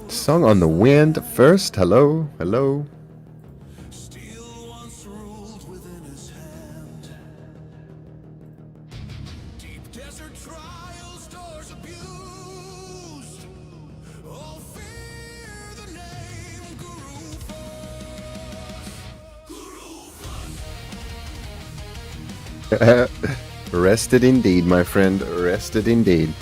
Song on the Wind first. Hello, hello. Rested indeed, my friend. Rested indeed.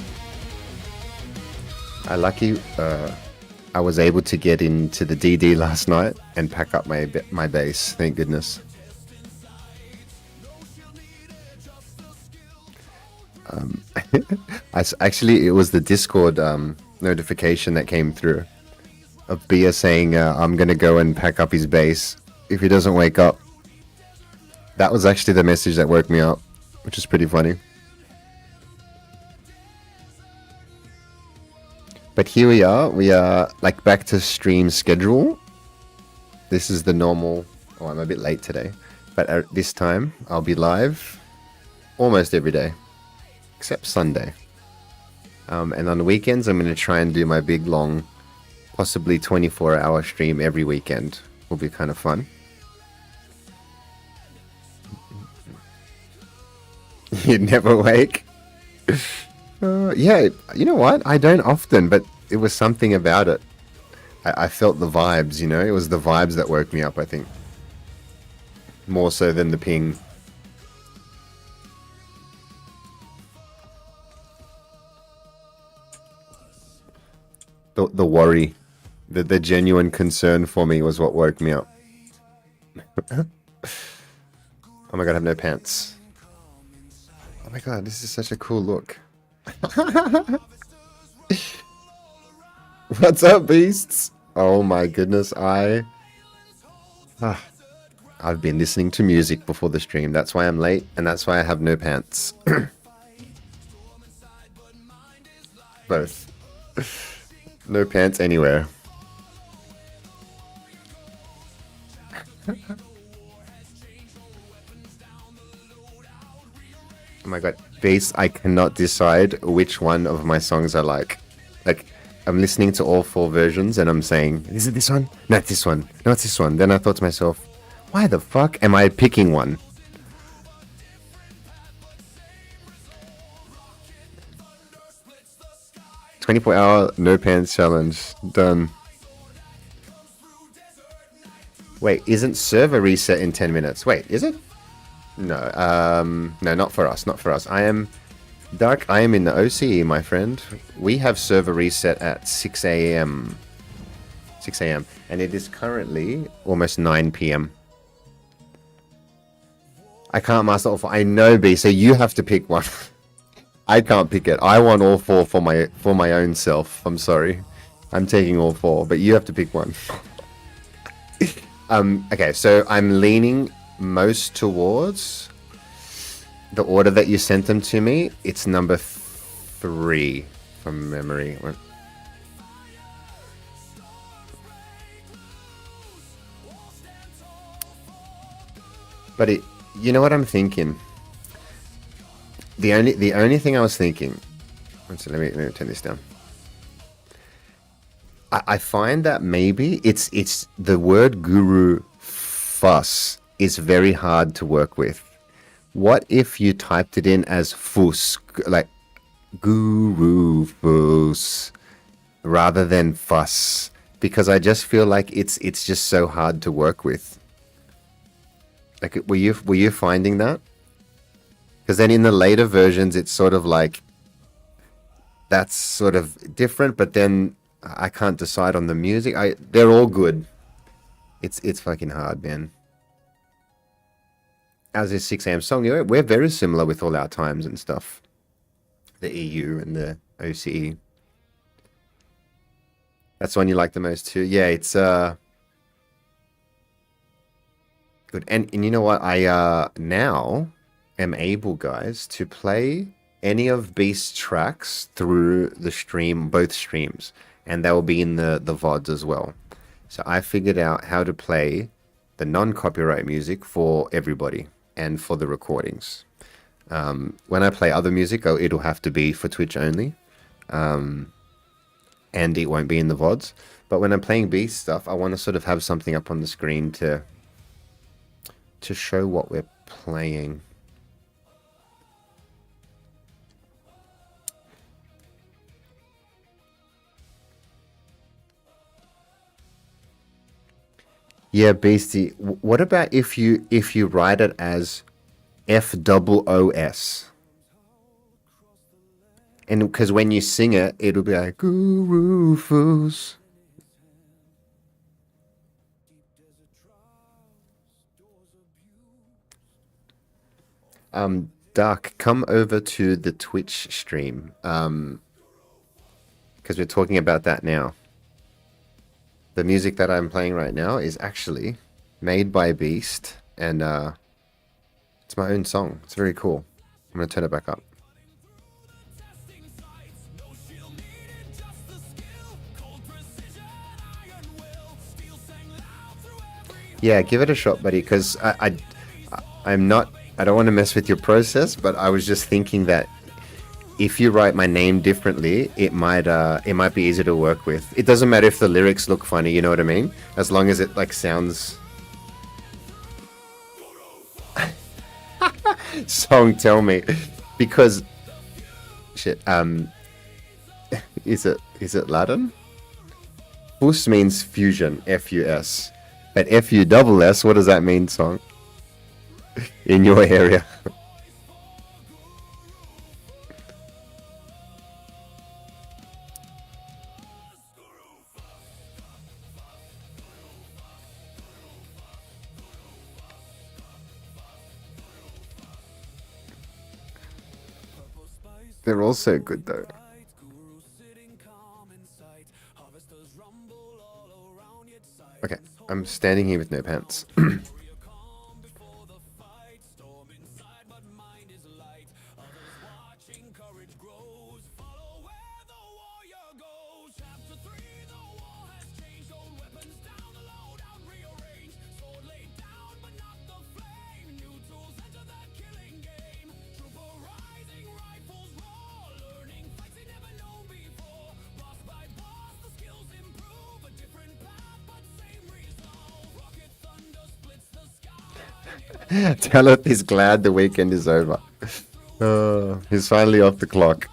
I was able to get into the DD last night and pack up my base. Thank goodness. Actually, it was the Discord notification that came through of Bia saying I'm gonna go and pack up his base if he doesn't wake up. That was actually the message that woke me up, which is pretty funny. But here we are like back to stream schedule. This is the normal. Oh, I'm a bit late today, but at this time I'll be live almost every day except Sunday. And on the weekends I'm going to try and do my big long, possibly 24-hour stream every weekend. Will be kind of fun. You'd never wake? Yeah, you know what? I don't often, but it was something about it. I felt the vibes, you know? It was the vibes that woke me up, I think. More so than the ping. The worry. The genuine concern for me was what woke me up. Oh my god, I have no pants. Oh my god, this is such a cool look. What's up, beasts? Oh my goodness, I've been listening to music before the stream. That's why I'm late, and that's why I have no pants. Both. No pants anywhere. Oh my god, bass, I cannot decide which one of my songs I like. Like, I'm listening to all 4 versions and I'm saying, is it this one? No, it's this one. No, it's this one. Then I thought to myself, why the fuck am I picking one? "24-hour no pants challenge." Done. Wait, isn't server reset in 10 minutes? Wait, is it? No, no, not for us, not for us. I am Dark. I am in the OCE, my friend. We have server reset at 6 a.m. 6 a.m. and it is currently almost 9 p.m. I can't master all 4. I know, B. So you have to pick one. I can't pick it. I want all 4 for my own self. I'm sorry. I'm taking all 4, but you have to pick one. Okay, so I'm leaning most towards the order that you sent them to me. It's number 3 from memory. But you know what I'm thinking? The only thing I was thinking. So let me turn this down. I find that maybe it's the word guru fuss is very hard to work with. What if you typed it in as fus, like guru fuss, rather than fuss? Because I just feel like it's just so hard to work with. Like, were you finding that? Because then in the later versions, it's sort of like that's sort of different, but then I can't decide on the music. They're all good. It's fucking hard, man. As is 6 a.m. song, we're very similar with all our times and stuff. The EU and the OCE. That's the one you like the most too. Yeah, it's good. And you know what? I now am able, guys, to play any of Beast's tracks through the stream, both streams, and they will be in the VODs as well. So I figured out how to play the non-copyright music for everybody and for the recordings. When I play other music, it'll have to be for Twitch only. and it won't be in the VODs. But when I'm playing Beast stuff, I want to sort of have something up on the screen to show what we're playing. Yeah, Beastie. What about if you write it as FOOS? And because when you sing it, it'll be like Guru Foos. Dark, come over to the Twitch stream. Because we're talking about that now. The music that I'm playing right now is actually made by Beast, and it's my own song. It's very cool. I'm gonna turn it back up. Yeah, give it a shot, buddy. Because I'm not. I don't want to mess with your process, but I was just thinking that if you write my name differently, it might be easier to work with. It doesn't matter if the lyrics look funny, you know what I mean? As long as it like sounds. Song, tell me, because shit. Is it Latin? Fus means fusion, FUS, but FUSS. What does that mean, song? In your area. They're all so good though. Okay, I'm standing here with no pants. Talith is glad the weekend is over. He's finally off the clock.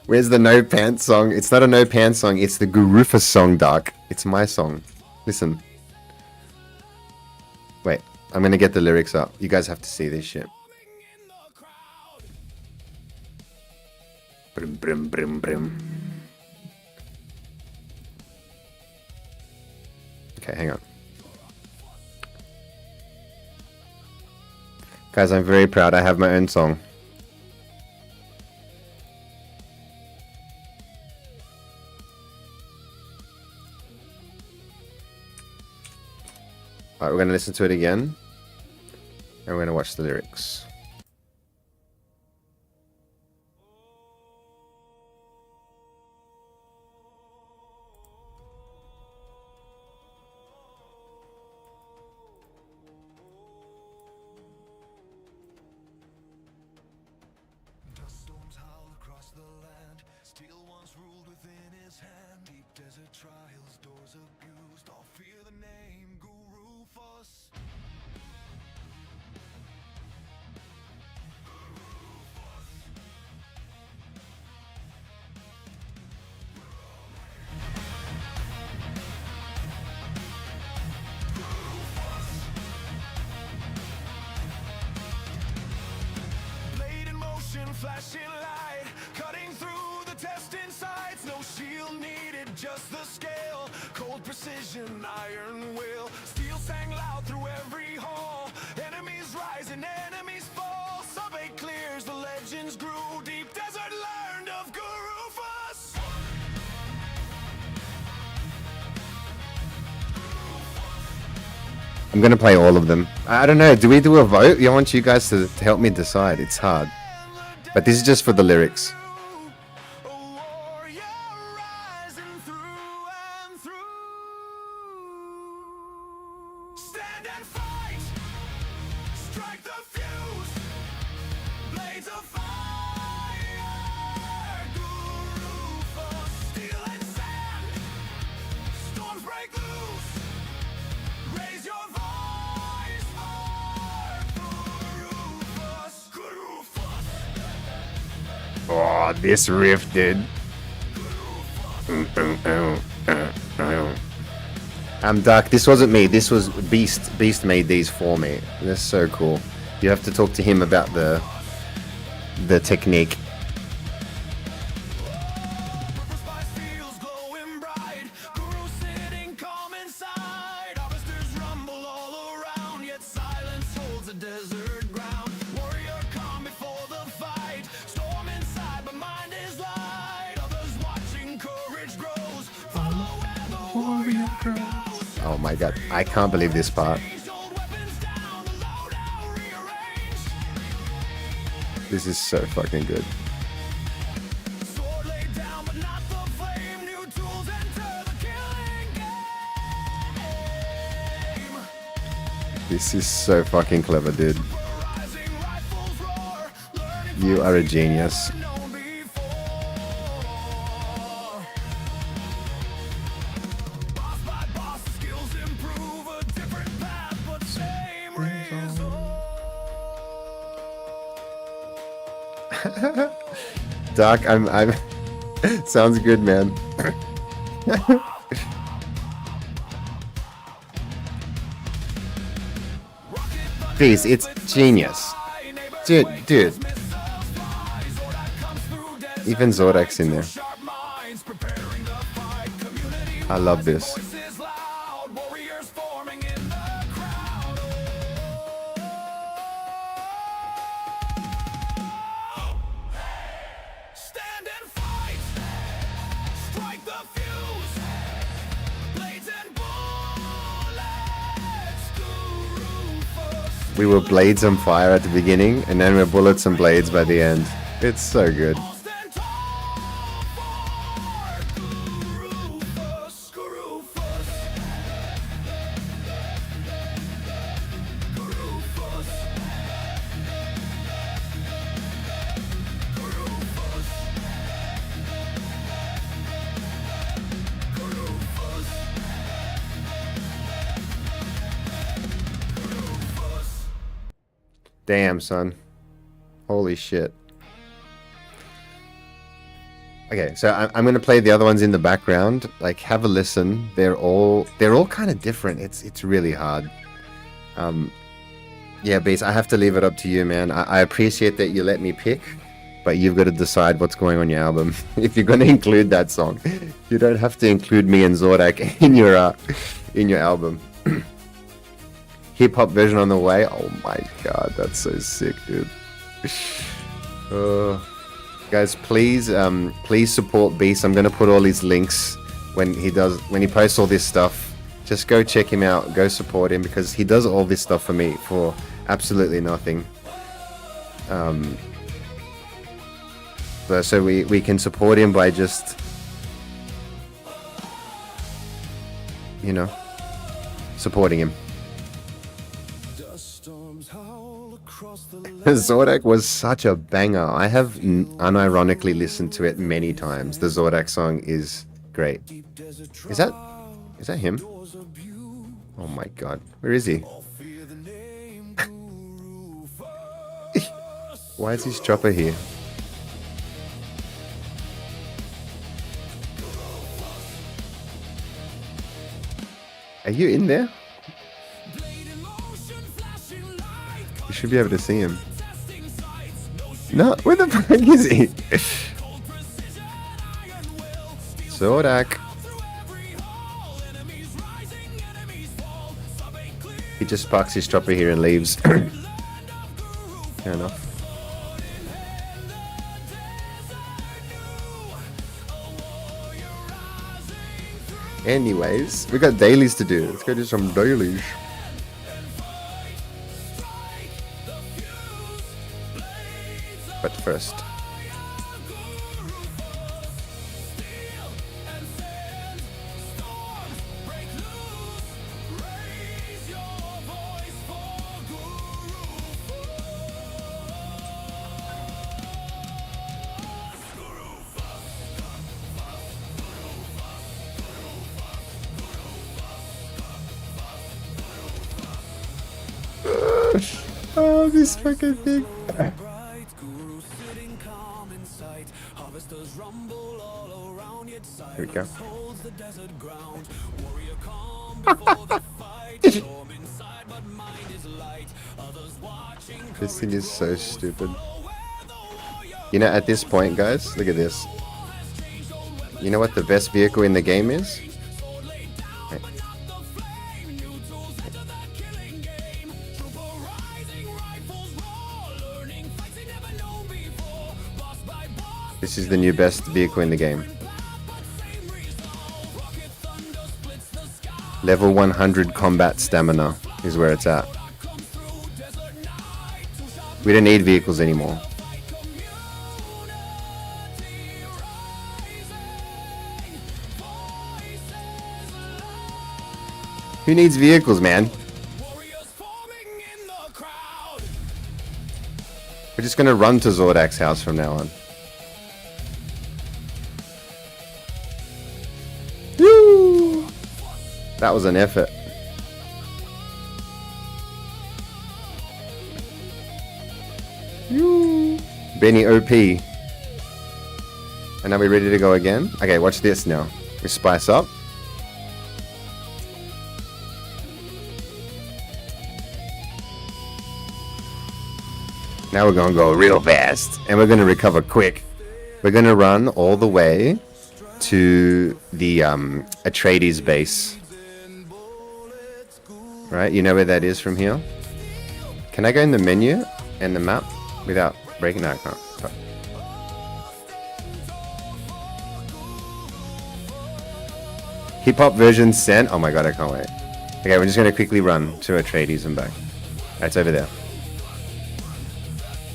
Where's the No Pants song? It's not a No Pants song, it's the Gurufas song, Dark. It's my song. Listen. Wait, I'm gonna get the lyrics up. You guys have to see this shit. Brim, brim, brim, brim. Okay, hang on. Guys, I'm very proud. I have my own song. Alright, we're going to listen to it again. And we're going to watch the lyrics. Flashing light, cutting through the testing sights. No shield needed, just the scale. Cold precision, iron will. Steel sang loud through every hall. Enemies rise and enemies fall. Subway clears, the legends grew. Deep desert learned of Gurufas. I'm going to play all of them. I don't know. Do we do a vote? I want you guys to help me decide. It's hard. But this is just for the lyrics. A warrior rising through and through. Stand and fight. Strike the fuse. Blades of fire. Gurufas. Oh, this riff, dude. Duck, this wasn't me. This was Beast. Beast made these for me. They're so cool. You have to talk to him about the technique. Feels glowing bright. Guru sitting calm inside. Harvesters rumble all around, yet silence holds a desert ground. Warrior calm before the fight. Storm inside, but mind is light. Others watching, courage grows. Follow where the warrior grows. Oh my god, I can't believe this part. Old weapons down, the loadout rearranged. This is so fucking good. Sword laid down, but not the flame. New tools enter the killing game. This is so fucking clever, dude. Rising rifles roar, learning You are a genius. known before. Boss by boss, skills improve. A different path, but same result. Doc, I'm sounds good, man. Please, it's genius. Dude. Even Zordak's in there. Sharp minds preparing the fight. Community I love this. voices loud. Warriors forming in the crowd. Stand and fight. Strike the fuse. Blades and bullets. Guru first. We were blades on fire at the beginning, and then we're bullets and blades by the end. It's so good. Stand tall for Guru first. Guru first. Guru first. Guru first. Guru first. Guru first. Damn, son. Holy shit. Okay, so I'm gonna play the other ones in the background. Like, have a listen. They're all kind of different. It's really hard. Yeah, Beast, I have to leave it up to you, man. I appreciate that you let me pick, but you've got to decide what's going on your album. If you're gonna include that song, you don't have to include me and Zordak in your album. Hip hop version on the way. Oh my god, that's so sick, dude. Guys, please support Beast. I'm gonna put all his links when he posts all this stuff. Just go check him out. Go support him because he does all this stuff for me for absolutely nothing. So we can support him by just, you know, supporting him. Dust storms howl across the Zordak was such a banger. I have unironically listened to it many times. The Zordak song is great. Is that him? Oh my god. Where is he? Why is his chopper here? Are you in there? You should be able to see him. No, where the fuck is he? Zordak. He just parks his chopper here and leaves. Fair enough. Anyways, we got dailies to do. Let's go do some dailies. But first, oh, this fucking thing. bright. Guru sitting calm in sight. Here we go. This thing is so stupid. You know, at this point, guys, look at this. You know what the best vehicle in the game is? This is the new best vehicle in the game. Level 100 combat stamina is where it's at. We don't need vehicles anymore. Who needs vehicles, man? We're just gonna run to Zordak's house from now on. Woo! That was an effort. Woo! Benny OP. And are we ready to go again? Okay, watch this now. We spice up. Now we're gonna go real fast, and we're gonna recover quick. We're gonna run all the way to the Atreides base. Right, you know where that is from here? Can I go in the menu and the map without breaking? No, I can't. Hip hop version sent. Oh my god, I can't wait. Okay, we're just gonna quickly run to Atreides and back. It's over there.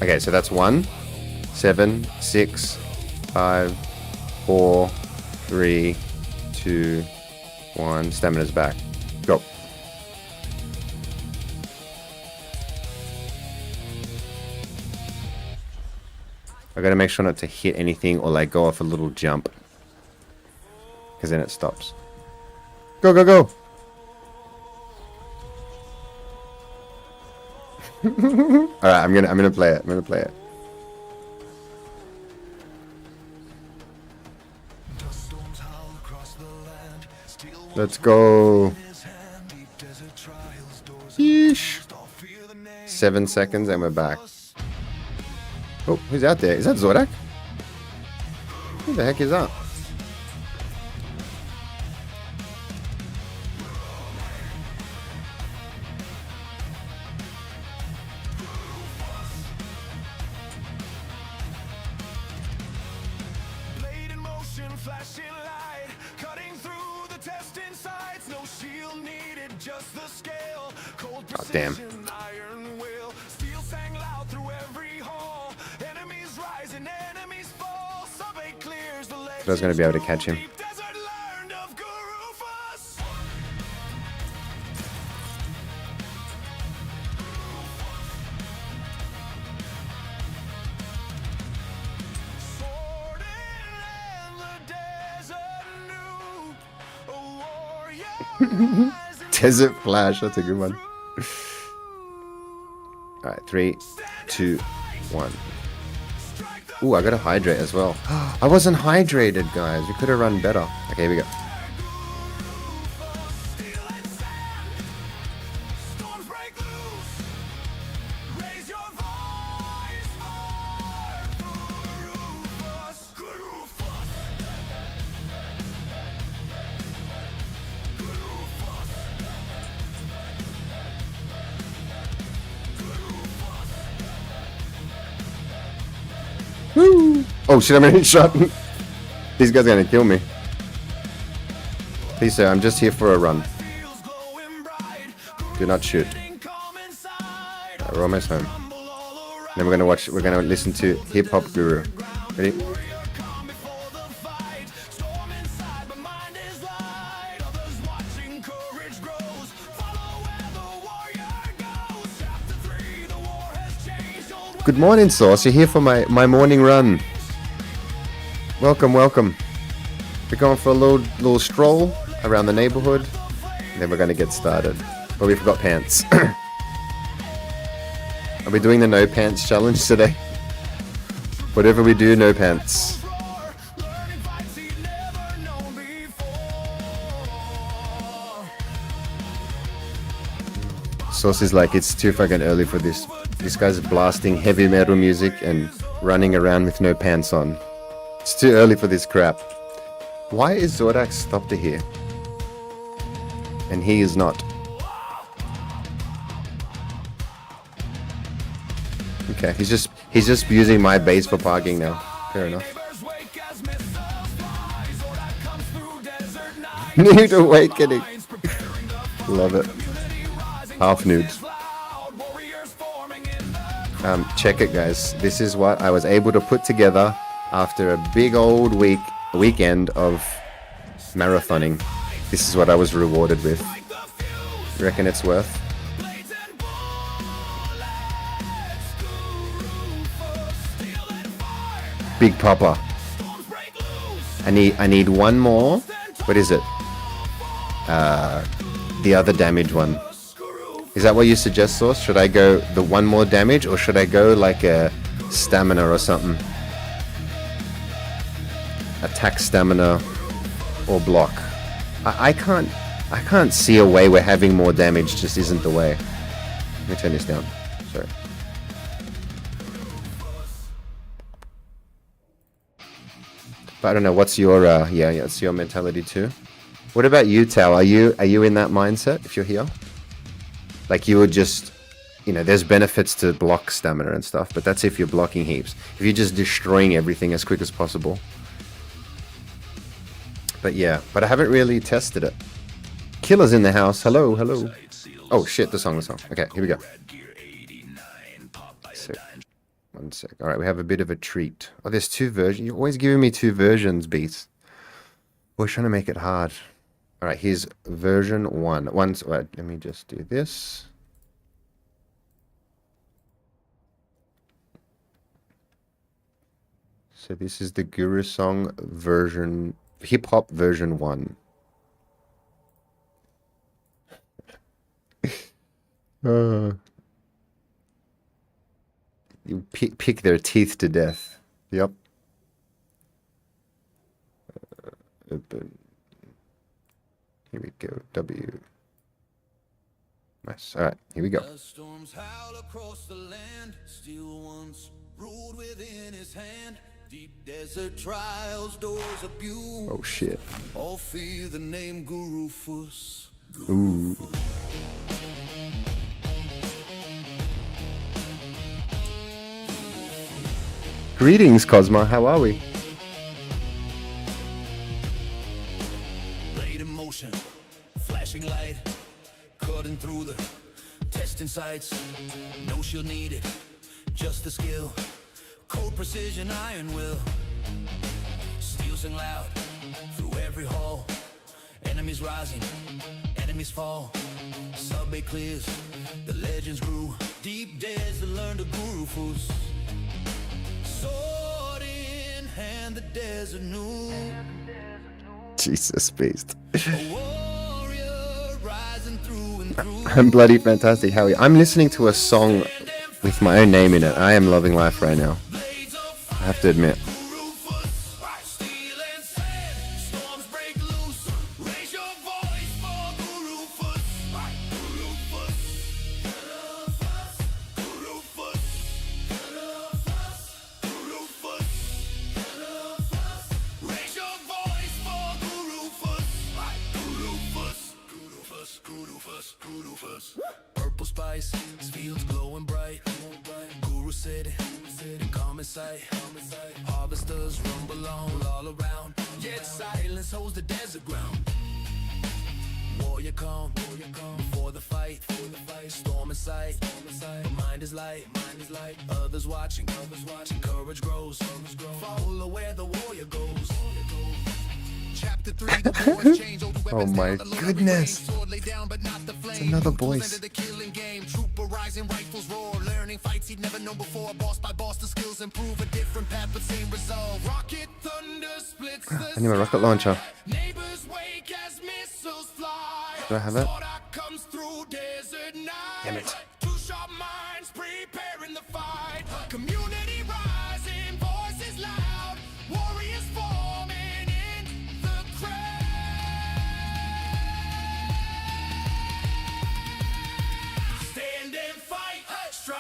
Okay, so that's 1, 7, 6, 5, 4, 3, 2, 1. Stamina's back. Go. I gotta make sure not to hit anything or like go off a little jump, because then it stops. Go, go, go! All right, I'm gonna play it. I'm gonna play it. Let's go. Yeesh. 7 seconds and we're back. Oh, who's out there? Is that Zordak? Who the heck is that? Flashing light, cutting through the testing sights. No shield needed, just the scale. Cold precision, iron will. Steel sang loud through every hall. Enemies rising, enemies fall. Subway clears the legend. I was gonna be able to catch him. Desert learned of Gurufus. Desert Flash, that's a good one. Alright, 3, 2, 1. Ooh, I gotta hydrate as well. I wasn't hydrated, guys. We could have run better. Okay, here we go. Woo! Oh shit, I'm getting shot. These guys are gonna kill me. Please sir, I'm just here for a run. Do not shoot. Right, we're almost home. Then we're gonna listen to Hip Hop Guru. Ready? Good morning, Sauce. You're here for my morning run. Welcome, welcome. We're going for a little stroll around the neighborhood, and then we're going to get started. But we forgot pants. Are we doing the no pants challenge today? Whatever we do, no pants. Source is like, it's too fucking early for this. This guy's blasting heavy metal music and running around with no pants on. It's too early for this crap. Why is Zordak stopped here? And he is not. Okay, he's just using my base for parking now. Fair enough. Nude awakening. Love it. Half nude. Check it, guys. This is what I was able to put together after a big old weekend of marathoning. This is what I was rewarded with. You reckon it's worth? Big Papa. I need one more. What is it? The other damage one. Is that what you suggest, Source? Should I go the one more damage, or should I go like a stamina or something? Attack stamina or block. I can't see a way where having more damage just isn't the way. Let me turn this down. Sorry. But I don't know. What's your yeah, it's your mentality too. What about you, Tao? Are you in that mindset if you're here? Like you would just, you know, there's benefits to block stamina and stuff, but that's if you're blocking heaps. If you're just destroying everything as quick as possible. But yeah, but I haven't really tested it. Killer's in the house. Hello, hello. Oh shit, the song. Okay, here we go. One sec. All right, we have a bit of a treat. Oh, there's two versions. You're always giving me two versions, Beats. We're trying to make it hard. All right, here's version 1. Wait, let me just do this. So this is the Guru Song version, hip hop version 1. You pick their teeth to death. Yep. Open. Here we go. W. Nice. All right. Here we go. The storms howl across the land. Steel once ruled within his hand. Deep desert trials, doors abuse. Oh shit. All fear the name Guru Fus. Ooh. Greetings, Cosmo. How are we? Blade in motion, flashing light, cutting through the testing sights. No shield needed, just the skill. Cold precision, iron will. Steel sing loud through every hall. Enemies rising, enemies fall. Subbay clears, the legends grew. Deep desert learned the Guru Fus. Sword in hand, the desert knew. Jesus, beast. A warrior rising through and through. I'm bloody fantastic, Howie. I'm listening to a song with my own name in it. I am loving life right now. I have to admit. Purple spice, fields glowing bright. Guru City, in common sight. Harvesters rumble on all around. Yet silence holds the desert ground. Warrior calm, before the fight. Storm in sight, but mind is light. Others watching, courage grows. Follow where the warrior goes. Chapter 3, the boys change. Oh my goodness. It's another voice. The killing game, trooper rising, rifles roar, learning fights he'd never known before. Boss by boss, the skills improve, a different path but same resolve. Rocket thunder splits the I need my rocket launcher. neighbors wake as missiles fly. Do I have it? Comes through desert night. Damn it. Two sharp minds preparing the fight. Community rising, voices loud. Warriors forming in the crowd.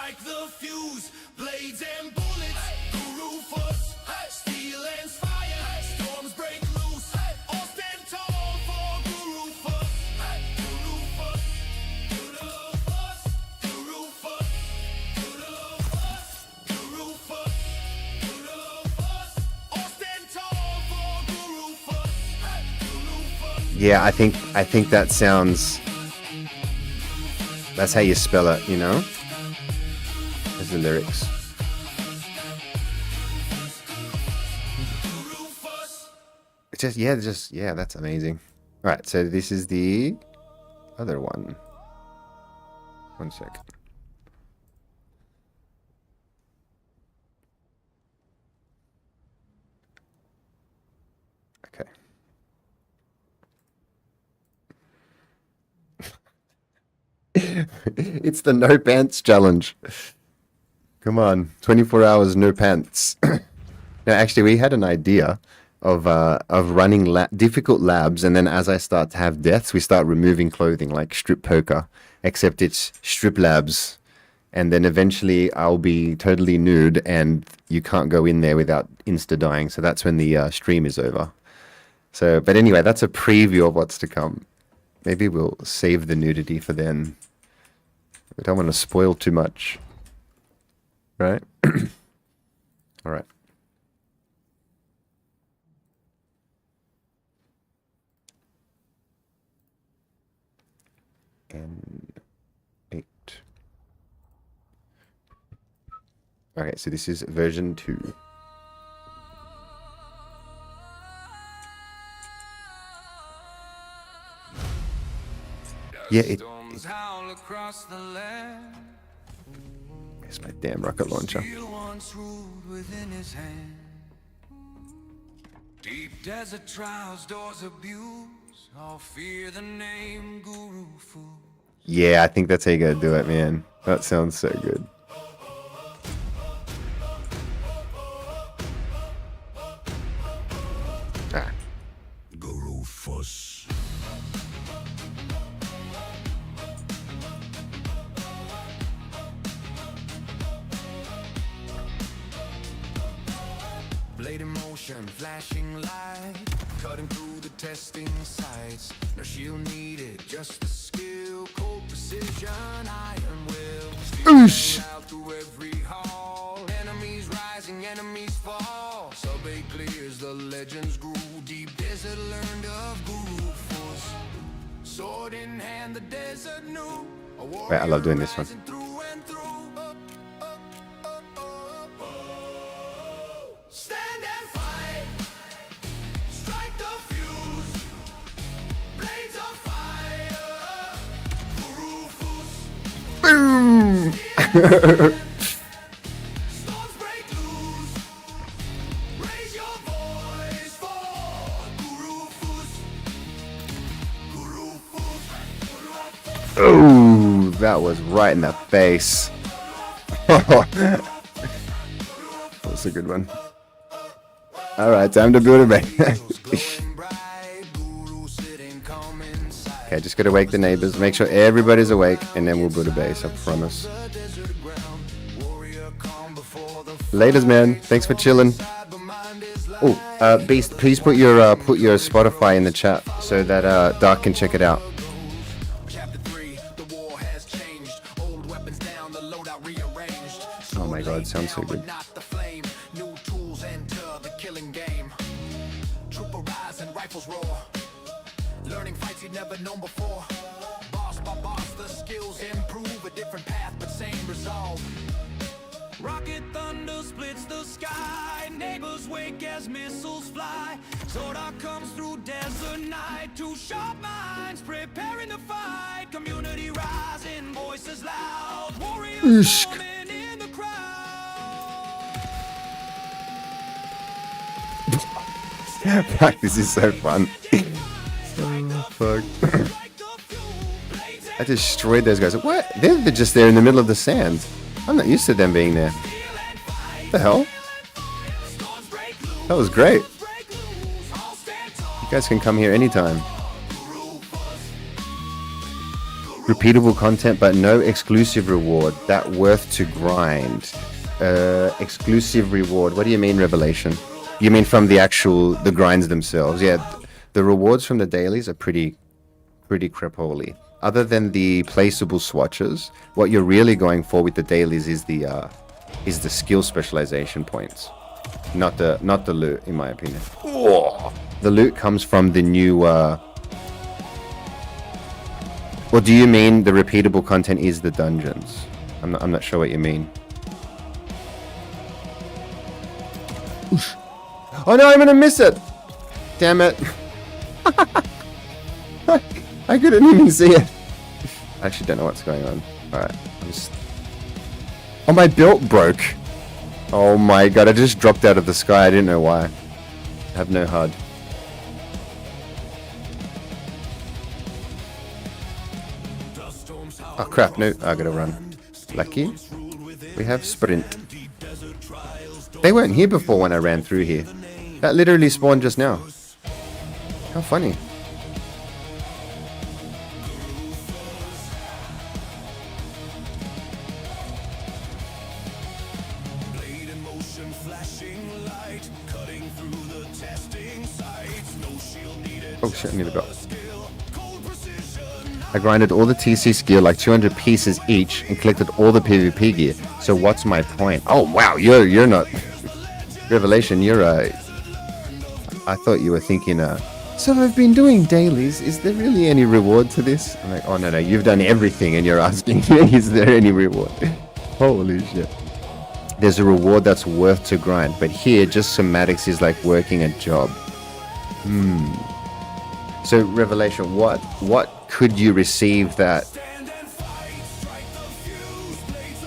strike the fuse. Blades and bullets, Guru Fus. Steel and fire, storms break loose. All stand tall for Guru Fus. Guru Fus, Guru Fus, Guru Fus, Guru Fus, Guru Fus, Guru Fus. All stand tall for Guru Fus. Guru Fus. Yeah, I think that sounds. That's how you spell it, you know? There's the lyrics. It's just yeah, that's amazing. All right, so this is the other one. 1 second. Okay. It's the no pants challenge. Come on, 24 hours no pants. No, actually, we had an idea of running difficult labs, and then as I start to have deaths, we start removing clothing like strip poker, except it's strip labs, and then eventually I'll be totally nude, and you can't go in there without insta dying. So that's when the stream is over. So, but anyway, that's a preview of what's to come. Maybe we'll save the nudity for then. We don't want to spoil too much, right? All right. And 8. Okay, so this is version 2. Yeah, it's my damn rocket launcher. Deep desert trials, doors abuse. All fear the name Guru Fu. Yeah, I think that's how you gotta do it, man. That sounds so good. Ah. Guru Fus. Blade in motion, flashing light, cutting through the testing sights. No shield needed, just the skill, cold precision, iron will. Oosh. Out through every hall, enemies rising, enemies fall. Subway clears, the legends grew. Deep desert learned of Guru Force. Sword in hand, the desert knew. Wait, I love doing this one. Through and through. Stand and fight. Strike the fuse. Blades of fire. Guru Fus. Boom! Storms break loose. Raise your voice for Guru Fus. Guru Fus. Oh, that was right in the face. That was a good one. All right, time to build a base. Okay, just gotta wake the neighbors. Make sure everybody's awake, and then we'll build a base. I promise. Laters, man. Thanks for chilling. Oh, Beast, please put your Spotify in the chat so that Dark can check it out. Oh my God, sounds so good. Learning fights he'd never known before. Boss by boss, the skills improve. A different path, but same resolve. Rocket thunder splits the sky. Neighbors wake as missiles fly. Zordar comes through desert night. Two sharp minds preparing to fight. Community rising, voices loud. Warriors forming in the crowd. Fuck, this is so fun. Oh, fuck. I destroyed those guys. What? They're just there in the middle of the sand. I'm not used to them being there. What the hell? That was great. You guys can come here anytime. Repeatable content, but no exclusive reward. That worth to grind. Exclusive reward. What do you mean, Revelation? You mean from the grinds themselves? Yeah, the rewards from the dailies are pretty crap-holy. Other than the placeable swatches, what you're really going for with the dailies is the skill specialization points, not the loot, in my opinion. Oh, the loot comes from the new. Or do you mean the repeatable content is the dungeons? I'm not sure what you mean. Oof. Oh no, I'm gonna miss it! Damn it. I couldn't even see it. I actually don't know what's going on. Alright, Oh, my belt broke. Oh my god, I just dropped out of the sky. I didn't know why. I have no HUD. Oh crap, no, I gotta run. Lucky. We have sprint. They weren't here before when I ran through here. That literally spawned just now. How funny. Oh shit, I need a belt. I grinded all the TC gear, like 200 pieces each, and collected all the PvP gear. So what's my point? Oh wow, you're not Revelation. You're I thought you were thinking. So I've been doing dailies. Is there really any reward to this? I'm like, oh no, you've done everything, and you're asking me, is there any reward? Holy shit. There's a reward that's worth to grind, but here, just somatics is like working a job. So Revelation, what could you receive that?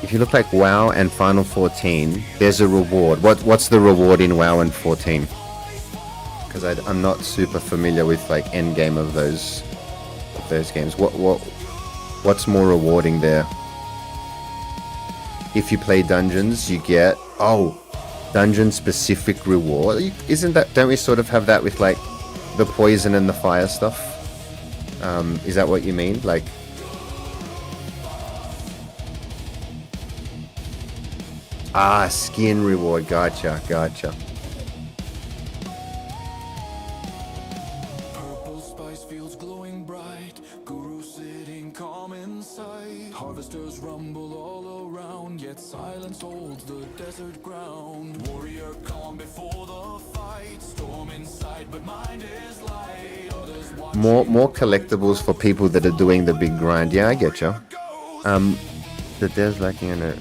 If you look like WoW and Final 14, there's a reward. What's the reward in WoW and 14? Because I'm not super familiar with like end game of those games. What's more rewarding there? If you play dungeons, you get dungeon specific reward. Don't we sort of have that with like the poison and the fire stuff? Is that what you mean? Like, skin reward. Gotcha. Purple spice fields glowing bright, Guru sitting calm inside. Harvesters rumble all around, yet silence holds the desert ground. Warrior calm before the fight, storm inside, but mind is light. Others watch. More collectibles for people that are doing the big grind. Yeah, I get you. The Des lacking in it.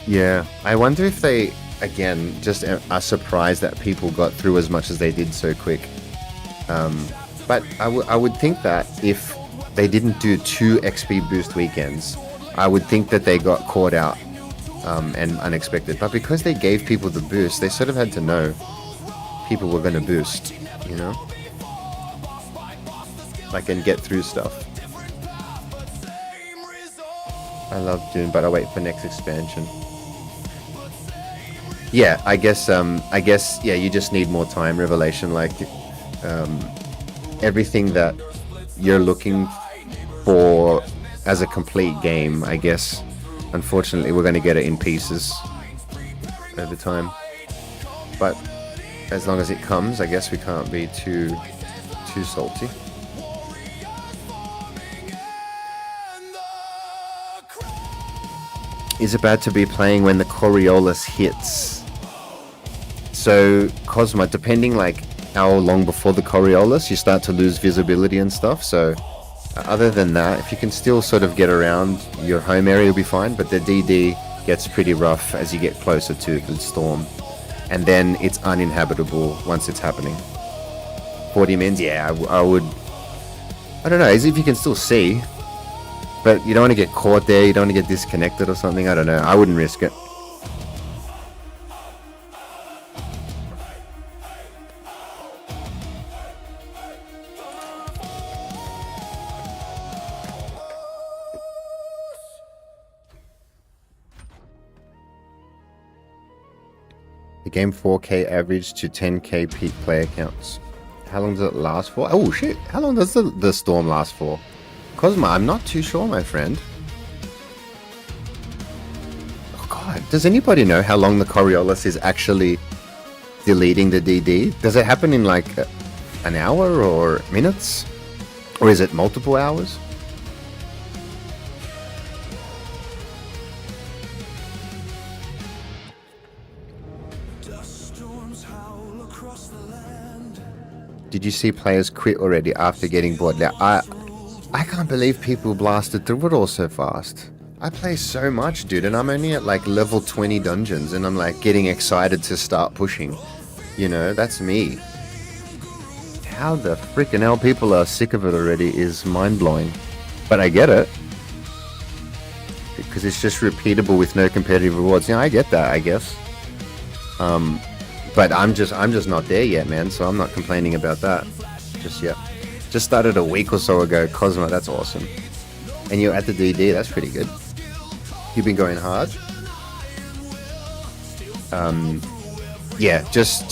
Yeah, I wonder if they again just are surprised that people got through as much as they did so quick. But I would think that if they didn't do 2 XP boost weekends, I would think that they got caught out and unexpected. But because they gave people the boost, they sort of had to know people were going to boost, you know? Like, and get through stuff. I love Dune, but I wait for next expansion. Yeah, I guess, yeah, you just need more time, Revelation. Like, everything that you're looking for as a complete game, I guess, unfortunately, we're going to get it in pieces over time. But as long as it comes, I guess we can't be too salty. Is it bad to be playing when the Coriolis hits? So, Cosmo, depending like how long before the Coriolis, you start to lose visibility and stuff. So, other than that, if you can still sort of get around your home area, you'll be fine. But the DD gets pretty rough as you get closer to the storm. And then it's uninhabitable once it's happening. 40 mins, yeah, I would... I don't know, as if you can still see. But you don't want to get caught there, you don't want to get disconnected or something, I don't know. I wouldn't risk it. The game 4K average to 10K peak player counts. How long does it last for? Oh shit, how long does the storm last for? Cosmo, I'm not too sure, my friend. Oh god, does anybody know how long the Coriolis is actually deleting the DD? Does it happen in like an hour or minutes? Or is it multiple hours? Dust storms howl across the land. Did you see players quit already after getting bored? Now, I can't believe people blasted through it all so fast. I play so much, dude, and I'm only at like level 20 dungeons, and I'm like getting excited to start pushing. You know, that's me. How the freaking hell people are sick of it already is mind-blowing. But I get it. Because it's just repeatable with no competitive rewards. Yeah, I get that, I guess. But I'm just not there yet, man, so I'm not complaining about that just yet. Just started a week or so ago. Cosmo, that's awesome. And you're at the DD, that's pretty good. You've been going hard. Yeah, just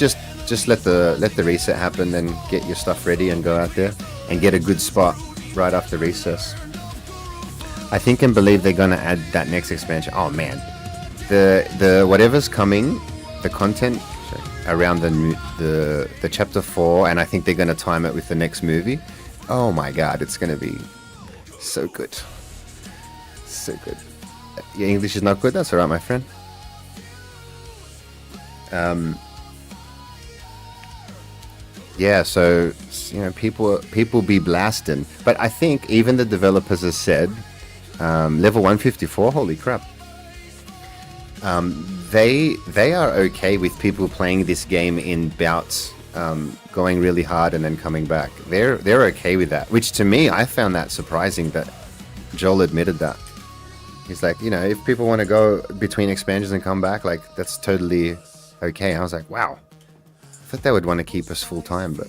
let the reset happen, then get your stuff ready and go out there and get a good spot right after recess. I think and believe they're gonna add that next expansion. Oh man, the whatever's coming, the content around the chapter 4, and I think they're gonna time it with the next movie. Oh my god, it's gonna be so good, so good. Your English is not good. That's alright, my friend. Yeah, so you know, people be blasting, but I think even the developers have said level 154. Holy crap! They are okay with people playing this game in bouts, going really hard and then coming back. They're okay with that, which to me, I found that surprising that Joel admitted that. He's like, you know, if people want to go between expansions and come back, like that's totally okay. I was like, wow. I thought they would want to keep us full time, but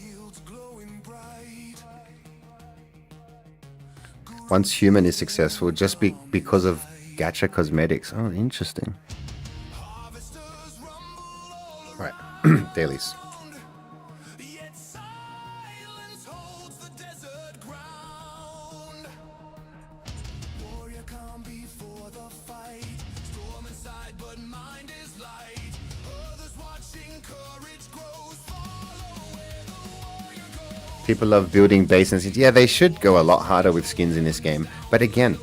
once human is successful, just because of gacha cosmetics. Oh, interesting. All right, dailies. Yet silence holds the desert ground. Warrior calm before the fight. Storm inside, but mind is light. Others watching, courage grows. Follow where the warrior goes. People love building bases. Yeah, they should go a lot harder with skins in this game. But again,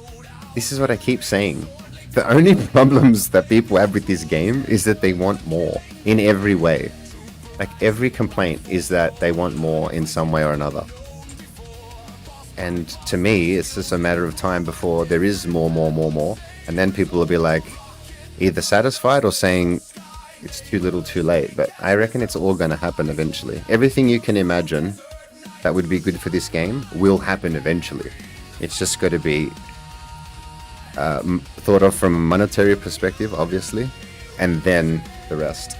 this is what I keep saying. The only problems that people have with this game is that they want more in every way. Like every complaint is that they want more in some way or another. And to me, it's just a matter of time before there is more. And then people will be like either satisfied or saying it's too little too late. But I reckon it's all going to happen eventually. Everything you can imagine that would be good for this game will happen eventually. It's just got to be thought of from a monetary perspective, obviously, and then the rest.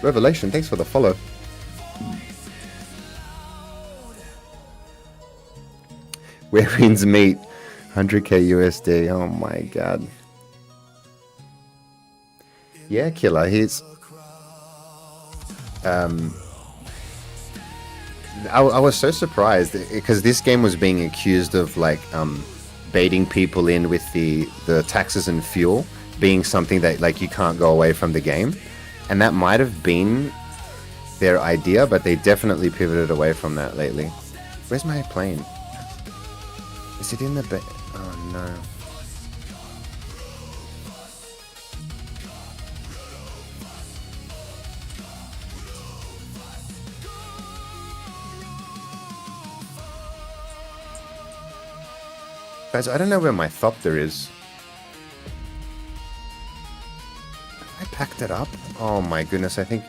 Revelation, thanks for the follow. Where winds meet, 100k USD. Oh my god. Yeah, Killer, he's I was so surprised because this game was being accused of like baiting people in with the taxes and fuel being something that like you can't go away from the game, and that might have been their idea, but they definitely pivoted away from that lately. Where's my plane? Is it in the oh no. Guys, I don't know where my Thopter is. I packed it up? Oh my goodness, I think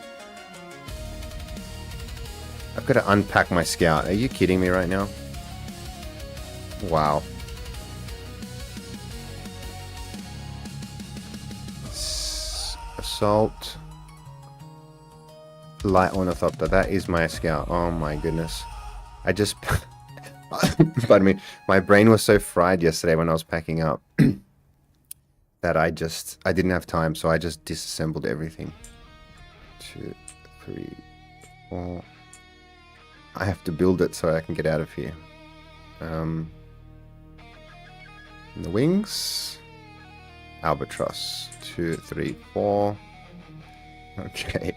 I've got to unpack my Scout. Are you kidding me right now? Wow. Assault. Light Ornithopter. That is my Scout. Oh my goodness. I just... Pardon me. My brain was so fried yesterday when I was packing up that I didn't have time, so I just disassembled everything. 2, 3, 4. I have to build it so I can get out of here. And the wings. Albatross. 2, 3, 4. Okay.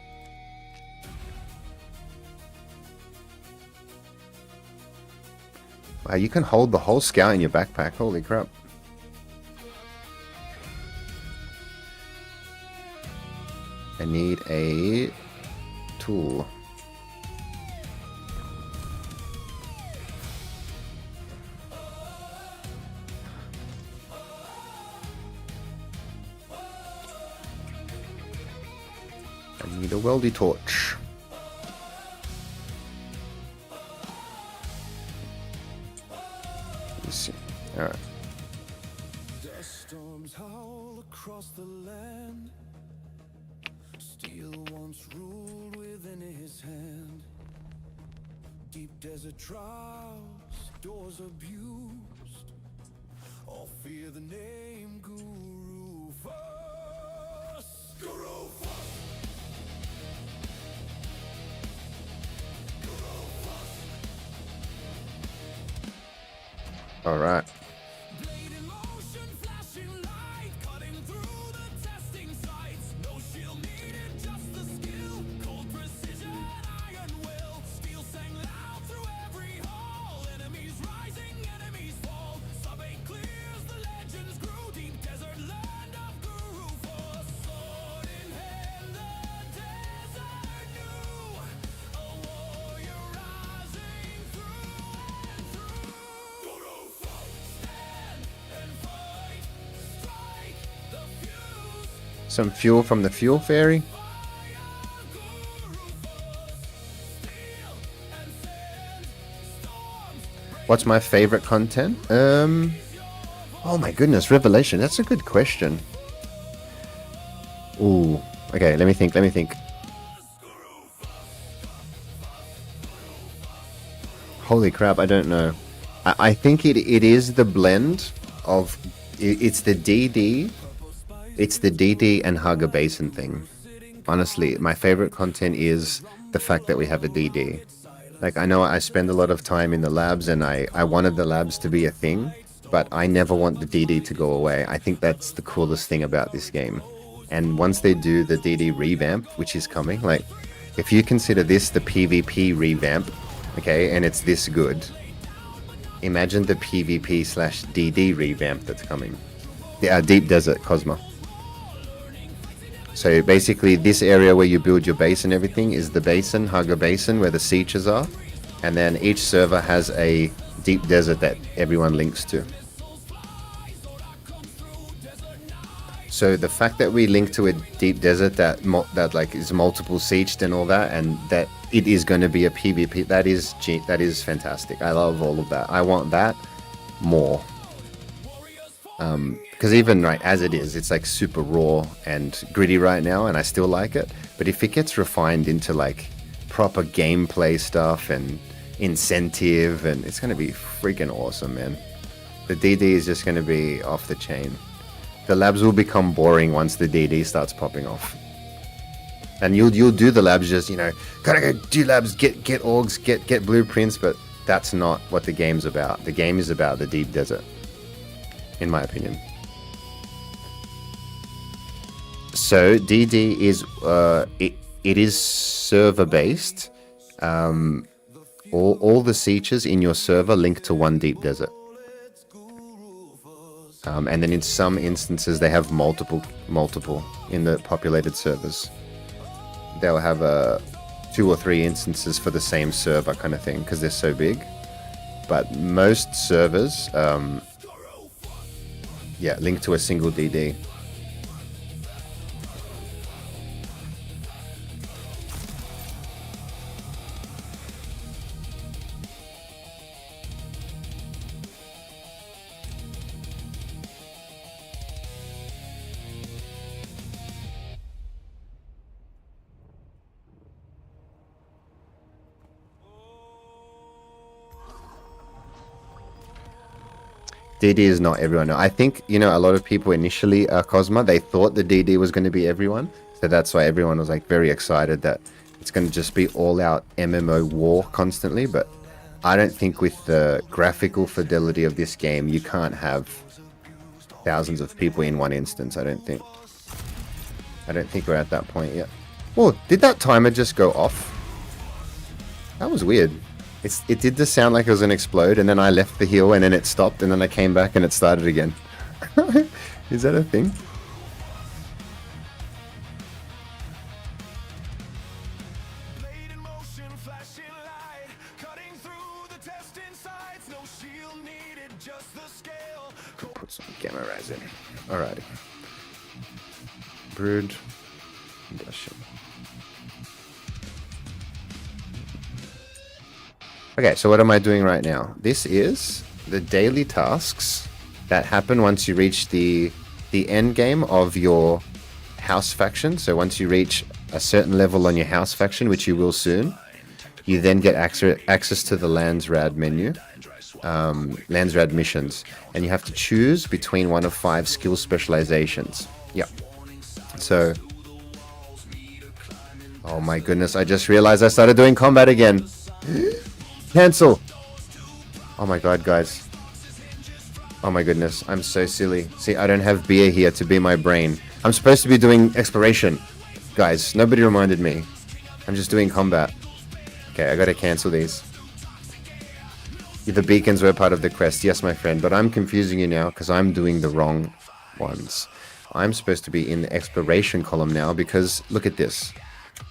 Wow, you can hold the whole scout in your backpack. Holy crap. I need a tool. I need a weldy torch. Let's see. All right. Dust storms howl across the land. Steel once ruled within his hand. Deep desert trials, doors abused. All fear the name Guru Fus. Guru Fus. All right. Blade in motion, flashing light, cutting through the testing sights. No shield needed, just the skill. Cold precision, iron will. Steel sang loud through every hall. Enemies rising, enemies fall. Sub-8 clears, the legends grew. Deep desert land of Guru Force. Sword in hand, the desert knew. A warrior rising through and through. Guru Some fuel from the fuel fairy. What's my favorite content? Oh my goodness, Revelation. That's a good question. Ooh. Okay, let me think. Holy crap, I don't know. I think it is the blend of... It's the DD. It's the DD and Haga Basin thing. Honestly, my favorite content is the fact that we have a DD. Like, I know I spend a lot of time in the labs, and I wanted the labs to be a thing, but I never want the DD to go away. I think that's the coolest thing about this game. And once they do the DD revamp, which is coming, like, if you consider this the PvP revamp, okay, and it's this good, imagine the PvP/DD revamp that's coming. The Deep Desert Cosmo. So basically this area where you build your base and everything is the basin, Haga Basin, where the sieges are. And then each server has a deep desert that everyone links to. So the fact that we link to a deep desert that like is multiple sieged and all that, and that it is going to be a PvP, that is fantastic. I love all of that. I want that more. Because even right as it is, it's like super raw and gritty right now, and I still like it. But if it gets refined into like proper gameplay stuff and incentive, and it's gonna be freaking awesome, man. The DD is just gonna be off the chain. The labs will become boring once the DD starts popping off. And you'll do the labs just, you know, gotta go do labs, get orgs, get blueprints, but that's not what the game's about. The game is about the deep desert, in my opinion. So DD is it is server based. All the sieges in your server link to one deep desert. And then in some instances they have multiple in the populated servers. They'll have 2 or 3 instances for the same server kind of thing because they're so big. But most servers, link to a single DD. DD is not everyone. I think, you know, a lot of people initially, Cosma, they thought the DD was going to be everyone. So that's why everyone was like very excited that it's going to just be all out MMO war constantly. But I don't think with the graphical fidelity of this game, you can't have thousands of people in one instance. I don't think we're at that point yet. Oh, did that timer just go off? That was weird. It did just sound like it was gonna explode, and then I left the hill, and then it stopped, and then I came back, and it started again. Is that a thing? Blade in motion, flashing light, cutting through the testing sights. No shield needed, just the scale. Put some gamma rays in. Alrighty. Brood. Combustion. Okay, so what am I doing right now? This is the daily tasks that happen once you reach the end game of your house faction. So once you reach a certain level on your house faction, which you will soon, you then get access to the Landsrad menu, Landsrad missions, and you have to choose between one of 5 skill specializations. Yep. So, oh my goodness, I just realized I started doing combat again. Cancel. Oh my god, guys. Oh my goodness, I'm so silly. See, I don't have beer here to be my brain. I'm supposed to be doing exploration. Guys, nobody reminded me. I'm just doing combat. Okay, I gotta cancel these. The beacons were part of the quest. Yes, my friend, but I'm confusing you now because I'm doing the wrong ones. I'm supposed to be in the exploration column now because look at this.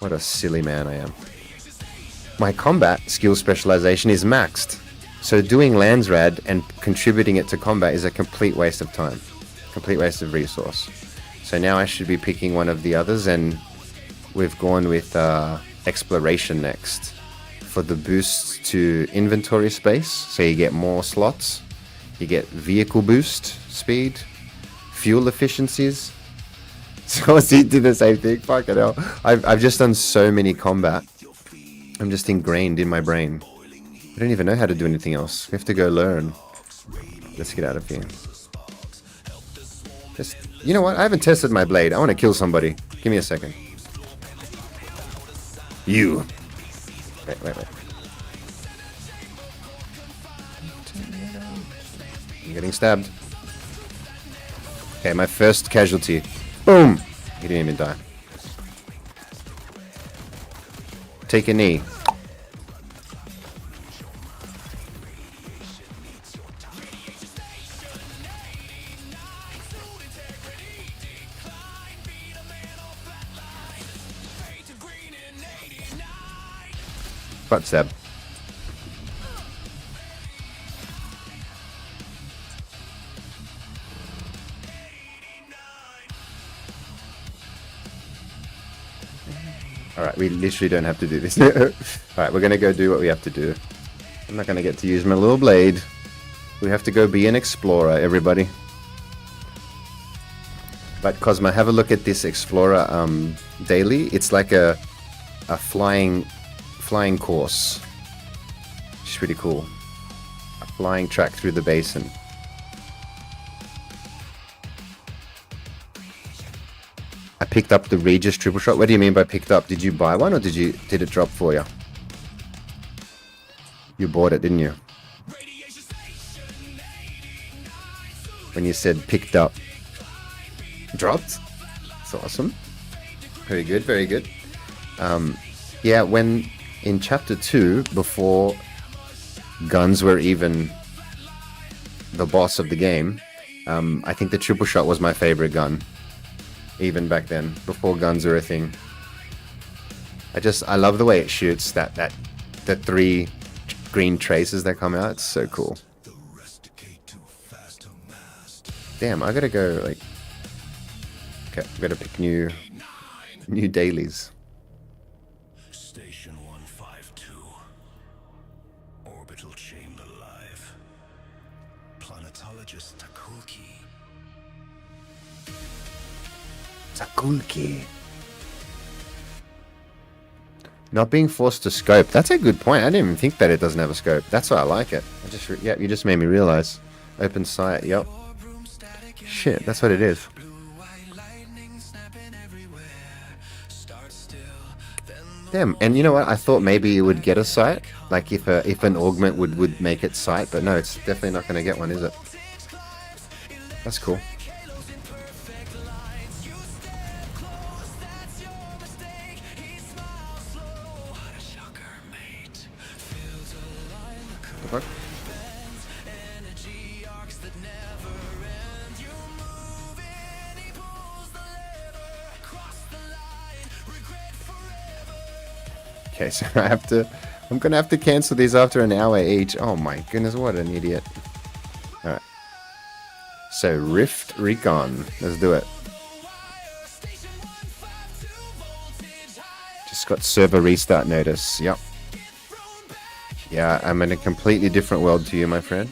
What a silly man I am. My combat skill specialization is maxed. So doing Landsrad and contributing it to combat is a complete waste of time. Complete waste of resource. So now I should be picking one of the others, and we've gone with exploration next. For the boost to inventory space, so you get more slots. You get vehicle boost, speed, fuel efficiencies. So he did the same thing, fucking hell. I've just done so many combat. I'm just ingrained in my brain. I don't even know how to do anything else. We have to go learn. Let's get out of here. Just, you know what? I haven't tested my blade. I want to kill somebody. Give me a second. You. Wait. I'm getting stabbed. Okay, my first casualty. Boom! He didn't even die. Take a knee. Butt stab. Alright, we literally don't have to do this. Alright, we're gonna go do what we have to do. I'm not gonna get to use my little blade. We have to go be an explorer, everybody. But Cosmo, have a look at this explorer daily. It's like a flying course. It's pretty cool. A flying track through the basin. I picked up the Regis triple shot. What do you mean by picked up? Did you buy one or did it drop for you? You bought it, didn't you? When you said picked up. Dropped? That's awesome. Very good, very good. Yeah, when in chapter 2, before guns were even the boss of the game, I think the triple shot was my favorite gun. Even back then, before guns were a thing. I love the way it shoots, the 3 green traces that come out. It's so cool. Damn, I gotta go, like... Okay, I gotta pick new dailies. Station 152. Orbital chamber live. Planetologist Takulki. Takulki. Not being forced to scope. That's a good point. I didn't even think that it doesn't have a scope. That's why I like it. Yeah, you just made me realize. Open sight. Yep. Shit, that's what it is. Damn, and you know what? I thought maybe it would get a sight, like if an augment would make it sight, but no, it's definitely not going to get one, is it? That's cool. fuck? Okay, so I'm gonna have to cancel these after an hour each. Oh my goodness, what an idiot. Alright. So, Rift Recon. Let's do it. Just got server restart notice. Yep. Yeah, I'm in a completely different world to you, my friend.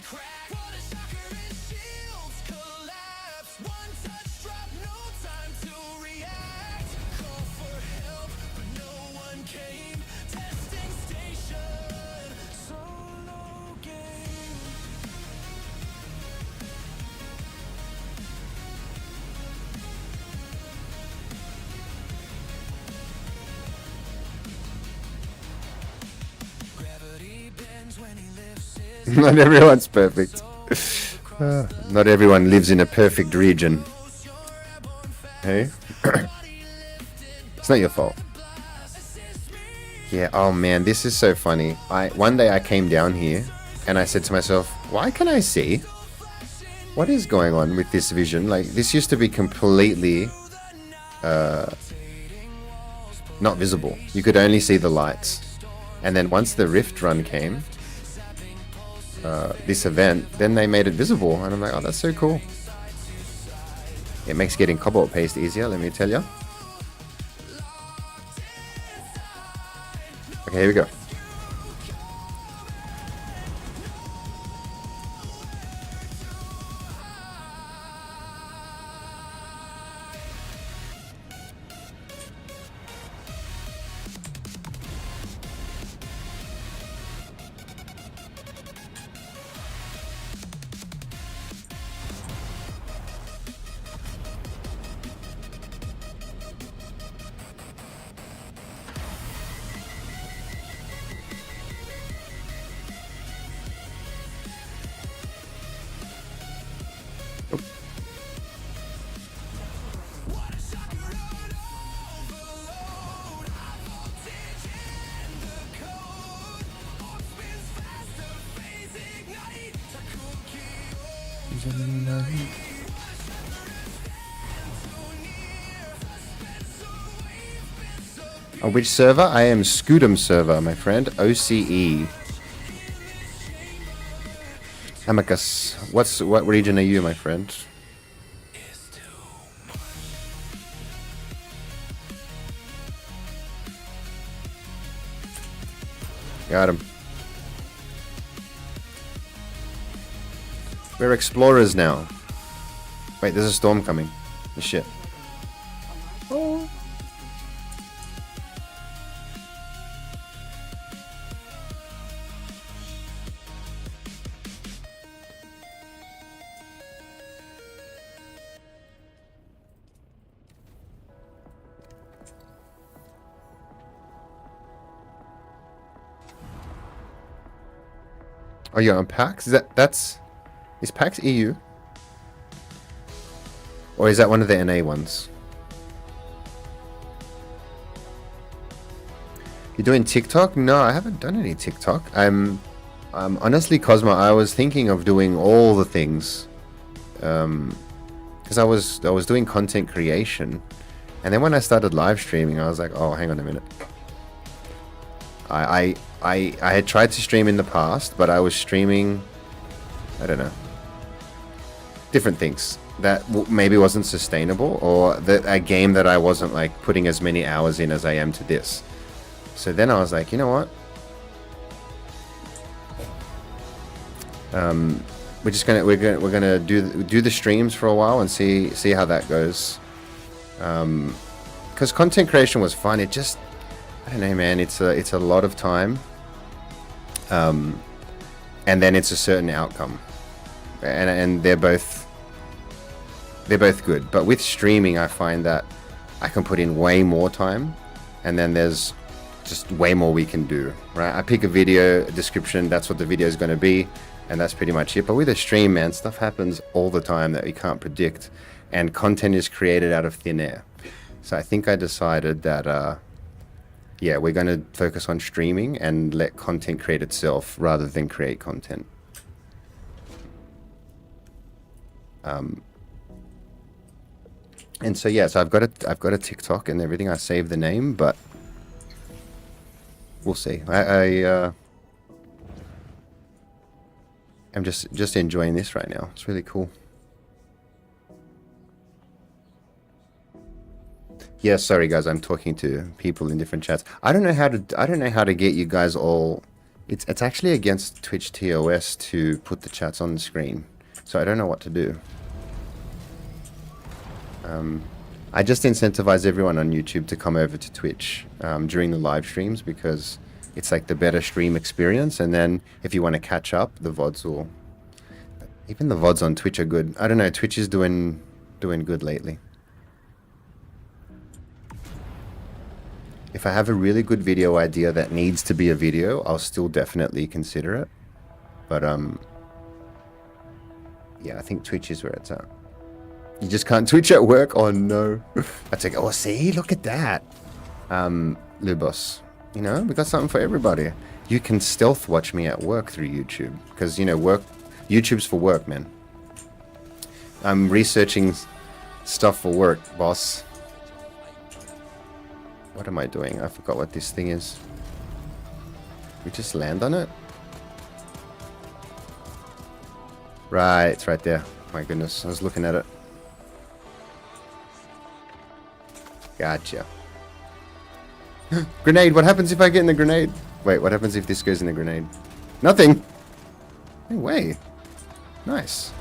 Not everyone's perfect. Not everyone lives in a perfect region. Hey? It's not your fault. Yeah, oh man, this is so funny. One day I came down here and I said to myself, why can I see? What is going on with this vision? Like, this used to be completely not visible. You could only see the lights. And then once the Rift run came, this event, then they made it visible, and I'm like, oh, that's so cool. It makes getting cobalt paste easier, let me tell you. Okay, here we go. On which server? I am Scudum server, my friend. OCE. Amicus. What region are you, my friend? Got him. We're explorers now. Wait, there's a storm coming. Oh, shit. Oh. Oh, you're on PAX? Is PAX EU? Or is that one of the NA ones? You're doing TikTok? No, I haven't done any TikTok. Honestly, Cosmo, I was thinking of doing all the things. Because I was doing content creation. And then when I started live streaming, I was like, oh, hang on a minute. I had tried to stream in the past, but I was streaming, I don't know, different things that maybe wasn't sustainable, or a game that I wasn't like putting as many hours in as I am to this. So then I was like, you know what? We're gonna do the streams for a while and see how that goes. Because content creation was fun. It just, I don't know, man. It's a lot of time. And then it's a certain outcome, and they're both good. But with streaming, I find that I can put in way more time, and then there's just way more we can do, right? I pick a video description, that's what the video is going to be, and that's pretty much it. But with a stream, man, stuff happens all the time that we can't predict, and content is created out of thin air. So I think I decided that yeah, we're going to focus on streaming and let content create itself rather than create content. And so yeah, so I've got a TikTok and everything. I saved the name, but we'll see. I'm just enjoying this right now. It's really cool. Yeah, sorry guys, I'm talking to people in different chats. I don't know how to get you guys all. It's actually against Twitch TOS to put the chats on the screen, so I don't know what to do. I just incentivize everyone on YouTube to come over to Twitch during the live streams because it's like the better stream experience. And then if you want to catch up, the VODs will. Even the VODs on Twitch are good. I don't know. Twitch is doing good lately. If I have a really good video idea that needs to be a video, I'll still definitely consider it. But yeah, I think Twitch is where it's at. You just can't Twitch at work? Oh no. That's like, oh see, look at that. Lubos, you know, we got something for everybody. You can stealth watch me at work through YouTube. Because, you know, YouTube's for work, man. I'm researching stuff for work, boss. What am I doing? I forgot what this thing is. We just land on it? Right, it's right there. My goodness, I was looking at it. Gotcha. Grenade, what happens if I get in the grenade? Wait, what happens if this goes in the grenade? Nothing! No way. Nice.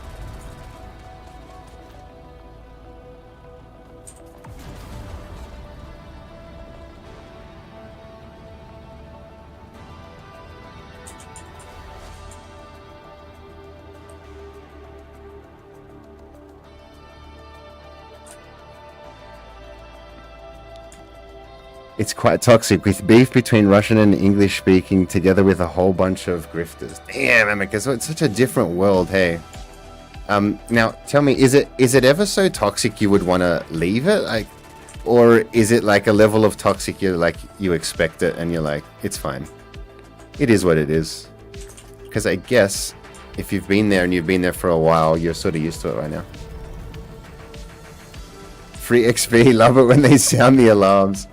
It's quite toxic, with beef between Russian and English speaking together with a whole bunch of grifters. Damn, Amicus, it's such a different world, hey. Now, tell me, is it ever so toxic you would want to leave it? Like, or is it like a level of toxic you expect it and you're like, it's fine. It is what it is. Because I guess if you've been there and you've been there for a while, you're sort of used to it right now. Free XP, love it when they sound the alarms.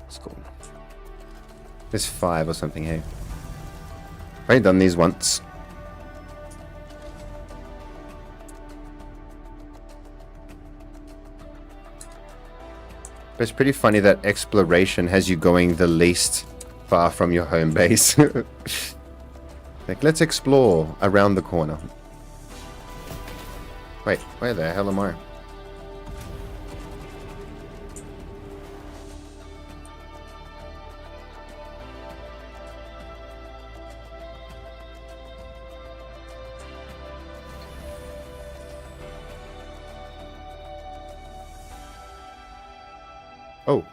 It's cool. There's 5 or something here. I've already done these once. But it's pretty funny that exploration has you going the least far from your home base. Like, let's explore around the corner. Wait, where the hell am I? Oh.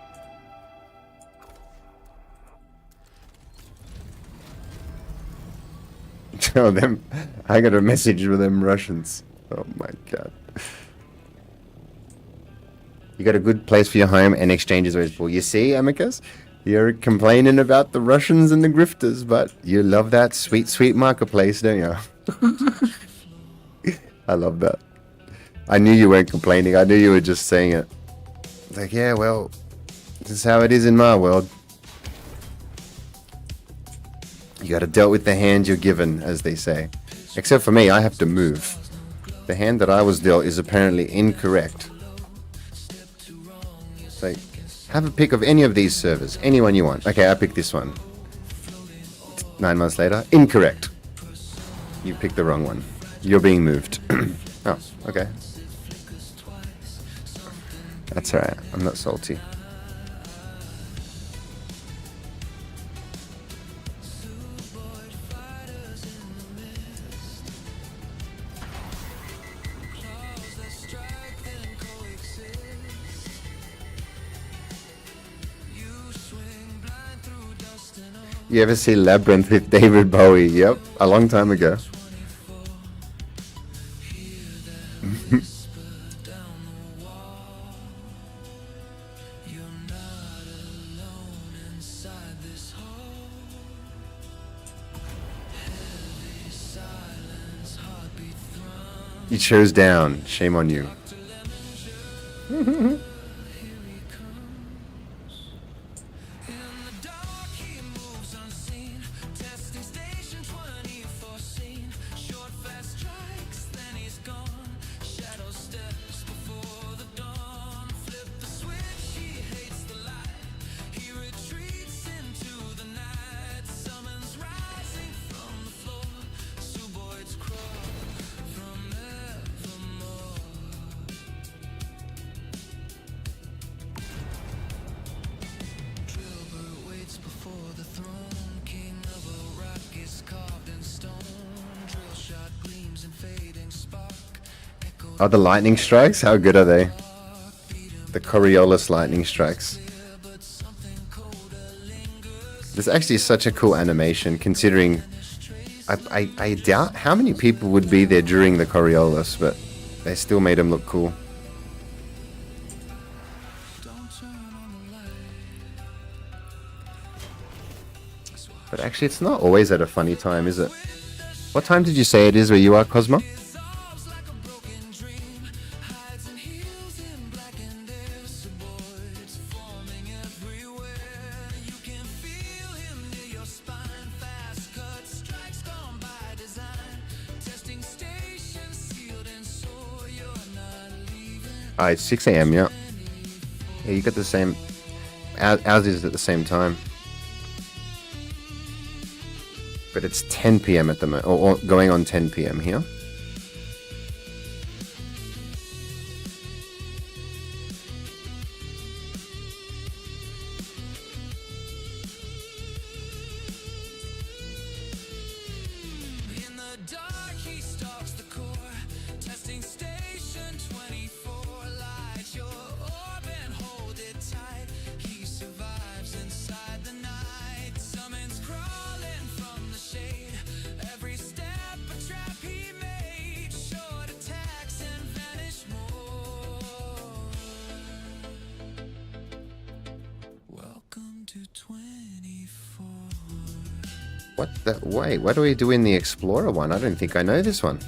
Tell them I got a message with them Russians. Oh my god. You got a good place for your home and exchange is always full. You see, Amicus? You're complaining about the Russians and the grifters, but you love that sweet, sweet marketplace, don't you? I love that. I knew you weren't complaining. I knew you were just saying it. Like, yeah, well, this is how it is in my world. You gotta deal with the hand you're given, as they say. Except for me, I have to move. The hand that I was dealt is apparently incorrect. It's like, have a pick of any of these servers. Anyone you want. Okay, I picked this one. 9 months later, incorrect. You picked the wrong one. You're being moved. Oh, okay. That's alright. I'm not salty. You ever see Labyrinth with David Bowie? Yep, a long time ago. You chose down. Shame on you. Oh, the lightning strikes? How good are they? The Coriolis lightning strikes. This actually is such a cool animation, considering I doubt how many people would be there during the Coriolis, but they still made him look cool. But actually, it's not always at a funny time, is it? What time did you say it is where you are, Cosmo? It's 6 a.m., yeah. Yeah, you got the same... Ours is at the same time. But it's 10 p.m. at the moment, or going on 10 p.m. here. What the... Wait, what do we do in the Explorer one? I don't think I know this one.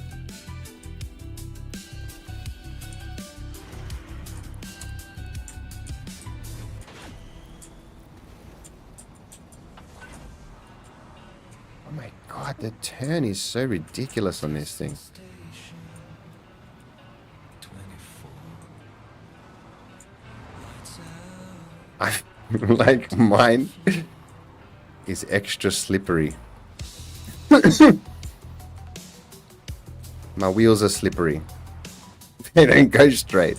Oh my god, the turn is so ridiculous on this thing. I like mine is extra slippery. My wheels are slippery. They don't go straight.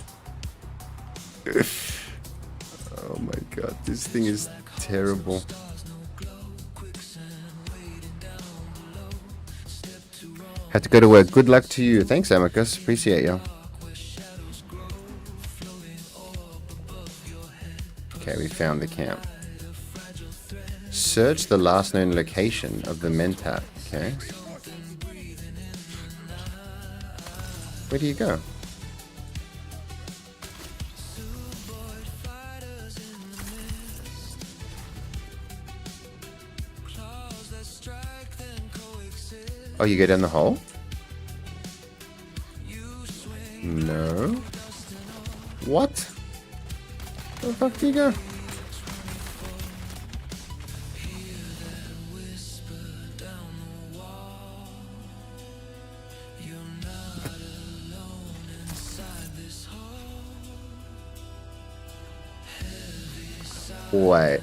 Oh my god, this thing is terrible. Had to go to work. Good luck to you. Thanks, Amicus. Appreciate you. Okay, we found the camp. Search the last known location of the Mentat. Okay. Where do you go? Oh, you go down the hole? No. What? Where the fuck do you go? Wait.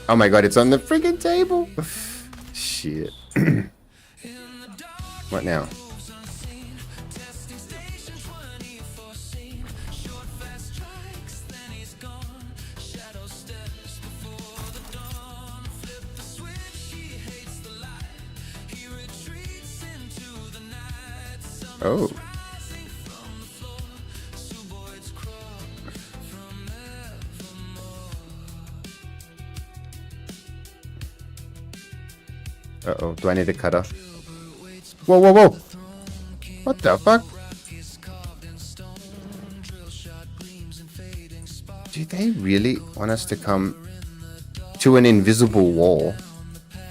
Oh my god, it's on the friggin' table! Shit. What now? Oh. Uh-oh. Do I need a cutter? Whoa, whoa, whoa! What the fuck? Do they really want us to come to an invisible wall?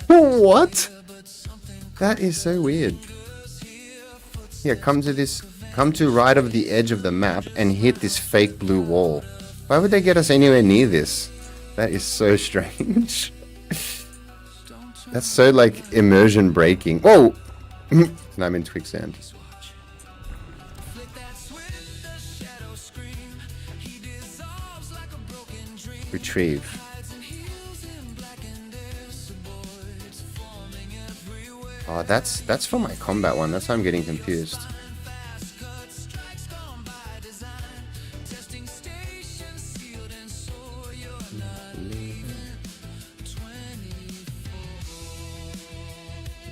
What? That is so weird. Yeah, come to right of the edge of the map and hit this fake blue wall. Why would they get us anywhere near this? That is so strange. That's so like immersion breaking. Whoa! And I'm in quicksand. Retrieve. Oh, that's for my combat one. That's why I'm getting confused.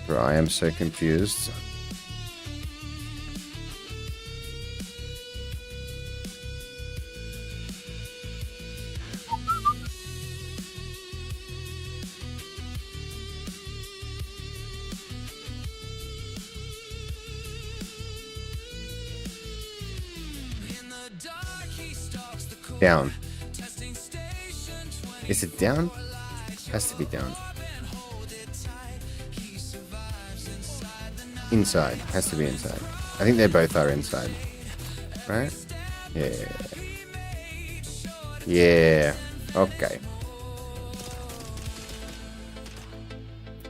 Bro, I am so confused. Down. Is it down? Has to be down. Inside. Has to be inside. I think they both are inside. Right? Yeah. Yeah. Okay.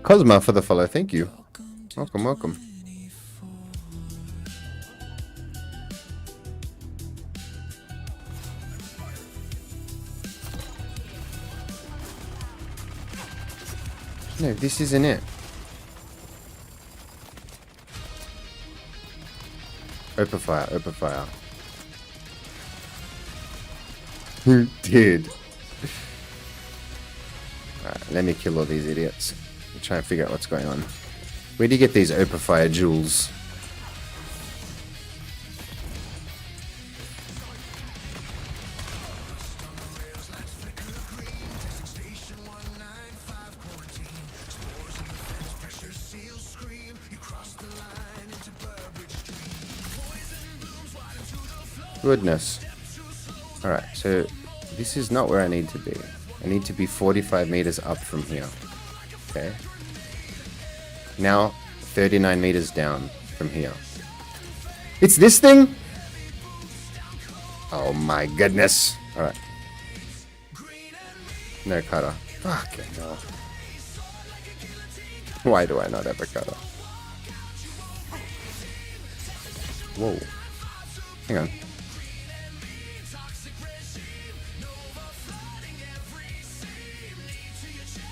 Cosma for the follow. Thank you. Welcome, welcome. No, this isn't it. Open fire, open fire. Dude. Alright, let me kill all these idiots. I'm trying to figure out what's going on. Where do you get these open fire jewels? Goodness. Alright, so this is not where I need to be. I need to be 45 meters up from here. Okay. Now, 39 meters down from here. It's this thing? Oh my goodness. Alright. No cutter. Fucking hell. Why do I not have a cutter? Whoa. Hang on.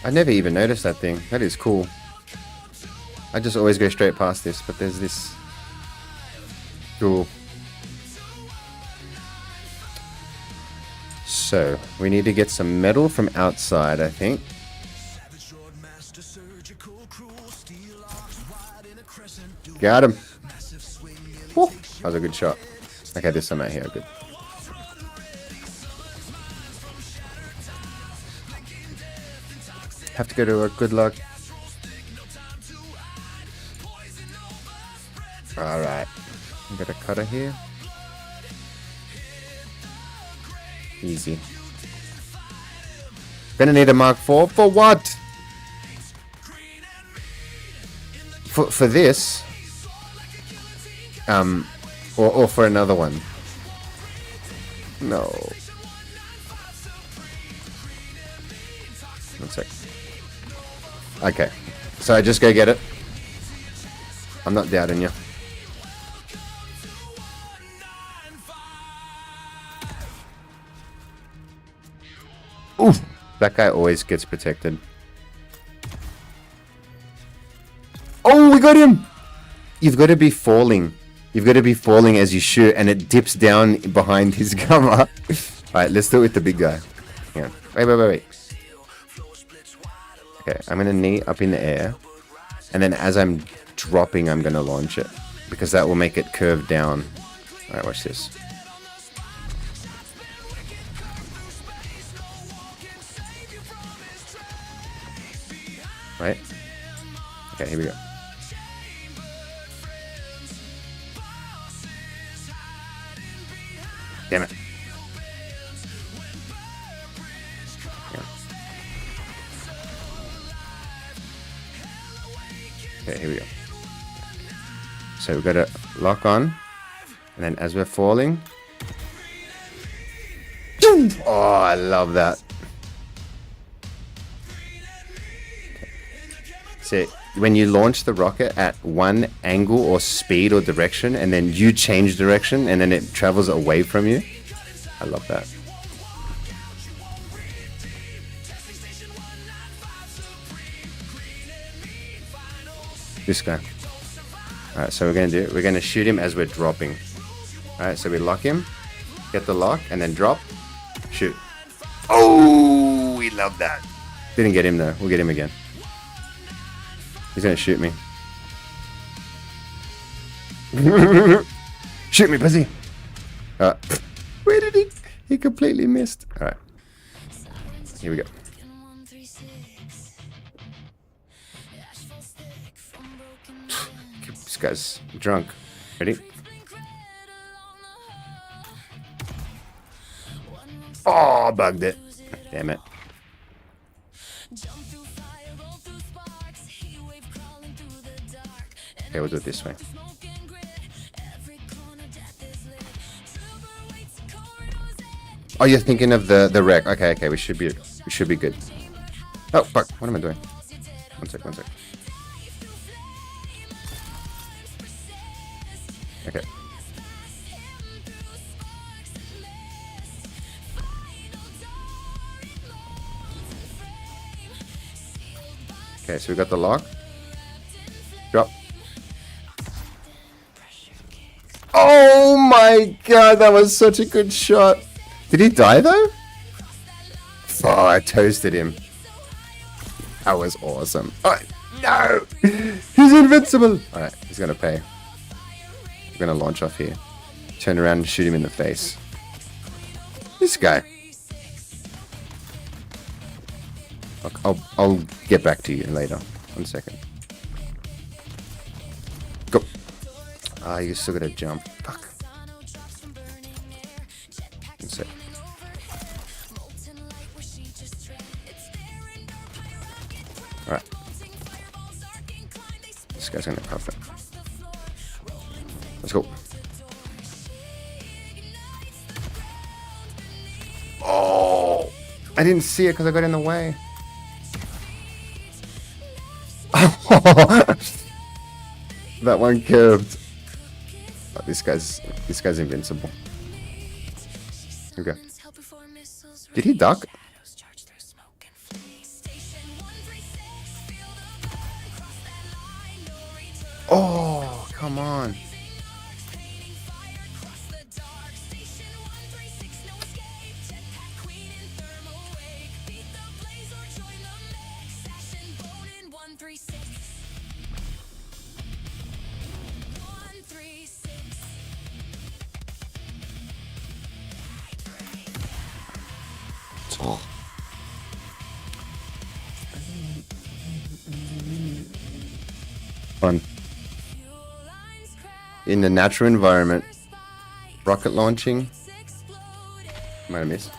I never even noticed that thing. That is cool. I just always go straight past this, but there's this. Cool. So, we need to get some metal from outside, I think. Got him. Woo, that was a good shot. Okay, there's some out here. Good. Have to go to work. Good luck. Alright. Got a cutter here. Easy. Gonna need a Mark IV. For what? For this? Or for another one? No. One sec. Okay. So I just go get it. I'm not doubting you. Oof! That guy always gets protected. Oh, we got him! You've got to be falling. You've got to be falling as you shoot, and it dips down behind his cover. Alright, let's do it with the big guy. Hang on. Wait. Okay, I'm going to knee up in the air. And then as I'm dropping, I'm going to launch it. Because that will make it curve down. Alright, watch this. Right? Okay, here we go. Damn it. Yeah. Okay, here we go. So we've got to lock on. And then as we're falling... Oh, I love that. So when you launch the rocket at one angle or speed or direction, and then you change direction, and then it travels away from you. I love that. This guy. Alright, so we're gonna shoot him as we're dropping. Alright, so we lock him, get the lock, and then drop, shoot. Oh, we love that. Didn't get him though. We'll get him again. He's gonna shoot me. Shoot me, pussy. Where did he? He completely missed. All right. Here we go. This guy's drunk. Ready? Oh, bugged it. Damn it. Okay, we'll do it this way. Oh, you're thinking of the wreck. Okay, we should be good. Oh fuck, what am I doing? One sec. Okay. Okay, so we got the lock. Drop. Oh my god, that was such a good shot. Did he die though? Oh, I toasted him. That was awesome. Oh, no! He's invincible! Alright, he's gonna pay. We're gonna launch off here. Turn around and shoot him in the face. This guy. I'll get back to you later. 1 second. Go. Ah, you still gotta jump. Fuck. 1 sec. Alright. This guy's gonna cuff it. Let's go. Oh! I didn't see it because I got in the way. That one curved. Oh, this guy's invincible. Okay. Did he duck? Oh, come on. Oh. Fun. In the natural environment, rocket launching. Might have missed.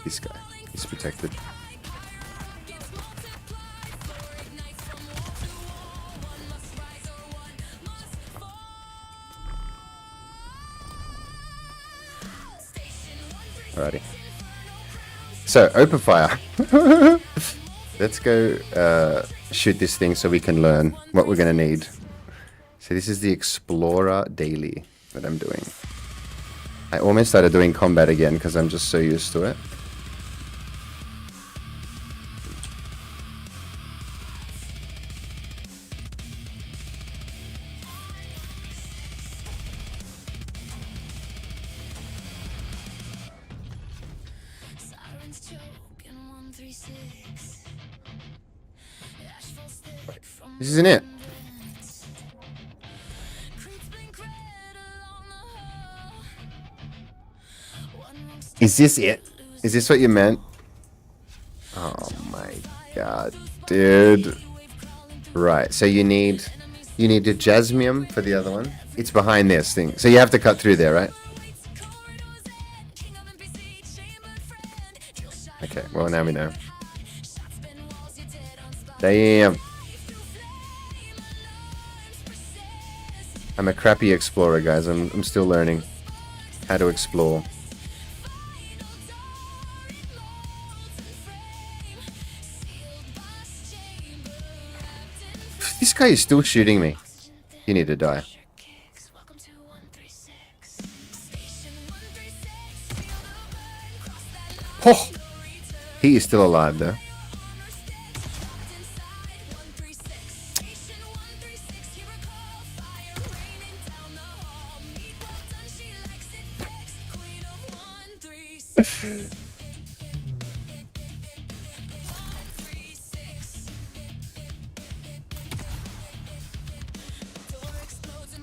This guy, he's protected. Alrighty. So, open fire. Let's go shoot this thing so we can learn what we're going to need. So this is the Explorer Daily that I'm doing. I almost started doing combat again because I'm just so used to it. This isn't it. Is this it? Is this what you meant? Oh my god. Dude. Right, so you need a jasmium for the other one. It's behind this thing. So you have to cut through there, right? Okay, well now we know. Damn. I'm a crappy explorer, guys. I'm still learning how to explore. This guy is still shooting me. You need to die. Oh! He is still alive, though.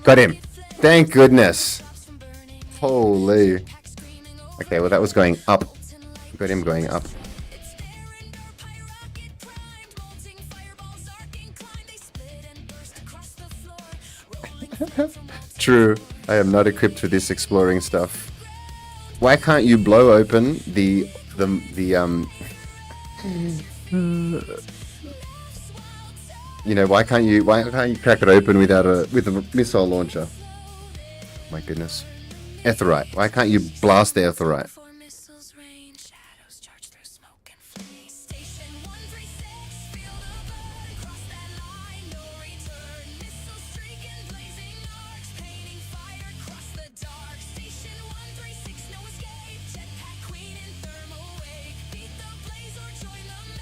Got him. Thank goodness. Holy. Okay, well that was going up. Got him going up. True. I am not equipped for this exploring stuff. Why can't you blow open the you know, why can't you crack it open with a missile launcher? My goodness. Aetheryte. Why can't you blast the Aetheryte?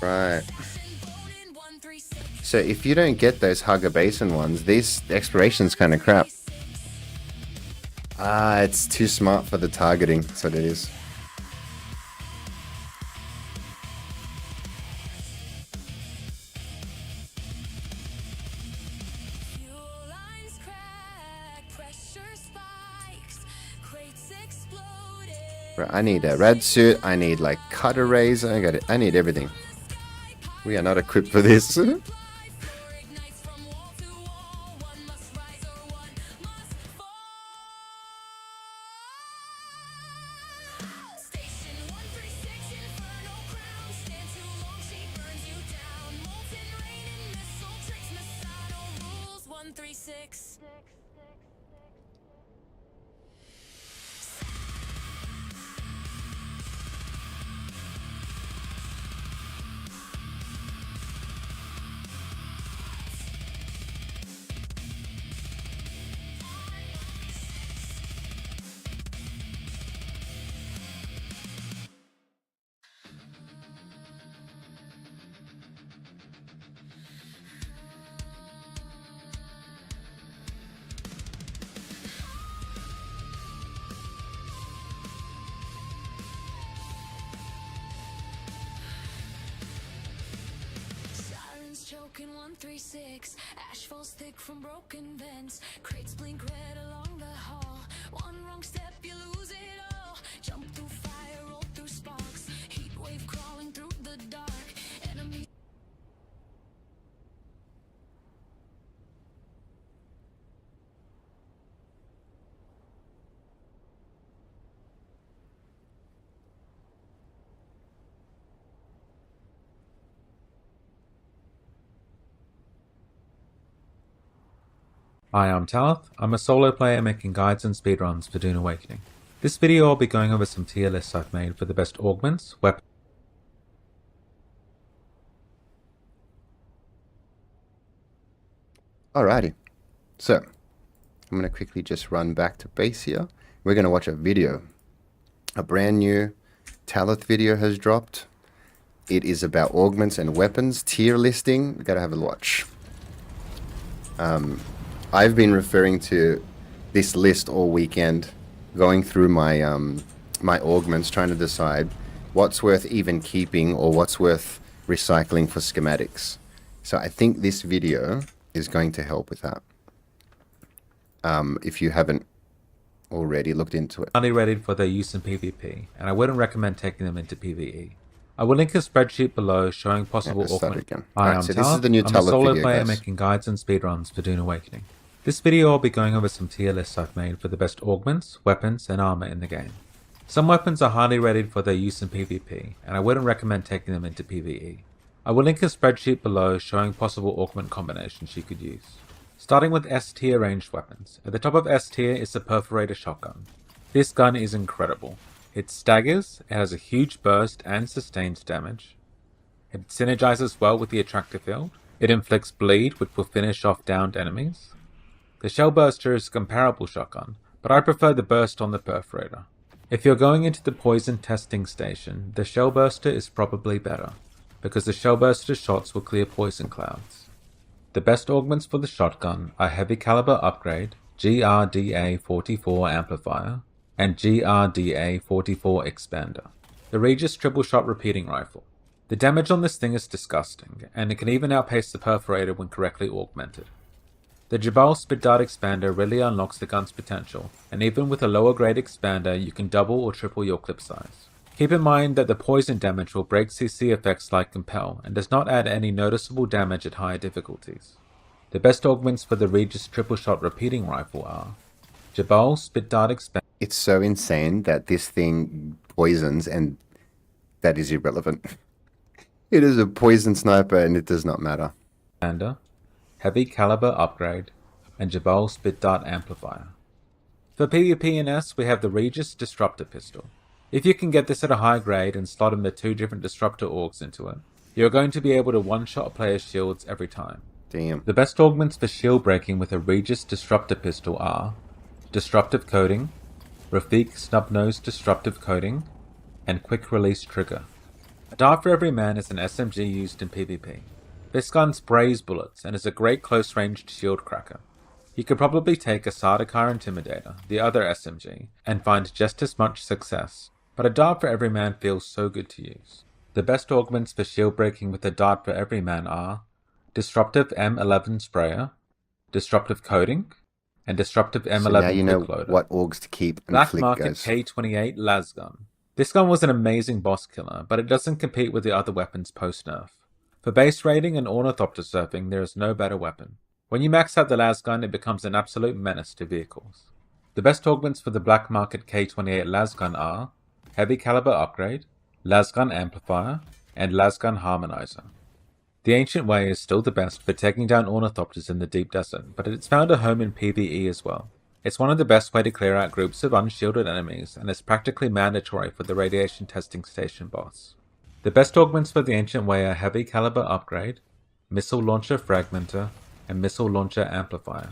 Right. So if you don't get those Hugger Basin ones, these exploration's kind of crap. Ah, it's too smart for the targeting. That's what it is. Right, I need a red suit. I need like cutter razor. I got it. I need everything. We are not equipped for this. Choking 136, ash falls thick from broken vents. Crates blink red along the hall. One wrong step, you lose it all. Jump through fire, roll through sparks. Heat wave crawling through the dark. Enemy. Hi, I'm Talith. I'm a solo player making guides and speedruns for Dune Awakening. This video I'll be going over some tier lists I've made for the best augments, weapons. Alrighty. So, I'm going to quickly just run back to base here. We're going to watch a video. A brand new Talith video has dropped. It is about augments and weapons tier listing. We've got to have a watch. I've been referring to this list all weekend, going through my my augments, trying to decide what's worth even keeping or what's worth recycling for schematics. So I think this video is going to help with that. If you haven't already looked into it. Only ready for their use in PvP, and I wouldn't recommend taking them into PvE. I will link a spreadsheet below showing possible let's start augment. again. Hi, Alright, I'm so this is Tal. the new I'm a Talith solo video, player guys. making guides and speedruns for Dune Awakening. This video I'll be going over some tier lists I've made for the best augments, weapons, and armor in the game. Some weapons are highly rated for their use in PvP, and I wouldn't recommend taking them into PvE. I will link a spreadsheet below showing possible augment combinations you could use. Starting with S tier ranged weapons. At the top of S tier is the Perforator Shotgun. This gun is incredible. It staggers, it has a huge burst and sustains damage. It synergizes well with the Attractor Field. It inflicts bleed, which will finish off downed enemies. The Shell Burster is a comparable shotgun, but I prefer the burst on the Perforator. If you're going into the poison testing station, the Shell Burster is probably better, because the Shell Burster shots will clear poison clouds. The best augments for the shotgun are Heavy Caliber Upgrade, GRDA-44 Amplifier, and GRDA-44 Expander. The Regis Triple Shot Repeating Rifle. The damage on this thing is disgusting, and it can even outpace the Perforator when correctly augmented. The Jabal Spit Dart Expander really unlocks the gun's potential, and even with a lower grade expander you can double or triple your clip size. Keep in mind that the poison damage will break CC effects like Compel, and does not add any noticeable damage at higher difficulties. The best augments for the Regis Triple Shot Repeating Rifle are Jabal Spit Dart Expander, It's so insane that this thing poisons and that is irrelevant. It is a poison sniper and it does not matter. Heavy Caliber Upgrade, and Jabal Spit Dart Amplifier. For PvP and S, we have the Regis Disruptor Pistol. If you can get this at a high grade and slot in the 2 different Disruptor Augs into it, you're going to be able to one-shot player shields every time. Damn. The best augments for shield breaking with a Regis Disruptor Pistol are Disruptive Coating, Rafik Snubnose Disruptive Coating, and Quick Release Trigger. A Dart for Every Man is an SMG used in PvP. This gun sprays bullets and is a great close-ranged shield cracker. You could probably take a Sardaukar Intimidator, the other SMG, and find just as much success, but a Dart for Every Man feels so good to use. The best augments for shield breaking with a Dart for Every Man are Disruptive M11 Sprayer, Disruptive Coating, and Disruptive M11 So now you know Quick Loader. what augs to keep and Black flick, Market guys. K28 Lasgun. This gun was an amazing boss killer, but it doesn't compete with the other weapons post-nerf. For base raiding and Ornithopter surfing, there is no better weapon. When you max out the Lasgun, it becomes an absolute menace to vehicles. The best augments for the Black Market K28 Lasgun are Heavy Caliber Upgrade, Lasgun Amplifier, and Lasgun Harmonizer. The Ancient Way is still the best for taking down Ornithopters in the deep desert, but it's found a home in PvE as well. It's one of the best way to clear out groups of unshielded enemies, and is practically mandatory for the Radiation Testing Station boss. The best augments for the Ancient Way are Heavy Caliber Upgrade, Missile Launcher Fragmenter, and Missile Launcher Amplifier.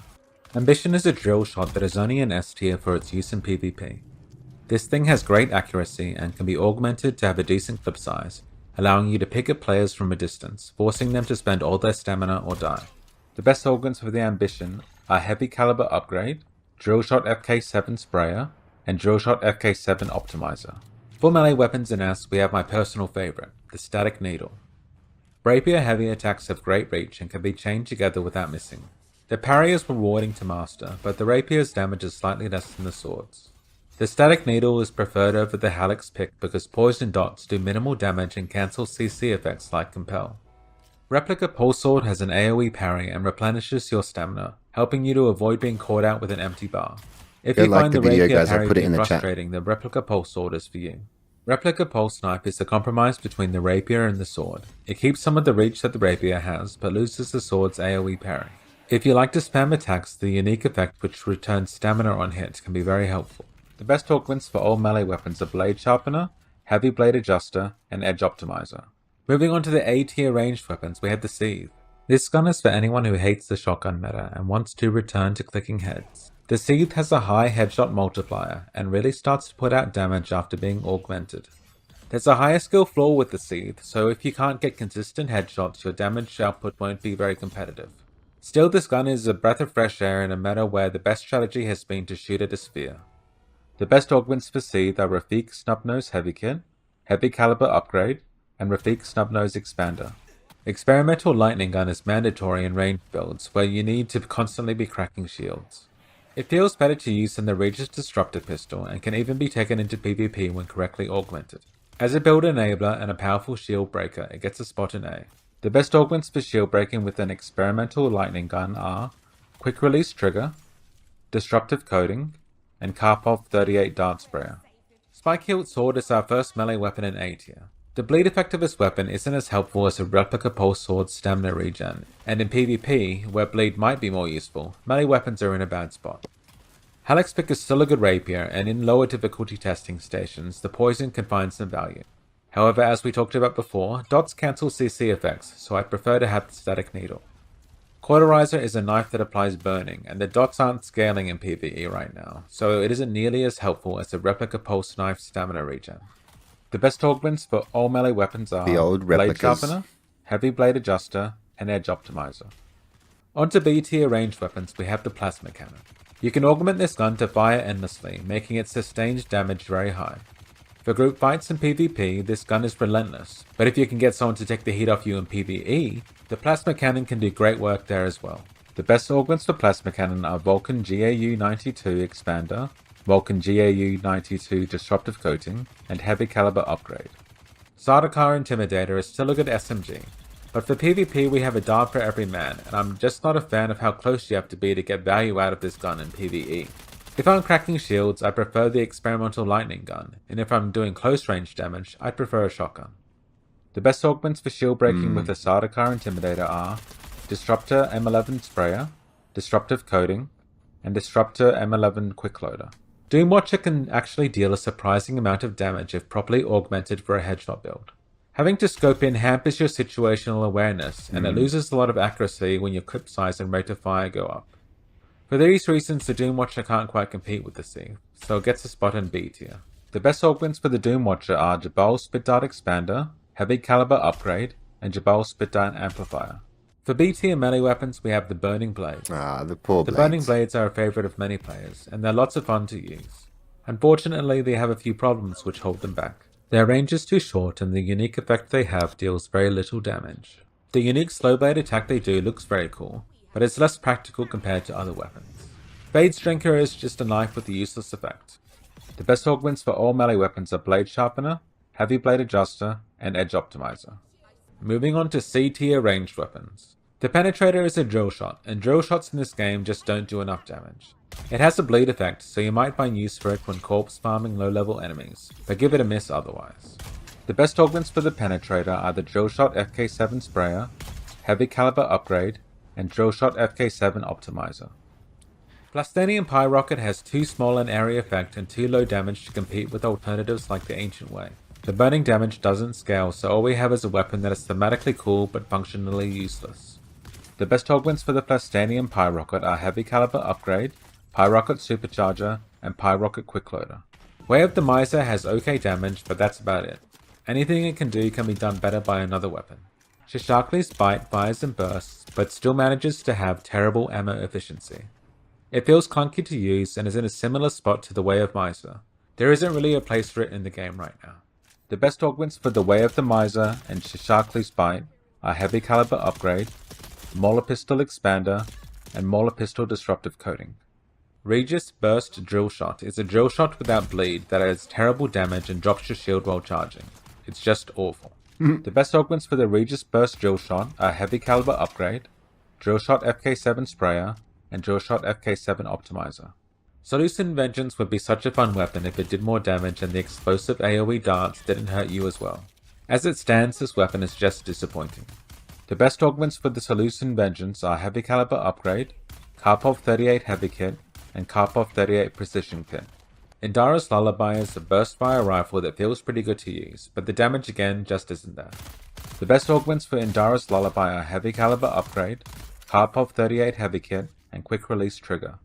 Ambition is a drill shot that is only an S tier for its use in PvP. This thing has great accuracy and can be augmented to have a decent clip size, allowing you to pick at players from a distance, forcing them to spend all their stamina or die. The best augments for the Ambition are Heavy Caliber Upgrade, Drill Shot FK7 Sprayer, and Drill Shot FK7 Optimizer. For melee weapons in S, we have my personal favourite, the Static Needle. Rapier heavy attacks have great reach and can be chained together without missing. The parry is rewarding to master, but the Rapier's damage is slightly less than the sword's. The Static Needle is preferred over the Halix pick because poison dots do minimal damage and cancel CC effects like Compel. Replica Pulse Sword has an AoE parry and replenishes your stamina, helping you to avoid being caught out with an empty bar. If you find the video, Rapier guys, I'll parry put it in being the chat. frustrating, the Replica Pulse Sword is for you. Replica Pulse Knife is the compromise between the Rapier and the sword. It keeps some of the reach that the Rapier has, but loses the sword's AoE parry. If you like to spam attacks, the unique effect which returns stamina on hit can be very helpful. The best augments for all melee weapons are Blade Sharpener, Heavy Blade Adjuster, and Edge Optimizer. Moving on to the A tier ranged weapons, we have the Seethe. This gun is for anyone who hates the shotgun meta and wants to return to clicking heads. The Seethe has a high headshot multiplier and really starts to put out damage after being augmented. There's a higher skill floor with the Seethe, so if you can't get consistent headshots, your damage output won't be very competitive. Still, this gun is a breath of fresh air in a meta where the best strategy has been to shoot at a sphere. The best augments for Seethe are Rafik Snubnose Heavy Kit, Heavy Caliber Upgrade, and Rafik Snubnose Expander. Experimental Lightning Gun is mandatory in ranged builds where you need to constantly be cracking shields. It feels better to use than the Regis Disruptor Pistol and can even be taken into PvP when correctly augmented. As a build enabler and a powerful shield breaker, it gets a spot in A. The best augments for shield breaking with an experimental lightning gun are Quick Release Trigger, Disruptive Coating, and Karpov 38 Dart Sprayer. Spike Hilt Sword is our first melee weapon in A tier. The bleed effect of this weapon isn't as helpful as a replica pulse sword's stamina regen, and in PvP, where bleed might be more useful, melee weapons are in a bad spot. Halleck's Pick is still a good rapier, and in lower difficulty testing stations, the poison can find some value. However, as we talked about before, dots cancel CC effects, so I prefer to have the static needle. Cauterizer is a knife that applies burning, and the dots aren't scaling in PvE right now, so it isn't nearly as helpful as a replica pulse knife stamina regen. The best augments for all melee weapons are The old Blade replicas. Sharpener, Heavy Blade Adjuster, and Edge Optimizer. Onto B tier ranged weapons, we have the Plasma Cannon. You can augment this gun to fire endlessly, making its sustained damage very high. For group fights and PvP, this gun is relentless, but if you can get someone to take the heat off you in PvE, the Plasma Cannon can do great work there as well. The best augments for Plasma Cannon are Vulcan GAU-92 Expander, Vulcan GAU-92 Disruptive Coating, and Heavy Caliber Upgrade. Sardaukar Intimidator is still a good SMG, but for PvP we have a dart for every man, and I'm just not a fan of how close you have to be to get value out of this gun in PvE. If I'm cracking shields, I prefer the experimental lightning gun, and if I'm doing close range damage, I'd prefer a shotgun. The best augments for shield breaking with the Sardaukar Intimidator are Disruptor M11 Sprayer, Disruptive Coating, and Disruptor M11 Quickloader. Doomwatcher can actually deal a surprising amount of damage if properly augmented for a headshot build. Having to scope in hampers your situational awareness, and it loses a lot of accuracy when your clip size and rate of fire go up. For these reasons, the Doomwatcher can't quite compete with the C, so it gets a spot in B tier. The best augments for the Doomwatcher are Jabal Spit Dart Expander, Heavy Caliber Upgrade, and Jabal Spit Dart Amplifier. For B tier melee weapons, we have the Burning Blade. The poor The blades. Burning Blades are a favourite of many players, and they're lots of fun to use. Unfortunately, they have a few problems which hold them back. Their range is too short, and the unique effect they have deals very little damage. The unique slow blade attack they do looks very cool, but it's less practical compared to other weapons. Fade's Drinker is just a knife with a useless effect. The best augments for all melee weapons are Blade Sharpener, Heavy Blade Adjuster, and Edge Optimizer. Moving on to C tier ranged weapons. The Penetrator is a drill shot, and drill shots in this game just don't do enough damage. It has a bleed effect, so you might find use for it when corpse farming low level enemies, but give it a miss otherwise. The best augments for the Penetrator are the Drill Shot FK7 Sprayer, Heavy Caliber Upgrade, and Drill Shot FK7 Optimizer. Plastanium Pyrocket has too small an area effect and too low damage to compete with alternatives like the Ancient Way. The burning damage doesn't scale, so all we have is a weapon that is thematically cool but functionally useless. The best augments for the Plastanium Pyrocket are Heavy Caliber Upgrade, Pyrocket Supercharger, and Pyrocket Quickloader. Way of the Miser has okay damage, but that's about it. Anything it can do can be done better by another weapon. Shishakli's Bite fires and bursts, but still manages to have terrible ammo efficiency. It feels clunky to use and is in a similar spot to the Way of Miser. There isn't really a place for it in the game right now. The best augments for the Way of the Miser and Shishakli's Bite are Heavy Caliber Upgrade, Mauler Pistol Expander, and Mauler Pistol Disruptive Coating. Regis Burst Drill Shot is a drill shot without bleed that has terrible damage and drops your shield while charging. It's just awful. The best augments for the Regis Burst Drill Shot are Heavy Caliber Upgrade, Drill Shot FK7 Sprayer, and Drill Shot FK7 Optimizer. Solution Vengeance would be such a fun weapon if it did more damage and the explosive AoE darts didn't hurt you as well. As it stands, this weapon is just disappointing. The best augments for the Solution Vengeance are Heavy Caliber Upgrade, Karpov 38 Heavy Kit, and Karpov 38 Precision Kit. Indara's Lullaby is a burst fire rifle that feels pretty good to use, but the damage again just isn't there. The best augments for Indara's Lullaby are Heavy Caliber Upgrade, Karpov 38 Heavy Kit, and Quick Release Trigger.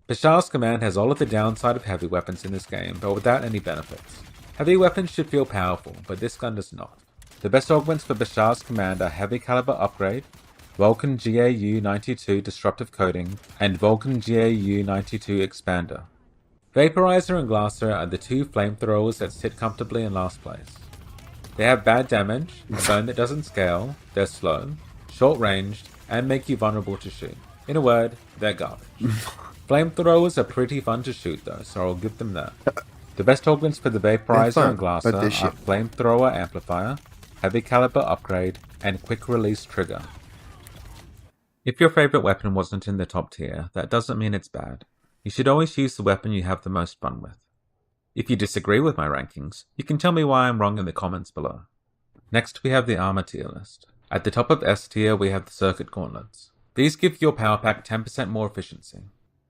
Bashar's Command has all of the downside of heavy weapons in this game, but without any benefits. Heavy weapons should feel powerful, but this gun does not. The best augments for Bashar's Command are Heavy Caliber Upgrade, Vulcan GAU-92 Disruptive Coating, and Vulcan GAU-92 Expander. Vaporizer and Glasser are the two flamethrowers that sit comfortably in last place. They have bad damage, a burn that doesn't scale, they're slow, short ranged, and make you vulnerable to shoot. In a word, they're garbage. Flamethrowers are pretty fun to shoot though, so I'll give them that. The best augments for the Vaporizer fun, and but Glasser they're are shit. Flamethrower Amplifier, Heavy Caliber Upgrade, and Quick Release Trigger. If your favorite weapon wasn't in the top tier, that doesn't mean it's bad. You should always use the weapon you have the most fun with. If you disagree with my rankings, you can tell me why I'm wrong in the comments below. Next we have the armor tier list. At the top of S tier we have the Circuit Gauntlets. These give your power pack 10% more efficiency.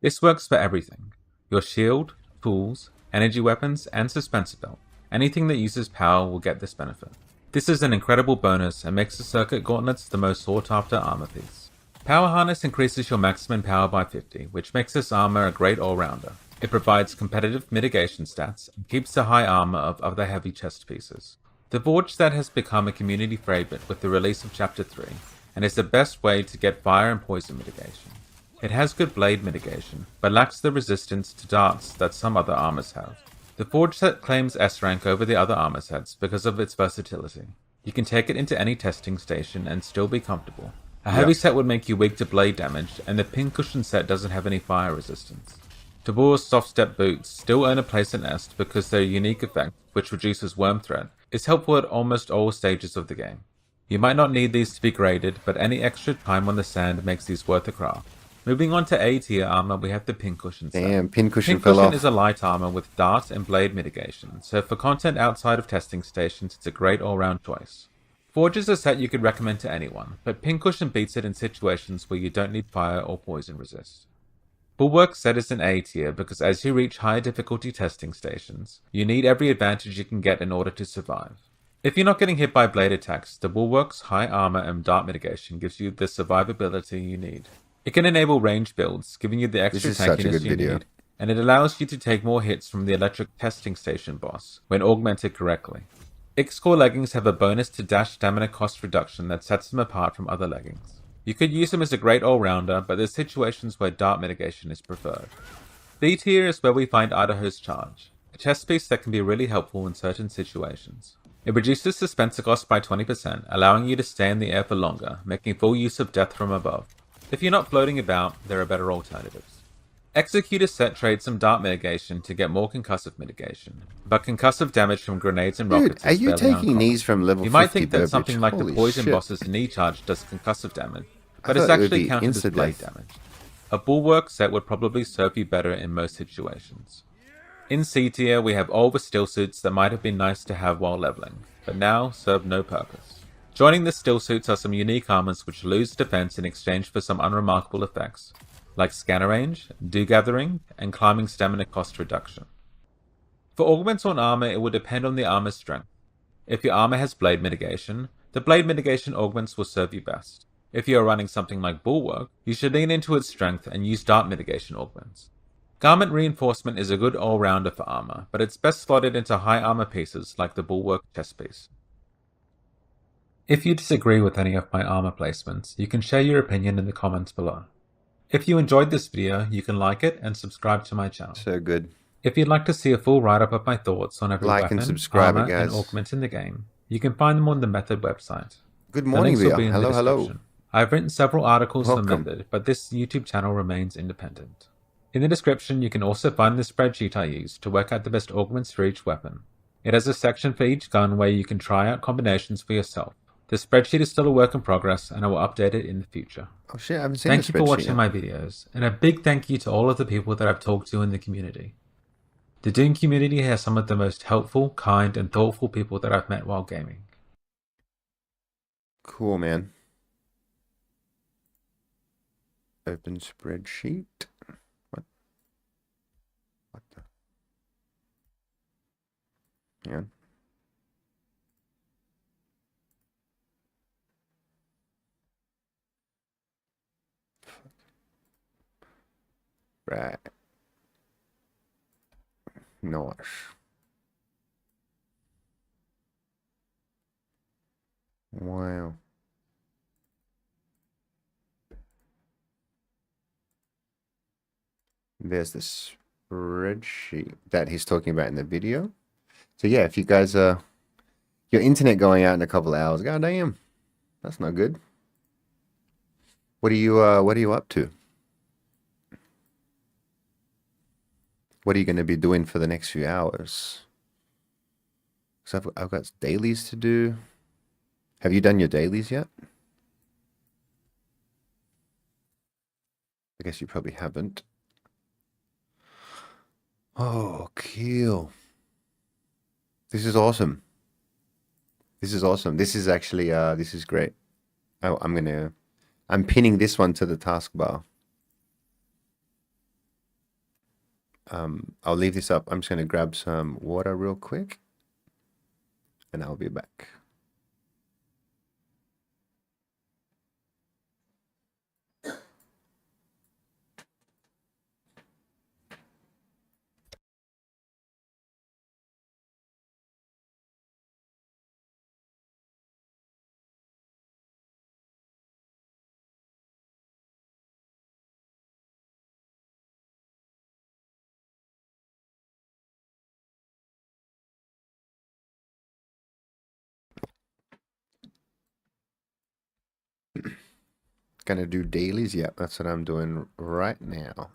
This works for everything. Your shield, tools, energy weapons, and suspensor belt. Anything that uses power will get this benefit. This is an incredible bonus and makes the Circuit Gauntlets the most sought after armor piece. Power Harness increases your maximum power by 50, which makes this armor a great all-rounder. It provides competitive mitigation stats and keeps the high armor of other heavy chest pieces. The Forge set has become a community favorite with the release of Chapter 3, and is the best way to get fire and poison mitigation. It has good blade mitigation, but lacks the resistance to darts that some other armors have. The Forge set claims S rank over the other armor sets because of its versatility. You can take it into any testing station and still be comfortable. A heavy set would make you weak to blade damage, and the Pincushion set doesn't have any fire resistance. Tabor's Soft Step Boots still earn a place in Est because their unique effect, which reduces worm threat, is helpful at almost all stages of the game. You might not need these to be graded, but any extra time on the sand makes these worth a craft. Moving on to A tier armor, we have the Pincushion set. Damn, Pincushion fell Pincushion off. is a light armor with dart and blade mitigation, so for content outside of testing stations, it's a great all-round choice. Forge is a set you could recommend to anyone, but Pincushion beats it in situations where you don't need fire or poison resist. Bulwark set is an A tier because as you reach higher difficulty testing stations, you need every advantage you can get in order to survive. If you're not getting hit by blade attacks, the Bulwark's high armor and dart mitigation gives you the survivability you need. It can enable range builds, giving you the extra This is such a tankiness good you video. need, and it allows you to take more hits from the electric testing station boss when augmented correctly. X-Core leggings have a bonus to dash stamina cost reduction that sets them apart from other leggings. You could use them as a great all-rounder, but there's situations where dart mitigation is preferred. B tier is where we find Idaho's Charge, a chest piece that can be really helpful in certain situations. It reduces dispenser cost by 20%, allowing you to stay in the air for longer, making full use of death from above. If you're not floating about, there are better alternatives. Executor set trades some dart mitigation to get more concussive mitigation, but concussive damage from grenades and Dude, rockets are is you fairly taking uncommon. these from level 50 You might think that Burbage? something like the Holy Poison shit. Boss's knee charge does concussive damage, I but it's thought it would actually be counted as blade insta-death. damage. A Bulwark set would probably serve you better in most situations. In C tier, we have all the still suits that might have been nice to have while leveling, but now serve no purpose. Joining the still suits are some unique armors which lose defense in exchange for some unremarkable effects, like scanner range, dew gathering, and climbing stamina cost reduction. For augments on armor, it will depend on the armor's strength. If your armor has blade mitigation, the blade mitigation augments will serve you best. If you are running something like Bulwark, you should lean into its strength and use dart mitigation augments. Garment reinforcement is a good all-rounder for armor, but it's best slotted into high armor pieces like the Bulwark chest piece. If you disagree with any of my armor placements, you can share your opinion in the comments below. If you enjoyed this video, you can like it and subscribe to my channel. So good. If you'd like to see a full write-up of my thoughts on every Like weapon, and subscribe, armor, guys. and augment in the game, you can find them on the Method website. Good The morning, links will Via. be in the Hello, hello. description. I've written several articles on Welcome. Method, but this YouTube channel remains independent. In the description, you can also find the spreadsheet I used to work out the best augments for each weapon. It has a section for each gun where you can try out combinations for yourself. The spreadsheet is still a work in progress, and I will update it in the future. Oh shit, I haven't seen Thank the you for spreadsheet watching yet. my videos, and a big thank you to all of the people that I've talked to in the community. The Doom community has some of the most helpful, kind, and thoughtful people that I've met while gaming. Cool, man. Open spreadsheet. What? What the? Hang on. Right. Nice. Wow. There's the spreadsheet that he's talking about in the video. So yeah, if you guys your internet going out in a couple of hours, goddamn, that's not good. What are you up to? What are you going to be doing for the next few hours? Because I've got dailies to do. Have you done your dailies yet? I guess you probably haven't. Oh, cool. This is awesome. This is awesome. This is actually, this is great. Oh, I'm pinning this one to the taskbar. I'll leave this up. I'm just going to grab some water real quick and I'll be back. Gonna do dailies. Yeah, that's what I'm doing right now.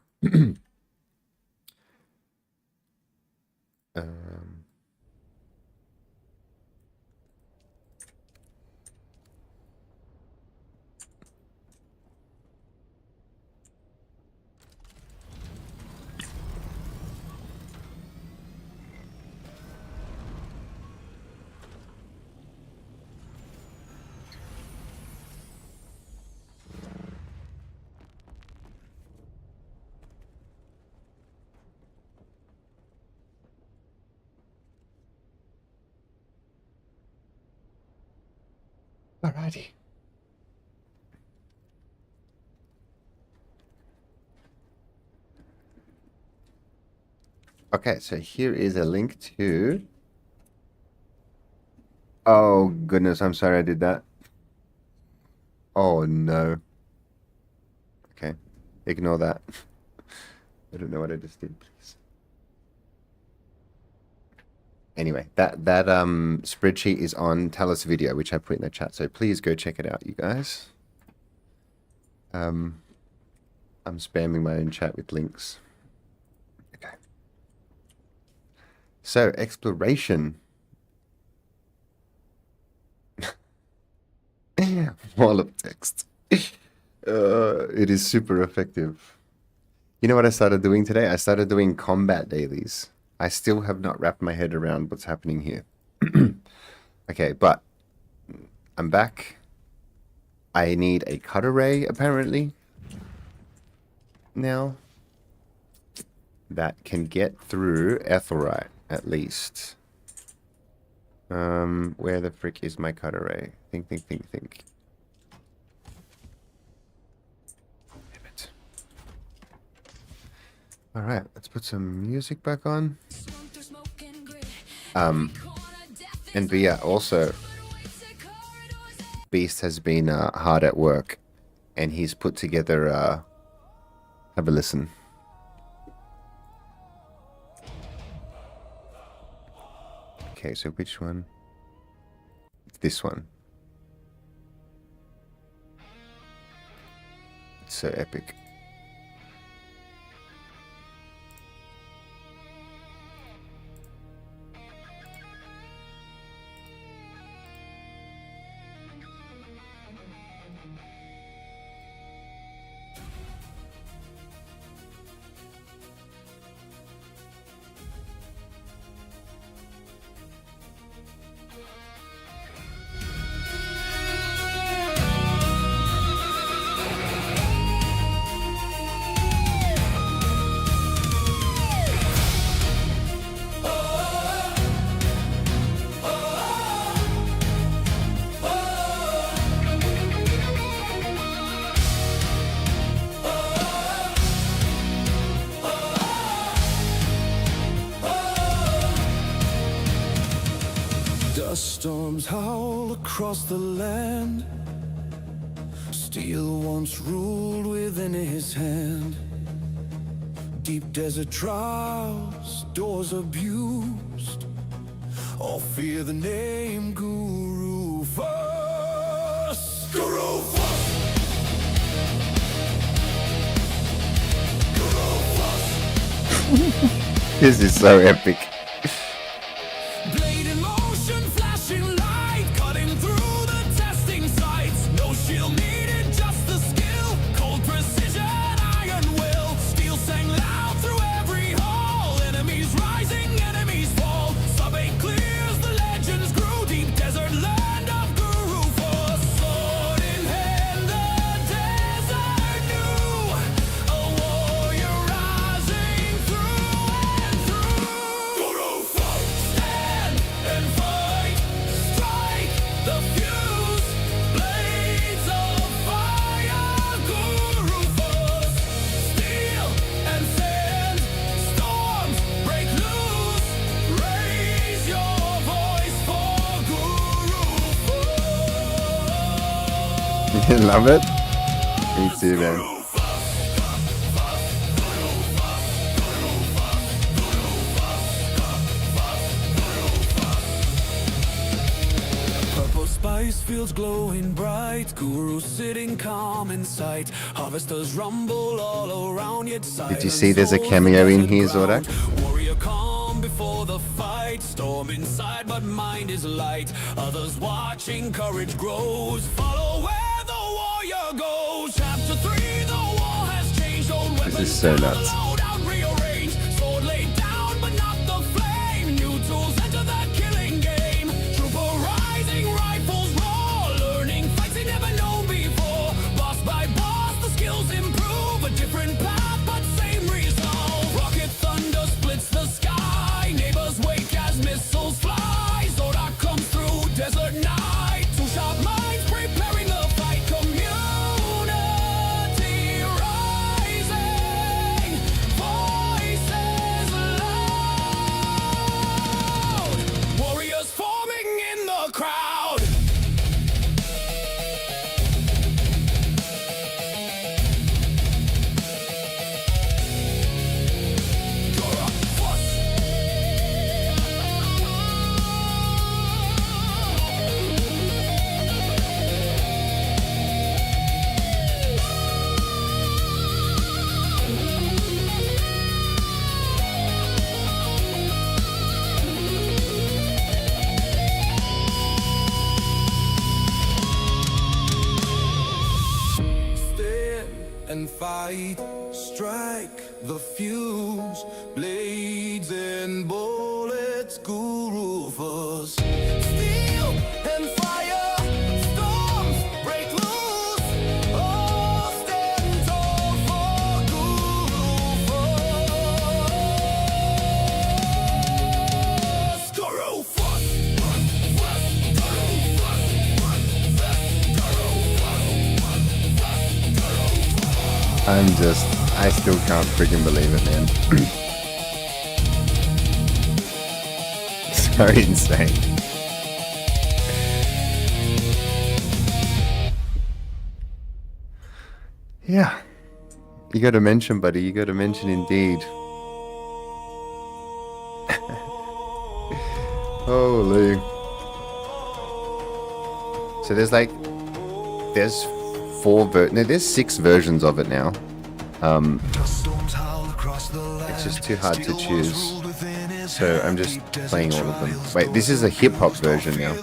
Alrighty. Okay, so here is a link to... Oh, goodness, I'm sorry I did that. Oh, no. Okay, ignore that. I don't know what I just did, please. Anyway, that spreadsheet is on Talus Video, which I put in the chat, so please go check it out, you guys. I'm spamming my own chat with links. Okay. So, exploration. Wall of text. It is super effective. You know what I started doing today? I started doing combat dailies. I still have not wrapped my head around what's happening here. Okay, but I'm back. I need a cut array, apparently. Now. That can get through Ethelrite, at least. Where the frick is my cut array? Think. Damn it. Alright, let's put some music back on. And yeah, also, Beast has been hard at work, and he's put together, have a listen. Okay, so which one? It's this one. It's so epic. Dust storms howl across the land. Steel once ruled within his hand. Deep desert trials, doors abused. All fear the name Guru Fus. Guru Fus. Guru Fus. This is so epic. Blade in motion, flashing light, cutting through the testing sites. No shield needed, just the skill. Cold precision, iron will. Steel sang loud through every hall. Enemies rising, enemies fall. Sub-8 clears, the legends grew. Deep desert land of Guru Force. Sword in hand, the desert knew. A warrior rising through and through. Guru Force. Stand and fight, strike the fuse. Blades of fire, Guru Force. Steel and sand, storms break loose. Raise your voice for Guru Force. Love it? Me too, man. Purple spice fields glowing bright. Guru sitting calm in sight. Harvesters rumble all around, yet Did you see there's a cameo in here, Zorak? Warrior calm before the fight. Storm inside, but mind is light. Others watching, courage grows. Follow where the warrior goes. Chapter 3, the war has changed. Old weapons is so nuts. load out, rearranged. Sword laid down, but not the flame. New tools enter the killing game. Trooper rising, rifles roar. Learning fights they never known before. Boss by boss, the skills improve. A different path, but same resolve. Rocket thunder splits the sky. Neighbors wake as missiles fly. Zorak comes through, desert night. Two sharp minds preparing the fight. Community rising. Voices loud. Warriors forming in the crowd. Guru Force. Stand and fight, strike the fuse, blades and bullets, Guru Force. Steel and fire, storms break loose. All stand tall for Guru Force. Guru Force. I still can't freaking believe it, man. So insane. Yeah. You got to mention, buddy. You got to mention indeed. Holy. So there's there's 6 versions of it now. It's just too hard to choose. So I'm just playing all of them. Wait, this is a hip hop version now.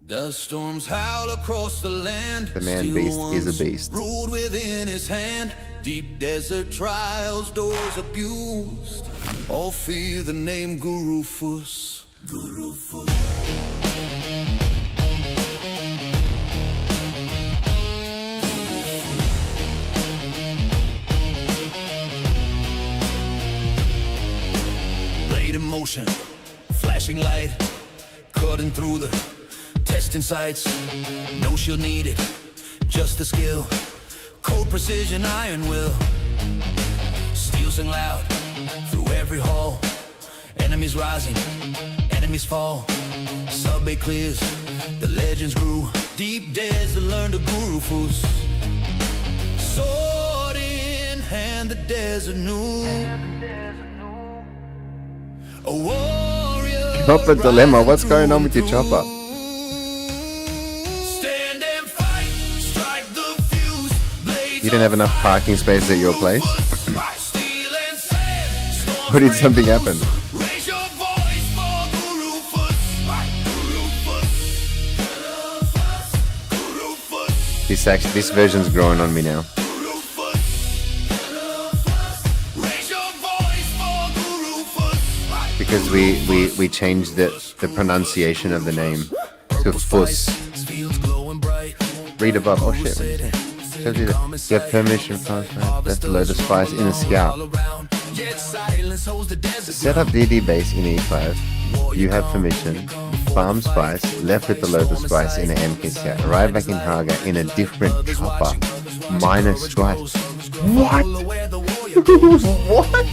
The storms howl across the land. The man Still beast is a ones beast. Ruled within his hand. Deep desert trials, doors abused. All fear the name Guru Force. Guru Force. Blade in motion, flashing light, cutting through the testing sights. No shield needed, just the skill. Cold precision, iron will. Steel sing loud through every hall. Enemies rising, enemies fall. Sub-8 clears, the legends grew. Deep desert learned to Guru Force. Sword in hand, the desert knew. A warrior. Chopper dilemma. What's going on with your chopper? Stand and fight, strike the fuse. Blades You don't have enough parking space at your place? Or did something happen? Raise your voice for Gurufus. Gurufus. This version's growing on me now. Raise your voice for Gurufus. Because we changed the pronunciation of the name to Fuss. Fields glowing bright. Read above. Oh shit. Tells you that you have permission from left a load of spice in a scout. Yet silence holds the desert. Set up DD base in E5. You have permission. Farm spice, left with the load of spice in an MK scout. Arrive back in Haga in a different chopper. Minus spice. What? What?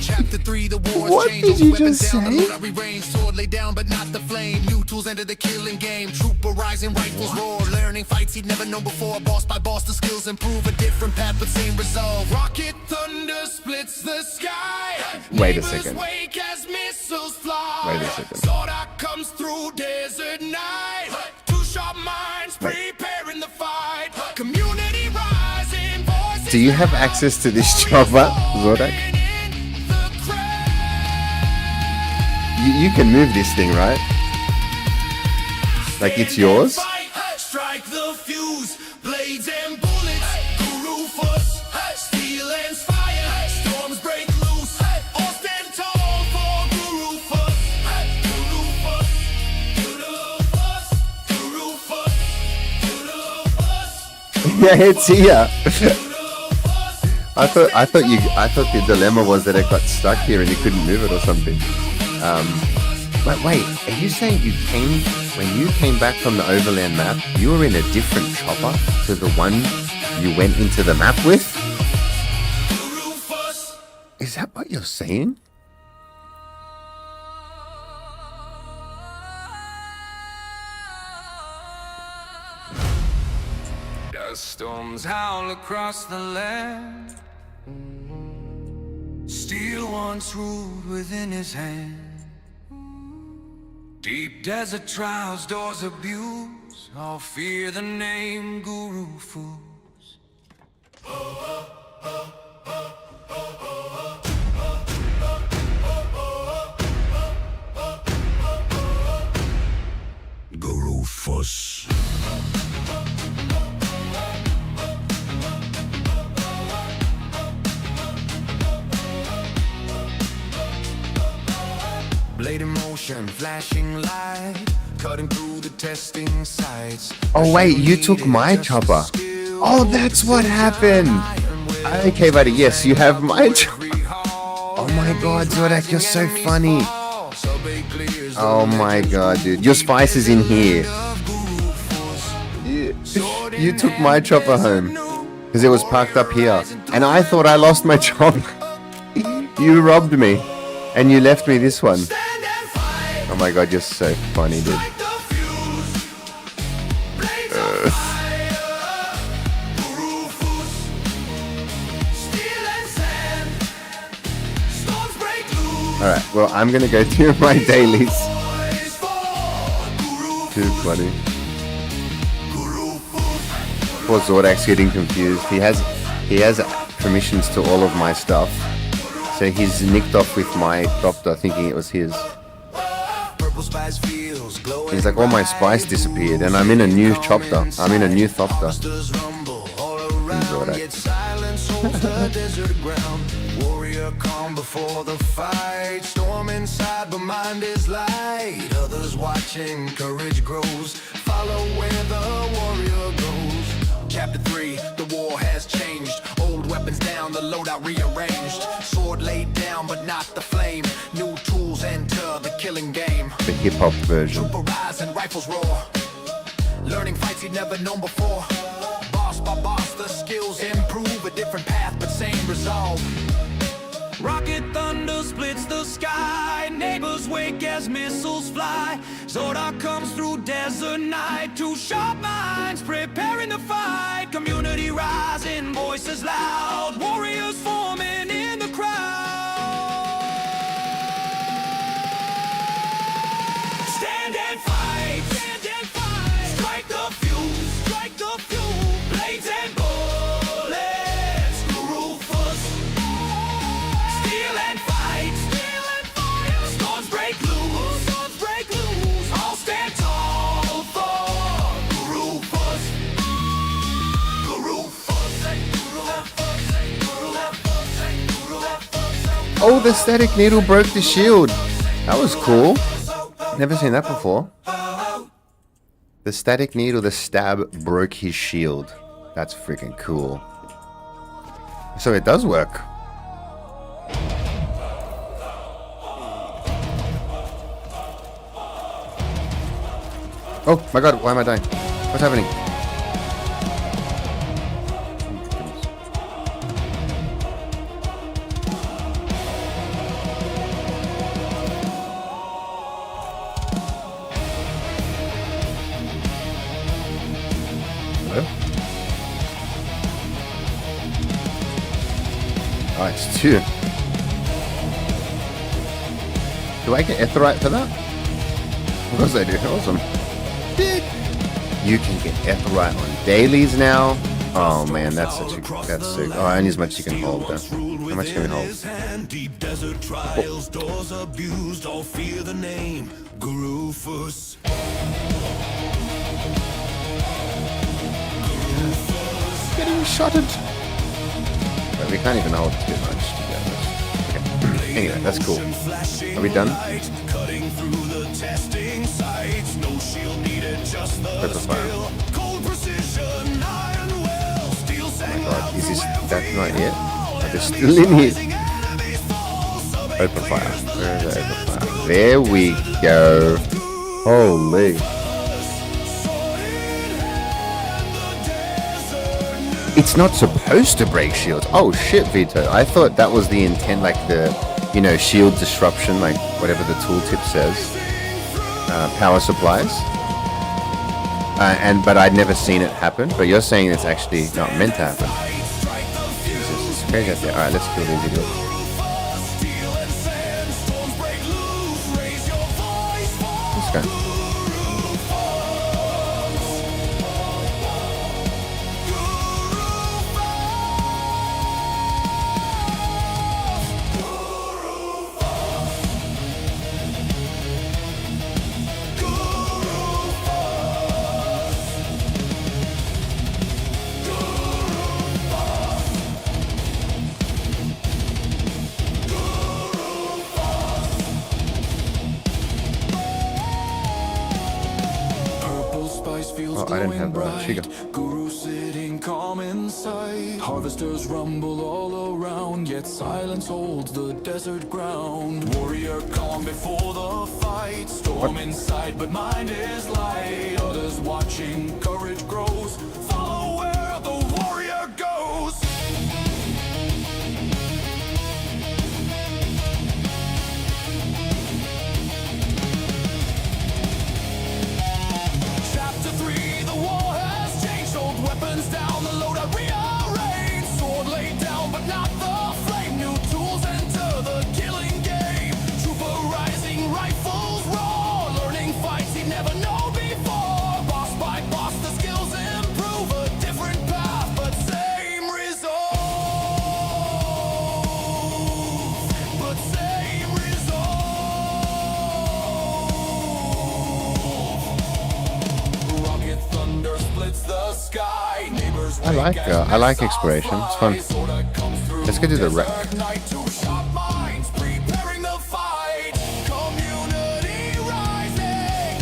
Chapter 3, the war's What changed. did you Weapons just down, the say? bloody range, sword laid down, but not the flame. New tools enter the killing game. Trooper rising, rifles roar. Learning fights he'd never known before. Boss by boss, the skills improve. A different path, but same resolve. Rocket thunder splits the sky. Wait a Neighbors second. wake as missiles fly. Wait a second. Zordok comes through desert night. Two sharp minds Wait. preparing the fight. Community rising, voices Do you have access to this chopper, Zordok? You can move this thing, right? Like it's yours? Strike the fuse, blades and bullets, Gurufus, steel and fire, storms break loose, all stand tall for Gurufus, Gurufus, Gurufus, Gurufus, Yeah, it's here. Gurufus. I thought the dilemma was that it got stuck here and you couldn't move it or something. But wait, are you saying when you came back from the overland map, you were in a different chopper to the one you went into the map with? Is that what you're saying? Dust storms howl across the land. Steel once ruled within his hand. Deep desert trials, doors abuse. All fear the name Guru Fools. Guru Fuss. Blade in motion, flashing light, cutting through the testing sites. Oh wait, you took my chopper. Oh, that's what happened. Okay, buddy, yes, you have my chopper. Oh my god, Zordok, you're so funny. Oh my god, dude. Your spice is in here. You took my chopper home. Because it was parked up here. And I thought I lost my chopper. You robbed me. And you left me this one. Oh my god, you're so funny, dude. Alright, well, I'm gonna go do my dailies. Too funny. Poor Zordak's getting confused. He has permissions to all of my stuff. So he's nicked off with my Thopter thinking it was his. He's like, all my spice disappeared and I'm in a new chopper. I'm in a new Thopter. Warrior calm before the fight. Storm inside, but mind is light. Others watching, courage grows. Follow where the warrior goes. Chapter 3, the war has changed. Old weapons down, the loadout rearranged. Sword laid down, but not the flame. New tools enter the killing game. The hip hop version. Trooper rise and rifles roar. Learning fights he'd never known before. Boss by boss, the skills improve. A different path, but same resolve. Rocket thunder splits the sky. Neighbors wake as missiles fly. Zordok comes through desert night. Two sharp minds preparing to fight. Community rising, voices loud. Warriors forming in the crowd. Stand and fight. Stand and fight. Strike the fuse. Strike the fuse. Blades and bullets. Guru Fuss. Steel and fire. Oh, the static needle broke the shield. That was cool. Never seen that before. The static needle, the stab, broke his shield. That's freaking cool. So it does work. Oh my god, why am I dying? What's happening? Hello? Oh, it's 2. Do I get Aetheryte for that? Of course I do. Awesome. You can get Aetheryte on dailies now. Oh man, that's sick. Oh, only as much as you can hold though. How much can we hold? Deep desert trials, doors abused, all fear the name Garufus. Getting shotted. But we can't even hold too much together. Okay. Anyway, that's cool. Are we done? Cutting through the testing sites, no shield needed, just the skill. Cold precision, iron will, steel sang God, is this that not it? Are they still in here? Open fire. Where is the open fire? There we go. Holy. It's not supposed to break shields. Oh shit, Vito. I thought that was the intent, like the, you know, shield disruption, like whatever the tooltip says. Power supplies. But I'd never seen it happen. But you're saying it's actually not meant to happen. Jesus, it's crazy out there. Alright, let's kill these idiots. Let's go. Oh, I didn't have Shiga. Guru sitting calm inside. Harvesters rumble all around, yet silence holds the desert ground. Warrior calm before the fight. Storm inside, but mind is light. Others watching, courage grows. Follow where the warrior goes. Chapter 3, the war has changed. Old weapons down, the load I rearranged. Sword laid down, but not the flame. New tools enter the killing game. Trooper rising, rifles roar. Learning fights he never known before. Boss by boss, the skills improve. A different path, but same result. But same result. Rocket thunder splits the sky. Neighbors I like exploration. It's fun. Let's go do the wreck. Preparing the fight. Community rising.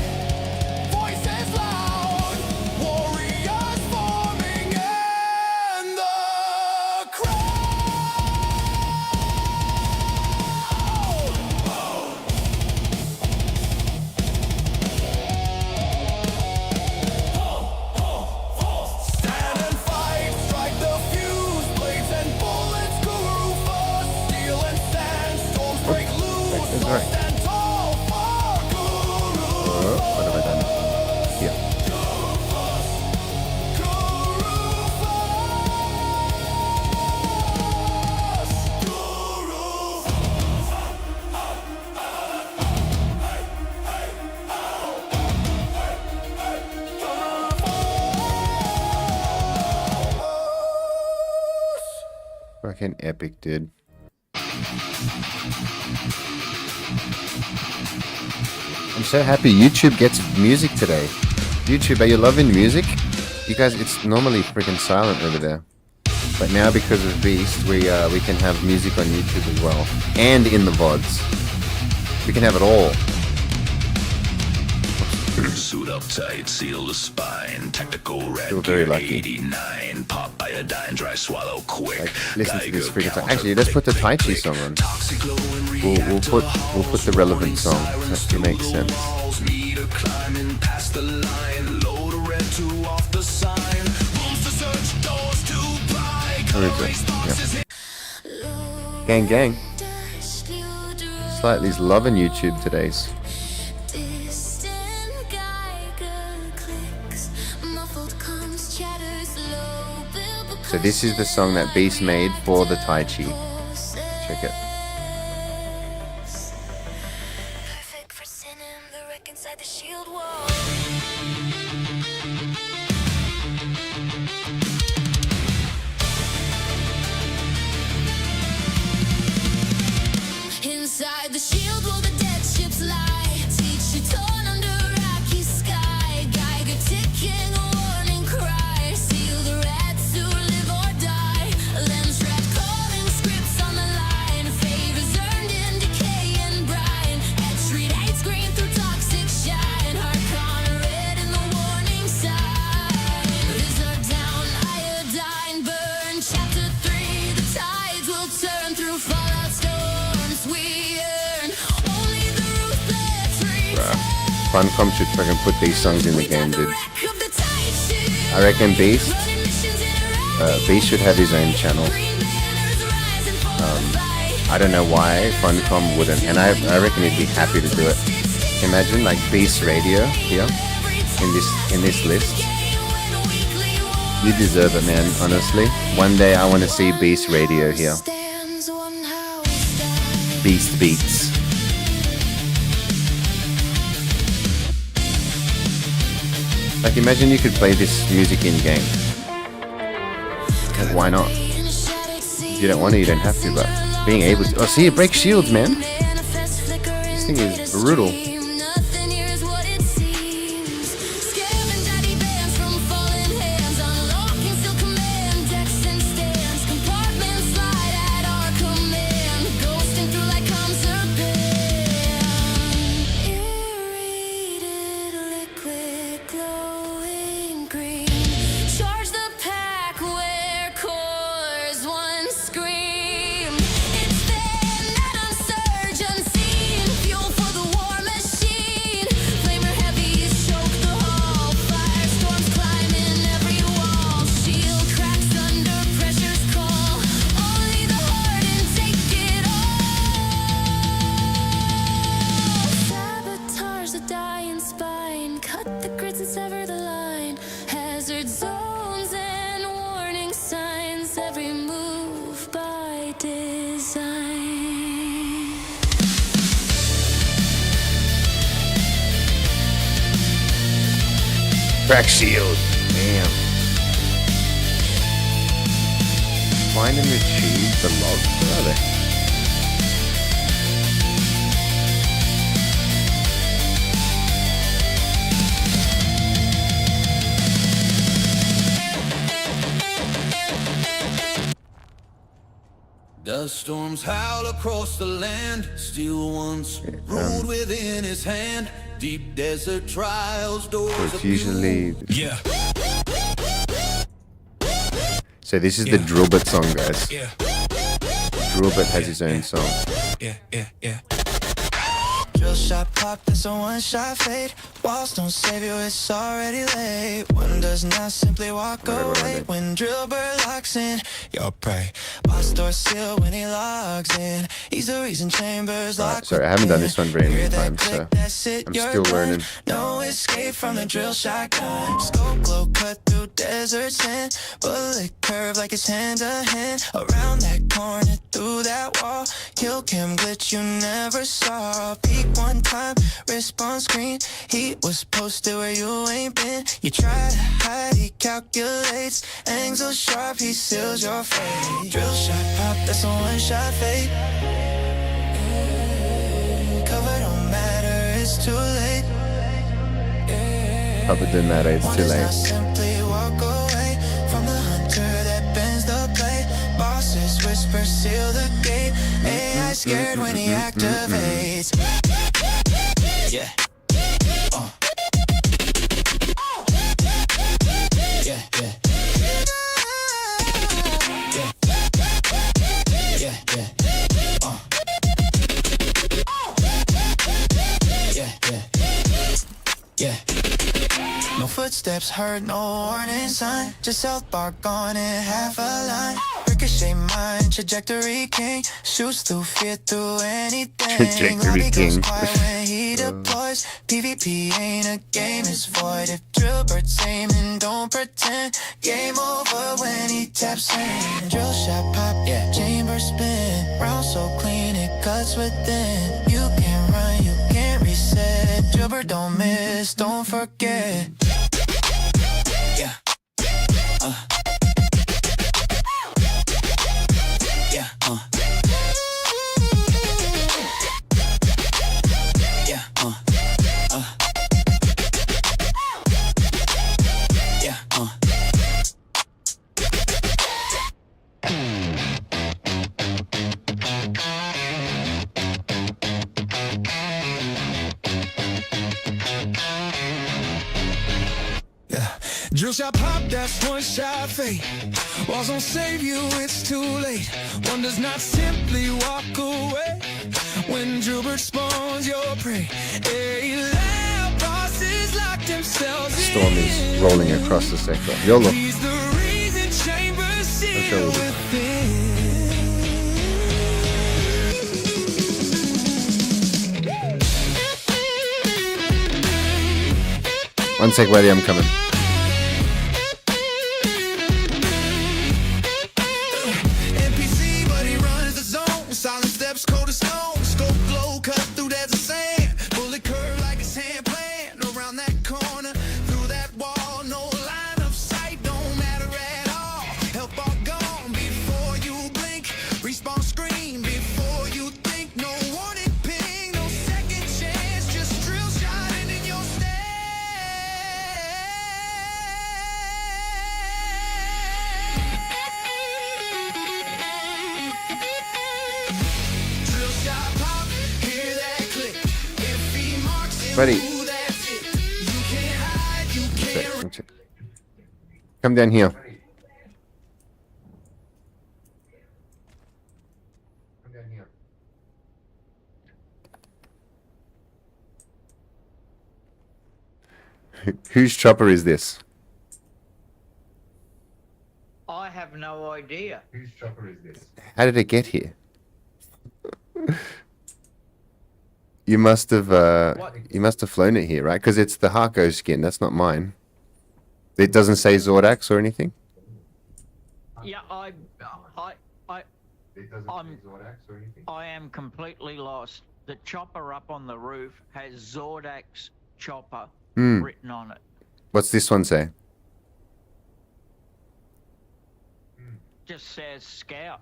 Voices loud. Warriors forming in the crowd. Stand and fight, strike the fuse, blades and bullets, Guru first, steel and sand, storms break loose, That's right. stand tall for Guru. What have I done? Here. Fucking epic, dude. I'm so happy YouTube gets music today. YouTube, are you loving music? You guys, it's normally freaking silent over there. But now because of Beast, we can have music on YouTube as well, and in the VODs. We can have it all. Suit up tight, seal the spine. Tactical red Feel very gear lucky. 89. Pop iodine, dry swallow quick. Like, listen to this Geiger freaking song. counter, Actually, let's put the Tai Chi click, song on. Toxic glow and We'll put the relevant song. That makes sense. walls, meter climbing past the line. Load a red two off the sign. Rooms to search, doors to buy. Where is it? Gang, gang. Slightly's loving YouTube today's. Distant Geiger clicks, muffled comms chatter slow, build So this is the song that Beast made for the Tai Chi. Check it. perfect for sending the wreck inside the shield wall. Inside the shield wall, the dead ships lie. Teach you torn under rocky sky. Geiger ticking, a warning cry. Seal the rats who live or die. Lens rat calling scripts on the line. Favors earned in decay and brine. Edge read hates green through toxic shine. Heart con red in the warning sign. Visor down, iodine burn. Chapter 3, the tides will turn through fallout storms. We earn only the ruthless return. Funcom should fucking put these songs in the game, dude. I reckon Beast should have his own channel. I don't know why Funcom wouldn't, and I reckon he'd be happy to do it. Imagine like Beast Radio here in this list. You deserve it, man. Honestly, one day I want to see Beast Radio here. Beast Beats. Like, imagine you could play this music in game. Like, why not? If you don't want to, you don't have to, but being able to. Oh, see, it breaks shields, man. This thing is brutal. Charge the pack where cores one scream. It's then that surge unseen. Fuel for the war machine. Flamer heavies choke the hall. Firestorms climbing every wall. Shield cracks under pressure's call. Only the hardened take it all. Sabotage the dying spine. Cut the grids and sever the line. Hazard zones and warning signs. Every move by design. Crack shield. Damn. Find and retrieve the logs. Where are they? Dust storms howl across the land. Steel once ruled within his hand. Deep desert trials, doors So it's of usually. Yeah, So this is the Drillbit song, guys. yeah, Drillbit has his own song. yeah. Drill shot pop, that's a one-shot fade. Walls don't save you, it's already late. One does not simply walk away. When drill bird locks in your prey. Boss door seal when he logs in. He's the reason chambers lock. Alright, sorry, I haven't done this one very many Hear that times, so click, that's it, I'm you're still done. learning. No escape from the drill shotgun. Scope glow cut through desert sand. Bullet curve like it's hand to hand. Around that corner, through that wall. Kill cam glitch you never saw. Peek one time, response screen. He was posted where you ain't been. You try to hide, he calculates. Angles so sharp, he seals your fate. Drill shot pop, that's a one-shot fade. Cover don't matter, it's too late. Cover didn't matter, it's too late. Simply walk away from the hunter that bends the blade. scared when he activates. Yeah. Yeah, yeah. Yeah, yeah. Yeah, yeah. Yeah. No footsteps heard, no warning sign. Just South Park on it, half a line. Ricochet mind, trajectory king. Shoots through fear, through anything. Trajectory Lobby goes king. quiet when he deploys. PvP ain't a game, it's void. If Drillbert's aiming, don't pretend. Game over when he taps in. Drill shot pop, yeah. Chamber spin. Round so clean, it cuts within. You can't run, you can't reset. Drillbert don't miss, don't forget. Yeah. Yeah. Yeah. Yeah. Drill shot pop, that's one shot fate. Walls don't save you, it's too late. One does not simply walk away. When Drillbert spawns your prey. A loud bosses lock themselves Storm is rolling across the sector. YOLO. He's the reason chambers seal Okay. within. One sec, buddy, I'm coming. NPC, but he runs the zone. Silent steps, cold as stone. Scope glow, cut through that's the same. Bullet curve like his hand plan. Around that corner, through that wall. No line of sight, don't matter at all. Help all gone before you blink. Respawn screen before you think. No warning ping, no second chance. Just drill shot in your Drill shot pop, hear that click. If he marks it, Buddy. ooh, that's it. You can't hide, you can't One sec. Come down here. Whose chopper is this? I have no idea. Whose chopper is this? How did it get here? You must have flown it here, right? Because it's the Harko skin. That's not mine. It doesn't say Zordax or anything. Yeah, It doesn't I'm- Zordax or anything. I am completely lost. The chopper up on the roof has Zordax chopper written on it. What's this one say? Just says Scout.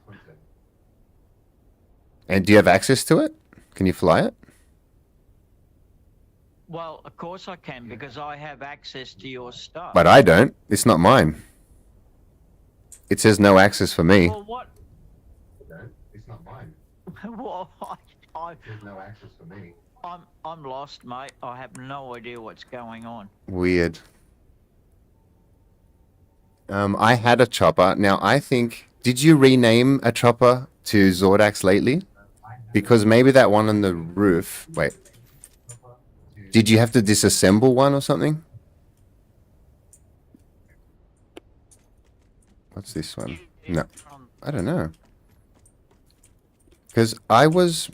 And do you have access to it? Can you fly it? Well, of course I can because I have access to your stuff. But I don't. It's not mine. It says no access for me. Well, what? It's not mine. Well, There's no access for me. I'm lost, mate. I have no idea what's going on. Weird. I had a chopper. Now I think. Did you rename a chopper to Zordax lately? Because maybe that one on the roof. Wait. Did you have to disassemble one or something? What's this one? No, I don't know. Because I was.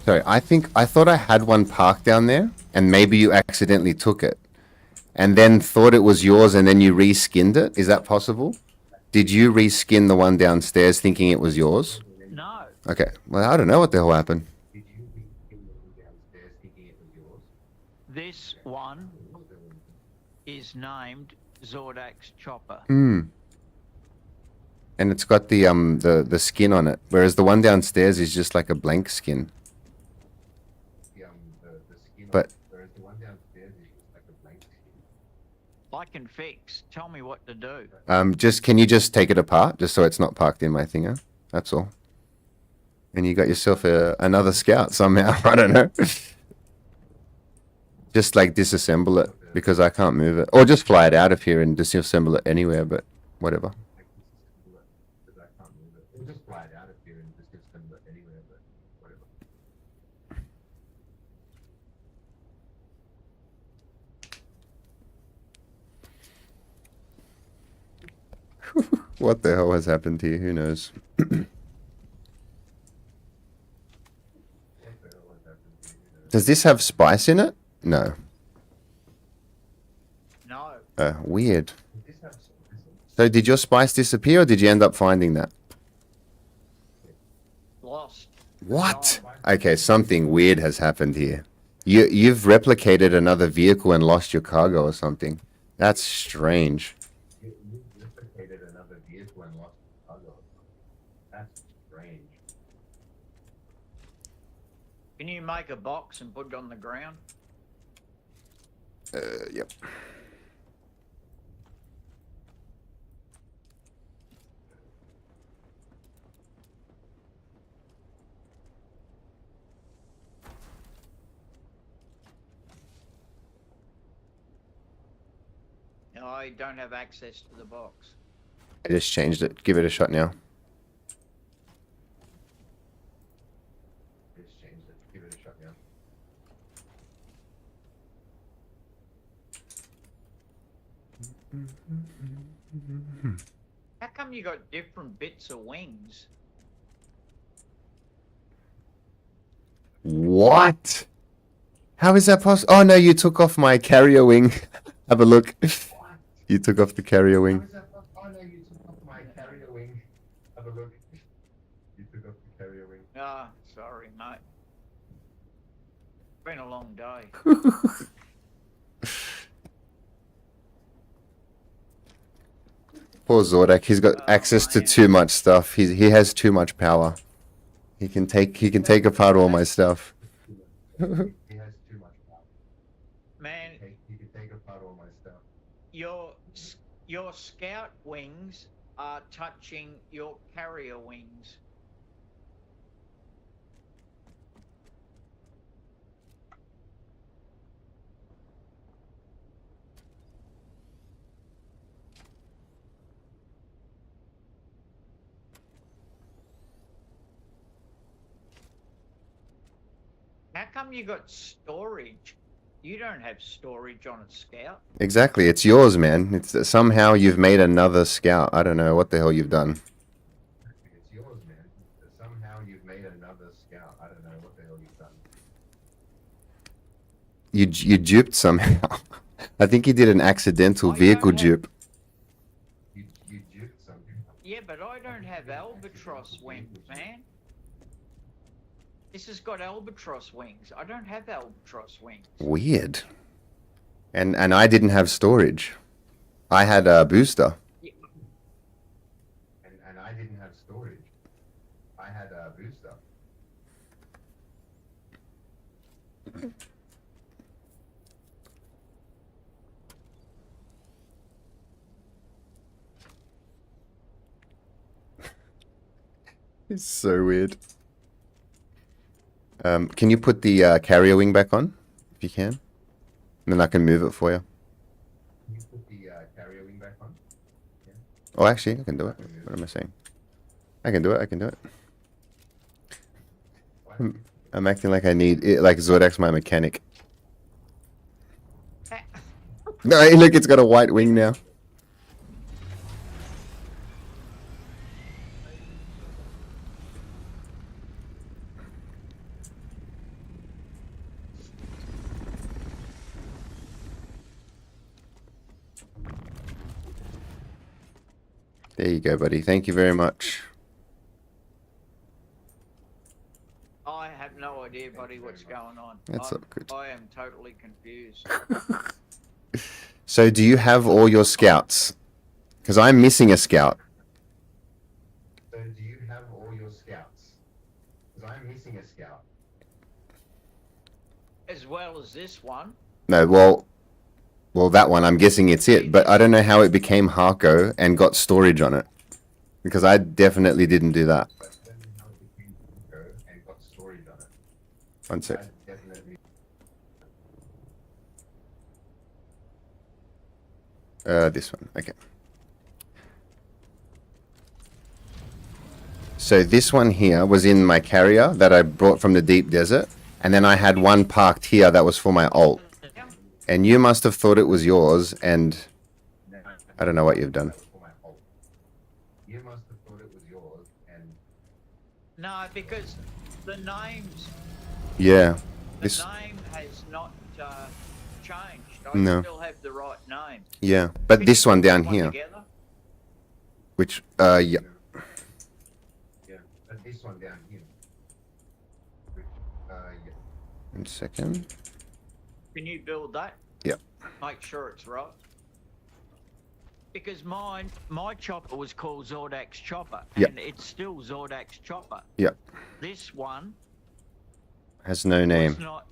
Sorry, I thought I had one parked down there, and maybe you accidentally took it, and then thought it was yours, and then you reskinned it. Is that possible? Did you reskin the one downstairs thinking it was yours? No. Okay. Well, I don't know what the hell happened. This one is named Zordax chopper. And it's got the skin on it, whereas the one downstairs is just like a blank skin. But I I can fix. Tell me what to do. Can you just take it apart, just so it's not parked in my thinger? That's all. And you got yourself another scout somehow. I don't know. Just like disassemble it because I can't move it, or just fly it out of here and disassemble it anywhere. But whatever. What the hell has happened here? Who knows? Does this have spice in it? No. No. Weird. So did your spice disappear or did you end up finding that? Lost. What? Okay, something weird has happened here. You've replicated another vehicle and lost your cargo or something. That's strange. Can you make a box and put it on the ground? Yep. No, I don't have access to the box. I just changed it. Give it a shot now. How come you got different bits of wings? What? How is that possible? Oh no, you took off my carrier wing. Have a look. You took off the carrier wing. Oh no, you took off my carrier wing. Have a look. You took off the carrier wing. Ah, sorry, mate. Been a long day. Poor Zordak, he's got access to too much stuff. He has too much power. He can take apart all my stuff. He has too much power. Man, He can take apart all my stuff. your scout wings are touching your carrier wings. How come you got storage? You don't have storage on a scout. Exactly, it's yours, man. It's somehow you've made another scout. I don't know what the hell you've done. It's yours, man. Somehow you've made another scout. I don't know what the hell you've done. You duped somehow. I think you did an accidental vehicle dupe. You duped somehow. Yeah, but I don't have albatross wings, man. This has got albatross wings. I don't have albatross wings. Weird. And I didn't have storage. I had a booster. Yeah. And I didn't have storage. I had a booster. It's so weird. Can you put the carrier wing back on, if you can? And then I can move it for you. Can you put the carrier wing back on? Yeah. Oh, actually, I can do it. What am I saying? I can do it. I can do it. I'm acting like I need it, like Zordak's my mechanic. No, hey, look, it's got a white wing now. There you go, buddy. Thank you very much. I have no idea, buddy, what's going on. That's all good. I am totally confused. So do you have all your scouts? Because I'm missing a scout. So do you have all your scouts? Because I'm missing a scout. As well as this one. No, well, Well, that one, I'm guessing it's it, but I don't know how it became Harko and got storage on it. Because I definitely didn't do that. One sec. This one, okay. So this one here was in my carrier that I brought from the deep desert, and then I had one parked here that was for my alt. And you must have thought it was yours, and I don't know what you've done. You must have thought it was yours, and No, because the names, yeah, the this name has not changed. I No. still have the right name. yeah, but Can this you one put down one here, together? which yeah. Yeah, but this one down here. Which, yeah. 1 second. Can you build that? Yep. Make sure it's right. Because my chopper was called Zordak's Chopper, Yep. and it's still Zordak's Chopper. Yep. This one Has no name. is not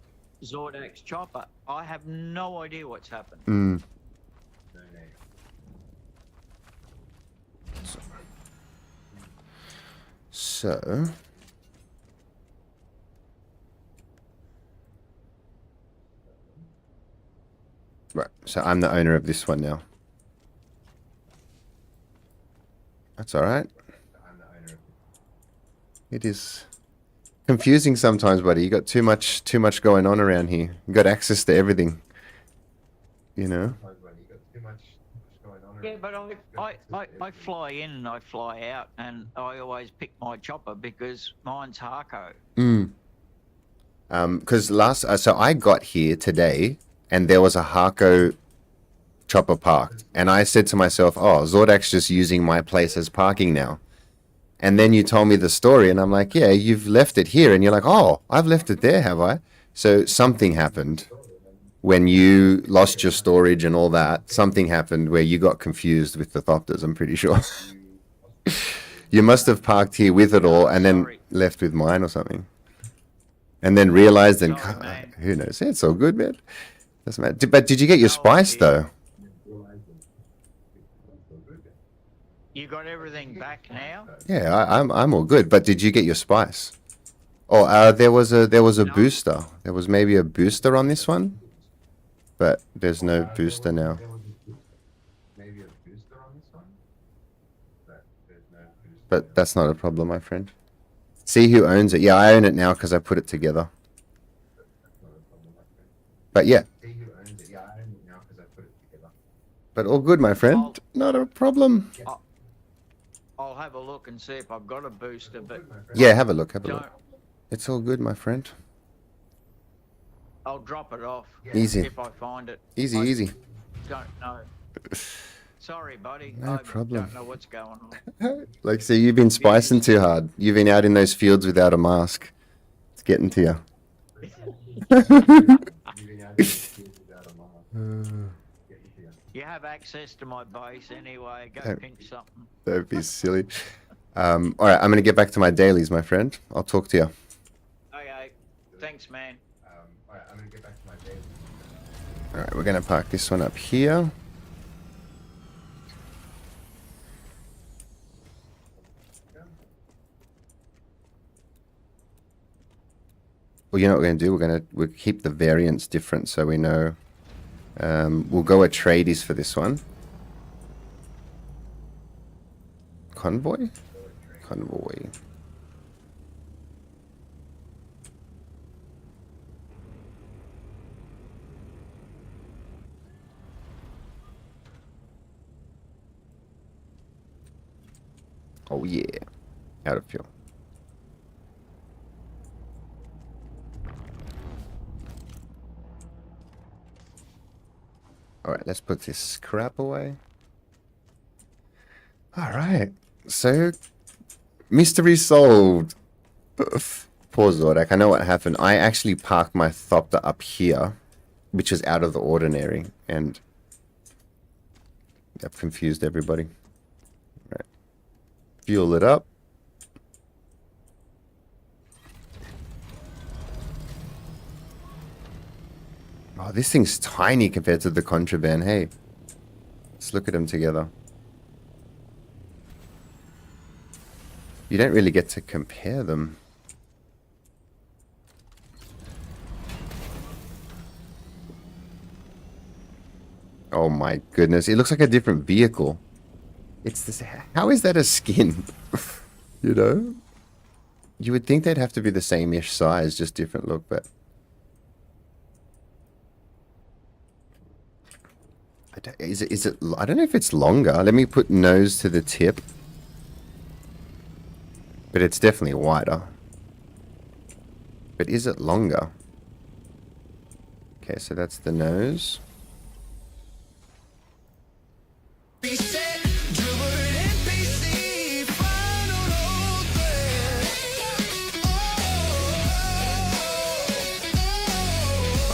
Zordak's Chopper. I have no idea what's happened. Mm. So, right. So I'm the owner of this one now. That's all right. It is confusing sometimes, buddy. You got too much going on around here. You got access to everything. You know. Yeah, but I fly in and I fly out, and I always pick my chopper because mine's Harko. Because so I got here today, and there was a Harko chopper parked, and I said to myself, "Oh, Zordak's just using my place as parking now." And then you told me the story, and I'm like, "Yeah, you've left it here," and you're like, "Oh, I've left it there, have I?" So something happened when you lost your storage and all that. Something happened where you got confused with the Thopters. I'm pretty sure. You must have parked here with it all, and then Sorry. left with mine or something. And then realized, and Sorry, man. who knows? Yeah, it's all good, man. Doesn't matter. But did you get your spice though? You got everything back now? Yeah, I'm all good. But did you get your spice? Oh, there was a No. booster. There was maybe a booster on this one, but there's no booster now. But that's not a problem, my friend. See who owns it. Yeah, I own it now because I put it together. But yeah. But all good, my friend. Not a problem. I'll have a look and see if I've got a booster, but Yeah, have a look. Have a don't. look. It's all good, my friend. I'll drop it off. Easy. If I find it. Easy, I easy. Don't know. Sorry, buddy. No I problem. don't know what's going on. Like, so you've been spicing too hard. You've been out in those fields without a mask. It's getting to you. You have access to my base anyway. Go Don't- pinch something. That'd be silly. All right, I'm gonna get back to my dailies, my friend. I'll talk to you. Okay. Thanks, man. All right, I'm gonna get back to my dailies. All right, we're gonna park this one up here. Well, you know what we're gonna do? We'll keep the variants different so we know. We'll go Atreides for this one. Convoy? Convoy. Oh yeah. Out of fuel. Alright, let's put this crap away. Alright. So, mystery solved. Poor Zordak. I know what happened. I actually parked my Thopter up here, which is out of the ordinary, and I've confused everybody. Right. Fuel it up. Oh, this thing's tiny compared to the Contraband. Hey, let's look at them together. You don't really get to compare them. Oh my goodness, it looks like a different vehicle. It's this. How is that a skin? You know? You would think they'd have to be the same-ish size, just different look, but... Is it... I don't know if it's longer. Let me put nose to the tip. But it's definitely wider. But is it longer? Okay, so that's the nose.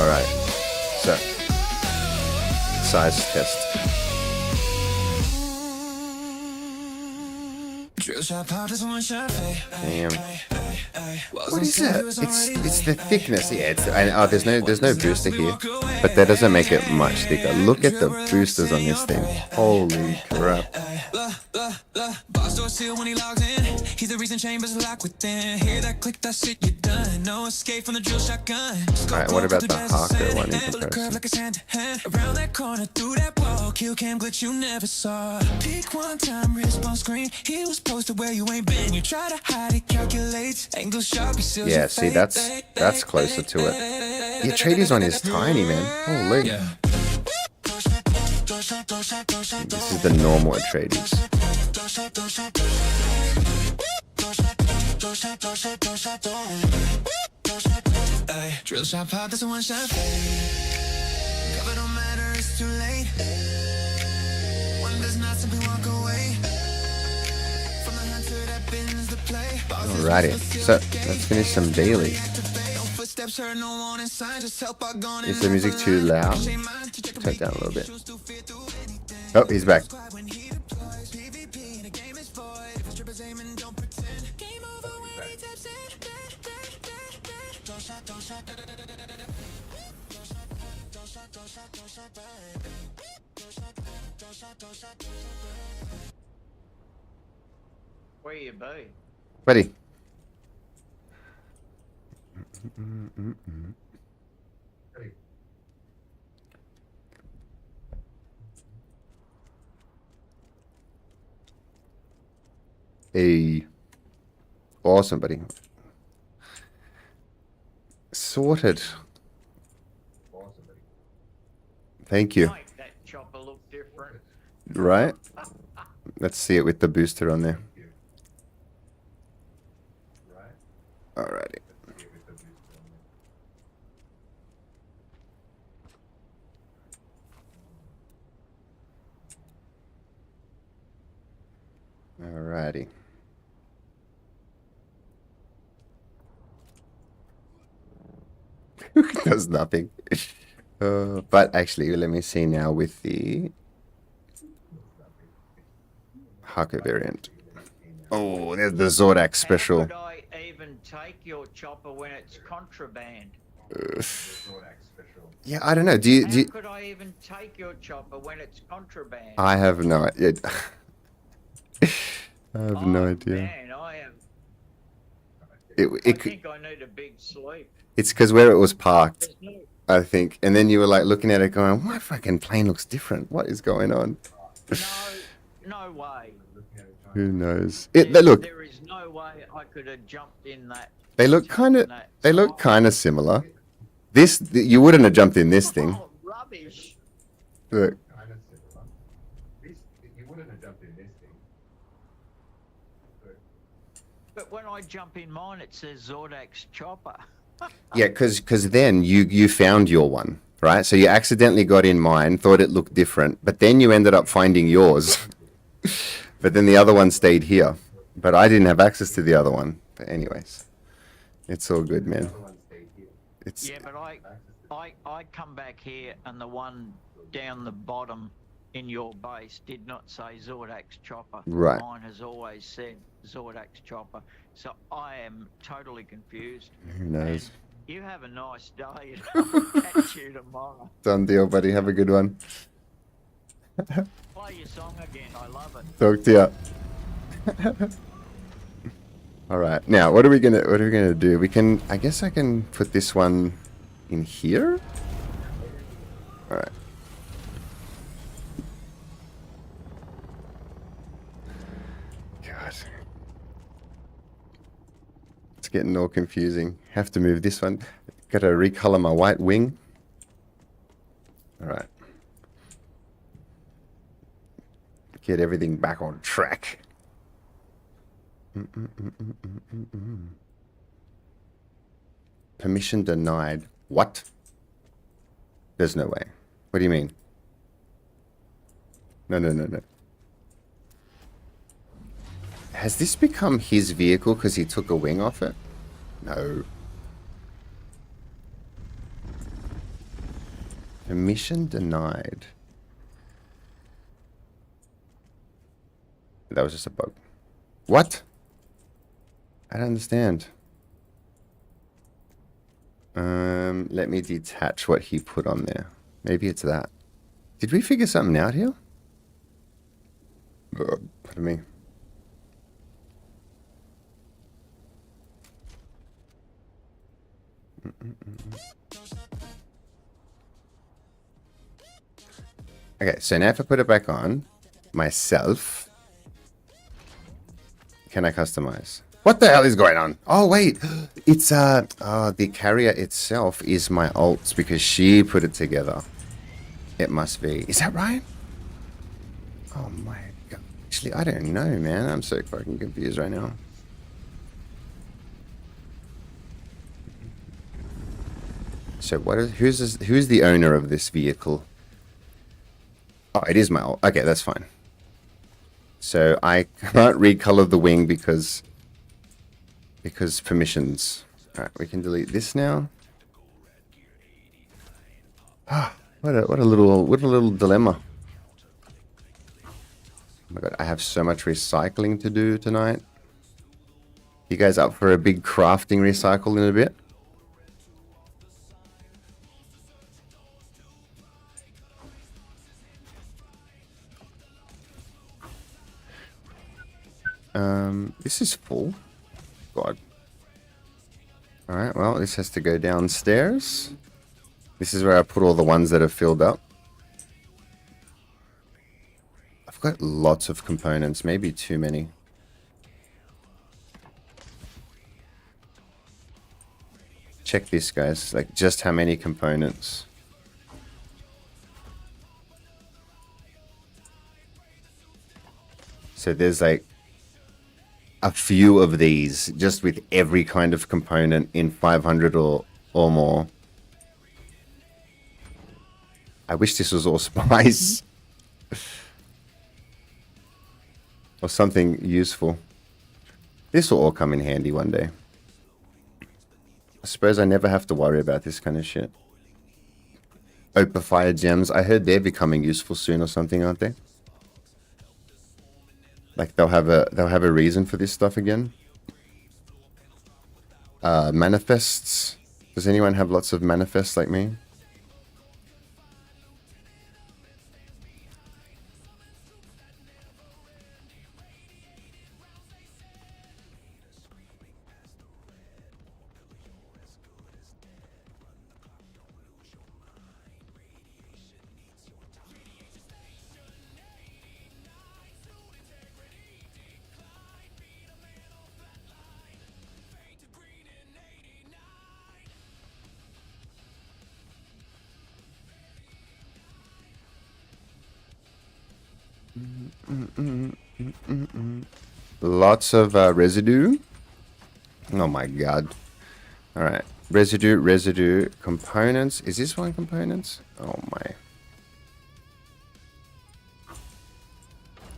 Alright, so size test. Damn. What is that? It's the thickness. Yeah, it's there's no booster here, but that doesn't make it much thicker. Look at the boosters on this thing. Holy crap. Boss door seal when he logs in. He's the reason chambers lock within. Hear that click, that shit, you're done. No escape from the drill shotgun. Alright, what about the Harker one in comparison? Like hand to hand. Around that corner, through that wall. Kill cam glitch you never saw. Peak one time, wrist on screen. He was posted where you ain't been. You try to hide it, calculates. Angle sharp, he seals Yeah, your see, fate. that's closer to it. The Atreides one is tiny, man. Holy. This is the normal Atreides. Drill shot pop, that's a one shot fade. Cover don't matter, it's too late. One does not simply walk away. From the hunter that bends the play. Alrighty, so let's finish some dailies. Is the music too loud? Turn it down a little bit. Oh, he's back. Where you be? Buddy. Hey. Awesome, buddy. Sorted. Thank you. Make that chopper look different. Right? Let's see it with the booster on there. Alrighty. Alrighty. Does nothing. But actually, let me see now with the Haka variant. Oh, there's the Zordak special. How could I even take your chopper when it's contraband? Yeah, I don't know. Do How you could I even take your chopper when it's contraband? I have no idea. I have no Oh, idea. Man, I have. It, I it, think I need a big sleep. it's because where it was parked, There's no. I think. And then you were like looking at it going, my fucking plane looks different. What is going on? No way. Who knows? Look, There is no way I could have jumped in that. they look kind of similar. You wouldn't have jumped in this thing. Oh, rubbish. Look. But when I jump in mine, it says Zordak's chopper. Yeah, because then you found your one, right? So you accidentally got in mine, thought it looked different, but then you ended up finding yours. But then the other one stayed here. But I didn't have access to the other one. But anyways, it's all good, man. It's Yeah, but I come back here and the one down the bottom in your base did not say Zordak's chopper. Right. Mine has always said Zordak's chopper. So I am totally confused. who knows? You have a nice day. I'll catch you tomorrow. Done deal, buddy. Have a good one. Play your song again. I love it. Talk to ya. All right. Now, what are we gonna do? We can. I guess I can put this one in here. All right. God. It's getting all confusing. Have to move this one. Gotta recolor my white wing. All right. Get everything back on track. Permission denied. What? There's no way. What do you mean? No. Has this become his vehicle because he took a wing off it? No. Permission denied. That was just a bug. What? I don't understand. Let me detach what he put on there. Maybe it's that. Did we figure something out here? Pardon me. Okay, so now if I put it back on myself, can I customize? What the hell is going on? Oh wait, it's the carrier itself is my alt because she put it together. It must be. Is that right? Oh my god. Actually, I don't know, man. I'm so fucking confused right now. So what is who's the owner of this vehicle? Oh, it is my alt. Okay, that's fine. So I can't recolor the wing because permissions. All right, we can delete this now. Ah, what a little dilemma. Oh my god, I have so much recycling to do tonight. You guys up for a big crafting recycle in a bit? This is full. God. Alright, well, this has to go downstairs. This is where I put all the ones that are filled up. I've got lots of components, maybe too many. Check this, guys, like just how many components. So there's like a few of these just with every kind of component in 500 or more. I wish this was all spice or something useful. This will all come in handy one day. I suppose I never have to worry about this kind of shit. Opa Fire gems. I heard they're becoming useful soon or something, aren't they? Like they'll have a reason for this stuff again. Manifests. Does anyone have lots of manifests like me? Lots of residue. Oh my god. Alright. Residue, components. Is this one components? Oh my.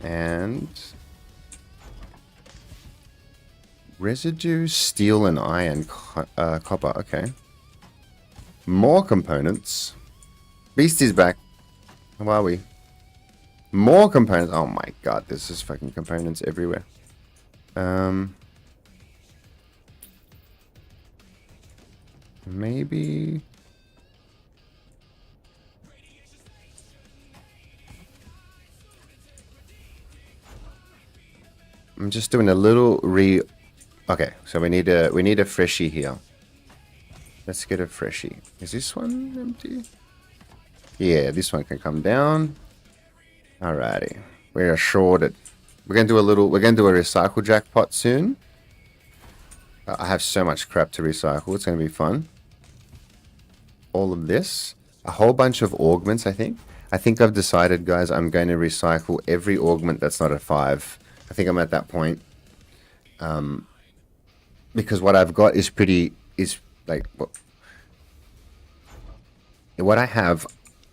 And residue, steel and iron, copper. Okay. More components. Beast is back. How are we? More components. Oh my god, there's just fucking components everywhere. Maybe. I'm just doing a little Okay, so we need a freshie here. Let's get a freshie. Is this one empty? Yeah, this one can come down. Alrighty. We're shorted. We're gonna do a recycle jackpot soon. I have so much crap to recycle. It's gonna be fun. All of this. A whole bunch of augments, I think. I think I've decided, guys, I'm going to recycle every augment that's not a 5. I think I'm at that point. Because what I've got is like what I have,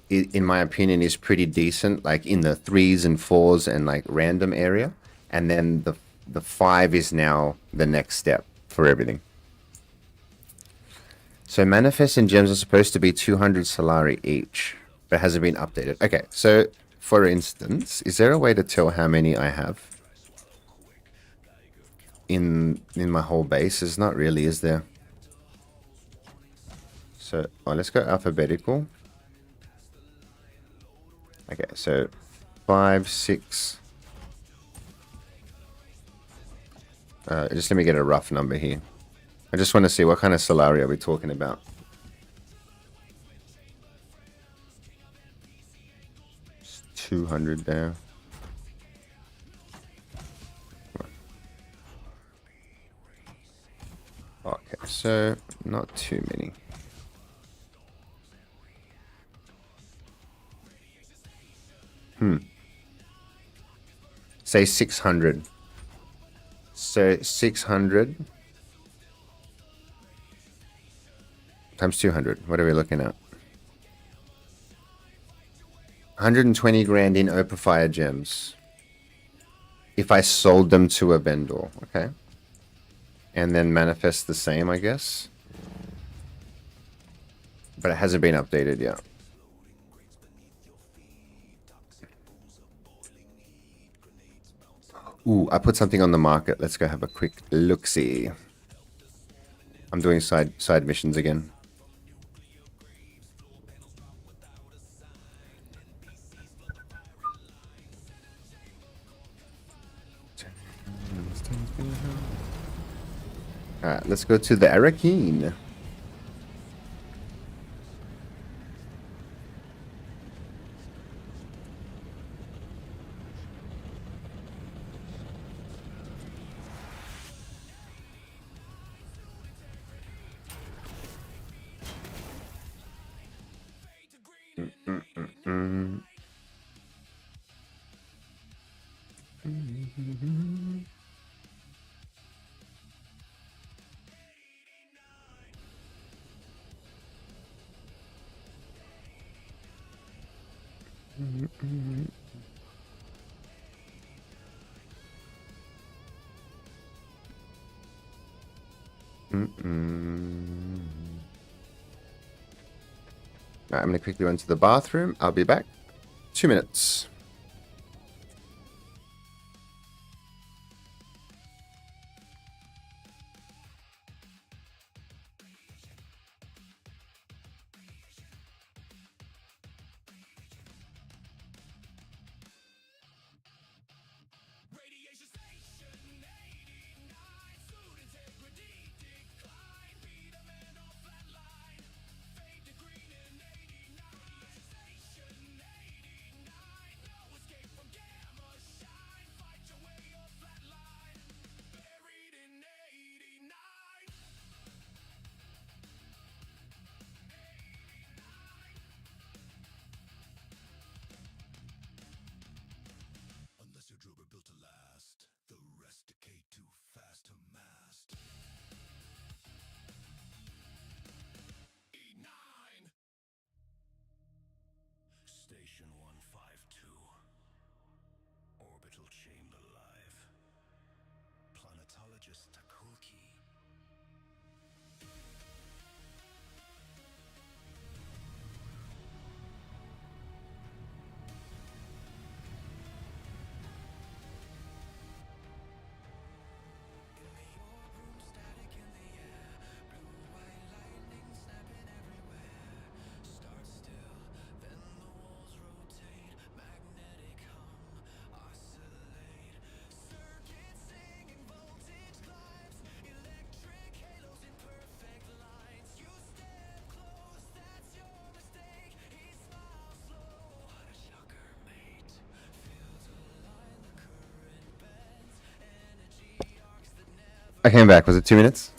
in my opinion, is pretty decent, like in the 3s and 4s and like random area, and then the 5 is now the next step for everything. So manifest and gems are supposed to be 200 Solari each, but hasn't been updated. Okay, so for instance, is there a way to tell how many I have in my whole base? There's not really, is there? So let's go alphabetical. Okay, so 5, 6. Just let me get a rough number here. I just want to see what kind of Solari are we talking about. It's 200 there. Okay, so not too many. Say 600. So 600 times 200. What are we looking at? 120 grand in Opifire gems. If I sold them to a vendor, okay? And then manifest the same, I guess. But it hasn't been updated yet. Ooh, I put something on the market. Let's go have a quick look-see. I'm doing side missions again. Alright, let's go to the Arakeen. Alright, I'm going to quickly run to the bathroom. I'll be back. 2 minutes. Unless your drill were built to last, the rest decay too fast to mast. E9! Station 152. Orbital chamber live. Planetologist Takulki. I came back. Was it 2 minutes?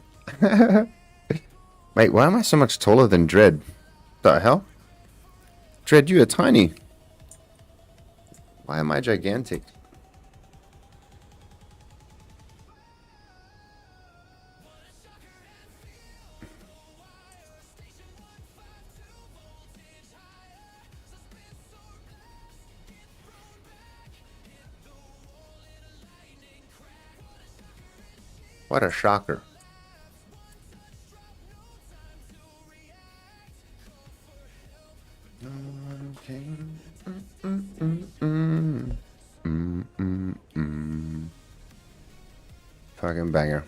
Wait, why am I so much taller than Dread? The hell? Dread, you are tiny. Why am I gigantic? What a shocker. Fucking banger.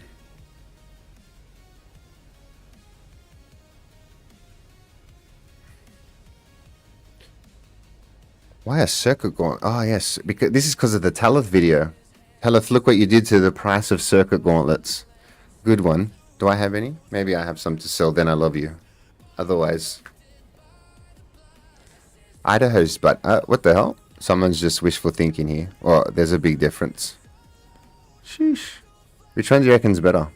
Why a circuit gauntlet? Oh yes, because this is because of the Talith video. Talith, look what you did to the price of circuit gauntlets. Good one. Do I have any? Maybe I have some to sell, then I love you. Otherwise... Idaho's, but what the hell? Someone's just wishful thinking here. Well, there's a big difference. Sheesh. Which one do you reckon's better?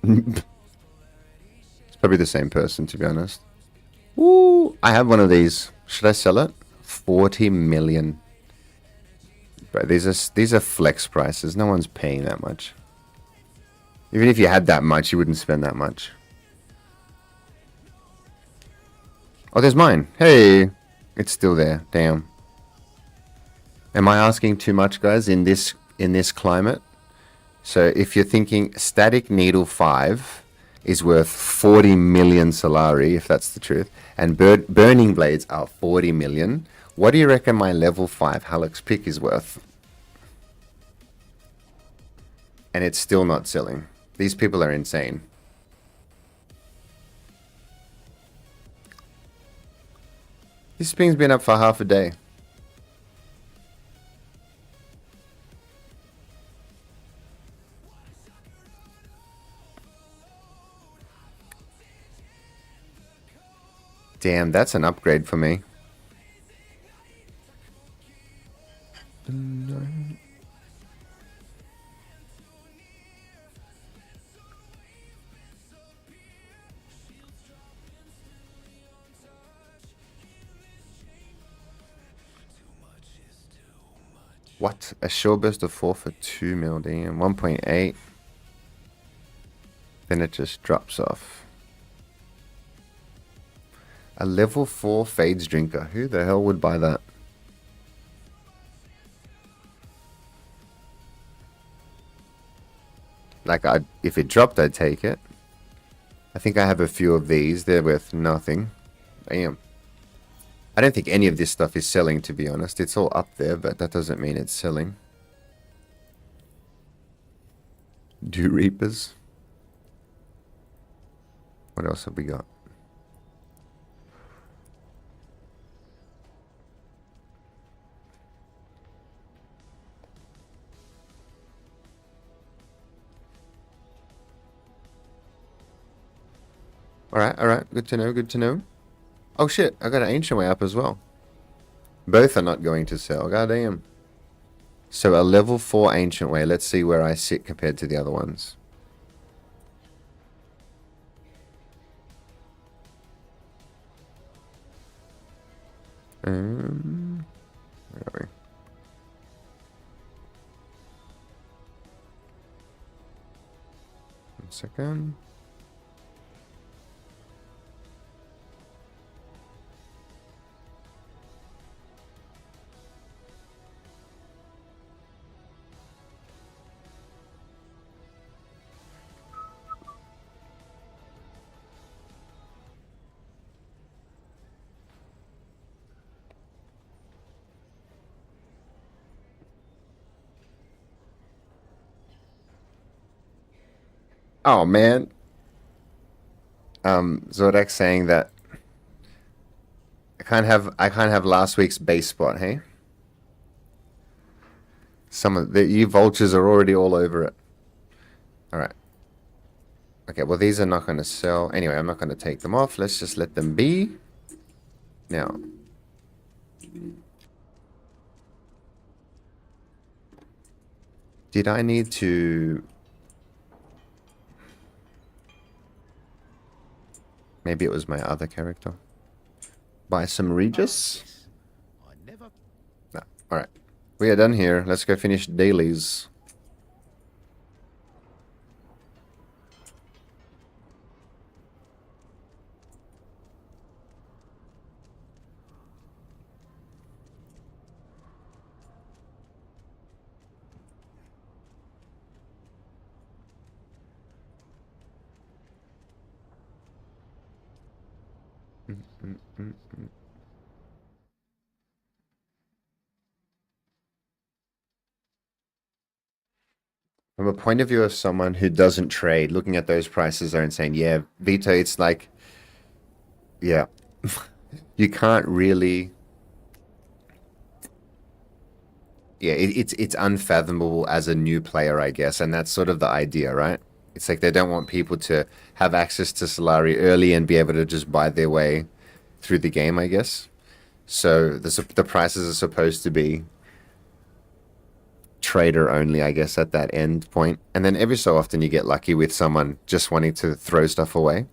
It's probably the same person, to be honest. Ooh, I have one of these. Should I sell it? 40 million. But these are flex prices. No one's paying that much. Even if you had that much, you wouldn't spend that much. Oh, there's mine. Hey, it's still there. Damn. Am I asking too much, guys, in this climate? So if you're thinking Static Needle 5 is worth 40 million Solari, if that's the truth, and Burning Blades are 40 million, what do you reckon my level 5 Hallex pick is worth? And it's still not selling. These people are insane. This thing's been up for half a day. Damn, that's an upgrade for me. What? A sure burst of 4 for 2 mil, damn. 1.8. Then it just drops off. A level 4 Fades Drinker. Who the hell would buy that? Like, if it dropped, I'd take it. I think I have a few of these. They're worth nothing. Damn. I don't think any of this stuff is selling, to be honest. It's all up there, but that doesn't mean it's selling. Dew Reapers. What else have we got? Alright, good to know, good to know. Oh shit, I got an Ancient Way up as well. Both are not going to sell, goddamn. So a level 4 Ancient Way, let's see where I sit compared to the other ones. Where are we? One second. Oh man. Zodak saying that I can't have last week's base spot, hey? Some of you vultures are already all over it. Alright. Okay, well these are not gonna sell. Anyway, I'm not gonna take them off. Let's just let them be. Now. Did I need to... Maybe it was my other character. Buy some Regis? No. Alright. We are done here. Let's go finish dailies. From a point of view of someone who doesn't trade, looking at those prices there and saying, yeah, Vito, it's like, yeah, you can't really, yeah, it's unfathomable as a new player, I guess, and that's sort of the idea, right? It's like they don't want people to have access to Solari early and be able to just buy their way through the game, I guess. So the prices are supposed to be trader only, I guess, at that end point. And then every so often you get lucky with someone just wanting to throw stuff away.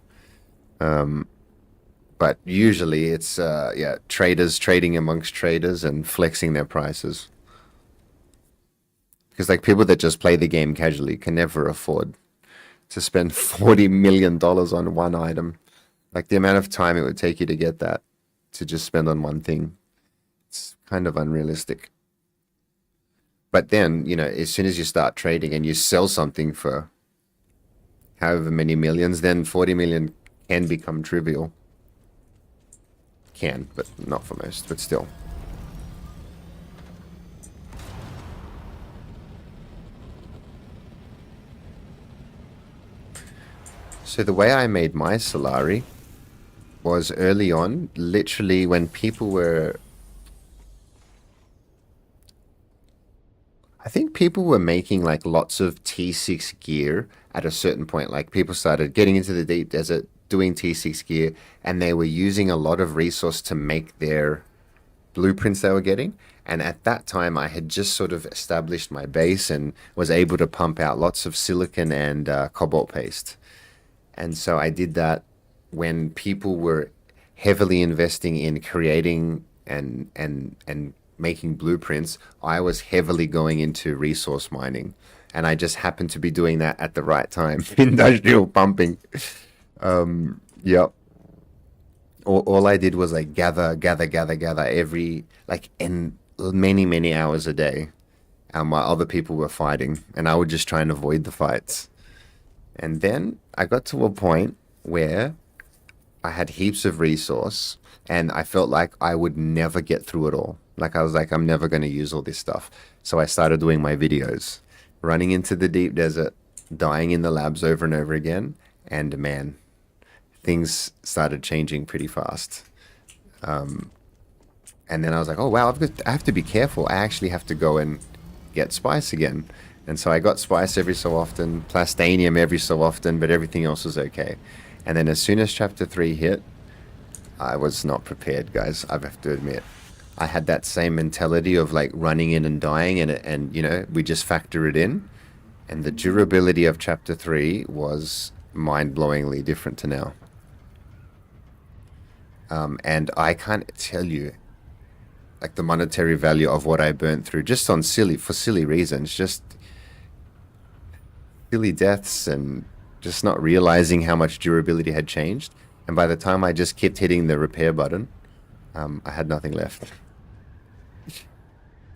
But usually it's, yeah, traders trading amongst traders and flexing their prices. Because, like, people that just play the game casually can never afford to spend $40 million on one item. Like, the amount of time it would take you to get that, to just spend on one thing. It's kind of unrealistic. But then, you know, as soon as you start trading and you sell something for however many millions, then 40 million can become trivial. Can, but not for most, but still. So the way I made my Solari was early on, literally when people were... I think people were making like lots of T6 gear at a certain point. Like people started getting into the deep desert, doing T6 gear, and they were using a lot of resource to make their blueprints they were getting. And at that time, I had just sort of established my base and was able to pump out lots of silicon and cobalt paste. And so I did that when people were heavily investing in creating and making blueprints. I was heavily going into resource mining, and I just happened to be doing that at the right time. Industrial pumping. Yep. All I did was like gather every, like, in many hours a day. And while other people were fighting, and I would just try and avoid the fights. And then I got to a point where I had heaps of resource, and I felt like I would never get through it all. Like, I was like, I'm never going to use all this stuff. So I started doing my videos, running into the deep desert, dying in the labs over and over again. And man, things started changing pretty fast. And then I was like, oh, wow, I have to be careful. I actually have to go and get spice again. And so I got spice every so often, plastanium every so often, but everything else was okay. And then as soon as chapter 3 hit, I was not prepared, guys. I have to admit. I had that same mentality of like running in and dying, and you know, we just factor it in. And the durability of chapter 3 was mind-blowingly different to now. And I can't tell you like the monetary value of what I burnt through just on for silly reasons, just silly deaths and just not realizing how much durability had changed. And by the time I just kept hitting the repair button, I had nothing left.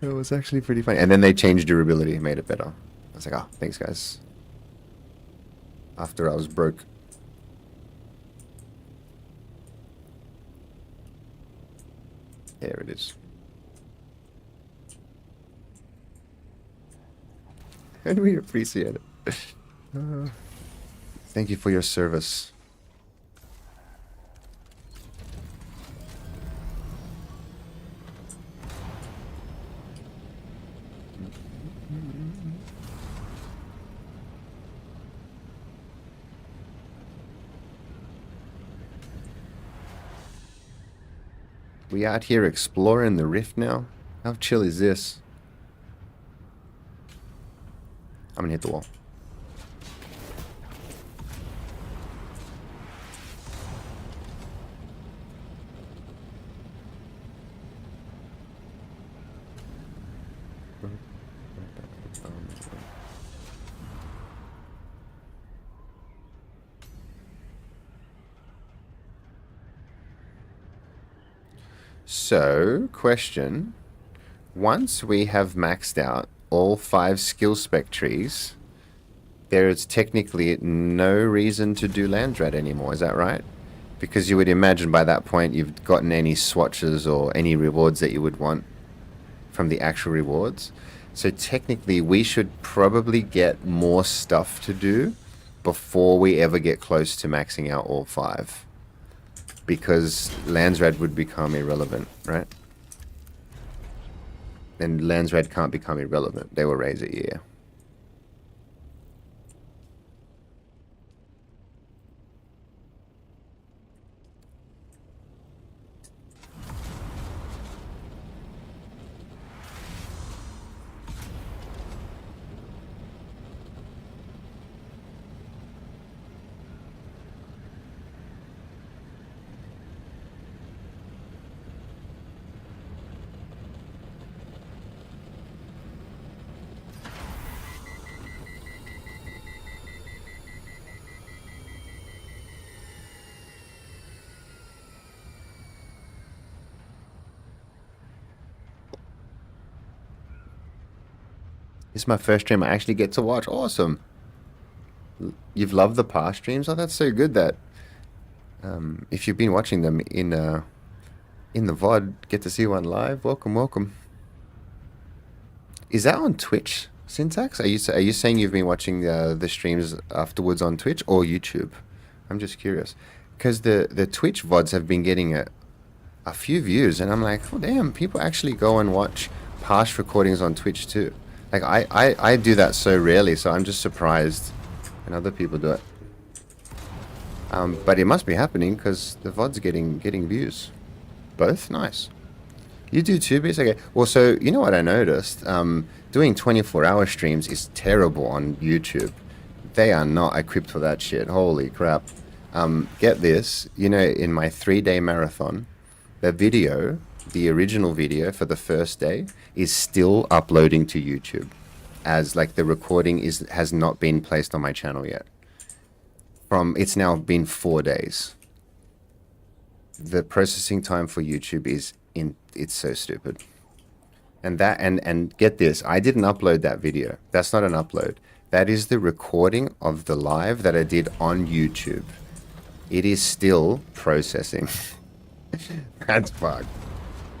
It was actually pretty funny. And then they changed durability, made it better. I was like, oh, thanks, guys. After I was broke. There it is. And we appreciate it. Thank you for your service. We out here exploring the rift now? How chill is this? I'm gonna hit the wall. So, question. Once we have maxed out all 5 skill spec trees, there is technically no reason to do Landsrat anymore, is that right? Because you would imagine by that point you've gotten any swatches or any rewards that you would want from the actual rewards. So technically we should probably get more stuff to do before we ever get close to maxing out all 5. Because Landsrat would become irrelevant, right? And Landsrat can't become irrelevant. They will raise it, yeah. This is my first stream I actually get to watch. Awesome. You've loved the past streams? Oh, that's so good that if you've been watching them in the VOD, get to see one live. Welcome, welcome. Is that on Twitch, Syntax? Are you saying you've been watching the streams afterwards on Twitch or YouTube? I'm just curious. Because the Twitch VODs have been getting a few views, and I'm like, oh damn, people actually go and watch past recordings on Twitch too. Like, I do that so rarely, so I'm just surprised when other people do it. But it must be happening because the VOD's getting views. Both? Nice. You do too, Beast? Okay. Well, so, you know what I noticed? Doing 24-hour streams is terrible on YouTube. They are not equipped for that shit. Holy crap. Get this. You know, in my 3-day marathon, the video, the original video for the first day, is still uploading to YouTube. As, like, the recording has not been placed on my channel yet. It's now been 4 days. The processing time for YouTube it's so stupid. And get this, I didn't upload that video. That's not an upload. That is the recording of the live that I did on YouTube. It is still processing. That's fucked.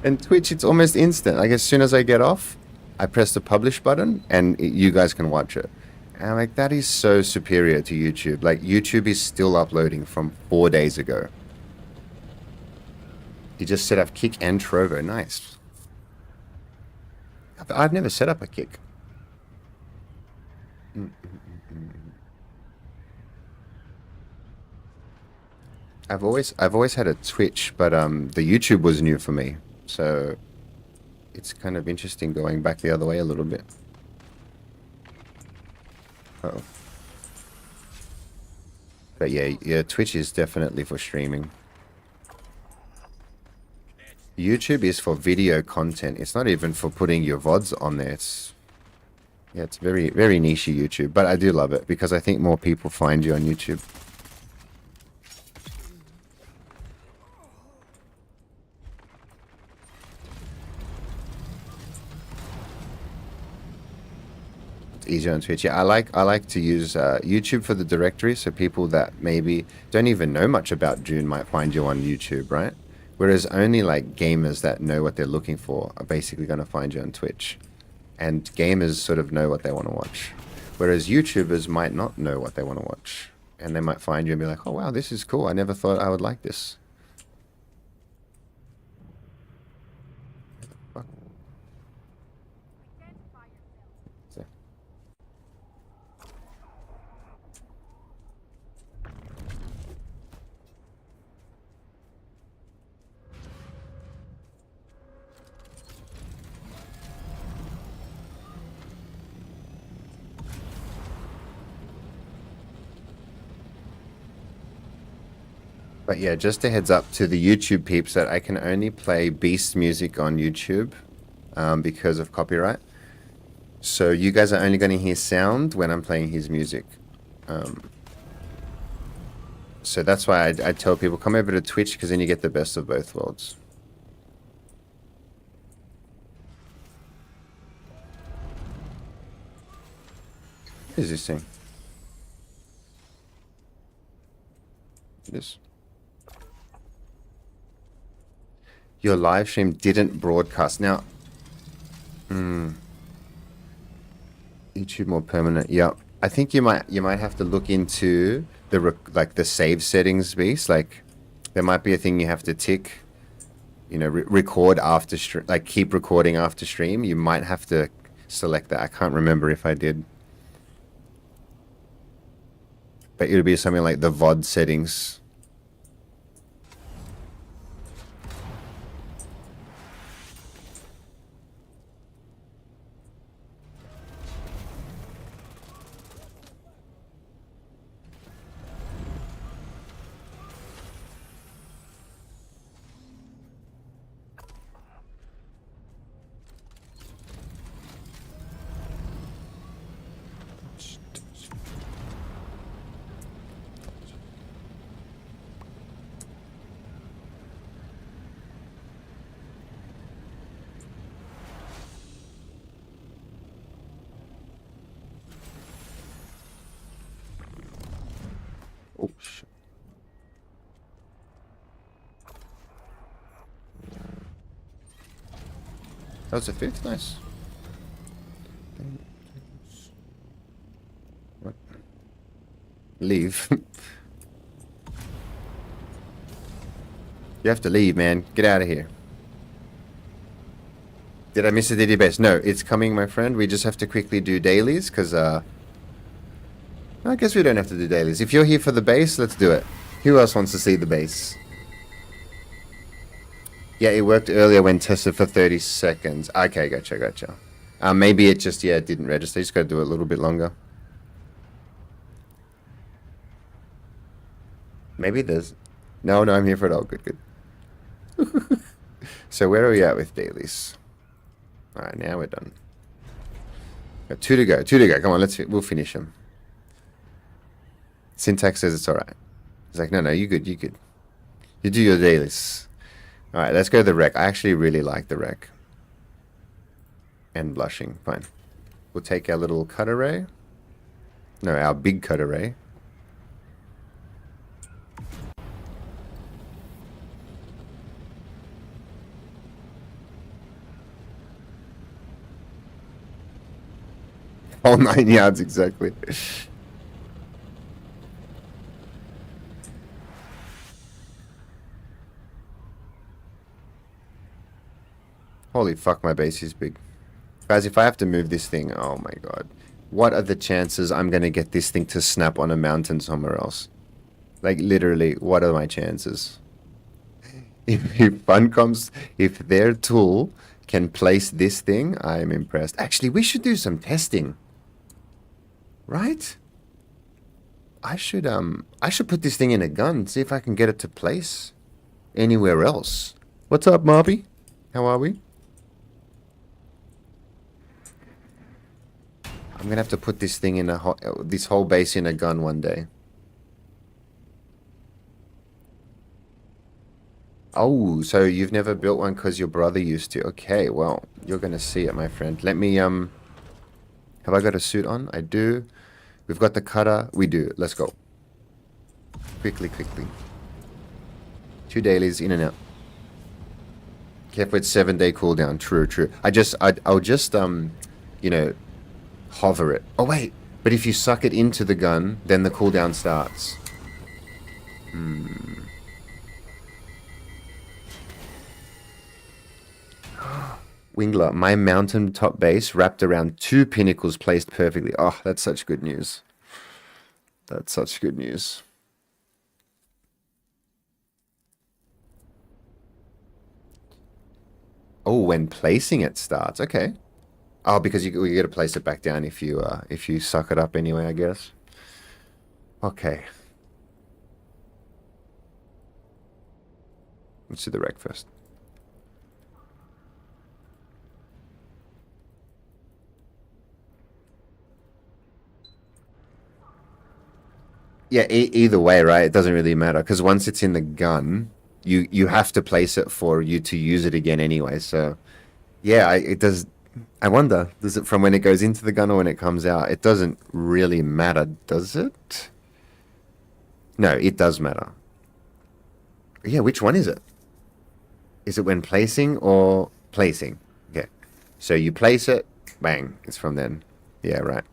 And Twitch, it's almost instant. Like, as soon as I get off, I press the publish button and you guys can watch it. And I'm like, that is so superior to YouTube. Like, YouTube is still uploading from 4 days ago. You just set up Kick and Trovo. Nice. I've never set up a Kick. I've always had a Twitch, but the YouTube was new for me. So it's kind of interesting going back the other way a little bit. Uh-oh. But yeah, Twitch is definitely for streaming. YouTube is for video content. It's not even for putting your VODs on there. It's very, very niche YouTube, but I do love it because I think more people find you on YouTube. It's easier on Twitch. Yeah, I like to use YouTube for the directory, so people that maybe don't even know much about June might find you on YouTube, right? Whereas only like gamers that know what they're looking for are basically going to find you on Twitch. And gamers sort of know what they want to watch. Whereas YouTubers might not know what they want to watch. And they might find you and be like, oh wow, this is cool. I never thought I would like this. Fuck. So. But yeah, just a heads up to the YouTube peeps that I can only play Beast music on YouTube because of copyright. So you guys are only going to hear sound when I'm playing his music. So that's why I tell people, come over to Twitch because then you get the best of both worlds. What is this thing? This. Your live stream didn't broadcast. Now, YouTube more permanent. Yeah, I think you might have to look into the like the save settings Beast. Like, there might be a thing you have to tick. You know, record after stream, like keep recording after stream. You might have to select that. I can't remember if I did. But it'll be something like the VOD settings. Oh, shit. That was a fifth? Nice. What? Leave. You have to leave, man. Get out of here. Did I miss a daily base? No, it's coming, my friend. We just have to quickly do dailies, because, I guess we don't have to do dailies. If you're here for the base, let's do it. Who else wants to see the base? Yeah, it worked earlier when tested for 30 seconds. Okay, gotcha. Maybe it just, it didn't register. You just got to do it a little bit longer. Maybe there's... No, I'm here for it all. Good. So where are we at with dailies? Alright, now we're done. Got two to go. Come on, we'll finish them. Syntax says it's alright. He's like, no, you good. You do your dailies. Alright, let's go to the rec. I actually really like the rec. And blushing. Fine. We'll take our little cut array. No, our big cut array. All 9 yards, exactly. Holy fuck, my base is big. Guys, if I have to move this thing, oh my god. What are the chances I'm going to get this thing to snap on a mountain somewhere else? Like, literally, what are my chances? If Funcom's, if their tool can place this thing, I'm impressed. Actually, we should do some testing. Right? I should put this thing in a gun, see if I can get it to place anywhere else. What's up, Marby? How are we? I'm gonna have to put this thing in this whole base in a gun one day. Oh, so you've never built one because your brother used to. Okay, well, you're gonna see it, my friend. Let me, have I got a suit on? I do. We've got the cutter. We do. Let's go. Quickly. 2 dailies, in and out. Careful, it's 7-day cooldown. True. I'll just, you know, hover it. Oh, wait. But if you suck it into the gun, then the cooldown starts. Wingler, my mountaintop base wrapped around 2 pinnacles placed perfectly. Oh, that's such good news. That's such good news. Oh, when placing it starts. Okay. Oh, because you got to place it back down if you suck it up anyway, I guess. Okay. Let's do the rec first. Yeah, either way, right? It doesn't really matter because once it's in the gun, you have to place it for you to use it again anyway. So, yeah, it does. I wonder, does it from when it goes into the gun or when it comes out? It doesn't really matter, does it? No, it does matter. Yeah, which one is it? Is it when placing or placing? Okay, so you place it, bang, it's from then. Yeah, right.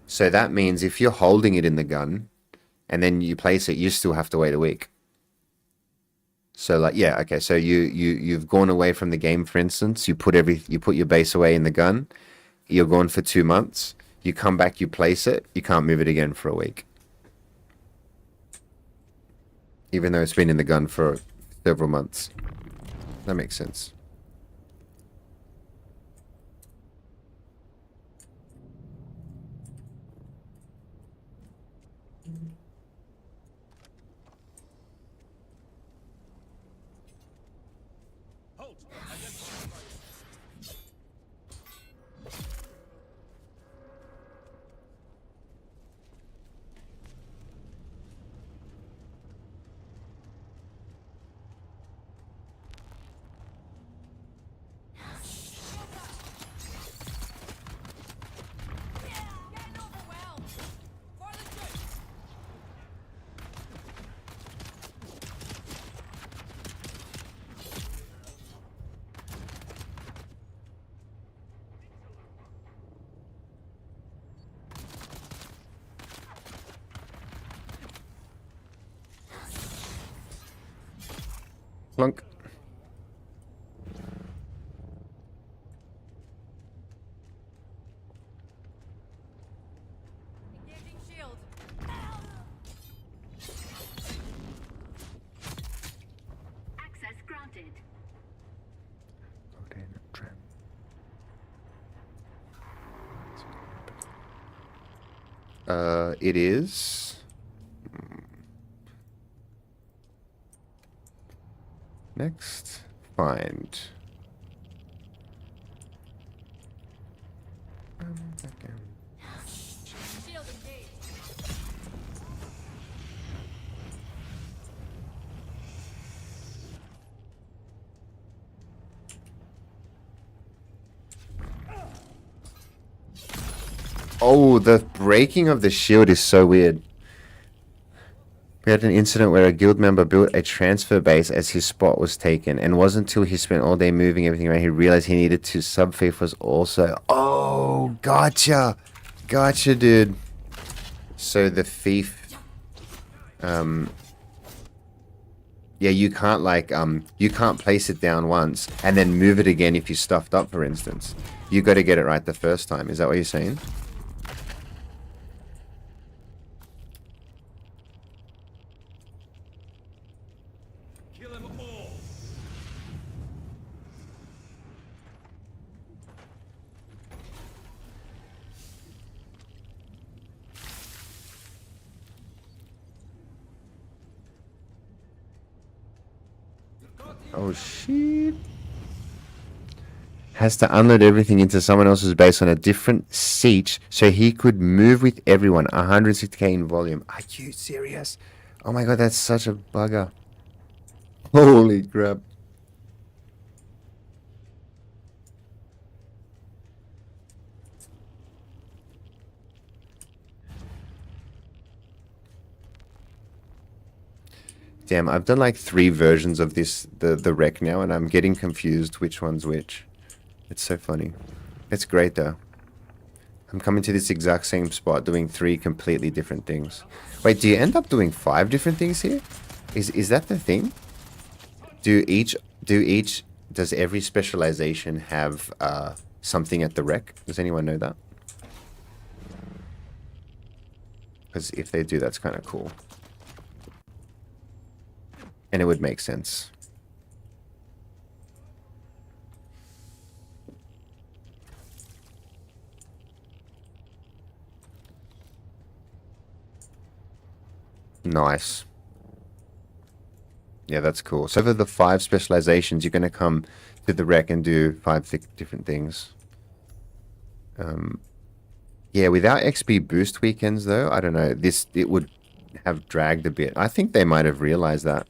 So that means if you're holding it in the gun and then you place it, you still have to wait a week. So like, yeah, okay. So you've gone away from the game, for instance. You put your base away in the gun. You're gone for 2 months. You come back, you place it. You can't move it again for a week, even though it's been in the gun for several months. That makes sense. Clunk. Engaging shield. Access granted. It is. Next, find. Shield engaged. Oh, the breaking of the shield is so weird. We had an incident where a guild member built a transfer base as his spot was taken, and it wasn't until he spent all day moving everything around he realized he needed to sub-thief was also. Oh, gotcha, gotcha, dude. So the thief, yeah, you can't like you can't place it down once and then move it again if you stuffed up, for instance. You got to get it right the first time. Is that what you're saying? Oh shit. Has to unload everything into someone else's base on a different seat so he could move with everyone. 160k in volume. Are you serious? Oh my god, that's such a bugger. Holy crap. Damn, I've done like 3 versions of this, the rec now, and I'm getting confused which one's which. It's so funny. It's great though. I'm coming to this exact same spot doing 3 completely different things. Wait, do you end up doing 5 different things here? Is that the thing? Does every specialization have something at the rec? Does anyone know that? Because if they do, that's kind of cool. And it would make sense. Nice. Yeah, that's cool. So for the 5 specializations, you're going to come to the rec and do 5 different things. Yeah, without XP boost weekends though, I don't know. It would have dragged a bit. I think they might have realized that.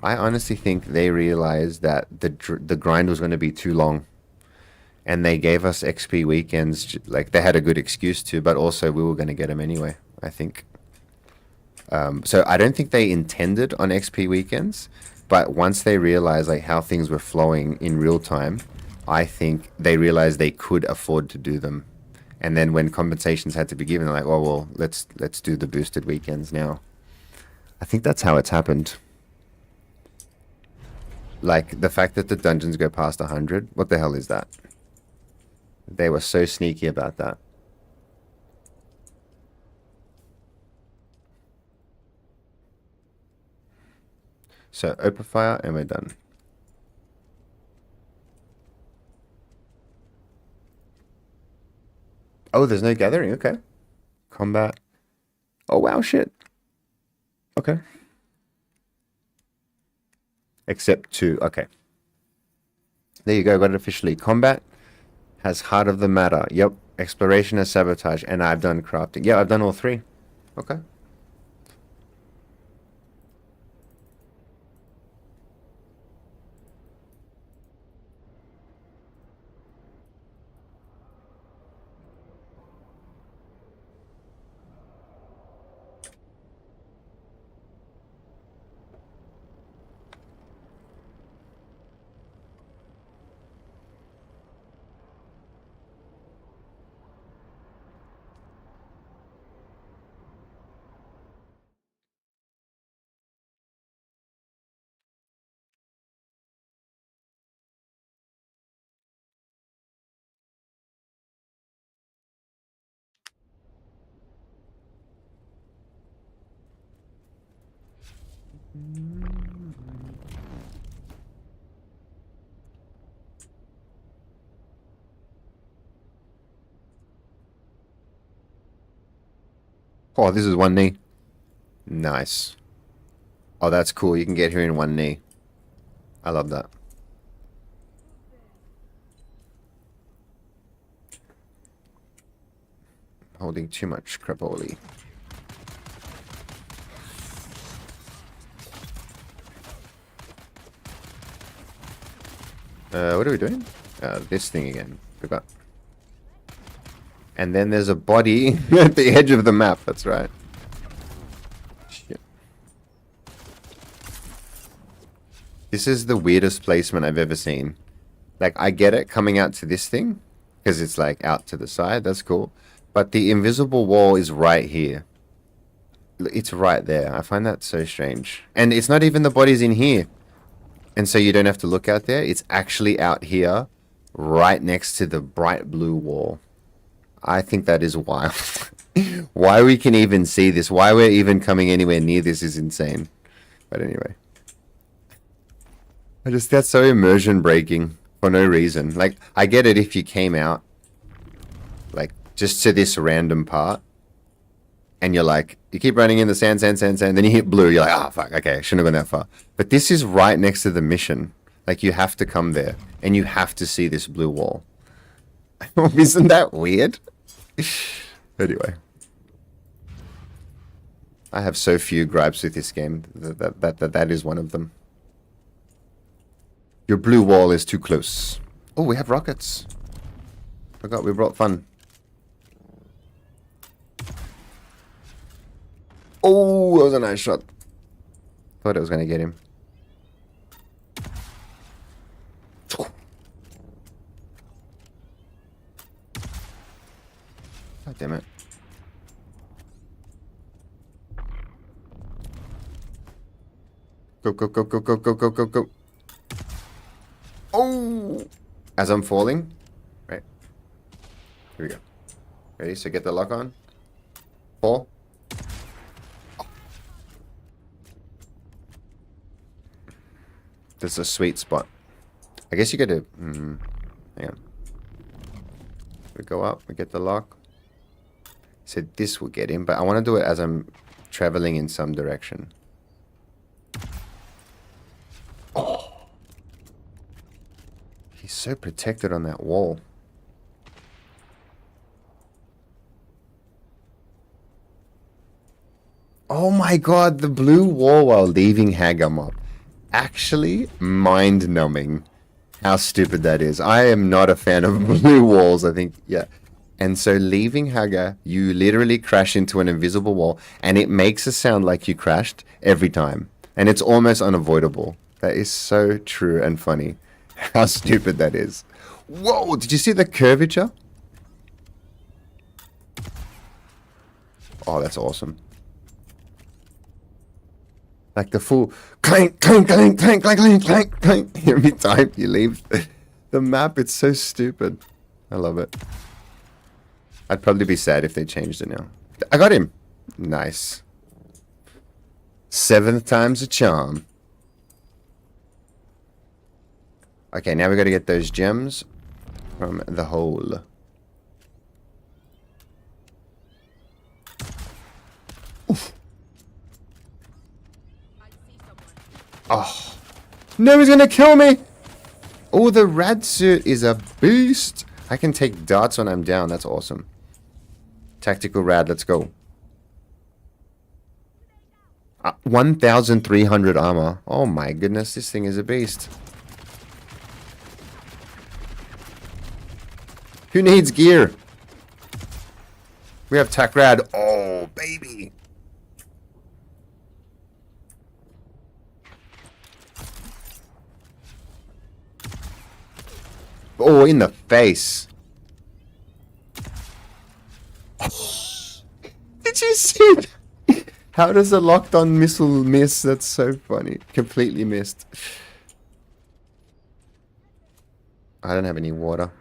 I honestly think they realized that the grind was going to be too long, and they gave us XP weekends. Like they had a good excuse to, but also we were going to get them anyway. I think. So I don't think they intended on XP weekends, but once they realized like how things were flowing in real time, I think they realized they could afford to do them. And then when compensations had to be given, they're like, "Oh well, let's do the boosted weekends now." I think that's how it's happened. Like the fact that the dungeons go past 100, what the hell is that? They were so sneaky about that. So open fire and we're done. Oh, there's no gathering. Okay. Combat. Oh, wow, shit. Okay. Except 2. Okay. There you go. Got it officially. Combat has Heart of the Matter. Yep. Exploration has Sabotage. And I've done crafting. Yeah, I've done all 3. Okay. Oh, this is 1 knee. Nice. Oh, that's cool. You can get here in 1 knee. I love that. Holding too much crapoli. What are we doing? This thing again. Forgot. And then there's a body at the edge of the map. That's right. Shit. This is the weirdest placement I've ever seen. Like, I get it coming out to this thing, because it's like out to the side. That's cool. But the invisible wall is right here. It's right there. I find that so strange. And it's not even the bodies in here. And so you don't have to look out there. It's actually out here, right next to the bright blue wall. I think that is wild. Why we can even see this, why we're even coming anywhere near this is insane. But anyway. That's so immersion breaking for no reason. Like, I get it if you came out, like, just to this random part, and you're like, you keep running in the sand, then you hit blue, you're like, ah, fuck, okay, I shouldn't have gone that far. But this is right next to the mission. Like, you have to come there, and you have to see this blue wall. Isn't that weird? Anyway. I have so few gripes with this game. That is one of them. Your blue wall is too close. Oh, we have rockets. Forgot we brought fun. Oh, that was a nice shot. Thought it was going to get him. God damn it. Go, go, go, go, go, go, go, go, go. Oh! As I'm falling. Right. Here we go. Ready? So get the lock on. Fall. Oh. This is a sweet spot. I guess you gotta... hang on. We go up. We get the lock. So this will get him, but I want to do it as I'm traveling in some direction. so protected on that wall. Oh my god, the blue wall while leaving Hagamop. Actually, mind-numbing how stupid that is. I am not a fan of blue walls, I think, yeah. And so leaving Haga, you literally crash into an invisible wall, and it makes a sound like you crashed every time. And it's almost unavoidable. That is so true and funny. How stupid that is. Whoa, did you see the curvature? Oh, that's awesome. Like the full clank, clank, clank, clank, clank, clank, clank, clank every time you leave the map. It's so stupid. I love it. I'd probably be sad if they changed it now. I got him. Nice. 7th time's a charm. Okay, now we got to get those gems from the hole. Oof. Oh. No, he's gonna kill me! Oh, the rad suit is a beast! I can take darts when I'm down. That's awesome. Tactical rad, let's go. 1,300 armor. Oh my goodness, this thing is a beast. Who needs gear? We have tac rad. Oh, baby. Oh, in the face. Did you see that? How does a locked on missile miss? That's so funny. Completely missed. I don't have any water.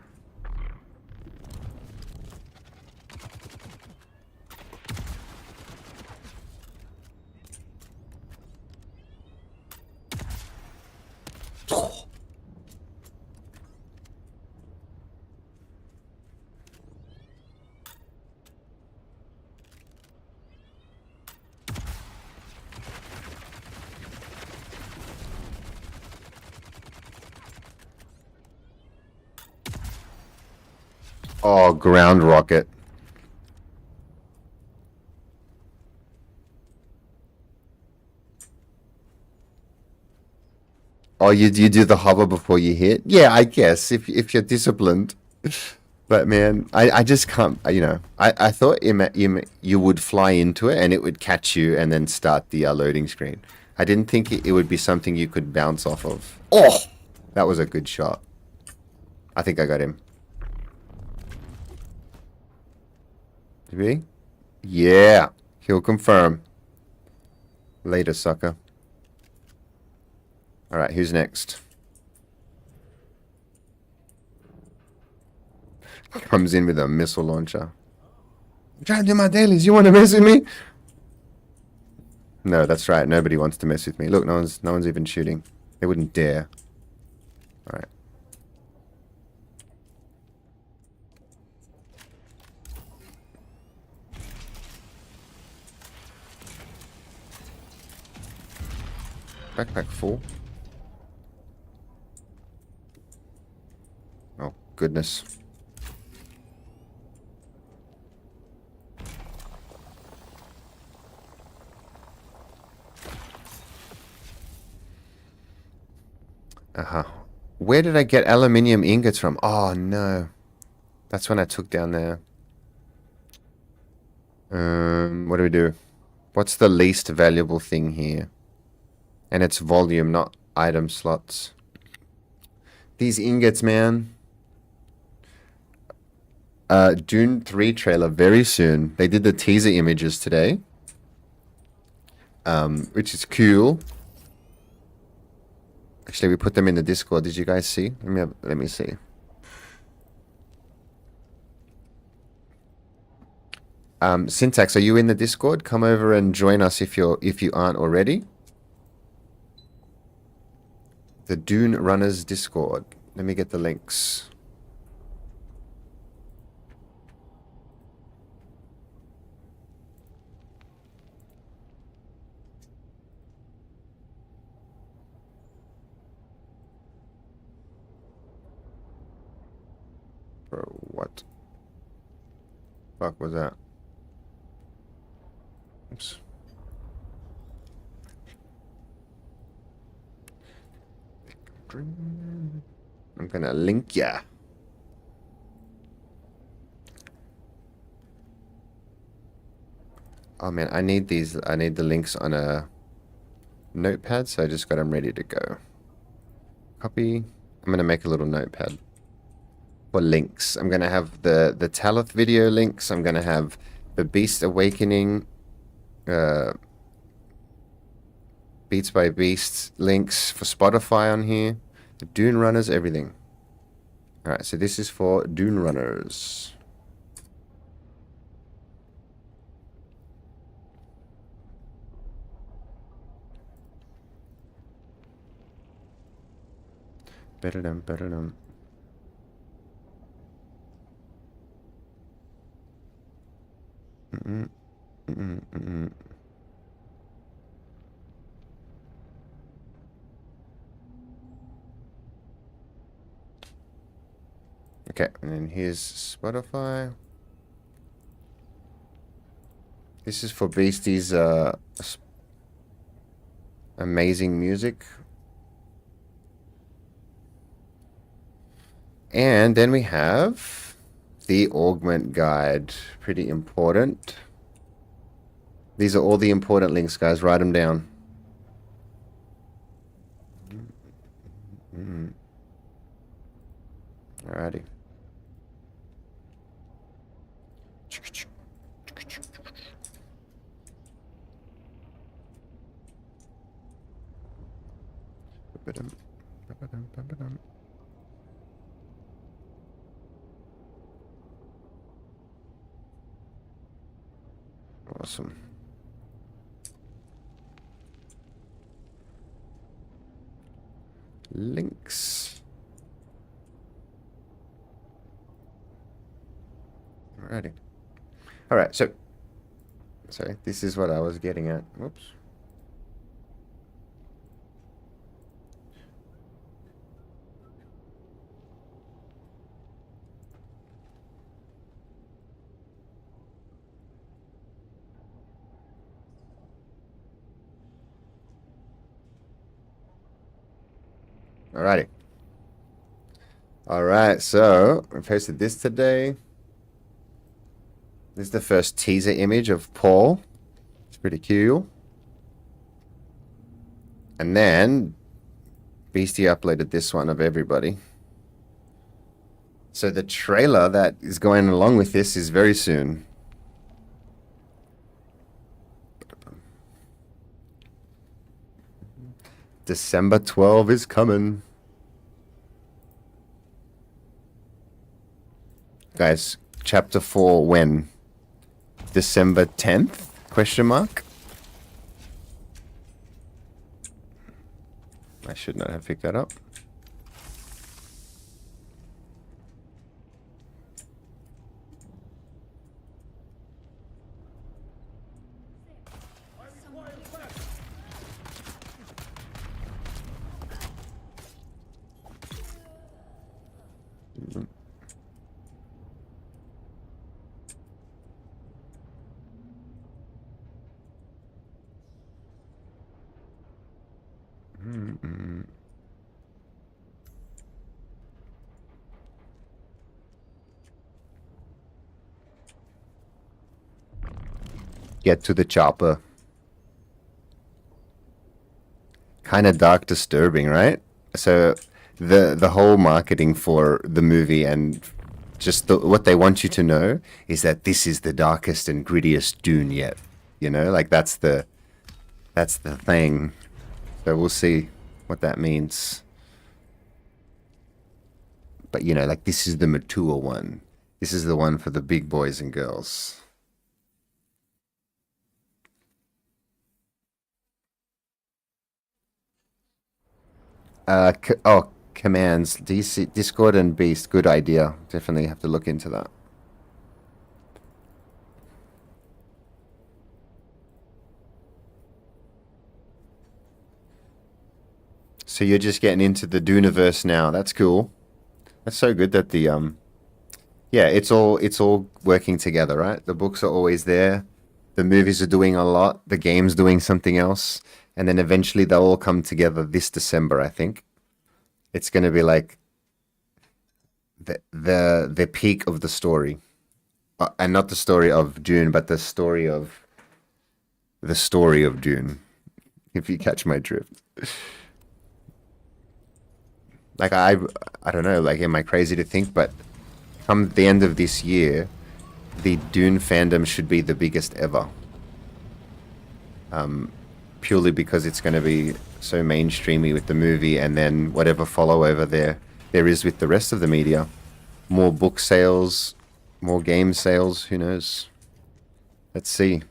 Oh, ground rocket. Oh, you do the hover before you hit? Yeah, I guess if you're disciplined. But man, I just can't. You know, I thought you would fly into it and it would catch you and then start the loading screen. I didn't think it would be something you could bounce off of. Oh, that was a good shot. I think I got him. Did we? Yeah, he'll confirm. Later, sucker. Alright, who's next? Comes in with a missile launcher. I'm trying to do my dailies. You want to mess with me? No, that's right. Nobody wants to mess with me. Look, no one's even shooting. They wouldn't dare. Alright. Backpack full. Oh, goodness. Where did I get aluminium ingots from? Oh, no. That's when I took down there. What do we do? What's the least valuable thing here? And it's volume, not item slots. These ingots, man. Dune 3 trailer very soon. They did the teaser images today. Which is cool. Actually, we put them in the Discord. Did you guys see? Let me see. Syntax, are you in the Discord? Come over and join us if you aren't already. The Dune Runners Discord. Let me get the links. Fuck was that? Oops. I'm gonna link ya. Oh man, I need these. I need the links on a notepad, so I just got them ready to go. Copy. I'm gonna make a little notepad for links. I'm gonna have the Talith video links. I'm gonna have the Beast Awakening, Beats by Beast links for Spotify on here. The Dune Runners, everything. All right, so this is for Dune Runners. Ba-da-dum, ba-da-dum. Mm-mm, mm-mm, mm-mm. Okay, and then here's Spotify. This is for Beastie's amazing music. And then we have the Augment Guide. Pretty important. These are all the important links, guys. Write them down. Alrighty. Awesome. Links. Alrighty. Alright, so sorry, this is what I was getting at. Whoops. Alrighty. Alright, so I posted this today. This is the first teaser image of Paul. It's pretty cool. And then Beastie uploaded this one of everybody. So the trailer that is going along with this is very soon. December 12 is coming. Guys, chapter 4 when? December 10th? Question mark? I should not have picked that up. Get to the chopper. Kind of dark, disturbing, right? So the whole marketing for the movie and just what they want you to know is that this is the darkest and grittiest Dune yet. You know, like that's the thing. So we'll see what that means. But you know, like this is the mature one. This is the one for the big boys and girls. Commands. DC, Discord and Beast. Good idea. Definitely have to look into that. So you're just getting into the Duneverse now. That's cool. That's so good that the Yeah, it's all working together, right? The books are always there. The movies are doing a lot. The game's doing something else, and then eventually they'll all come together this December. I think it's going to be like the peak of the story, and not the story of June, but the story of June. If you catch my drift, like I don't know. Like, am I crazy to think? But come the end of this year, the Dune fandom should be the biggest ever. Purely because it's going to be so mainstreamy with the movie, and then whatever follow over there is with the rest of the media. More book sales, more game sales. Who knows? Let's see.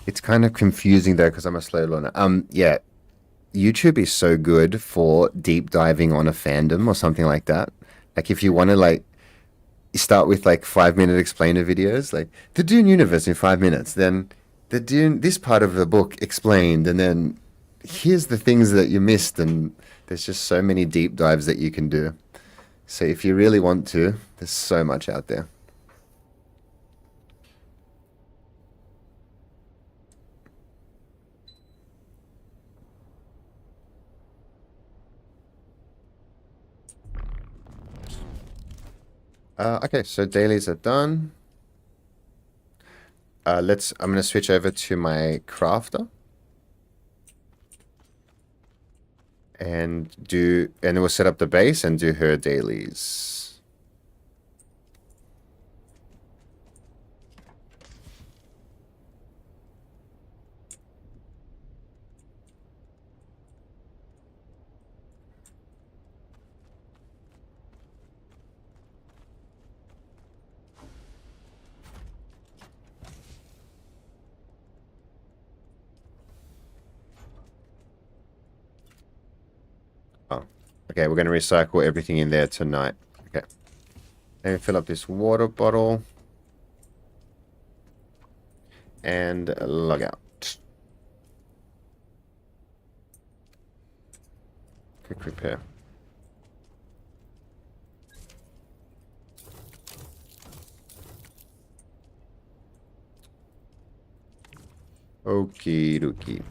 It's kind of confusing though because I'm a slow learner. Yeah, YouTube is so good for deep diving on a fandom or something like that. Like if you want to like start with like 5 minute explainer videos, like the Dune universe in 5 minutes, then the Dune this part of the book explained, and then here's the things that you missed, and there's just so many deep dives that you can do. So if you really want to, there's so much out there. Okay, so dailies are done. I'm gonna switch over to my crafter and we'll set up the base and do her dailies. Oh, okay, we're gonna recycle everything in there tonight. Okay, let me fill up this water bottle and log out. Quick repair. Okie dokie.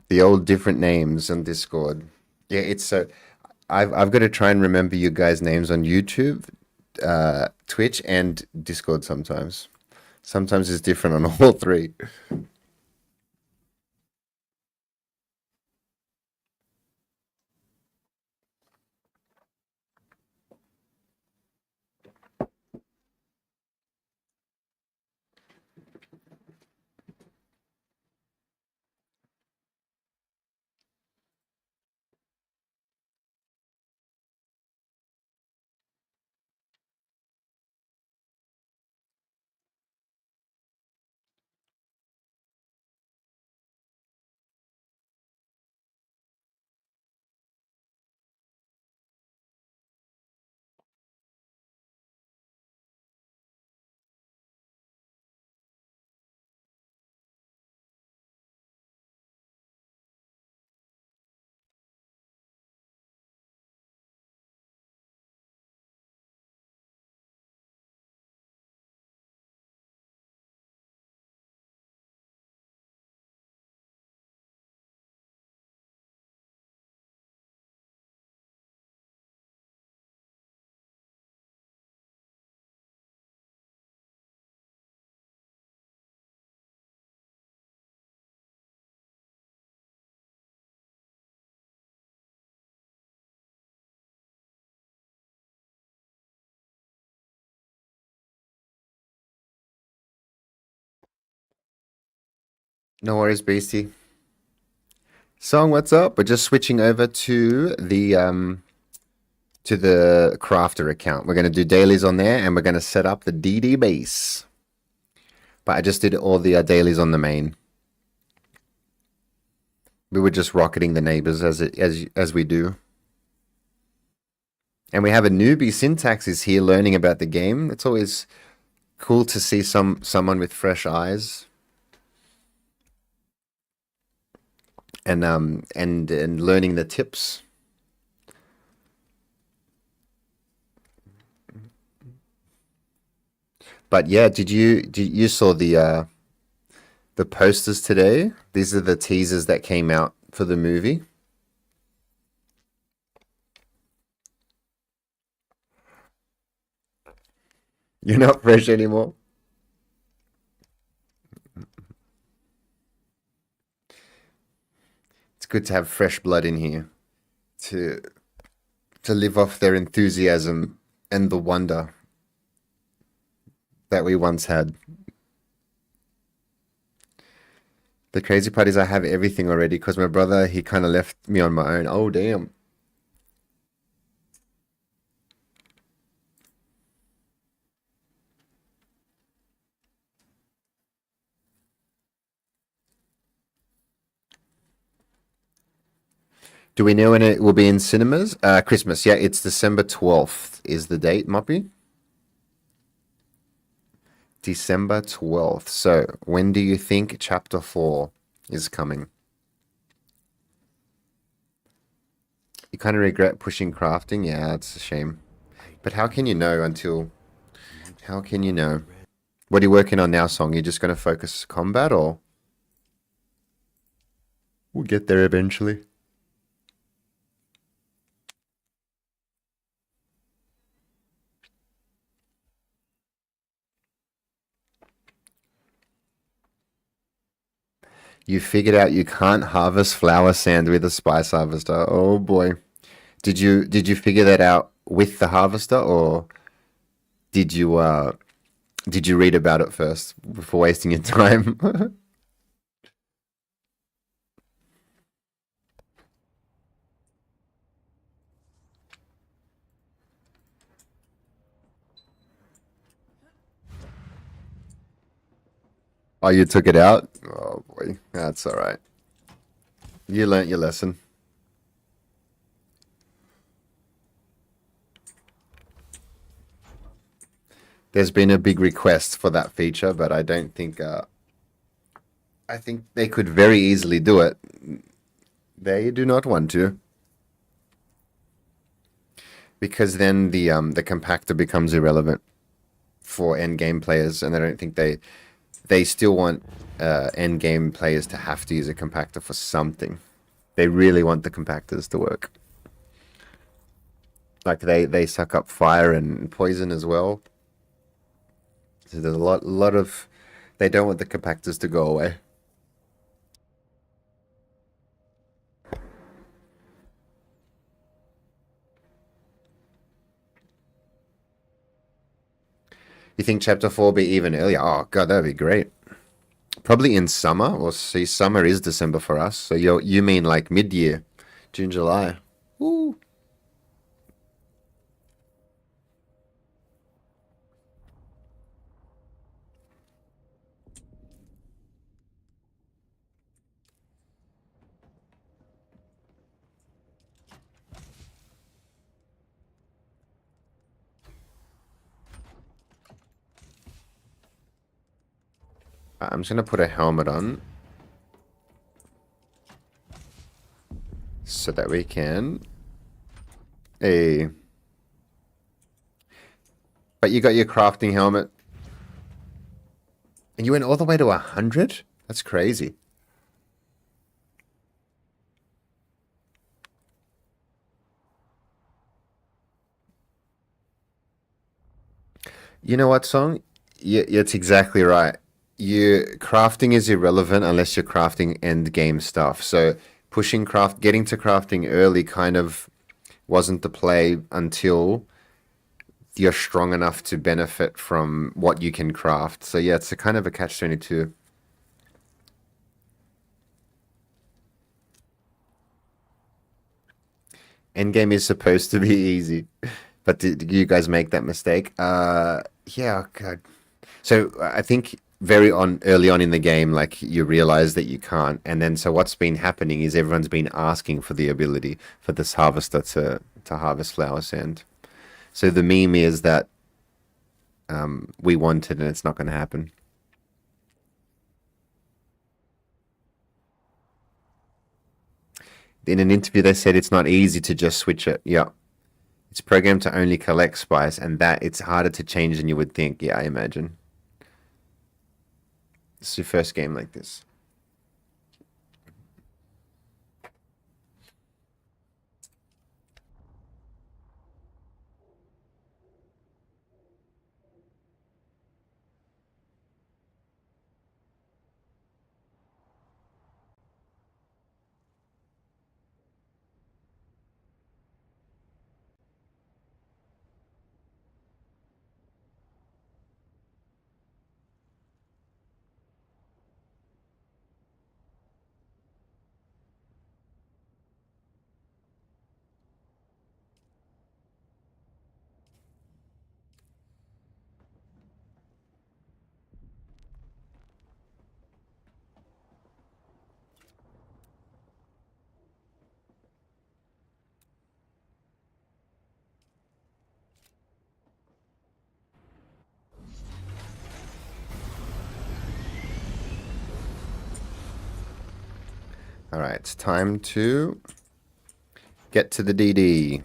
The old different names on Discord. Yeah, it's so. I've got to try and remember you guys' names on YouTube, Twitch, and Discord sometimes. Sometimes it's different on all three. No worries, Beastie. Song, what's up? We're just switching over to the crafter account. We're gonna do dailies on there, and we're gonna set up the DD base. But I just did all the dailies on the main. We were just rocketing the neighbors as we do. And we have a newbie. Syntax is here learning about the game. It's always cool to see someone with fresh eyes. And learning the tips. But yeah, did you saw the posters today? These are the teasers that came out for the movie. You're not fresh anymore. It's good to have fresh blood in here to live off their enthusiasm and the wonder that we once had. The crazy part is I have everything already because my brother, he kind of left me on my own. Oh, damn. Do we know when it will be in cinemas? Christmas. Yeah, it's December 12th is the date, Moppy. December 12th. So, when do you think Chapter 4 is coming? You kind of regret pushing crafting? Yeah, it's a shame. But how can you know until... How can you know? What are you working on now, Song? You're just going to focus combat, or...? We'll get there eventually. You figured out you can't harvest flower sand with a spice harvester. Oh boy. Did you figure that out with the harvester, or did you read about it first before wasting your time? Oh, you took it out? Oh boy, that's all right. You learnt your lesson. There's been a big request for that feature, but I don't think I think they could very easily do it. They do not want to. Because then the compactor becomes irrelevant for end game players, and I don't think they still want end game players to have to use a compactor for something. They really want the compactors to work. Like they suck up fire and poison as well. So there's a lot of they don't want the compactors to go away. You think Chapter 4 will be even earlier? Oh god, that'd be great. Probably in summer. Well, see, summer is December for us. So you mean like mid-year, June, July. Ooh. I'm just gonna put a helmet on so that we can. Hey. But you got your crafting helmet. And you went all the way to 100? That's crazy. You know what, Song? Yeah, it's exactly right. Crafting is irrelevant unless you're crafting end game stuff. So getting to crafting early kind of wasn't the play until you're strong enough to benefit from what you can craft. So yeah, it's a kind of a catch-22. Endgame is supposed to be easy, but did you guys make that mistake? Yeah, God. So I think very on early on in the game, like you realize that you can't, and then so what's been happening is everyone's been asking for the ability for this harvester to harvest flower sand. So the meme is that we want it and it's not going to happen. In an interview, they said it's not easy to just switch it. Yeah. It's programmed to only collect spice, and that it's harder to change than you would think. Yeah, I imagine. It's your first game like this. All right, it's time to get to the DD.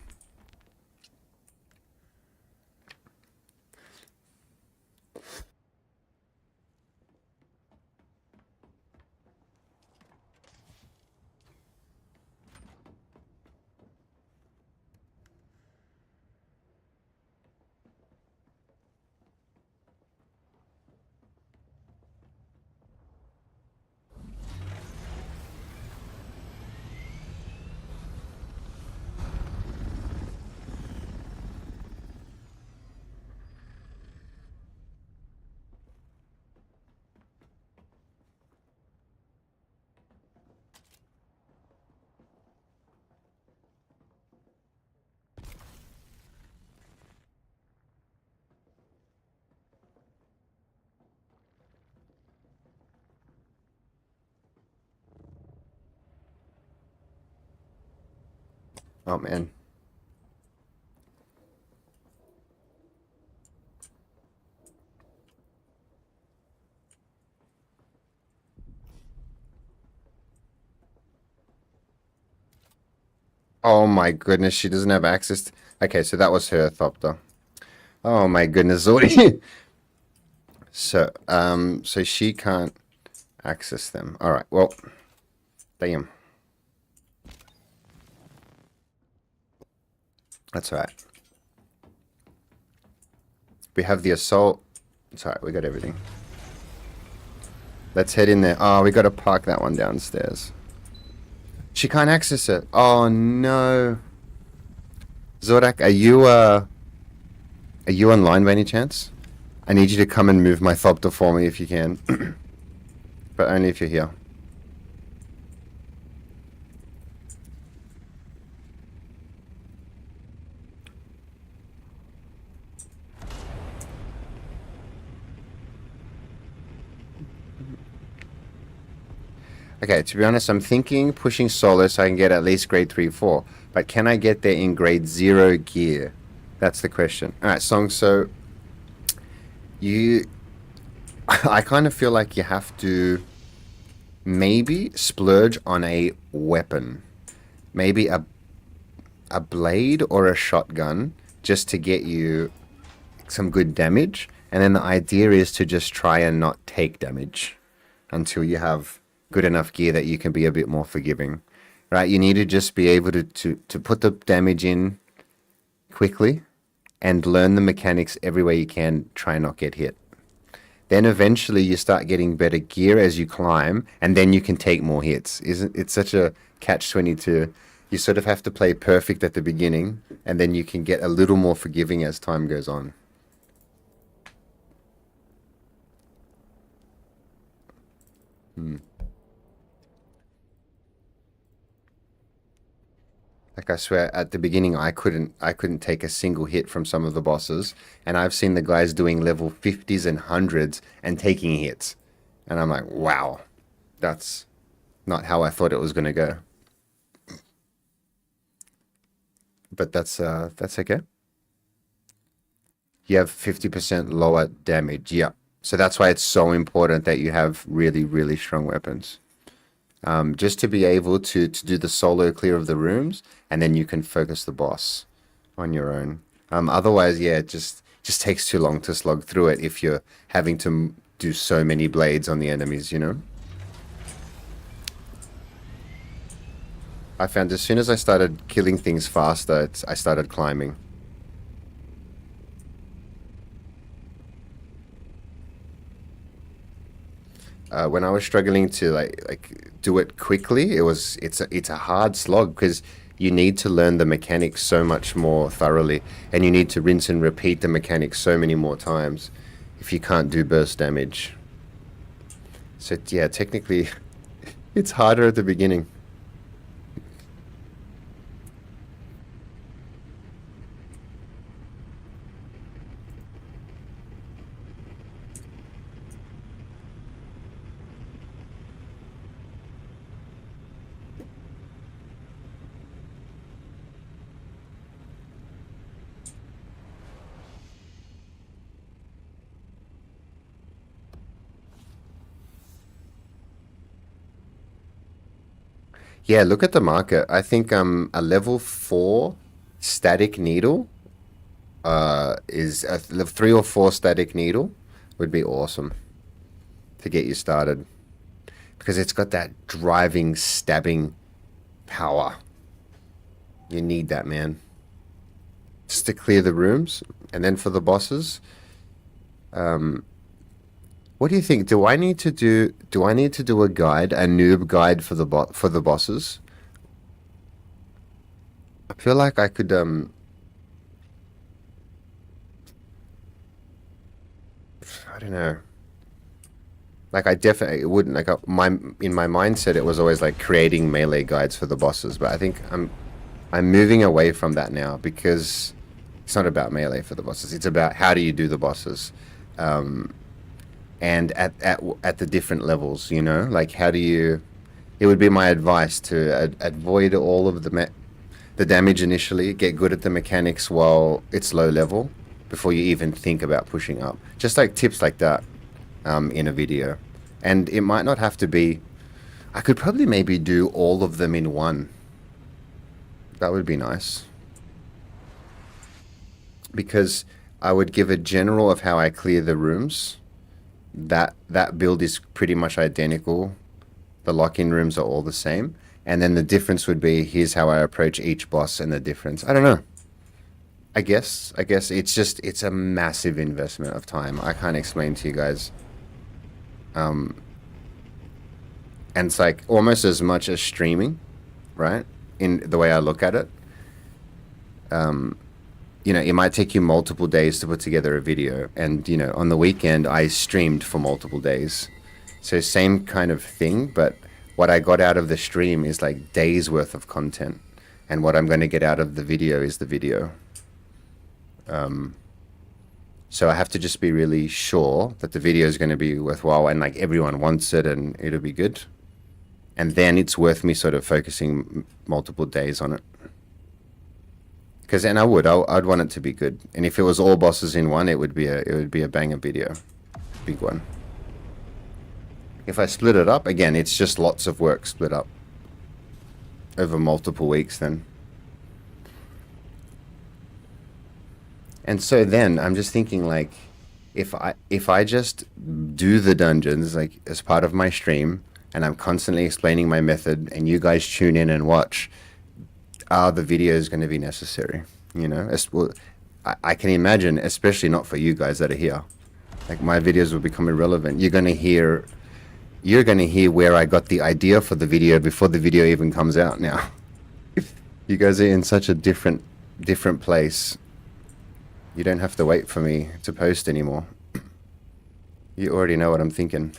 Oh man. Oh my goodness, she doesn't have access. Okay, so that was her Thopter. Oh my goodness, Zori. So she can't access them. All right, well, damn. That's all right. We have the assault. It's all right, we got everything. Let's head in there. Oh, we got to park that one downstairs. She can't access it. Oh no. Zorak, are you online by any chance? I need you to come and move my Thopter for me if you can. But only if you're here. Okay, to be honest, I'm thinking pushing solo so I can get at least grade 3, 4. But can I get there in grade 0 gear? That's the question. Alright, Song, so you I kind of feel like you have to maybe splurge on a weapon. Maybe a blade or a shotgun just to get you some good damage. And then the idea is to just try and not take damage until you have good enough gear that you can be a bit more forgiving. Right? You need to just be able to put the damage in quickly and learn the mechanics everywhere you can, try and not get hit. Then eventually you start getting better gear as you climb, and then you can take more hits. Isn't it's such a catch-22? You sort of have to play perfect at the beginning, and then you can get a little more forgiving as time goes on. Like I swear, at the beginning, I couldn't take a single hit from some of the bosses, and I've seen the guys doing level 50s and 100s and taking hits, and I'm like, wow, that's not how I thought it was gonna go. But that's okay. You have 50% lower damage. Yeah. So that's why it's so important that you have really, really strong weapons. Just to be able to do the solo clear of the rooms, and then you can focus the boss on your own. Otherwise, yeah, it just takes too long to slog through it if you're having to do so many blades on the enemies, you know? I found as soon as I started killing things faster, I started climbing. When I was struggling to like do it quickly, it's a hard slog because you need to learn the mechanics so much more thoroughly, and you need to rinse and repeat the mechanics so many more times if you can't do burst damage. So yeah, technically, it's harder at the beginning. Yeah, look at the market. I think a level 4 static needle is a level 3 or 4 static needle would be awesome to get you started because it's got that driving stabbing power. You need that, man. Just to clear the rooms, and then for the bosses, what do you think? Do I need to do a guide, a noob guide for the bosses? I feel like I could I don't know. Like I definitely wouldn't like in my mindset it was always like creating melee guides for the bosses, but I think I'm moving away from that now because it's not about melee for the bosses. It's about how do you do the bosses. And at the different levels, you know, like how do you? It would be my advice to avoid all of the damage initially, get good at the mechanics while it's low level before you even think about pushing up. Just like tips like that in a video, and it might not have to be. I could probably maybe do all of them in one. That would be nice because I would give a general of how I clear the rooms. That build is pretty much identical. The lock-in rooms are all the same. And then the difference would be, here's how I approach each boss and the difference. I don't know. I guess it's a massive investment of time. I can't explain to you guys. And it's like almost as much as streaming, right? In the way I look at it. You know, it might take you multiple days to put together a video. And, you know, on the weekend, I streamed for multiple days. So same kind of thing, but what I got out of the stream is like days worth of content. And what I'm going to get out of the video is the video. So I have to just be really sure that the video is going to be worthwhile and like everyone wants it and it'll be good. And then it's worth me sort of focusing multiple days on it. Because, and I'd want it to be good. And if it was all bosses in one, it would be a banger video, big one. If I split it up, again, it's just lots of work split up over multiple weeks then. And so then I'm just thinking like, if I just do the dungeons like as part of my stream, and I'm constantly explaining my method, and you guys tune in and watch. Are the videos going to be necessary? You know, I can imagine, especially not for you guys that are here. Like my videos will become irrelevant. You're going to hear where I got the idea for the video before the video even comes out now. You guys are in such a different place. You don't have to wait for me to post anymore. You already know what I'm thinking.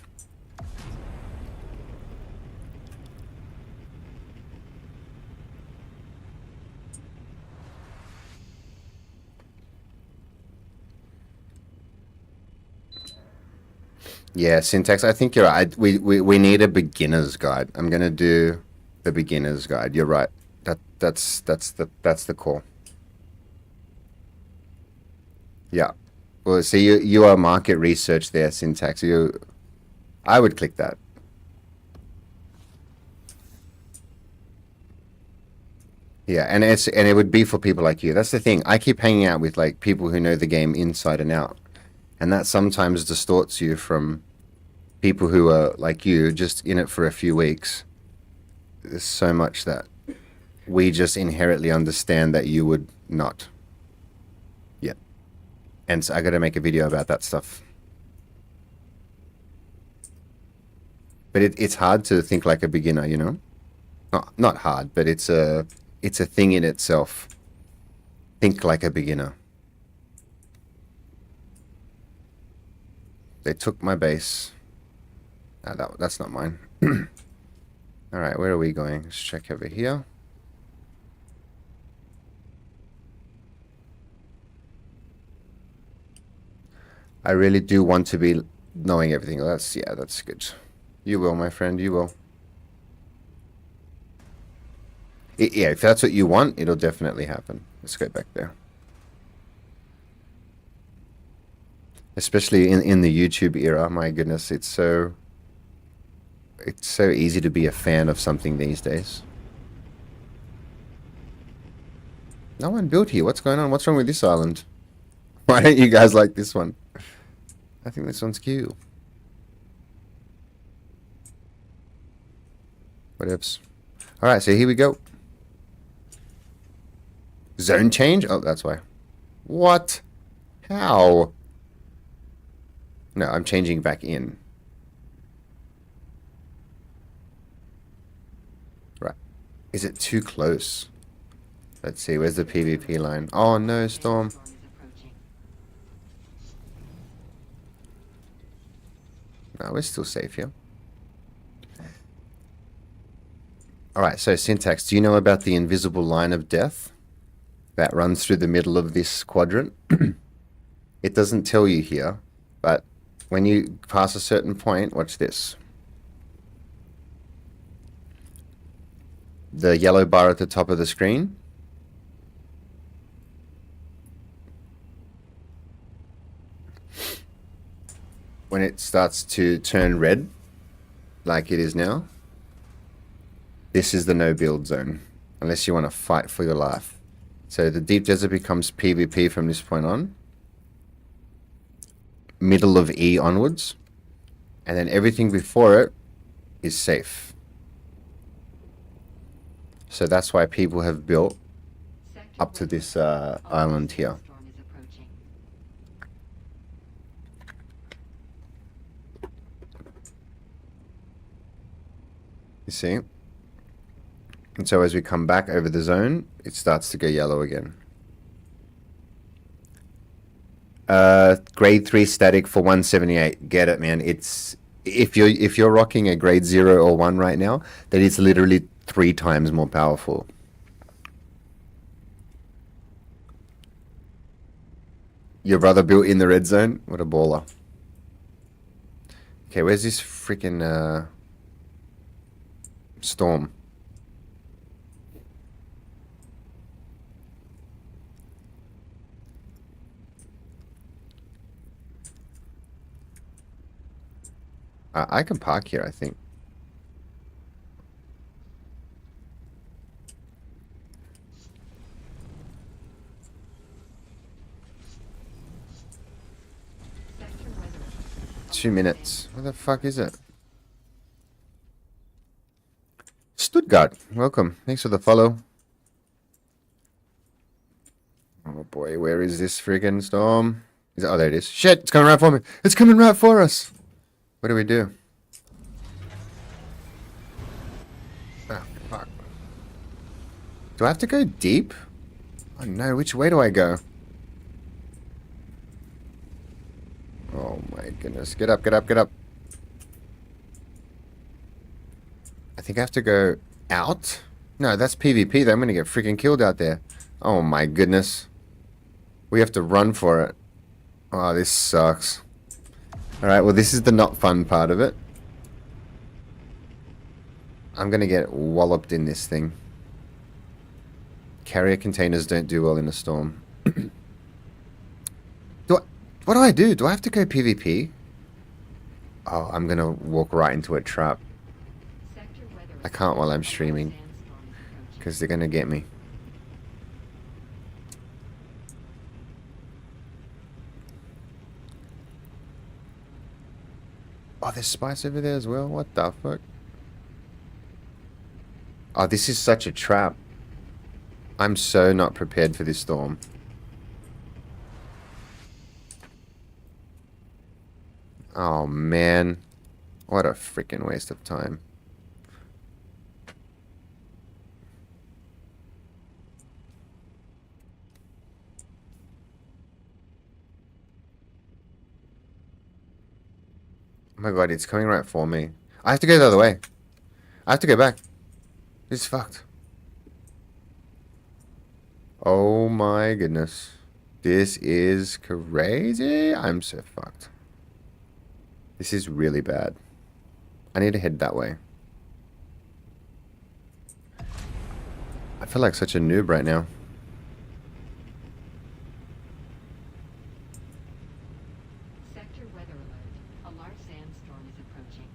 Yeah, syntax. I think you're right. We need a beginner's guide. I'm gonna do the beginner's guide. You're right. That's the call. Yeah. Well, see, you are market research there, syntax. I would click that. Yeah, and it would be for people like you. That's the thing. I keep hanging out with like people who know the game inside and out, and that sometimes distorts you from people who are like you, just in it for a few weeks. There's so much that we just inherently understand that you would not. Yeah, and so I got to make a video about that stuff. But it's hard to think like a beginner, you know. Not hard, but it's a thing in itself. Think like a beginner. They took my base. That's not mine. Alright, where are we going? Let's check over here. I really do want to be knowing everything. That's good. You will, my friend, you will. Yeah, if that's what you want, it'll definitely happen. Let's go back there. Especially in the YouTube era, my goodness, it's so easy to be a fan of something these days. No one built here. What's going on? What's wrong with this island? Why don't you guys like this one? I think this one's cute. Whatevs. Alright, so here we go. Zone change? Oh, that's why. What? How? No, I'm changing back in. Right. Is it too close? Let's see, where's the PvP line? Oh no, Storm. No, we're still safe here. Alright, so syntax, do you know about the invisible line of death that runs through the middle of this quadrant? It doesn't tell you here, but when you pass a certain point, watch this. The yellow bar at the top of the screen. When it starts to turn red, like it is now, this is the no build zone, unless you want to fight for your life. So the deep desert becomes PvP from this point on. Middle of E onwards. And then everything before it is safe. So that's why people have built up to this island here. You see? And so as we come back over the zone, it starts to go yellow again. Grade 3 static for 178. Get it, man. It's if you're rocking a grade 0 or 1 right now, that is literally 3 times more powerful. Your brother built in the red zone? What a baller. Okay, where's this freaking Storm? I can park here, I think. Two minutes. What the fuck is it? Stuttgart, welcome. Thanks for the follow. Oh boy, where is this friggin' Storm? Oh, there it is. Shit, it's coming right for me. It's coming right for us. What do we do? Ah, fuck. Do I have to go deep? Oh no, which way do I go? Oh my goodness. Get up, get up, get up. I think I have to go out? No, that's PvP though. I'm gonna get freaking killed out there. Oh my goodness. We have to run for it. Oh, this sucks. Alright, well this is the not fun part of it. I'm gonna get walloped in this thing. Carrier containers don't do well in a storm. What do I do? Do I have to go PvP? Oh, I'm gonna walk right into a trap. I can't while I'm streaming, because they're gonna get me. Oh, there's spice over there as well? What the fuck? Oh, this is such a trap. I'm so not prepared for this storm. Oh, man. What a freaking waste of time. Oh my god, it's coming right for me. I have to go the other way. I have to go back. This is fucked. Oh my goodness. This is crazy. I'm so fucked. This is really bad. I need to head that way. I feel like such a noob right now. Sector weather alert. A large sandstorm is approaching.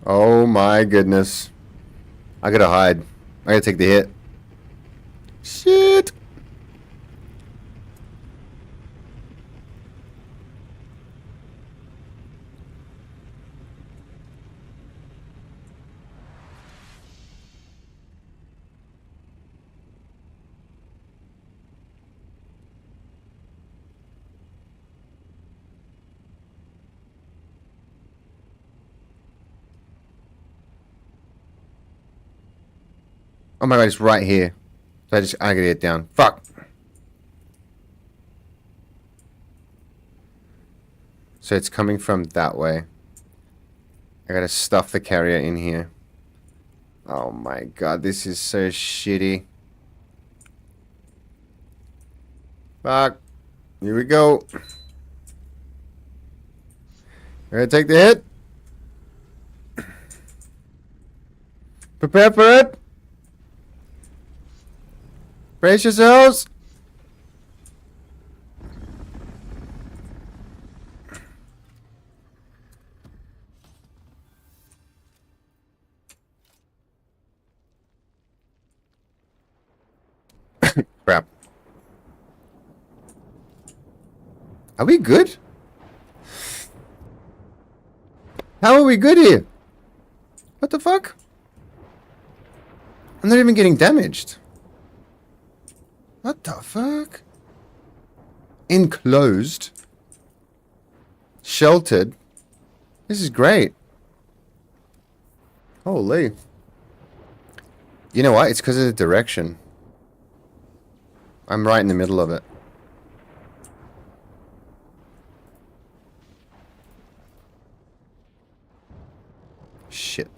Oh my goodness. I gotta hide. I gotta take the hit. Shit. Oh my god, it's right here. So I gotta get down. Fuck. So it's coming from that way. I gotta stuff the carrier in here. Oh my god, this is so shitty. Fuck. Here we go. We're gonna take the hit. Prepare for it. Brace yourselves. Crap. Are we good? How are we good here? What the fuck? I'm not even getting damaged. What the fuck? Enclosed. Sheltered. This is great. Holy. You know what? It's because of the direction. I'm right in the middle of it. Shit.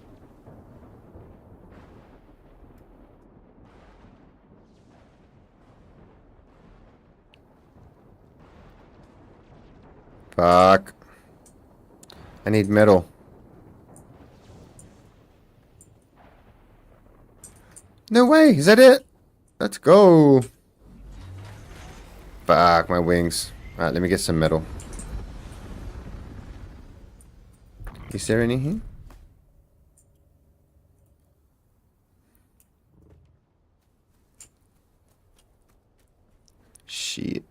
Fuck. I need metal. No way. Is that it? Let's go. Fuck, my wings. Alright, let me get some metal. Is there any here? Shit.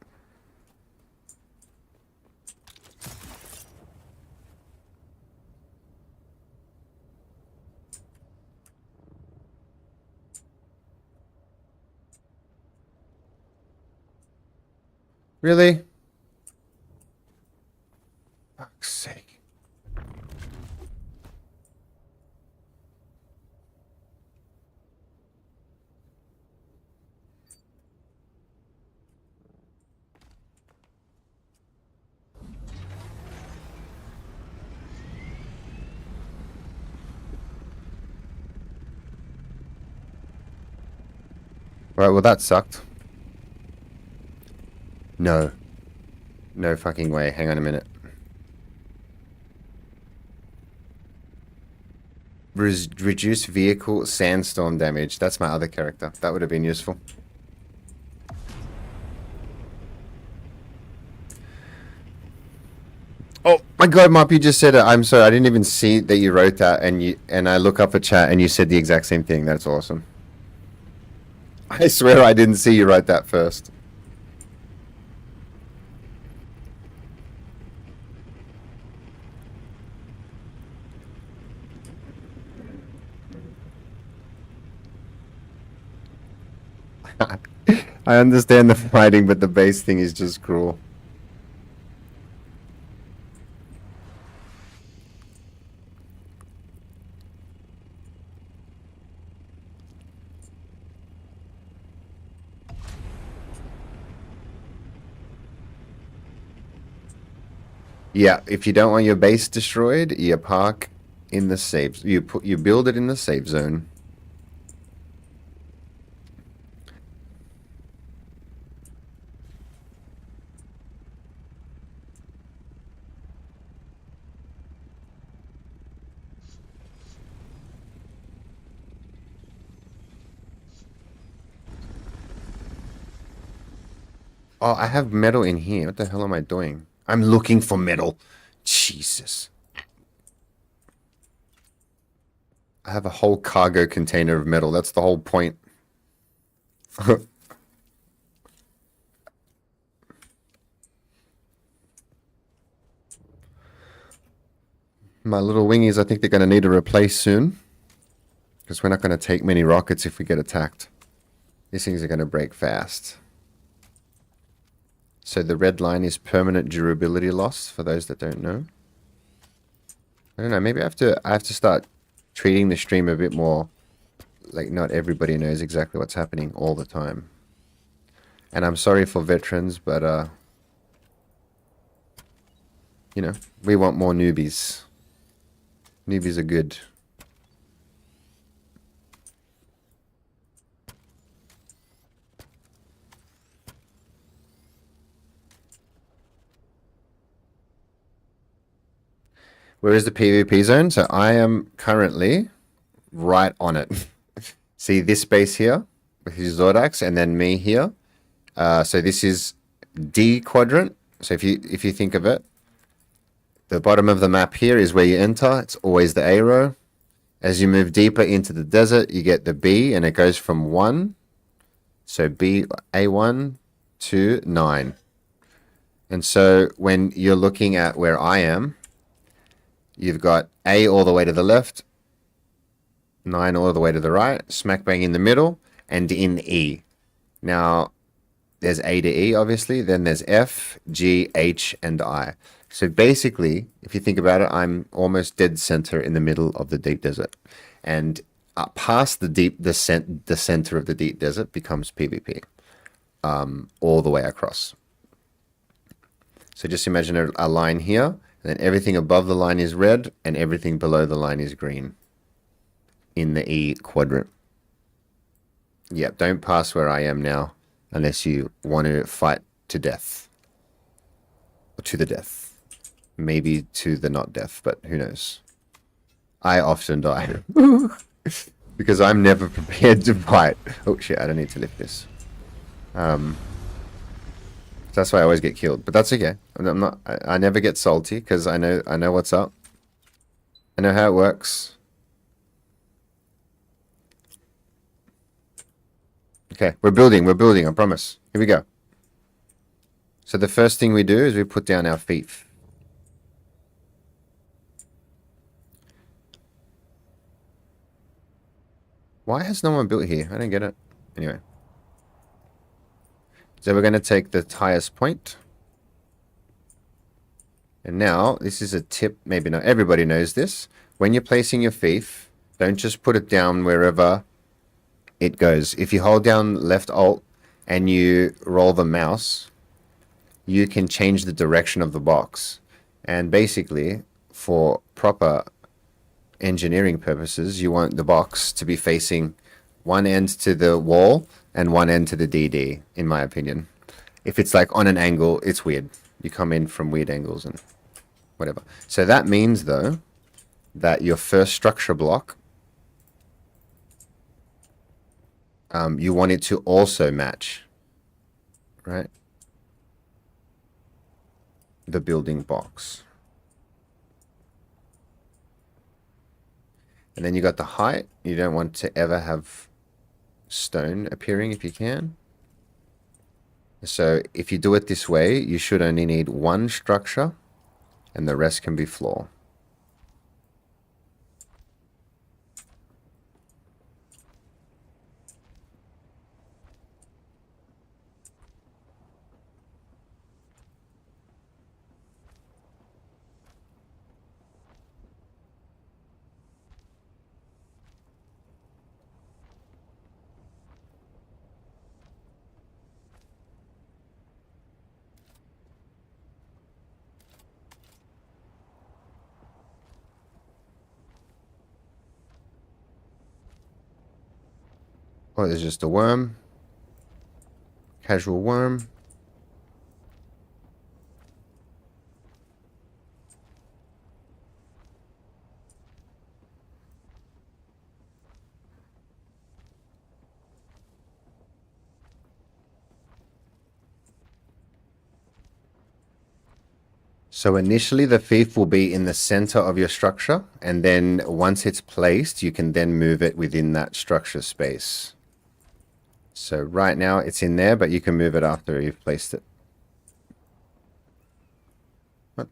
Really? Fuck's sake. Right, well that sucked. No. No fucking way. Hang on a minute. Reduce vehicle sandstorm damage. That's my other character. That would have been useful. Oh my god, Mop, you just said it. I'm sorry, I didn't even see that you wrote that, and I look up a chat and you said the exact same thing. That's awesome. I swear I didn't see you write that first. I understand the fighting, but the base thing is just cruel. Yeah, if you don't want your base destroyed, you park in the safe. You build it in the safe zone. Oh, I have metal in here. What the hell am I doing? I'm looking for metal. Jesus. I have a whole cargo container of metal. That's the whole point. My little wingies, I think they're going to need to replace soon. Because we're not going to take many rockets if we get attacked. These things are going to break fast. So the red line is permanent durability loss, for those that don't know. I don't know, maybe I have to start treating the stream a bit more like not everybody knows exactly what's happening all the time. And I'm sorry for veterans, but you know, we want more newbies. Newbies are good. Where is the PvP zone? So I am currently right on it. See this space here with his Zordax, and then me here. So this is D quadrant. So if you think of it, the bottom of the map here is where you enter. It's always the A row. As you move deeper into the desert, you get the B, and it goes from 1. So B A1 to 9. And so when you're looking at where I am, you've got A all the way to the left, 9 all the way to the right, smack bang in the middle, and in E. Now, there's A to E, obviously. Then there's F, G, H, and I. So basically, if you think about it, I'm almost dead center in the middle of the deep desert. And past the center of the deep desert becomes PvP. All the way across. So just imagine a line here. And then everything above the line is red, and everything below the line is green. In the E quadrant. Yep, don't pass where I am now, unless you want to fight to death. Or to the death. Maybe to the not death, but who knows. I often die. Because I'm never prepared to fight. Oh shit, I don't need to lift this. That's why I always get killed, but that's okay. I'm not. I never get salty because I know what's up. I know how it works. Okay, we're building. I promise. Here we go. So the first thing we do is we put down our feet. Why has no one built here? I don't get it. Anyway. So we're going to take the highest point. And now, this is a tip, maybe not everybody knows this. When you're placing your fief, don't just put it down wherever it goes. If you hold down left alt and you roll the mouse, you can change the direction of the box. And basically, for proper engineering purposes, you want the box to be facing one end to the wall and one end to the DD, in my opinion. If it's like on an angle, it's weird. You come in from weird angles and whatever. So that means, though, that your first structure block, you want it to also match, right? The building box. And then you got the height. You don't want to ever have stone appearing if you can. So if you do it this way, you should only need one structure and the rest can be floor. Oh, there's just a worm. Casual worm. So initially the thief will be in the center of your structure, and then once it's placed, you can then move it within that structure space. So right now it's in there, but you can move it after you've placed it. What?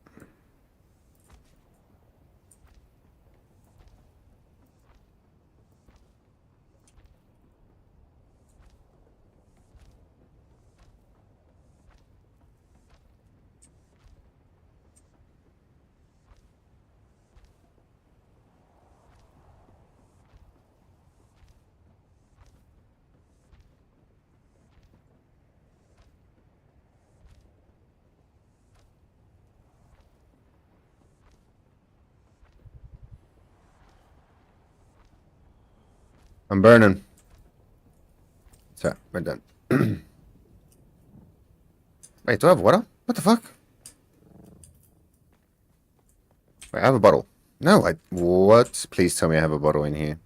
I'm burning. So, we're done. Wait, do I have water? What the fuck? Wait, I have a bottle. No, what? Please tell me I have a bottle in here.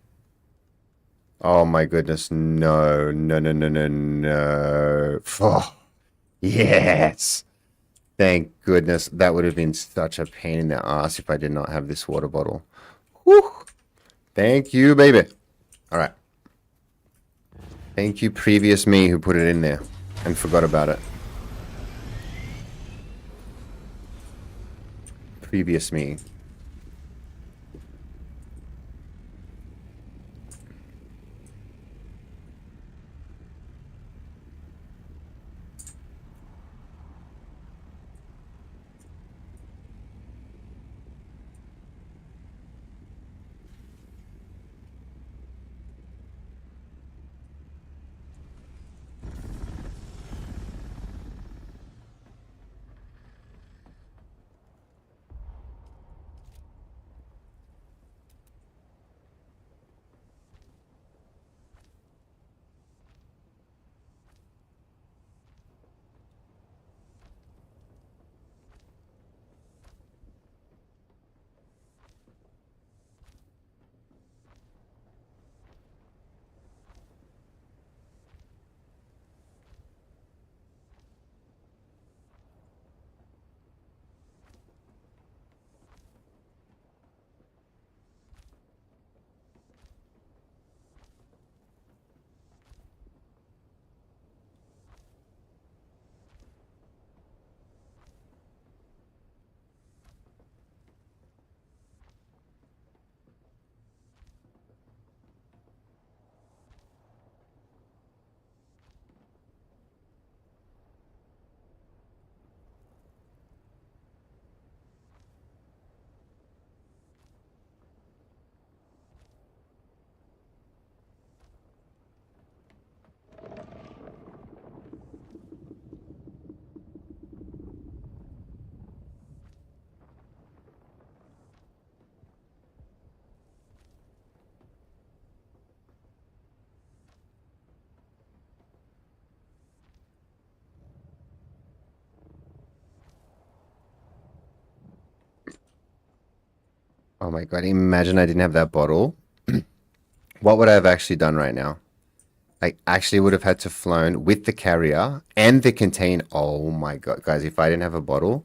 Oh my goodness, no. No, no, no, no, no. Oh, yes. Thank goodness. That would have been such a pain in the ass if I did not have this water bottle. Whew. Thank you, baby. All right. Thank you, previous me, who put it in there and forgot about it. Previous me. Oh my god, imagine I didn't have that bottle. What would I have actually done right now? I actually would have had to flown with the carrier and the container. Oh my god, guys, if I didn't have a bottle.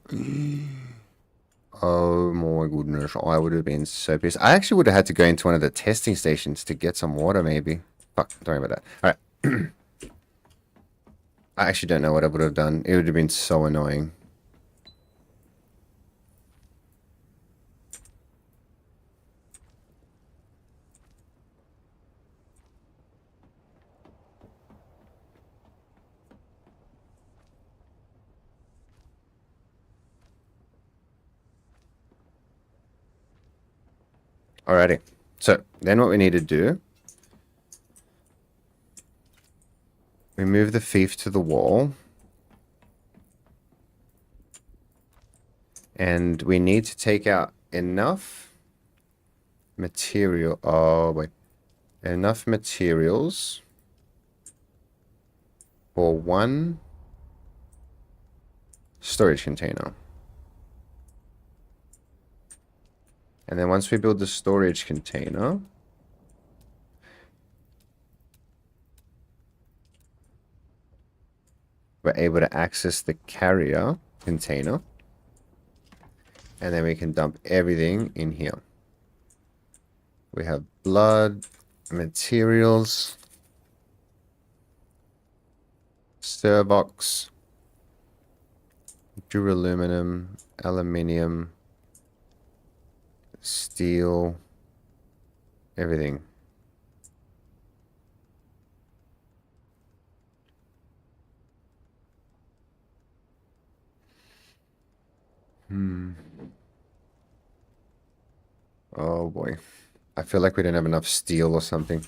Oh my goodness, I would have been so pissed. I actually would have had to go into one of the testing stations to get some water, maybe. Fuck, don't worry about that. Alright. I actually don't know what I would have done. It would have been so annoying. Alrighty. So, then what we need to do, we move the thief to the wall. And we need to take out enough material. Oh, wait. Enough materials for one storage container. And then once we build the storage container, we're able to access the carrier container. And then we can dump everything in here. We have blood, materials, Sturbox, duraluminum, aluminium, steel, everything. Oh boy. I feel like we don't have enough steel or something.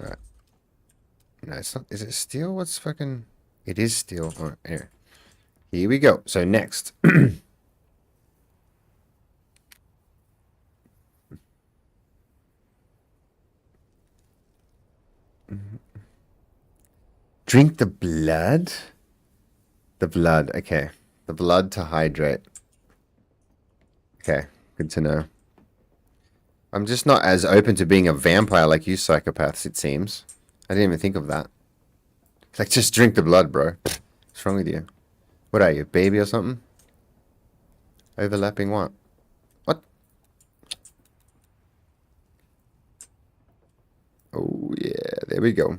Alright. No, it's not. Is it steel? What's fucking... It is steel. Alright, anyway. Here we go. So next. Drink the blood? The blood, okay. The blood to hydrate. Okay, good to know. I'm just not as open to being a vampire like you psychopaths, it seems. I didn't even think of that. It's like, just drink the blood, bro. What's wrong with you? What are you, baby or something? Overlapping what? What? Oh, yeah, there we go.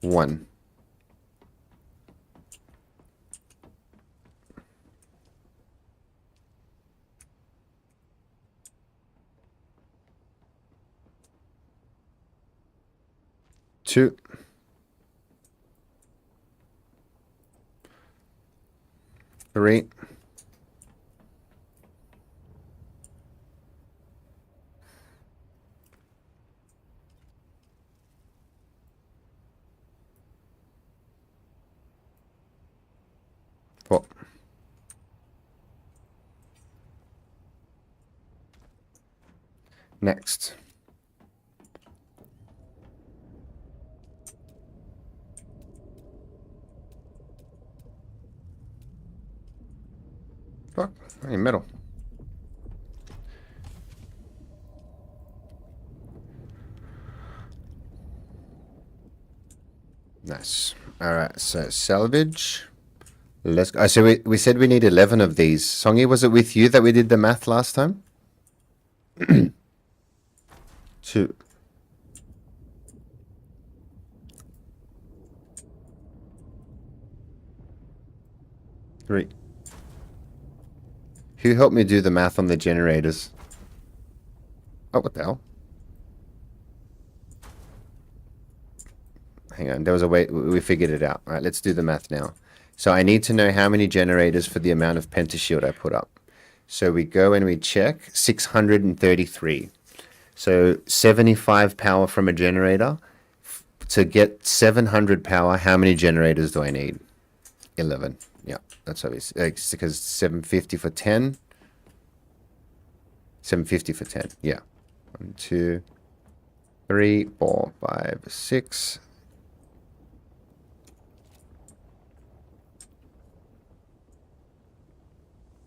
1. Two. 3. 4. Next. Fuck, I need metal. Nice. Alright, so salvage. Let's go. So we said we need 11 of these. Songy, was it with you that we did the math last time? 2. 3. Who helped me do the math on the generators? Oh, what the hell? Hang on, there was a way, we figured it out. All right, let's do the math now. So I need to know how many generators for the amount of pentashield I put up. So we go and we check 633. So 75 power from a generator. To get 700 power, how many generators do I need? 11. Yeah, that's obvious. It's because 750 for 10. 750 for 10. Yeah. 1, 2, 3, 4, 5, 6.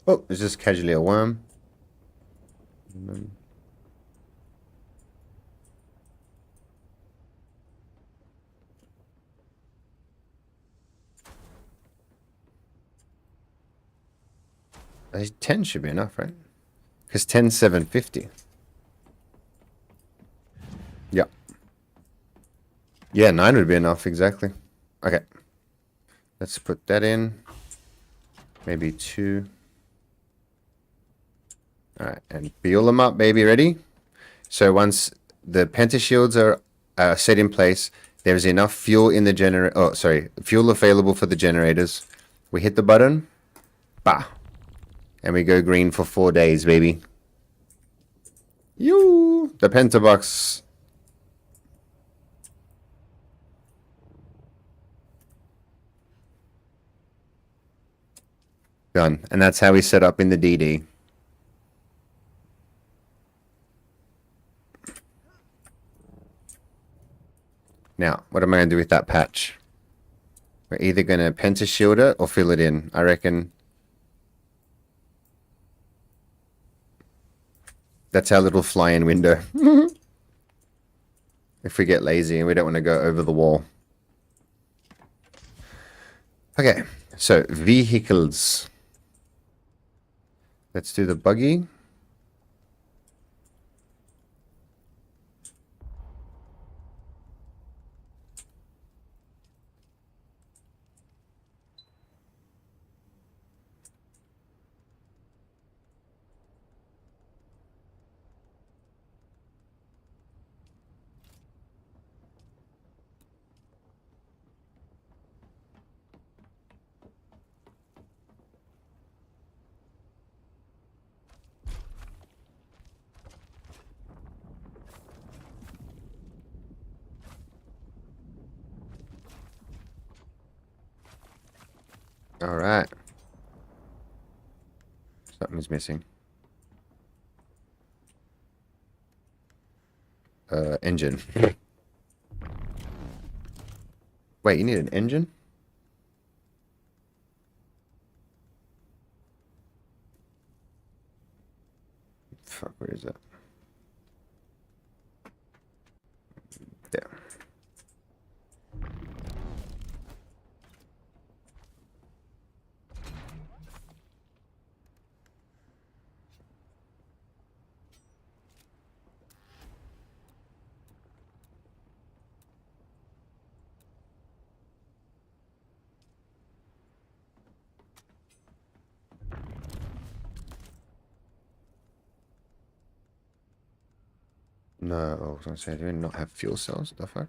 Oh, it's just casually a worm. 10 should be enough, right? Because 10, 750. Yep. Yeah, 9 would be enough, exactly. Okay. Let's put that in. Maybe 2. Alright, and fuel them up, baby. Ready? So once the pentashields are set in place, there's enough fuel in the generator. Oh, sorry. Fuel available for the generators. We hit the button. Bah. And we go green for 4 days, baby. You, the pentabox. Done. And that's how we set up in the DD. Now, what am I going to do with that patch? We're either going to pentashield it or fill it in. I reckon that's our little fly-in window. If we get lazy and we don't want to go over the wall. Okay, so vehicles. Let's do the buggy. All right. Something's missing. Engine. Wait, you need an engine? Fuck, where is that? There. No, I was gonna say, do we not have fuel cells? The fuck?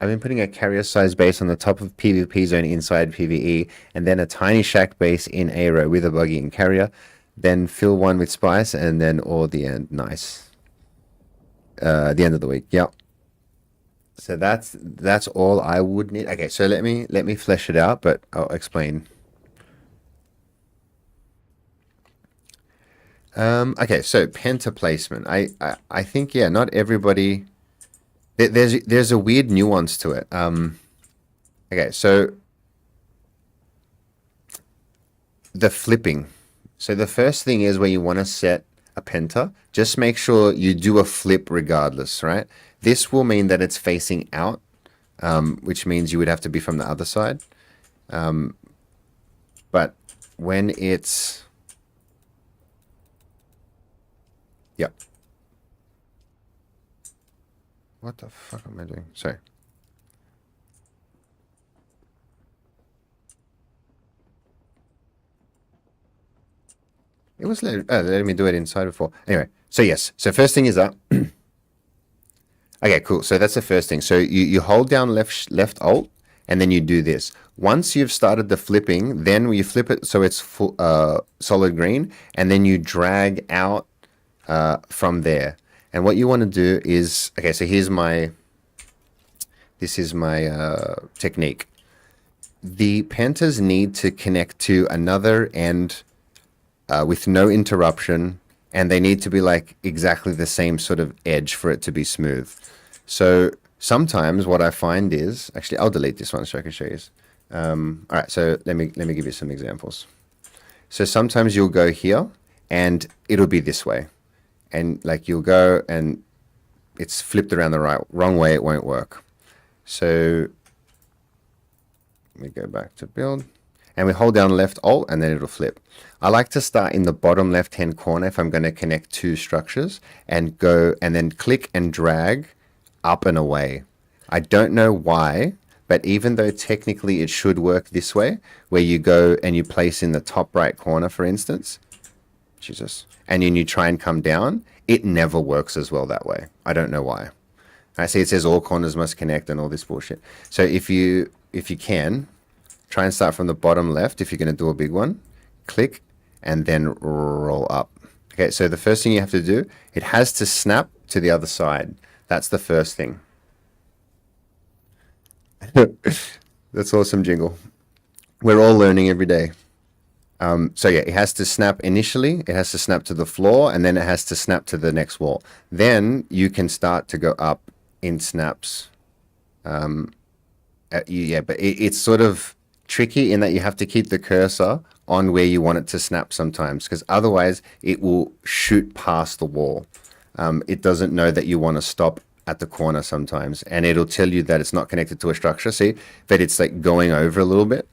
I've been putting a carrier size base on the top of PvP zone inside PvE, and then a tiny shack base in Aero with a buggy and carrier. Then fill one with spice, and then all the end. Nice. The end of the week. Yep. So that's all I would need. Okay, so let me flesh it out, but I'll explain. Okay, so penta placement. I think, yeah, not everybody. There's a weird nuance to it. Okay, so the flipping. So the first thing is where you want to set a penta, just make sure you do a flip regardless, right? This will mean that it's facing out, which means you would have to be from the other side. But when it's... Yep. What the fuck am I doing? Sorry. It was letting me do it inside before. Anyway, so yes. So first thing is that. Okay, cool. So that's the first thing. So you hold down left alt, and then you do this. Once you've started the flipping, then you flip it so it's full, solid green, and then you drag out from there. And what you want to do is, okay, so this is my technique. The pentas need to connect to another end with no interruption, and they need to be like exactly the same sort of edge for it to be smooth. So sometimes what I find is, actually I'll delete this one so I can show you. All right, so let me give you some examples. So sometimes you'll go here and it'll be this way, and like you'll go and it's flipped around the wrong way. It won't work. So we go back to build, and we hold down left Alt, and then it'll flip. I like to start in the bottom left hand corner if I'm going to connect two structures, and go and then click and drag up and away. I don't know why, but even though technically it should work this way, where you go and you place in the top right corner, for instance, Jesus, and then you try and come down, it never works as well that way. I don't know why. I see it says all corners must connect and all this bullshit. So if you can, try and start from the bottom left if you're going to do a big one. Click and then roll up. Okay, so the first thing you have to do, it has to snap to the other side. That's the first thing. That's awesome, Jingle. We're all learning every day. So yeah, it has to snap initially, it has to snap to the floor, and then it has to snap to the next wall. Then you can start to go up in snaps. But it's sort of tricky in that you have to keep the cursor on where you want it to snap sometimes, because otherwise it will shoot past the wall. It doesn't know that you want to stop at the corner sometimes, and it'll tell you that it's not connected to a structure. See that it's like going over a little bit.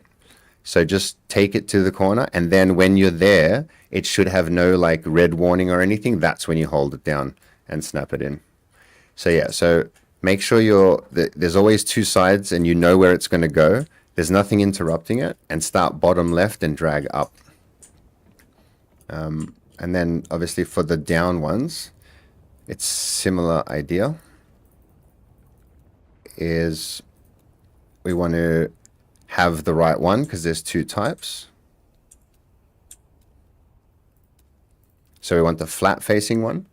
So just take it to the corner, and then when you're there, it should have no like red warning or anything. That's when you hold it down and snap it in. So yeah, so make sure there's always two sides and you know where it's going to go. There's nothing interrupting it, and start bottom left and drag up. And then obviously for the down ones, it's similar idea. Is we want to have the right one because there's two types. So we want the flat facing one.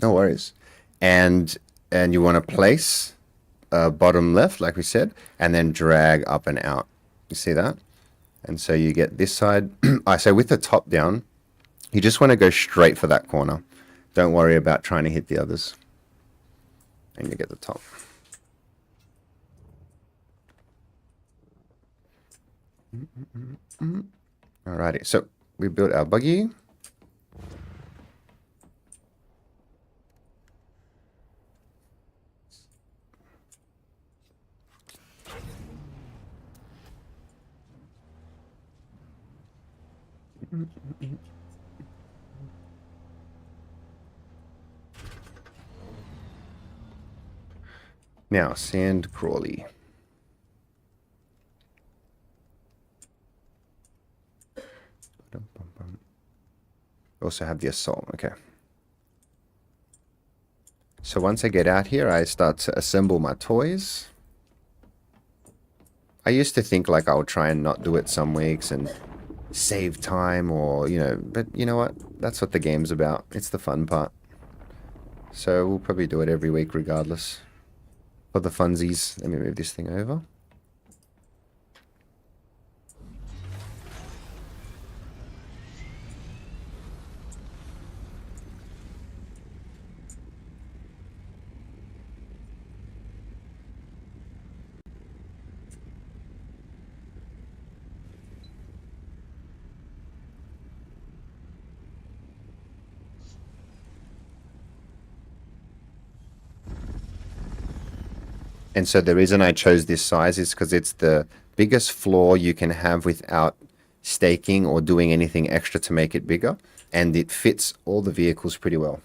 No worries. And you want to place bottom left, like we said, and then drag up and out. You see that? And so you get this side. I say with the top down, you just want to go straight for that corner. Don't worry about trying to hit the others. And you get the top. Alrighty, so we built our buggy. Now, Sand Crawley. Also have the assault. Okay. So once I get out here, I start to assemble my toys. I used to think like I would try and not do it some weeks and save time, or, you know, but you know what? That's what the game's about. It's the fun part. So we'll probably do it every week regardless. For the funsies, let me move this thing over. And so the reason I chose this size is because it's the biggest floor you can have without staking or doing anything extra to make it bigger. And it fits all the vehicles pretty well.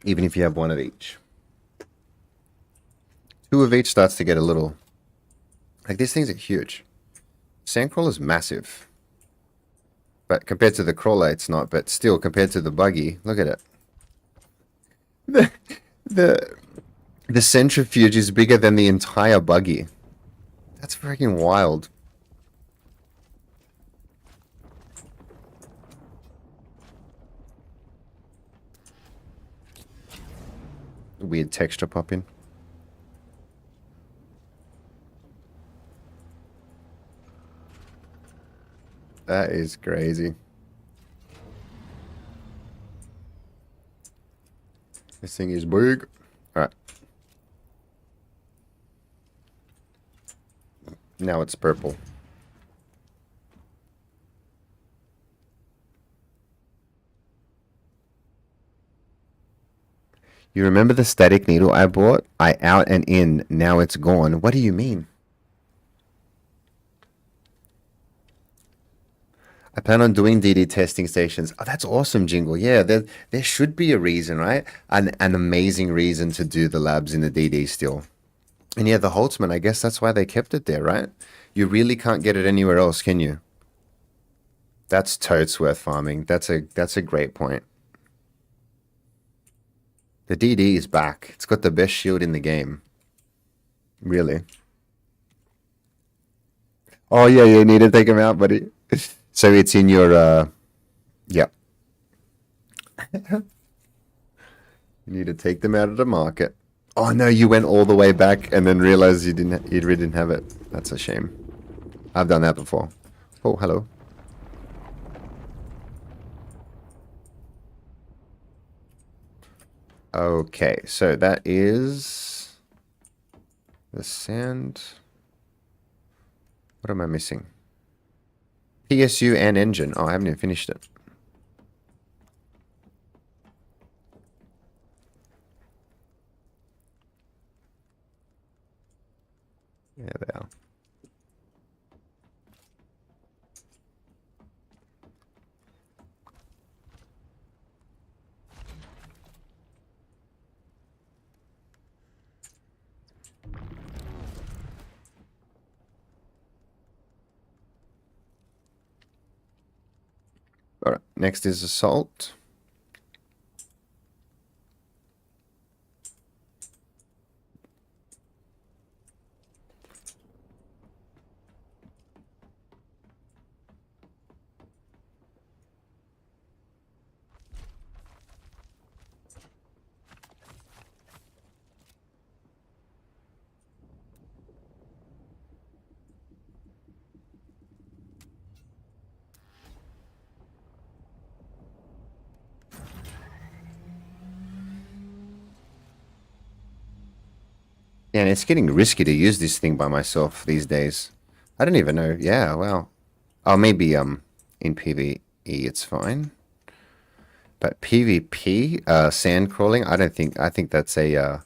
Even if you have one of each. Two of each starts to get a little... Like, these things are huge. Sandcrawler is massive. But compared to the crawler, it's not. But still, compared to the buggy, look at it. The centrifuge is bigger than the entire buggy. That's freaking wild. Weird texture popping. That is crazy. This thing is big. Alright. Now it's purple. You remember the static needle I bought? I out and in. Now it's gone. What do you mean? I plan on doing DD testing stations. Oh, that's awesome, Jingle. Yeah, there should be a reason, right? An amazing reason to do the labs in the DD still. And yeah, the Holtzman, I guess that's why they kept it there, right? You really can't get it anywhere else, can you? That's totes worth farming. That's a great point. The DD is back. It's got the best shield in the game. Really. Oh yeah, you need to take him out, buddy. So it's in your yep. You need to take them out of the market. Oh no, you went all the way back and then realized you really didn't have it. That's a shame. I've done that before. Oh, hello. Okay, so that is the sand. What am I missing? PSU and engine. Oh, I haven't even finished it. Yeah, they are. All right, next is assault. Yeah, and it's getting risky to use this thing by myself these days. I don't even know. Yeah, well. Oh, maybe in PvE it's fine. But PvP, sand crawling, I think that's a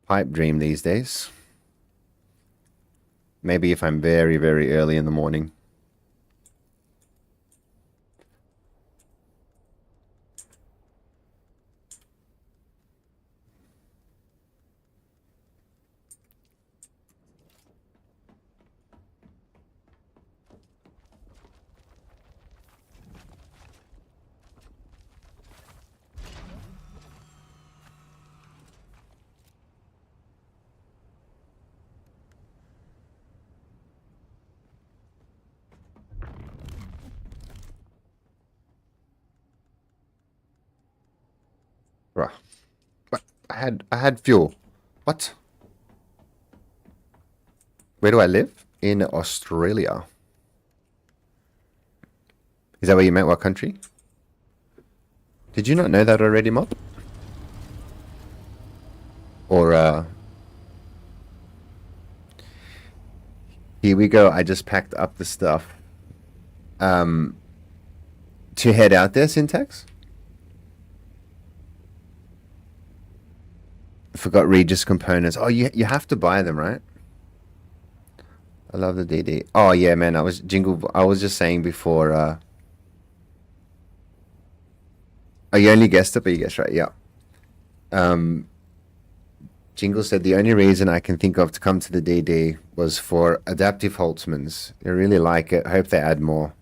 pipe dream these days. Maybe if I'm very, very early in the morning. Bruh. What? I had fuel. What? Where do I live? In Australia. Is that where you meant? What country? Did you not know that already, Mob? Or, here we go. I just packed up the stuff. To head out there, Syntax? Forgot Regis components. Oh, you have to buy them, right? I love the DD. Oh yeah, man. I was just saying before. Oh, you only guessed it, but you guessed right. Yeah. Jingle said the only reason I can think of to come to the DD was for adaptive Holtzmans. I really like it. Hope they add more.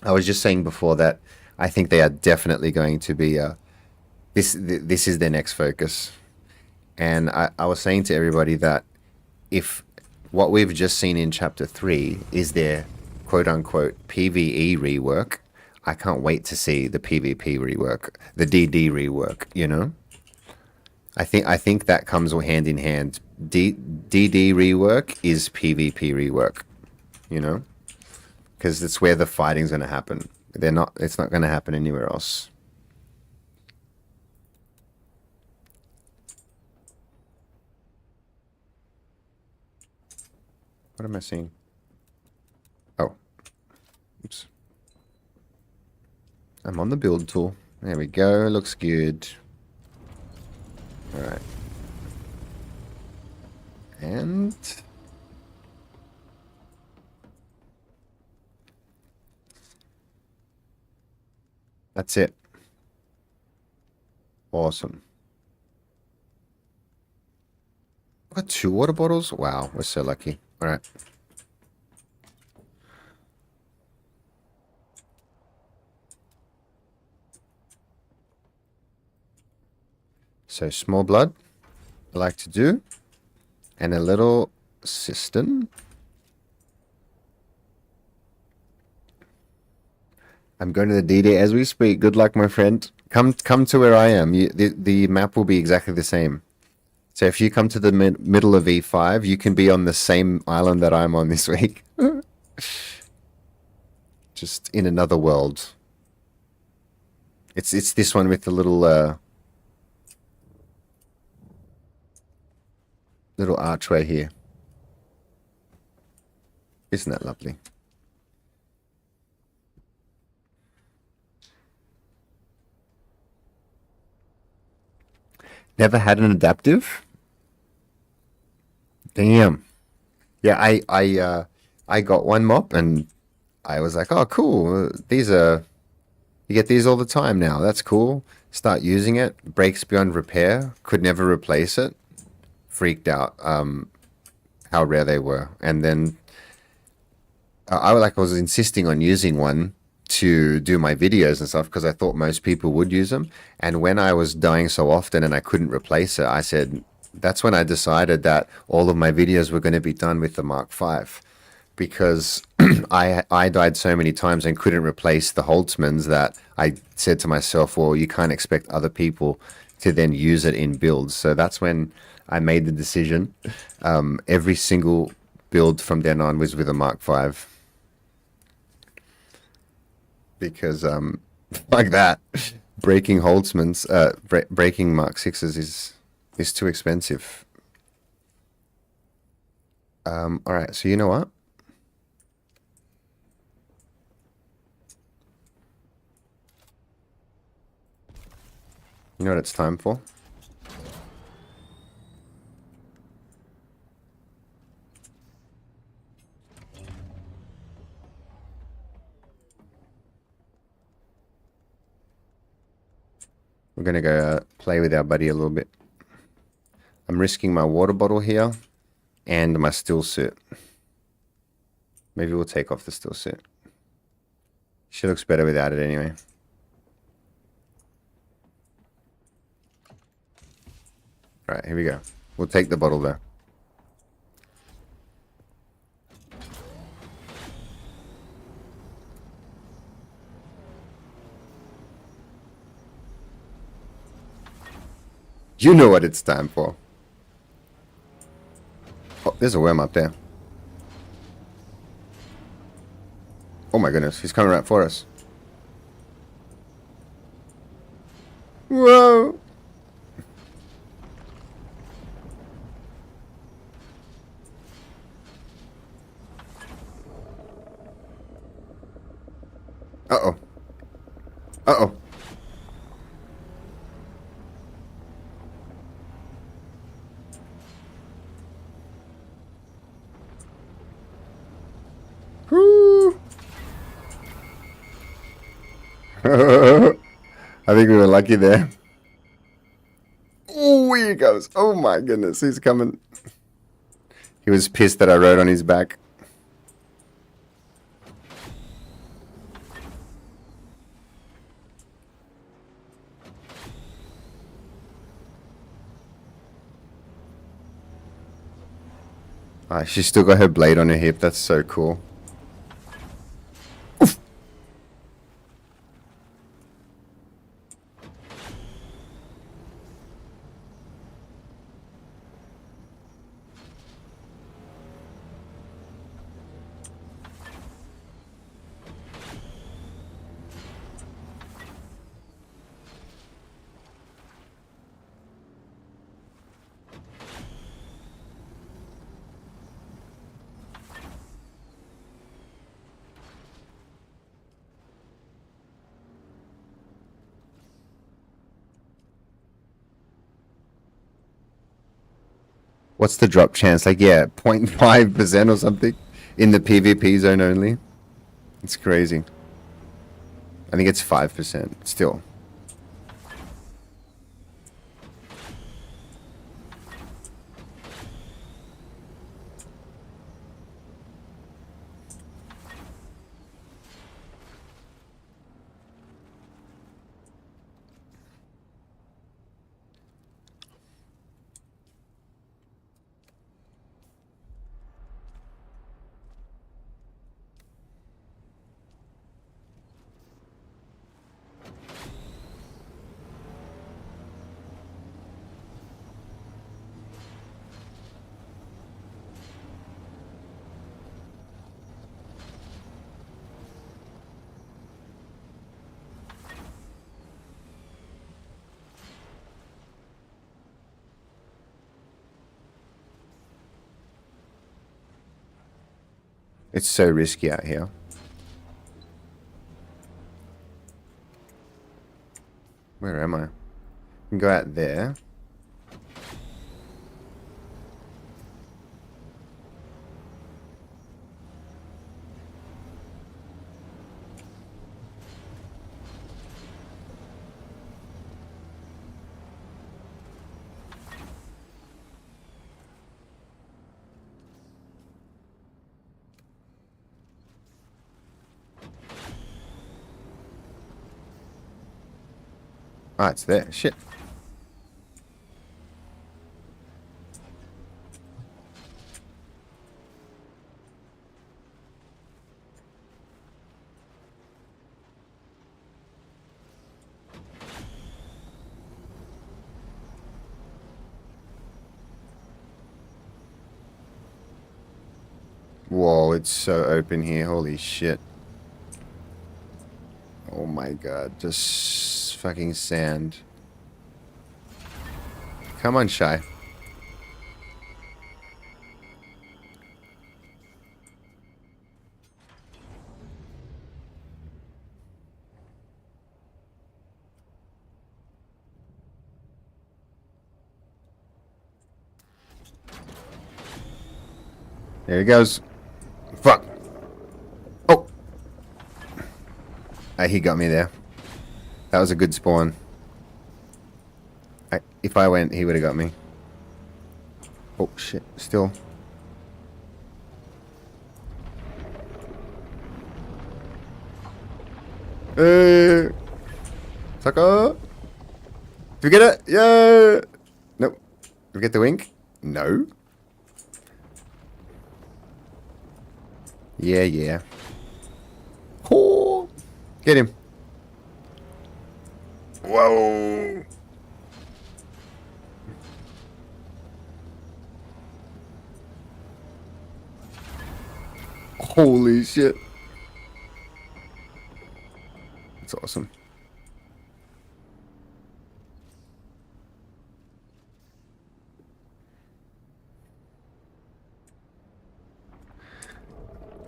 I was just saying before that I think they are definitely going to be. This is their next focus. And I was saying to everybody that if what we've just seen in Chapter 3 is their quote-unquote PvE rework, I can't wait to see the PvP rework, the DD rework, you know? I think that comes all hand in hand. DD rework is PvP rework, you know? Because it's where the fighting's going to happen. It's not going to happen anywhere else. What am I seeing? Oh. Oops. I'm on the build tool. There we go. Looks good. Alright. And... that's it. Awesome. I've got 2 water bottles? Wow, we're so lucky. Alright. So small blood, I like to do. And a little cistern. I'm going to the D-Day as we speak. Good luck, my friend. Come to where I am. The map will be exactly the same. So if you come to the middle of E5, you can be on the same island that I'm on this week. Just in another world. It's this one with the little little archway here. Isn't that lovely? Never had an adaptive? Damn. Yeah, I got one mop and I was like, oh cool. These are, you get these all the time now. That's cool. Start using it. Breaks beyond repair. Could never replace it. Freaked out how rare they were. And then I was insisting on using one to do my videos and stuff because I thought most people would use them. And when I was dying so often and I couldn't replace it, I said, that's when I decided that all of my videos were going to be done with the Mark V, because I died so many times and couldn't replace the Holtzmans that I said to myself, well, you can't expect other people to then use it in builds. So that's when I made the decision. Every single build from then on was with a Mark V. Because like that, breaking Holtzmans, breaking Mark 6s is too expensive. All right, so you know what? You know what it's time for? We're going to go play with our buddy a little bit. I'm risking my water bottle here and my still suit. Maybe we'll take off the still suit. She looks better without it anyway. Alright, here we go. We'll take the bottle though. You know what it's time for. Oh, there's a worm up there. Oh my goodness, he's coming right for us. Whoa! Uh-oh. Uh-oh. Whoo! I think we were lucky there. Oh, here he goes. Oh my goodness, he's coming. He was pissed that I rode on his back. Ah, she's still got her blade on her hip. That's so cool. Oof. What's the drop chance? Like, yeah, 0.5% or something in the PvP zone only. It's crazy. I think it's 5% still. It's so risky out here. Where am I? I can go out there. Ah, it's there. Shit. Whoa, it's so open here. Holy shit. Oh my god. Just fucking sand. Come on, Shy. There he goes. Fuck. Oh. He got me there. That was a good spawn. If I went, he would have got me. Oh, shit. Still. Hey. Sucker. Did we get it? Yeah. Nope. Did we get the wink? No. Yeah, yeah. Oh. Get him. Whoa. Holy shit. That's awesome.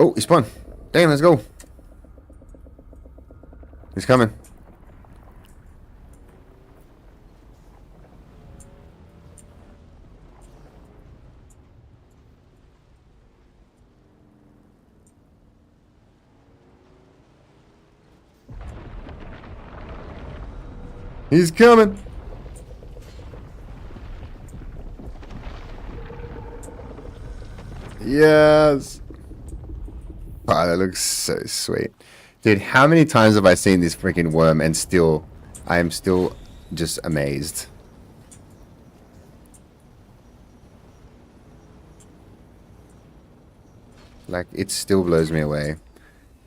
Oh, he spawned. Damn, let's go. He's coming. He's coming. Yes. Oh, that looks so sweet. Dude, how many times have I seen this freaking worm and still, I am still just amazed. Like, it still blows me away.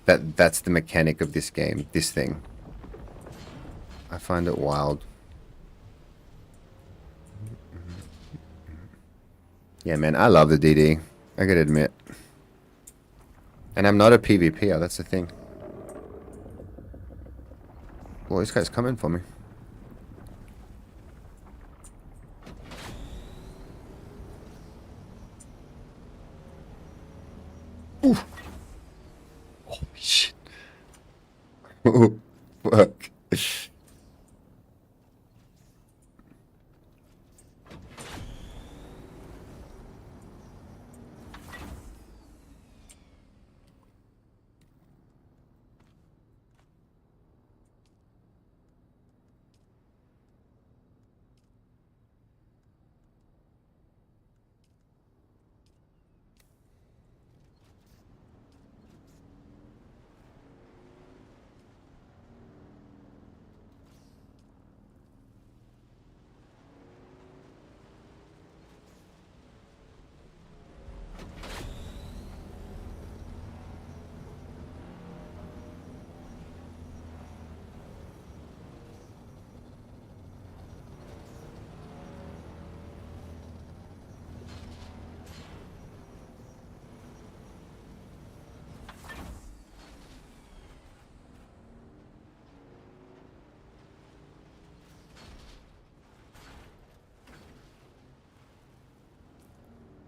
That's the mechanic of this game, this thing. I find it wild. Yeah, man, I love the DD. I gotta admit. And I'm not a PvPer, that's the thing. Well, this guy's coming for me. Ooh. Holy shit. Oh, fuck.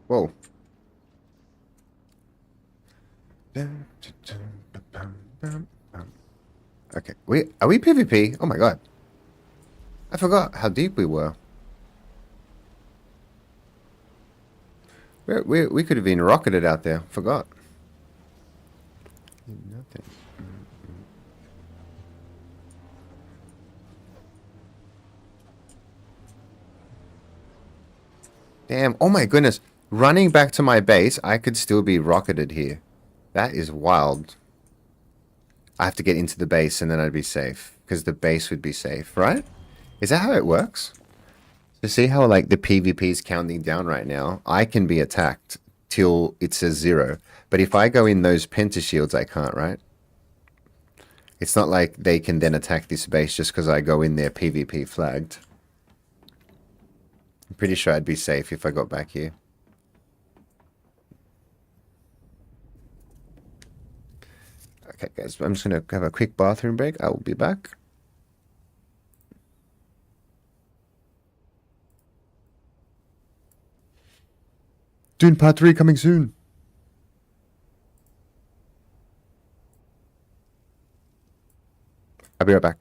Whoa. Okay. Are we PvP? Oh my god. I forgot how deep we were. We could have been rocketed out there. Forgot. Nothing. Damn. Oh my goodness. Running back to my base, I could still be rocketed here. That is wild. I have to get into the base and then I'd be safe. Because the base would be safe, right? Is that how it works? So see how like the PvP is counting down right now? I can be attacked till it says 0. But if I go in those pentashields, I can't, right? It's not like they can then attack this base just because I go in there PvP flagged. I'm pretty sure I'd be safe if I got back here. Okay, guys, I'm just going to have a quick bathroom break. I will be back. Dune Part 3 coming soon. I'll be right back.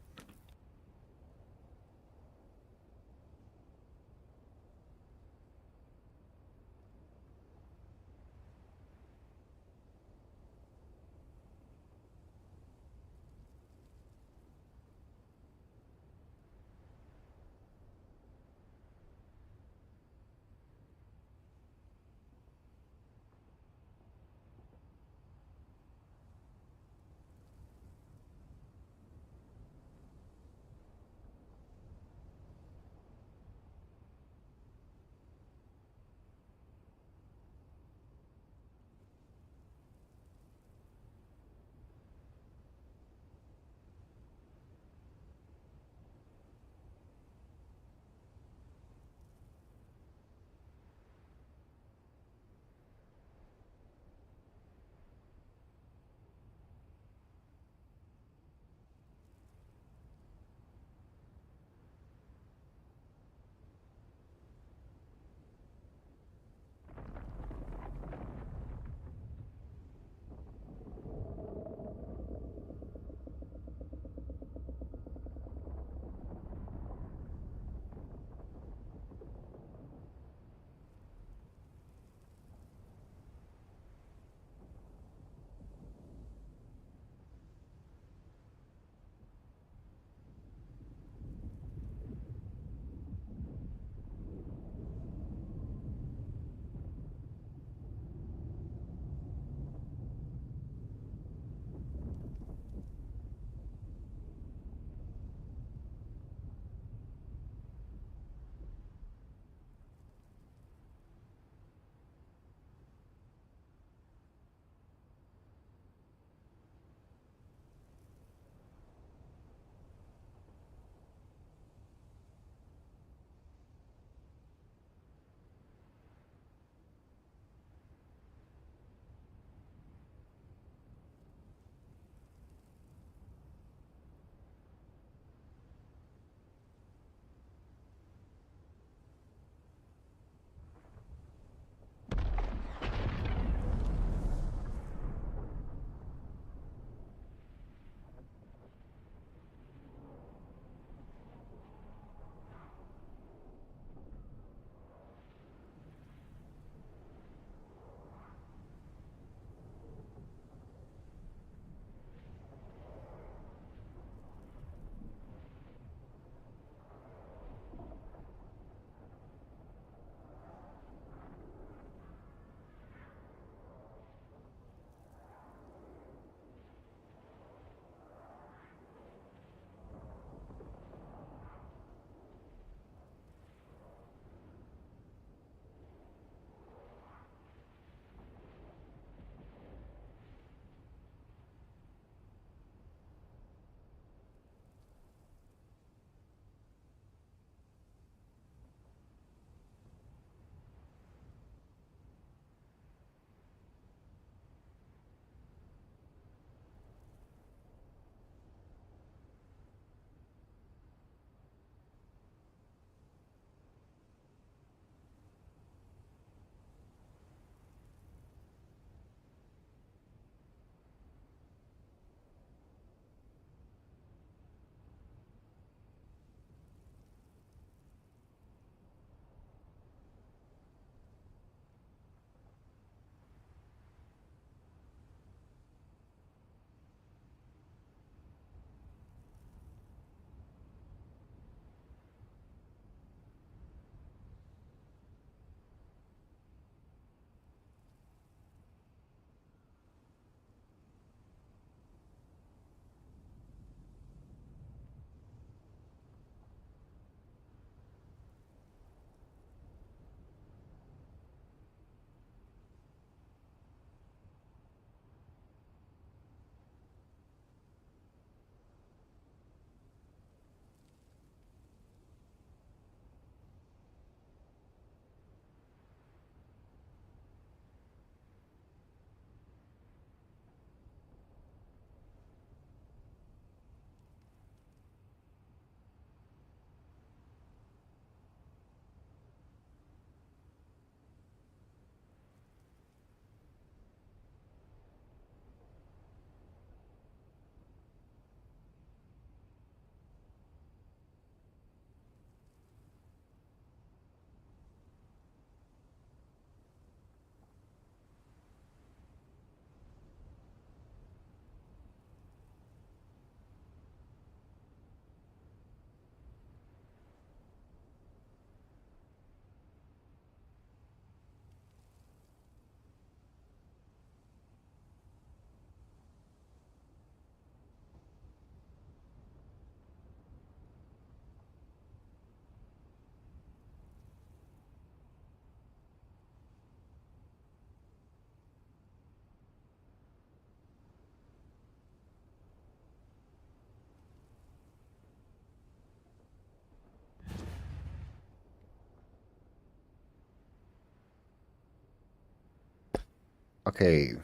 Okay.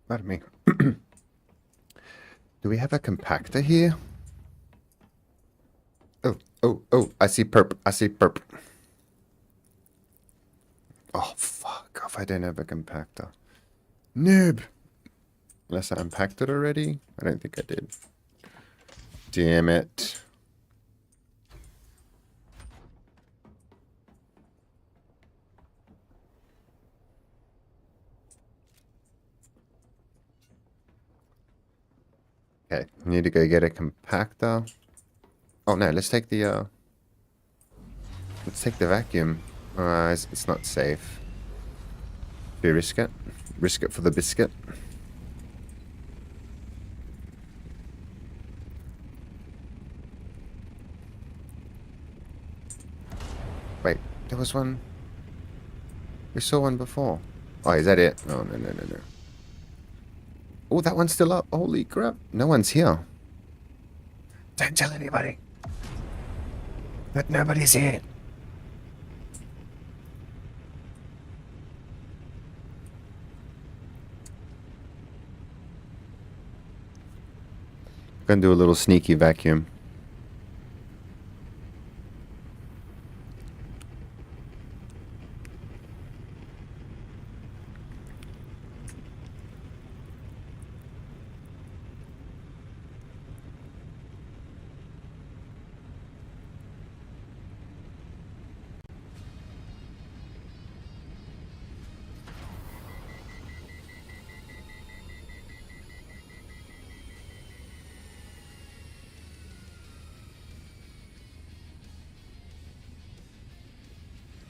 Pardon me. Do we have a compactor here? Oh, I see perp. I see perp. Oh, fuck off. I don't have a compactor. Noob. Unless I unpacked it already? I don't think I did. Damn it. Okay, need to go get a compactor. Oh no, let's take the vacuum. It's not safe. Do you risk it? Risk it for the biscuit. Wait, there was one. We saw one before. Oh, is that it? Oh, no. Oh, that one's still up. Holy crap. No one's here. Don't tell anybody. But nobody's here. Gonna do a little sneaky vacuum.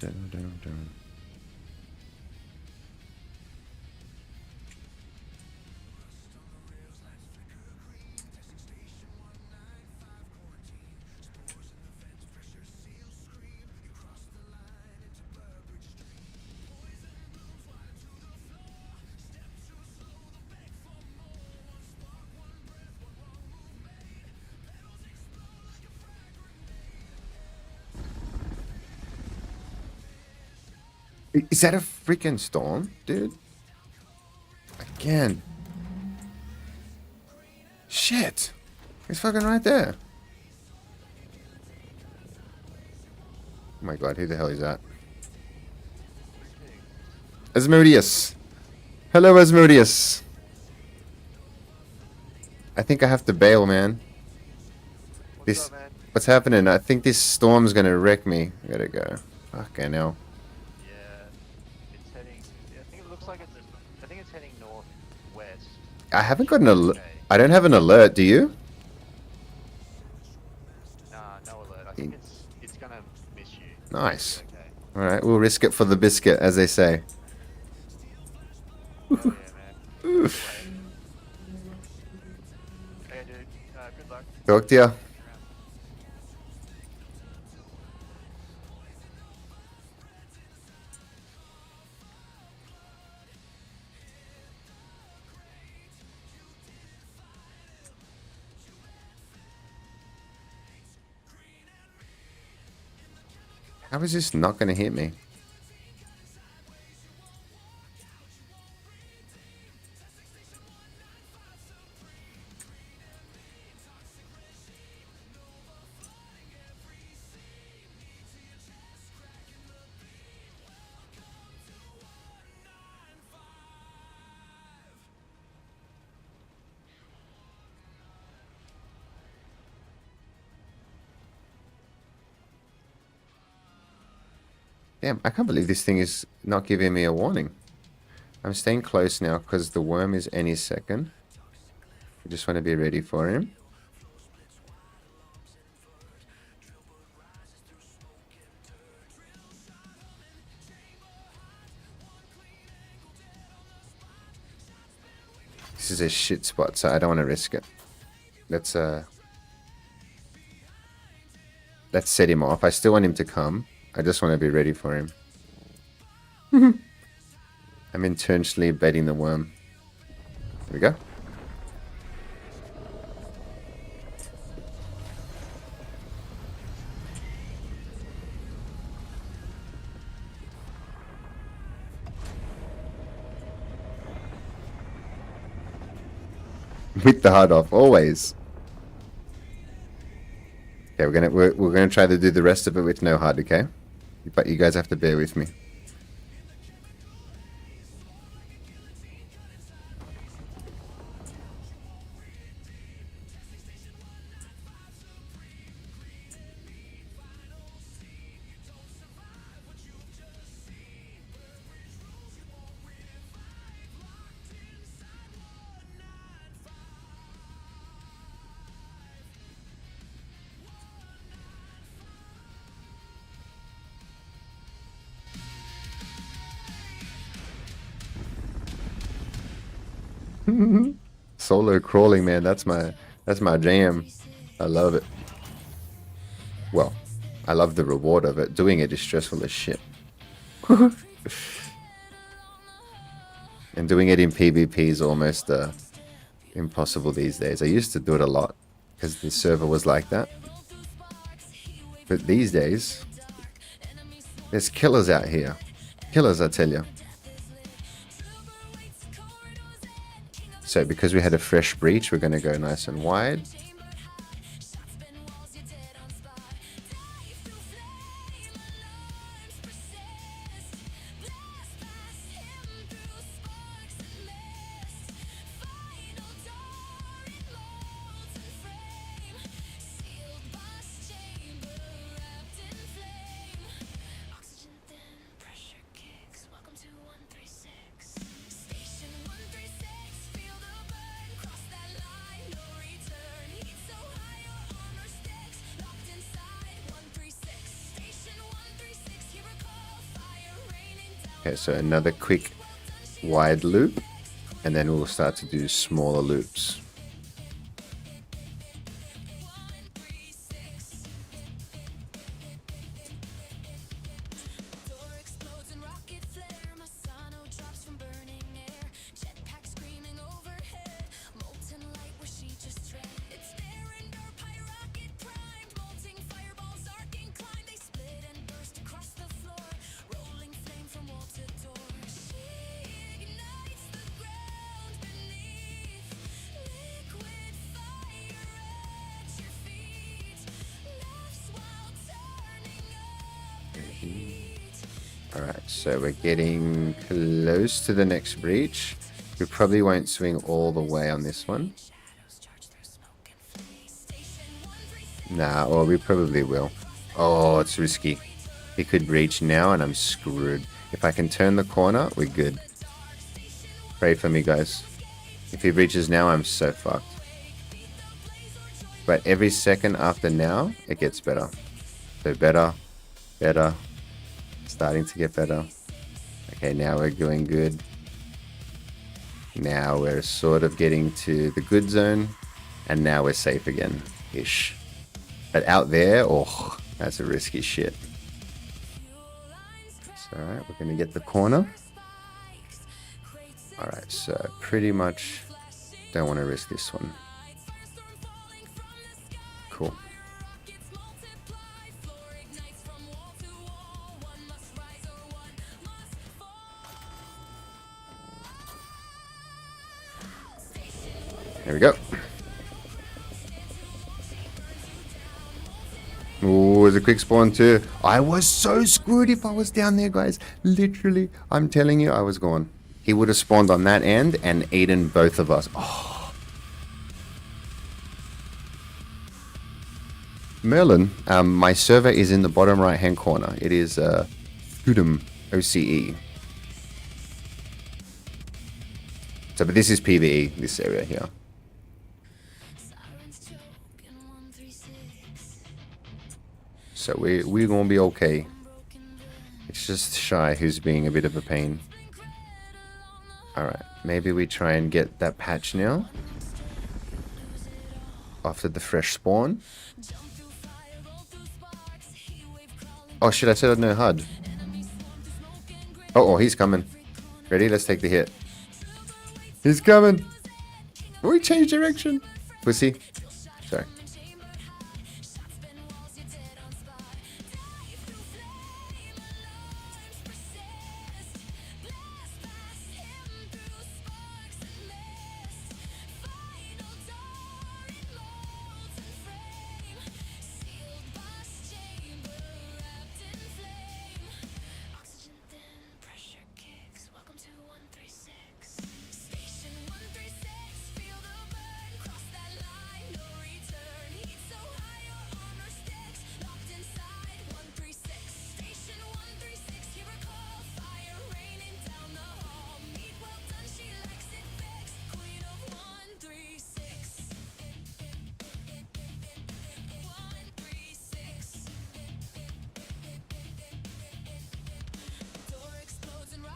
Dun. Is that a freaking storm, dude? Again. Shit. He's fucking right there. Oh my god, who the hell is that? Asmodeus. Hello, Asmodeus. I think I have to bail, man. What's happening? I think this storm's gonna wreck me. I gotta go. Fucking hell. I haven't got an alert. I don't have an alert, do you? Nah, no alert. I think it's gonna miss you. Nice. Alright, we'll risk it for the biscuit, as they say. Yeah, man. Oof. Okay, dude. Good luck. Talk to ya. How is this not going to hit me? Damn, I can't believe this thing is not giving me a warning. I'm staying close now because the worm is any second. I just want to be ready for him. This is a shit spot, so I don't want to risk it. Let's set him off. I still want him to come. I just want to be ready for him. I'm intentionally baiting the worm. Here we go. with the HUD off, always. Okay, we're gonna try to do the rest of it with no HUD, okay? But you guys have to bear with me. Solo crawling, man, that's my jam. I love it. Well, I love the reward of it. Doing it is stressful as shit. And doing it in PvP is almost impossible these days. I used to do it a lot because the server was like that. But these days, there's killers out here. Killers, I tell you. So because we had a fresh breach, we're going to go nice and wide. Okay, so another quick wide loop, and then we'll start to do smaller loops. Alright, so we're getting close to the next breach. We probably won't swing all the way on this one. Nah, or we probably will. Oh, it's risky. He could breach now and I'm screwed. If I can turn the corner, we're good. Pray for me, guys. If he breaches now, I'm so fucked. But every second after now, it gets better. So better, better. Starting to get better. Okay, now we're doing good. Now we're sort of getting to the good zone. And now we're safe again. Ish. But out there, oh, that's a risky shit. It's alright, we're going to get the corner. Alright, so pretty much don't want to risk this one. Cool. There we go. Oh, it's a quick spawn too. I was so screwed if I was down there, guys. Literally, I'm telling you, I was gone. He would have spawned on that end and eaten both of us. Oh. Merlin, my server is in the bottom right hand corner. It is Udum OCE. So, but this is PvE, this area here. So we're gonna be okay. It's just Shy who's being a bit of a pain. Alright, maybe we try and get that patch now. After the fresh spawn. Oh shit, I said no HUD. Oh, he's coming. Ready? Let's take the hit. He's coming. Oh, he changed direction. Pussy. Sorry.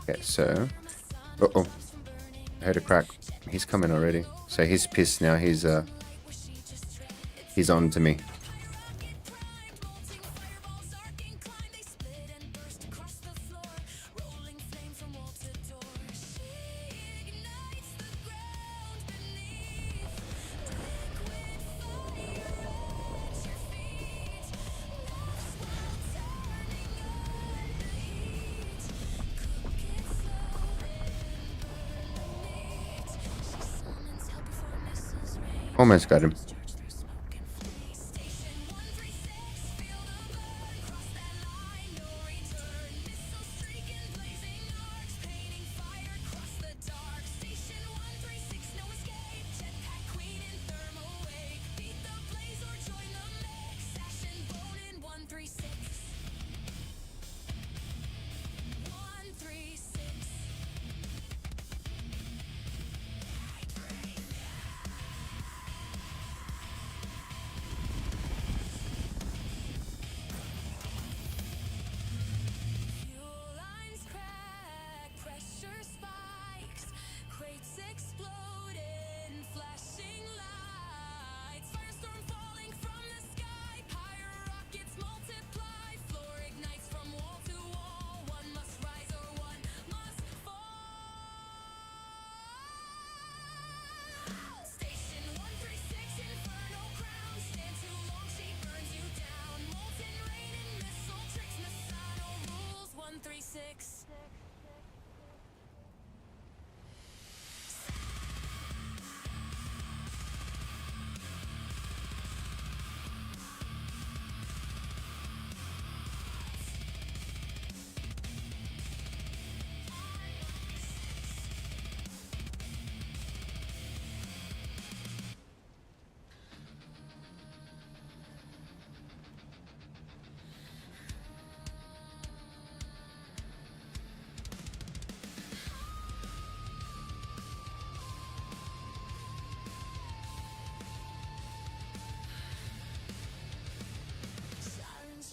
Okay, so... Uh-oh. I heard a crack. He's coming already. So he's pissed now. He's on to me. Almost got him.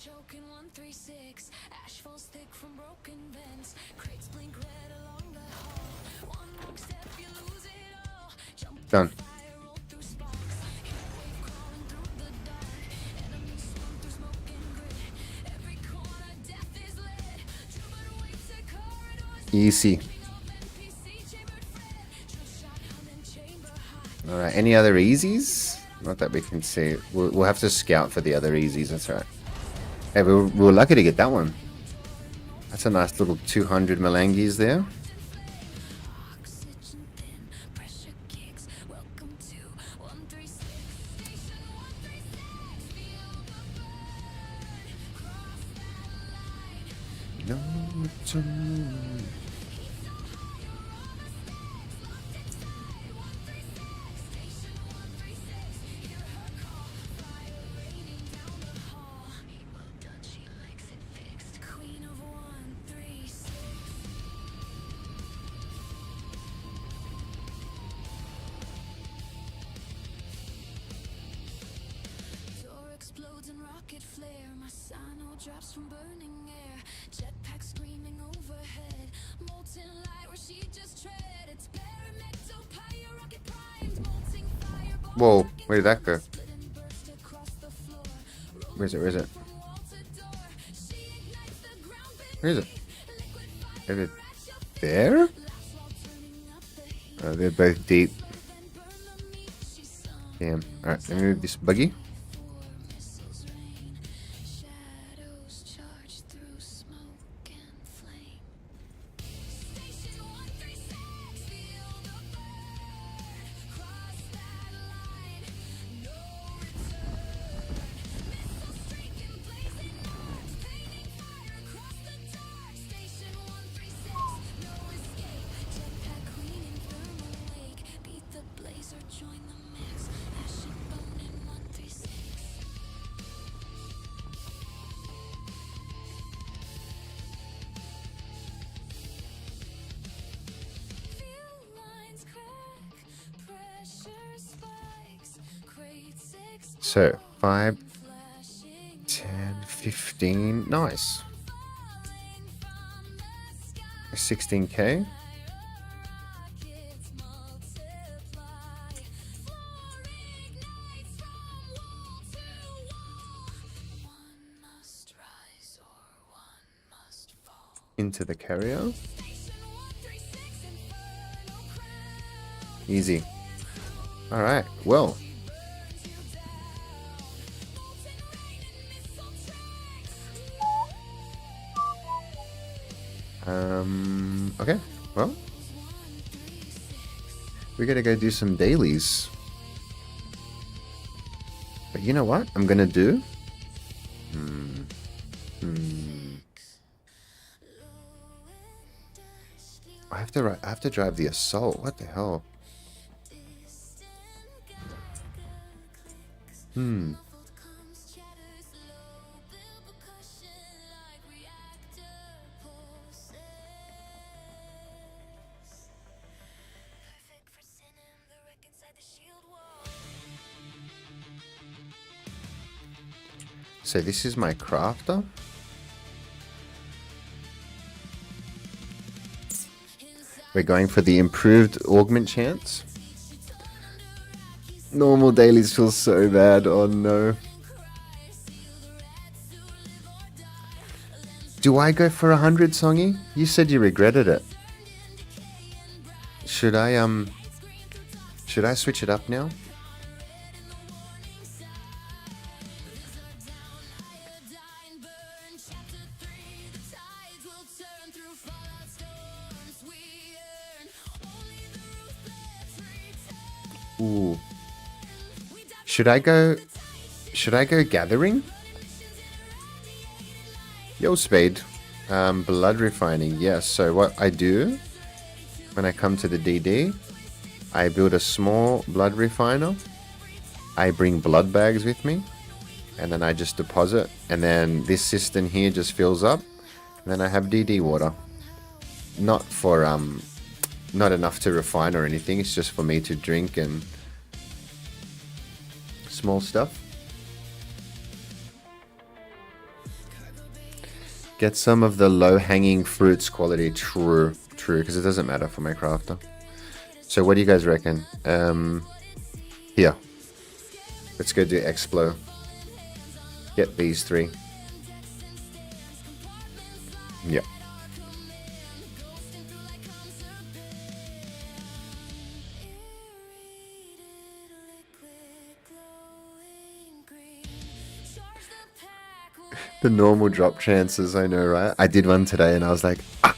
Choking 136, ash falls thick from broken vents. Crates blink red along the hall. One wrong step, you lose it all. Jump Done. fire, roll through sparks. Heat wave crawling through the dark. Enemies swim through smoke and grit. Every corner, death is lit. Driven away to corridors. Easy. NPC chambered Fred. Drill shot, humming chamber high. Alright, any other easies? Not that we can see. We'll have to scout for the other easies, that's right. Hey, we were lucky to get that one. That's a nice little 200 Malangis there. Oxygen thin, pressure kicks. Welcome to 136. Station 136. Feel the burn. Cross that line. No return. Queen of 136. Door explodes and rocket flare. My sino drops from burning air. Jetpack screaming overhead. Molten light where she just tread. It's barometal pyre rocket primed. Molten fireball. Whoa, where did that go? Split and burst across the floor. Where is it? Where is it? From wall to door. She ignites the ground beneath. Where is it? Liquid Is fire it at your feet. there? Laughs while turning up the heat. They're both deep. Then burn the meat. She's sung. Damn. Alright, let me move this buggy. Missiles rain, shadows charge through smoke and flame. Station 136, feel the burn. Cross that line, no return. Missile streaking, blazing arcs, painting fire across the dark. Station 136, no escape. Jetpack queen in thermal wake. Beat the blazer, join the mix. Ash and bone in 136. Fuel lines crack, pressure spikes, crates explode, So, 5, flashing 10, 15. Nice. falling from the sky. 16k. Into the carrier. Easy. All right. Well. Okay. Well. We gotta go do some dailies. But you know what I'm gonna do? I have to drive the assault. What the hell? So this is my crafter. We're going for the improved augment chance. Normal dailies feel so bad. Oh no. Do I go for 100, Songy? You said you regretted it. Should I switch it up now? Ooh. Should I go gathering? Yo, Spade. Blood refining. Yes. So what I do when I come to the DD, I build a small blood refiner. I bring blood bags with me, and then I just deposit, and then this cistern here just fills up, and then I have DD water. Not for not enough to refine or anything. It's just for me to drink and small stuff. Get some of the low-hanging fruits quality. True, because it doesn't matter for my crafter. So what do you guys reckon? Here. Let's go do Explo. Get these 3. Yep. The normal drop chances, I know, right? I did one today and I was like, ah.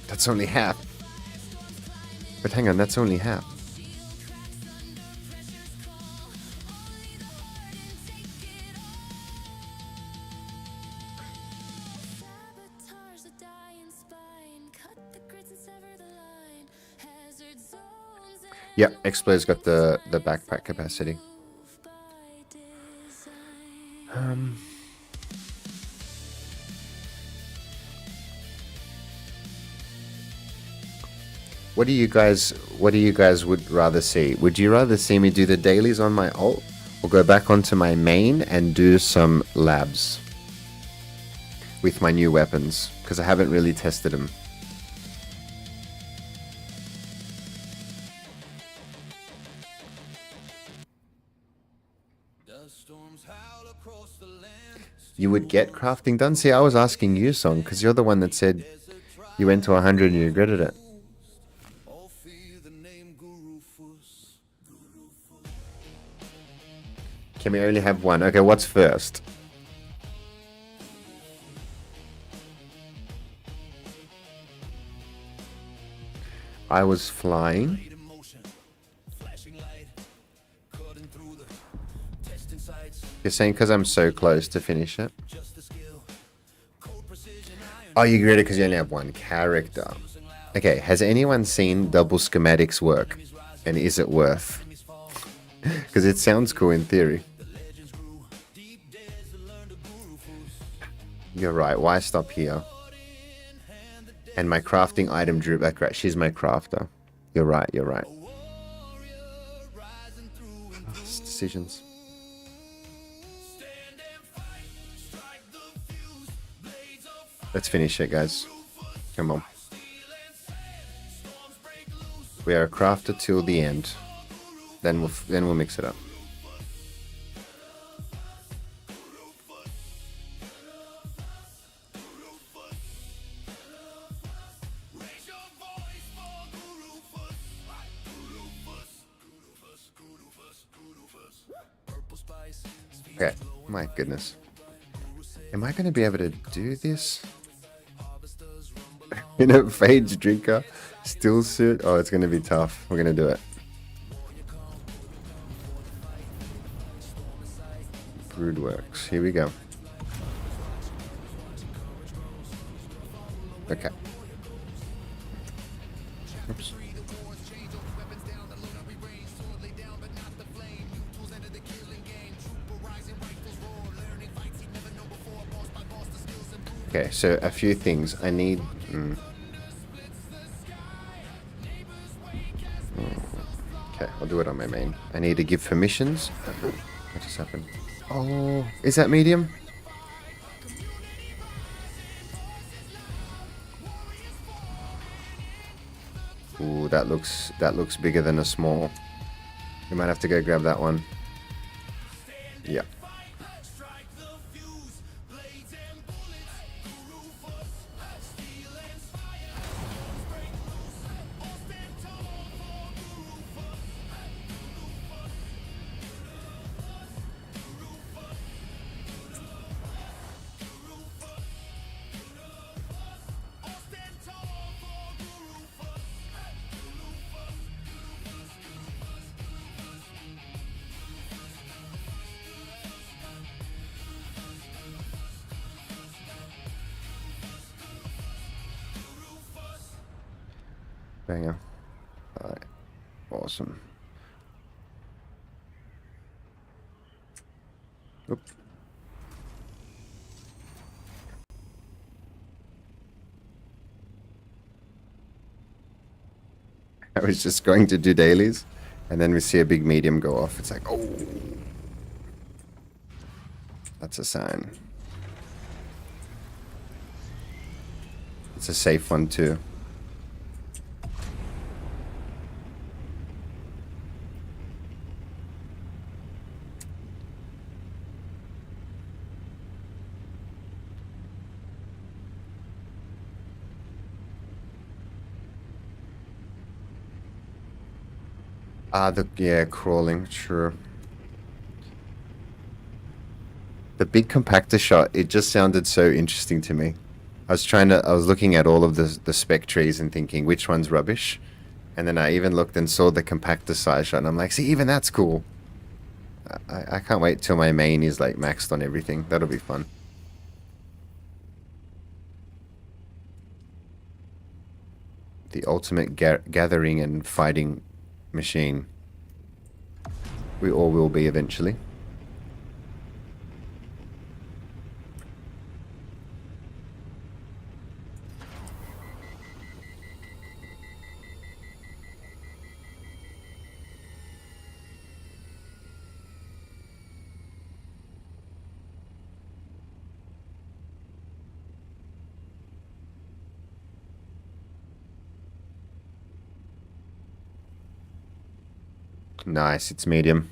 That's only half. But hang on, that's only half. Yep, Explo's got the backpack capacity. What do you guys would rather see? Would you rather see me do the dailies on my alt, or go back onto my main and do some labs with my new weapons? Because I haven't really tested them. You would get crafting done? See, I was asking you, Song, because you're the one that said you went to 100 and you regretted it. Can we only have one? Okay, what's first? I was flying. You're saying because I'm so close to finish it? Oh, you regret it because you only have one character. Okay, has anyone seen double schematics work? And is it worth? Because it sounds cool in theory. You're right, why stop here? And my crafting item drew back right. She's my crafter. You're right, you're right. Decisions. Let's finish it, guys. Come on. We are a crafter till the end. Then we'll mix it up. Okay, my goodness. Am I going to be able to do this? In a Phage Drinker still suit? Oh, it's going to be tough. We're going to do it. Broodworks. Here we go. Okay. Oops. Okay, so a few things. I need... Okay, I'll do it on my main. I need to give permissions. What just happened? Oh, is that medium? Ooh, that looks bigger than a small. We might have to go grab that one. Yeah. Banger. Alright. Awesome. Oop. I was just going to do dailies, and then we see a big medium go off. It's like, oh. That's a sign. It's a safe one too. Yeah, crawling, sure. The big compactor shot, it just sounded so interesting to me. I was looking at all of the spec trees and thinking which one's rubbish. And then I even looked and saw the compactor size shot and I'm like, see, even that's cool. I can't wait till my main is like maxed on everything. That'll be fun. The ultimate gathering and fighting machine. We all will be eventually. Nice, it's medium.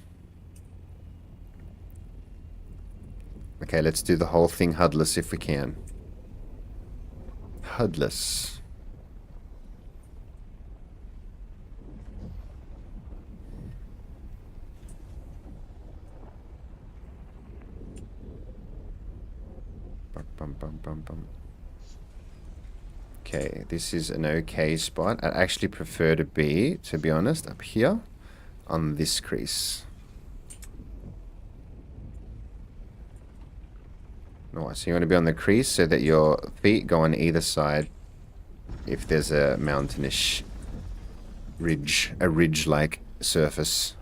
Okay, let's do the whole thing HUDless if we can. HUDless. Bum, bum, bum, bum. Okay, this is an okay spot. I'd actually prefer to be honest, up here on this crease. Nice. So you want to be on the crease so that your feet go on either side if there's a mountainish ridge, a ridge-like surface.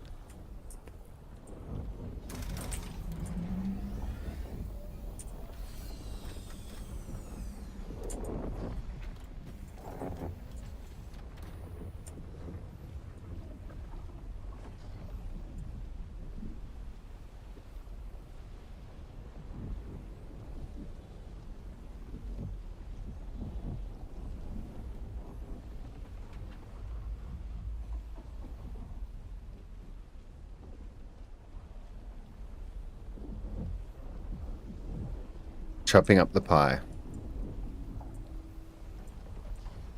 chopping up the pie.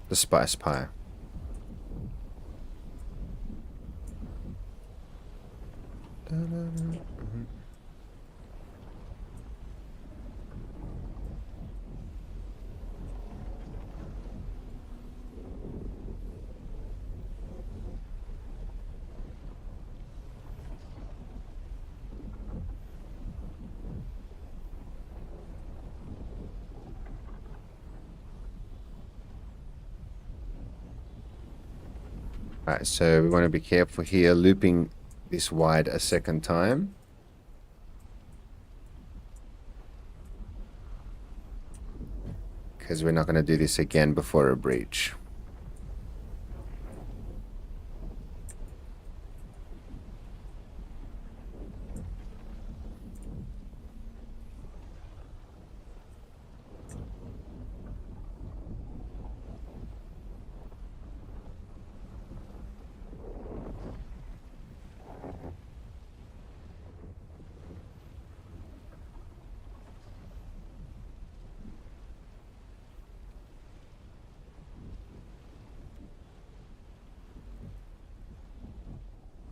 The spice pie. Alright, so we want to be careful here, looping this wide a second time. Because we're not going to do this again before a breach.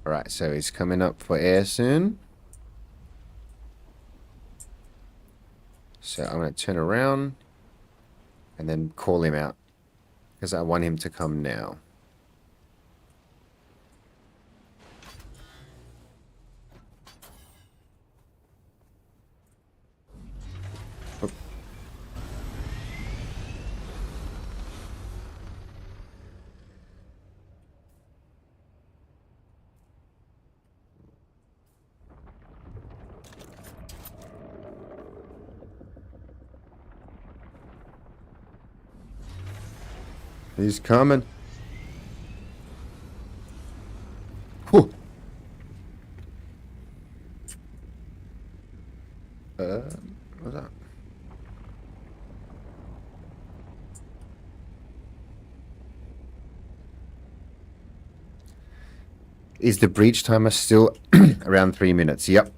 Alright, so he's coming up for air soon. So I'm going to turn around and then call him out. Because I want him to come now. Oop. He's coming. Whew. What's that? Is the breach timer still around 3 minutes? Yep.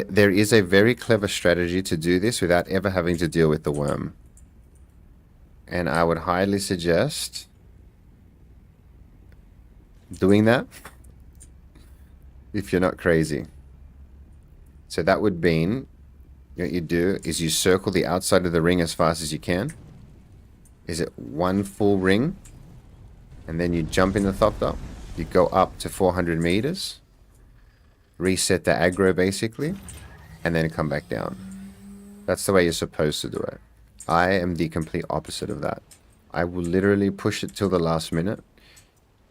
There is a very clever strategy to do this without ever having to deal with the worm. And I would highly suggest doing that if you're not crazy. So that would mean what you do is you circle the outside of the ring as fast as you can. Is it one full ring? And then you jump in the Thopter. You go up to 400 meters. Reset the aggro basically, and then come back down. That's the way you're supposed to do it. I am the complete opposite of that. I will literally push it till the last minute,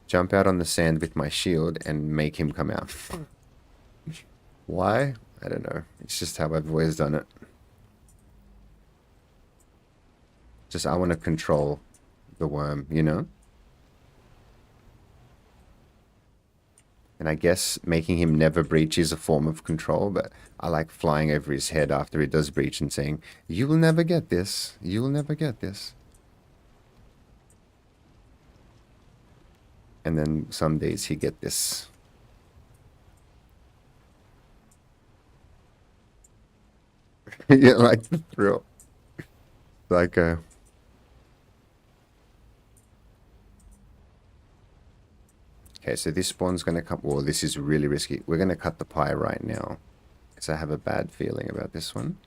jump out on the sand with my shield, and make him come out. Why? I don't know. It's just how I've always done it. Just I want to control the worm, you know? And I guess making him never breach is a form of control, but I like flying over his head after he does breach and saying, "You will never get this. You will never get this." And then some days he get this. Yeah, like the thrill. Like a... Okay, so this spawn's going to come... Well, this is really risky. We're going to cut the pie right now. Because I have a bad feeling about this one.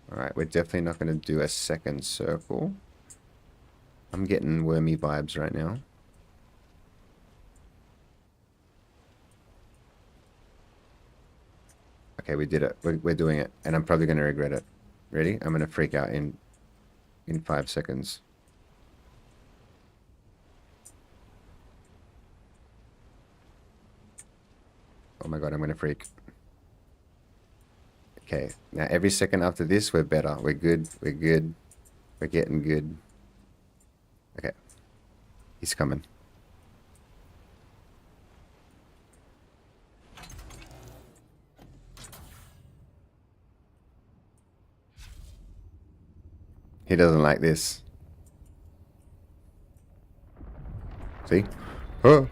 Alright, we're definitely not going to do a second circle. I'm getting wormy vibes right now. Okay, we did it. We're doing it. And I'm probably going to regret it. Ready? I'm going to freak out in 5 seconds. Oh my god, I'm going to freak. Okay, now every second after this, we're better. We're good. We're good. We're getting good. Okay. He's coming. He doesn't like this. See? Huh.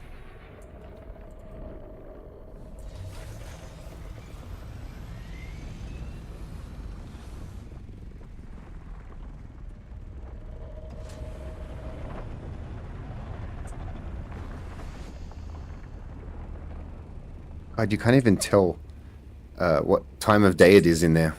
God, you can't even tell what time of day it is in there.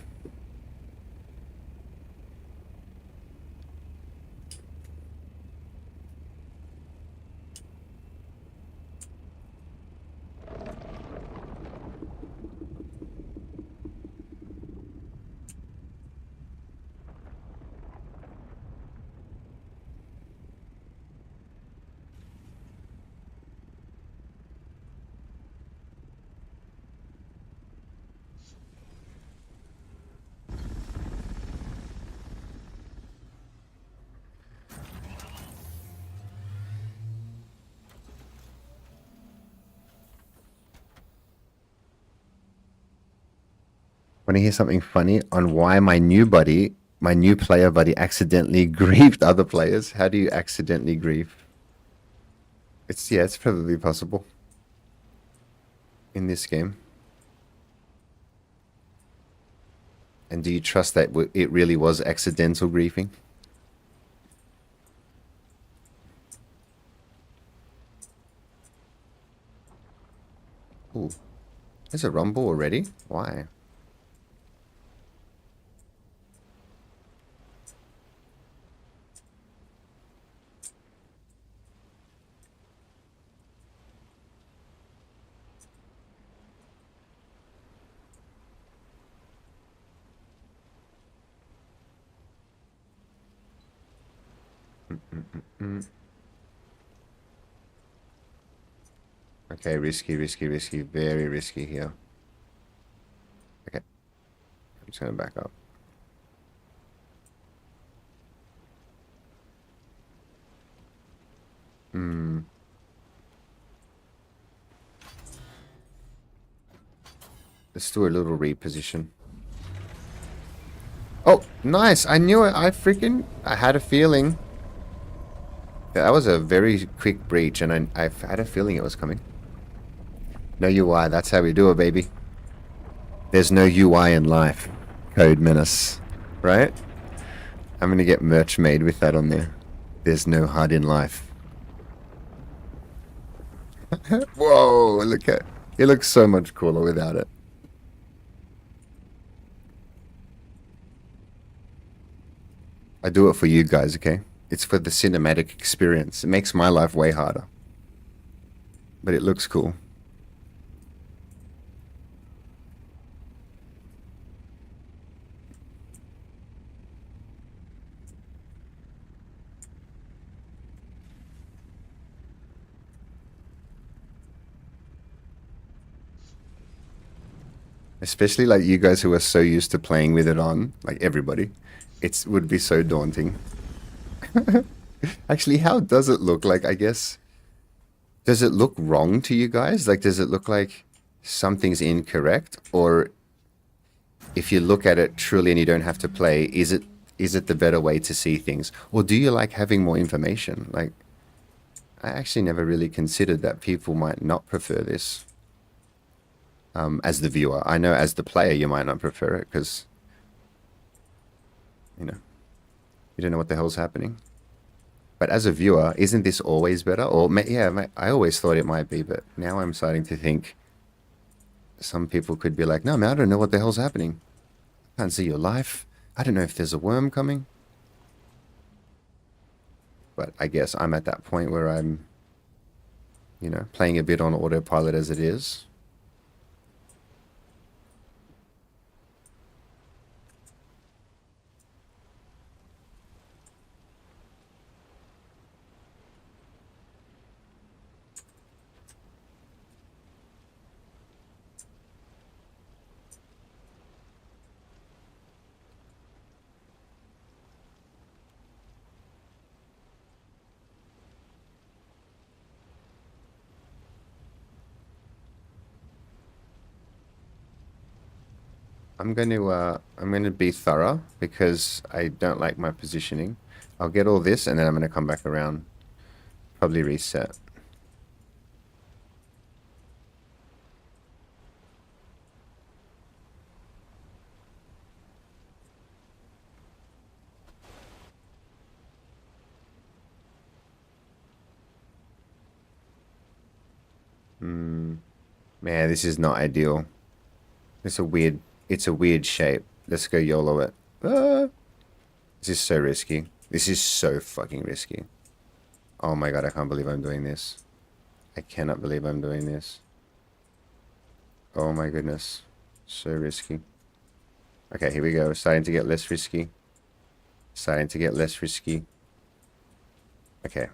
Want to hear something funny on why my new player buddy accidentally griefed other players? How do you accidentally grief? It's probably possible in this game. And do you trust that it really was accidental griefing? Ooh, there's a rumble already? Why? Okay, risky, very risky here. Okay, I'm just gonna back up. Let's do a little reposition. Oh, nice! I knew it. I had a feeling. Yeah, that was a very quick breach, and I had a feeling it was coming. No UI, that's how we do it, baby. There's no UI in life. Code Menace. Right? I'm gonna get merch made with that on there. There's no HUD in life. Whoa, look at it. Looks so much cooler without it. I do it for you guys, okay? It's for the cinematic experience. It makes my life way harder. But it looks cool. Especially like you guys who are so used to playing with it on, like everybody. It would be so daunting. Actually, how does it look? Like, I guess, does it look wrong to you guys? Like, does it look like something's incorrect? Or if you look at it truly and you don't have to play, is it the better way to see things? Or do you like having more information? Like, I actually never really considered that people might not prefer this. As the viewer. I know as the player you might not prefer it because, you know, you don't know what the hell's happening. But as a viewer, isn't this always better? Or, yeah, I always thought it might be, but now I'm starting to think some people could be like, no, man, I don't know what the hell's happening. I can't see your life. I don't know if there's a worm coming. But I guess I'm at that point where I'm, you know, playing a bit on autopilot as it is. I'm gonna be thorough because I don't like my positioning. I'll get all this and then I'm gonna come back around. Probably reset. Man, this is not ideal. It's a weird shape. Let's go YOLO it. This is so risky. This is so fucking risky. Oh my god, I can't believe I'm doing this. I cannot believe I'm doing this. Oh my goodness. So risky. Okay, here we go. Starting to get less risky. Starting to get less risky. Okay.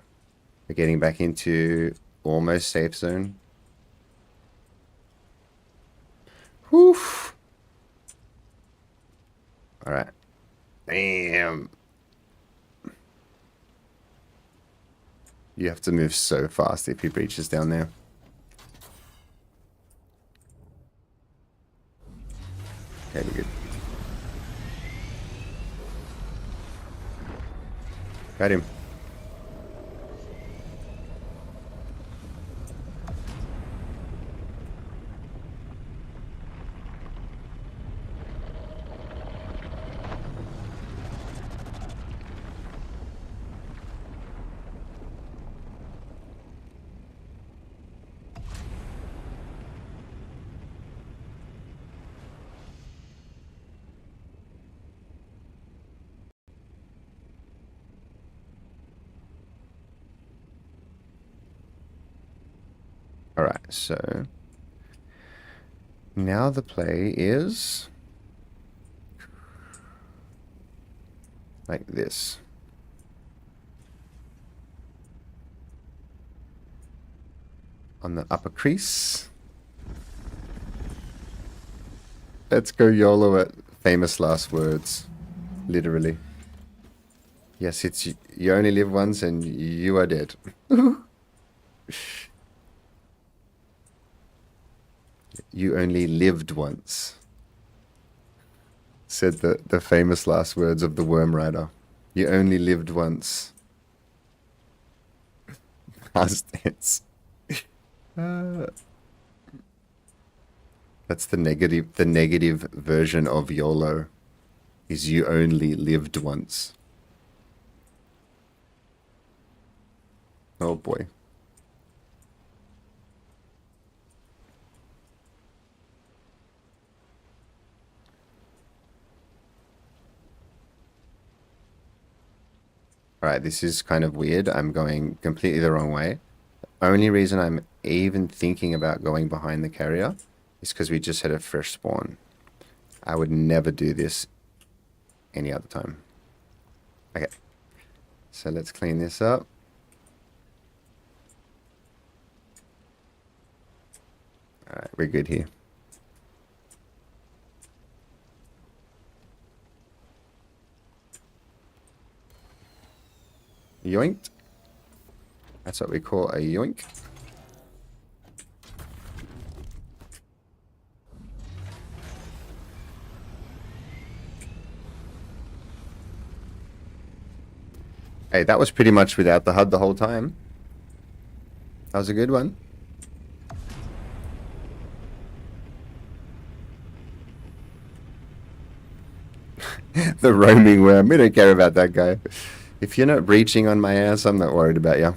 We're getting back into almost safe zone. Whew. Alright. Damn. You have to move so fast if he breaches down there. Okay, we're good. Got him. Alright, so now the play is like this. On the upper crease. Let's go YOLO it. Famous last words. Literally. Yes, it's you only live once and you are dead. You only lived once. Said the famous last words of the Worm Rider. You only lived once. Past tense. That's the negative version of YOLO. Is you only lived once. Oh boy. Alright, this is kind of weird. I'm going completely the wrong way. Only reason I'm even thinking about going behind the carrier is because we just had a fresh spawn. I would never do this any other time. Okay. So let's clean this up. Alright, we're good here. Yoinked. That's what we call a yoink. Hey, that was pretty much without the HUD the whole time. That was a good one. The roaming worm. We don't care about that guy. If you're not breaching on my ass, I'm not worried about you.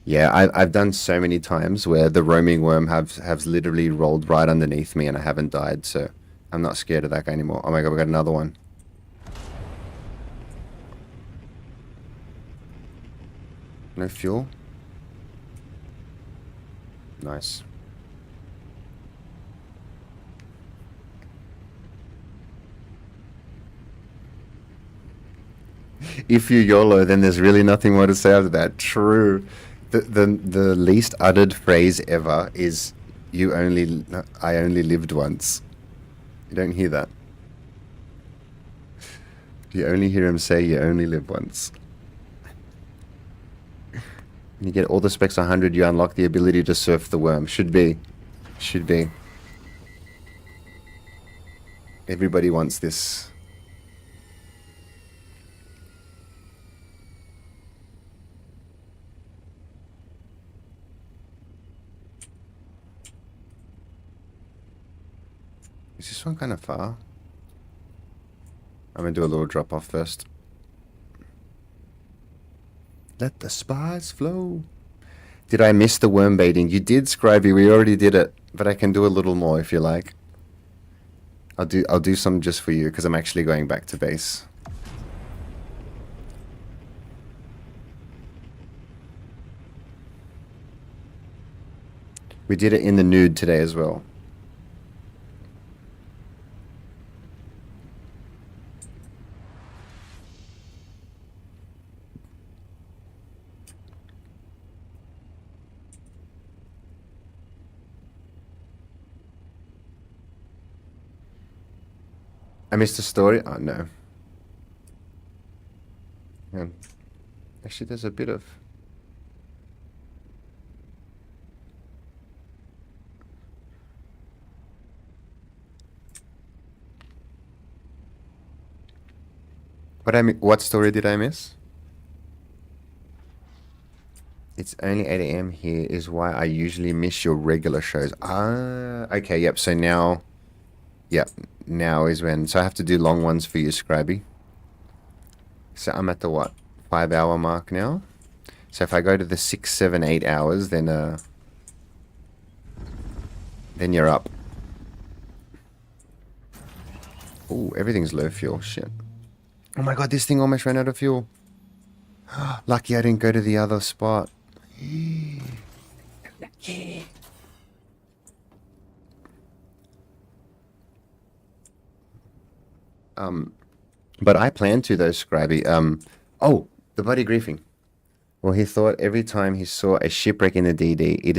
Yeah, I've done so many times where the roaming worm have literally rolled right underneath me and I haven't died, so I'm not scared of that guy anymore. Oh my god, we got another one. No fuel? Nice. If you YOLO, then there's really nothing more to say after that. True. The least uttered phrase ever is I only lived once. You don't hear that. You only hear him say you only live once. When you get all the specs 100, you unlock the ability to surf the worm. Should be. Should be. Everybody wants this. Is this one kind of far? I'm gonna do a little drop off first. Let the spice flow. Did I miss the worm baiting? You did, Scribey. We already did it, but I can do a little more if you like. I'll do some just for you because I'm actually going back to base. We did it in the nude today as well. I missed a story? Oh, no. Yeah. Actually, there's a bit of... What story did I miss? It's only 8 AM here is why I usually miss your regular shows. Ah, okay, yep. So now... Yep, now is when... So I have to do long ones for you, Scribey. So I'm at the, what, 5-hour mark now? So if I go to the 6, 7, 8 hours, then you're up. Ooh, everything's low fuel. Shit. Oh my god, this thing almost ran out of fuel. Lucky I didn't go to the other spot. Lucky. But I plan to though, Scribey. Oh, the bloody griefing. Well, he thought every time he saw a shipwreck in the DD, it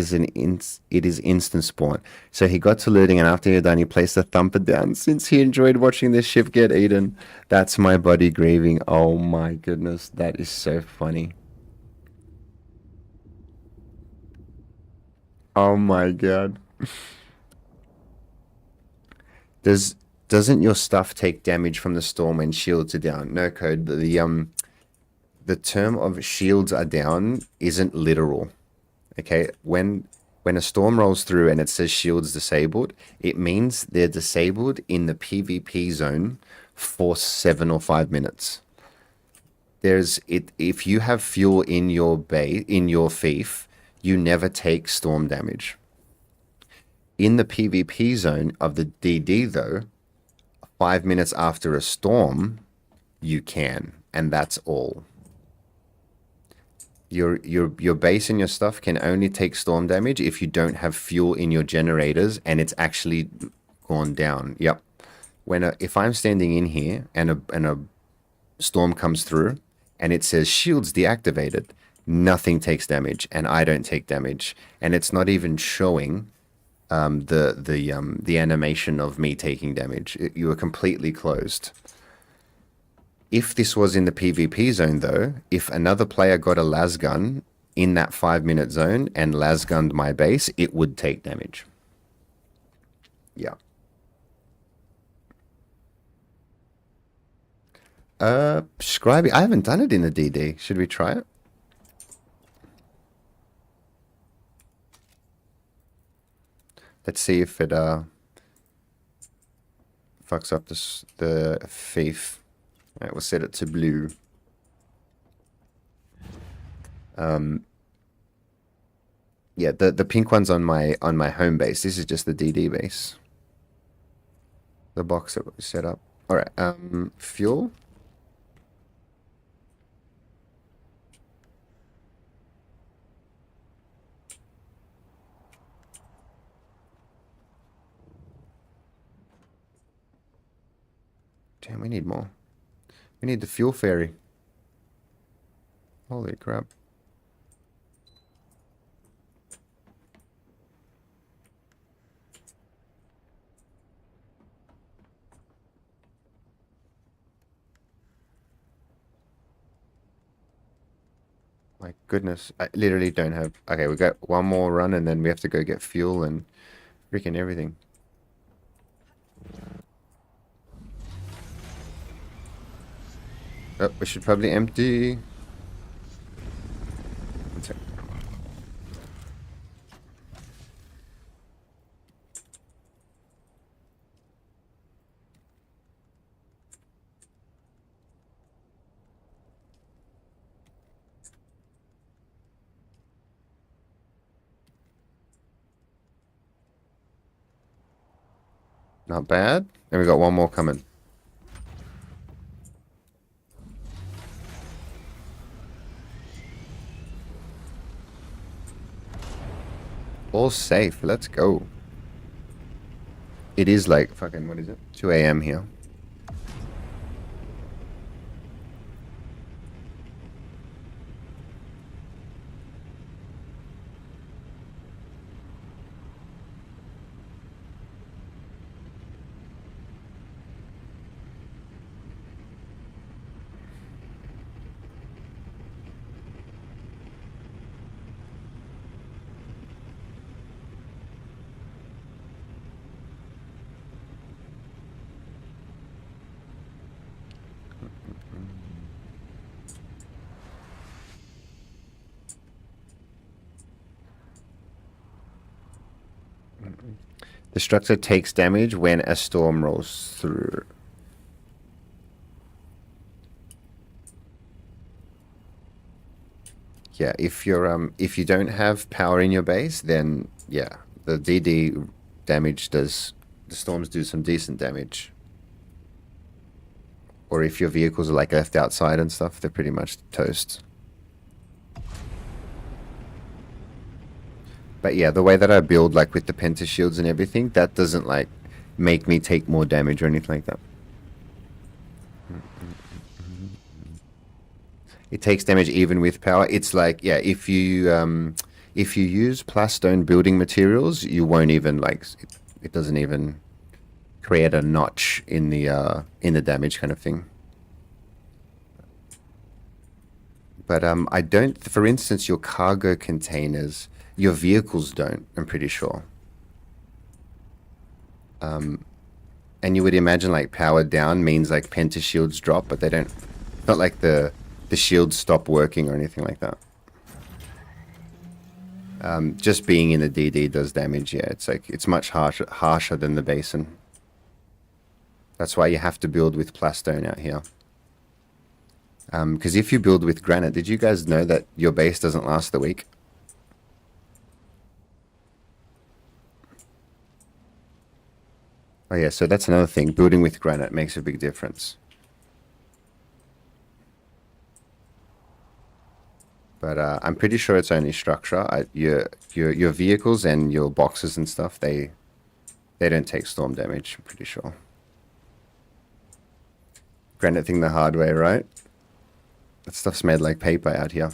is instant spawn. So he got to looting, and after he had done, he placed a thumper down. Since he enjoyed watching the ship get eaten, that's my buddy grieving. Oh my goodness, that is so funny. Oh my god. Doesn't your stuff take damage from the storm when shields are down? No, Code. The term of shields are down isn't literal. Okay, when a storm rolls through and it says shields disabled, it means they're disabled in the PvP zone for 7 or 5 minutes. If you have fuel in your fief, you never take storm damage. In the PvP zone of the DD though, 5 minutes after a storm, you can, and that's all. Your base and your stuff can only take storm damage if you don't have fuel in your generators and it's actually gone down. Yep. If I'm standing in here and a storm comes through and it says shields deactivated, nothing takes damage and I don't take damage, and it's not even showing the animation of me taking damage. You are completely closed. If this was in the PvP zone though, if another player got a lasgun in that 5-minute zone and lasgunned my base, it would take damage. Yeah. Scribey, I haven't done it in the DD. Should we try it? Let's see if it fucks up the fief. Alright, we'll set it to blue. Yeah, the pink one's on my home base. This is just the DD base. The box that was set up. Alright, fuel. Damn, we need more. We need the fuel fairy. Holy crap. My goodness. I literally don't have... Okay, we got one more run and then we have to go get fuel and freaking everything. Oh, we should probably empty. One sec. Not bad. And we got one more coming. All safe. Let's go. It is like fucking, what is it? 2 a.m. here. The structure takes damage when a storm rolls through. Yeah, if you don't have power in your base, then yeah, the DD damage does, the storms do some decent damage. Or if your vehicles are like left outside and stuff, they're pretty much toast. But yeah, the way that I build, like with the pentashields and everything, that doesn't like make me take more damage or anything like that. It takes damage even with power. It's like, yeah, if you use plastone building materials, you won't even like, it doesn't even create a notch in the damage kind of thing. But I don't, for instance, your cargo containers, your vehicles don't, I'm pretty sure. And you would imagine like power down means like pentashields drop, but they don't, it's not like the shields stop working or anything like that. Just being in the DD does damage, yeah. It's like, it's much harsher than the basin. That's why you have to build with plastone out here. Because if you build with granite, did you guys know that your base doesn't last the week? Oh yeah, so that's another thing. Building with granite makes a big difference. But I'm pretty sure it's only structure. Your vehicles and your boxes and stuff, they don't take storm damage, I'm pretty sure. Granite thing the hard way, right? That stuff's made like paper out here.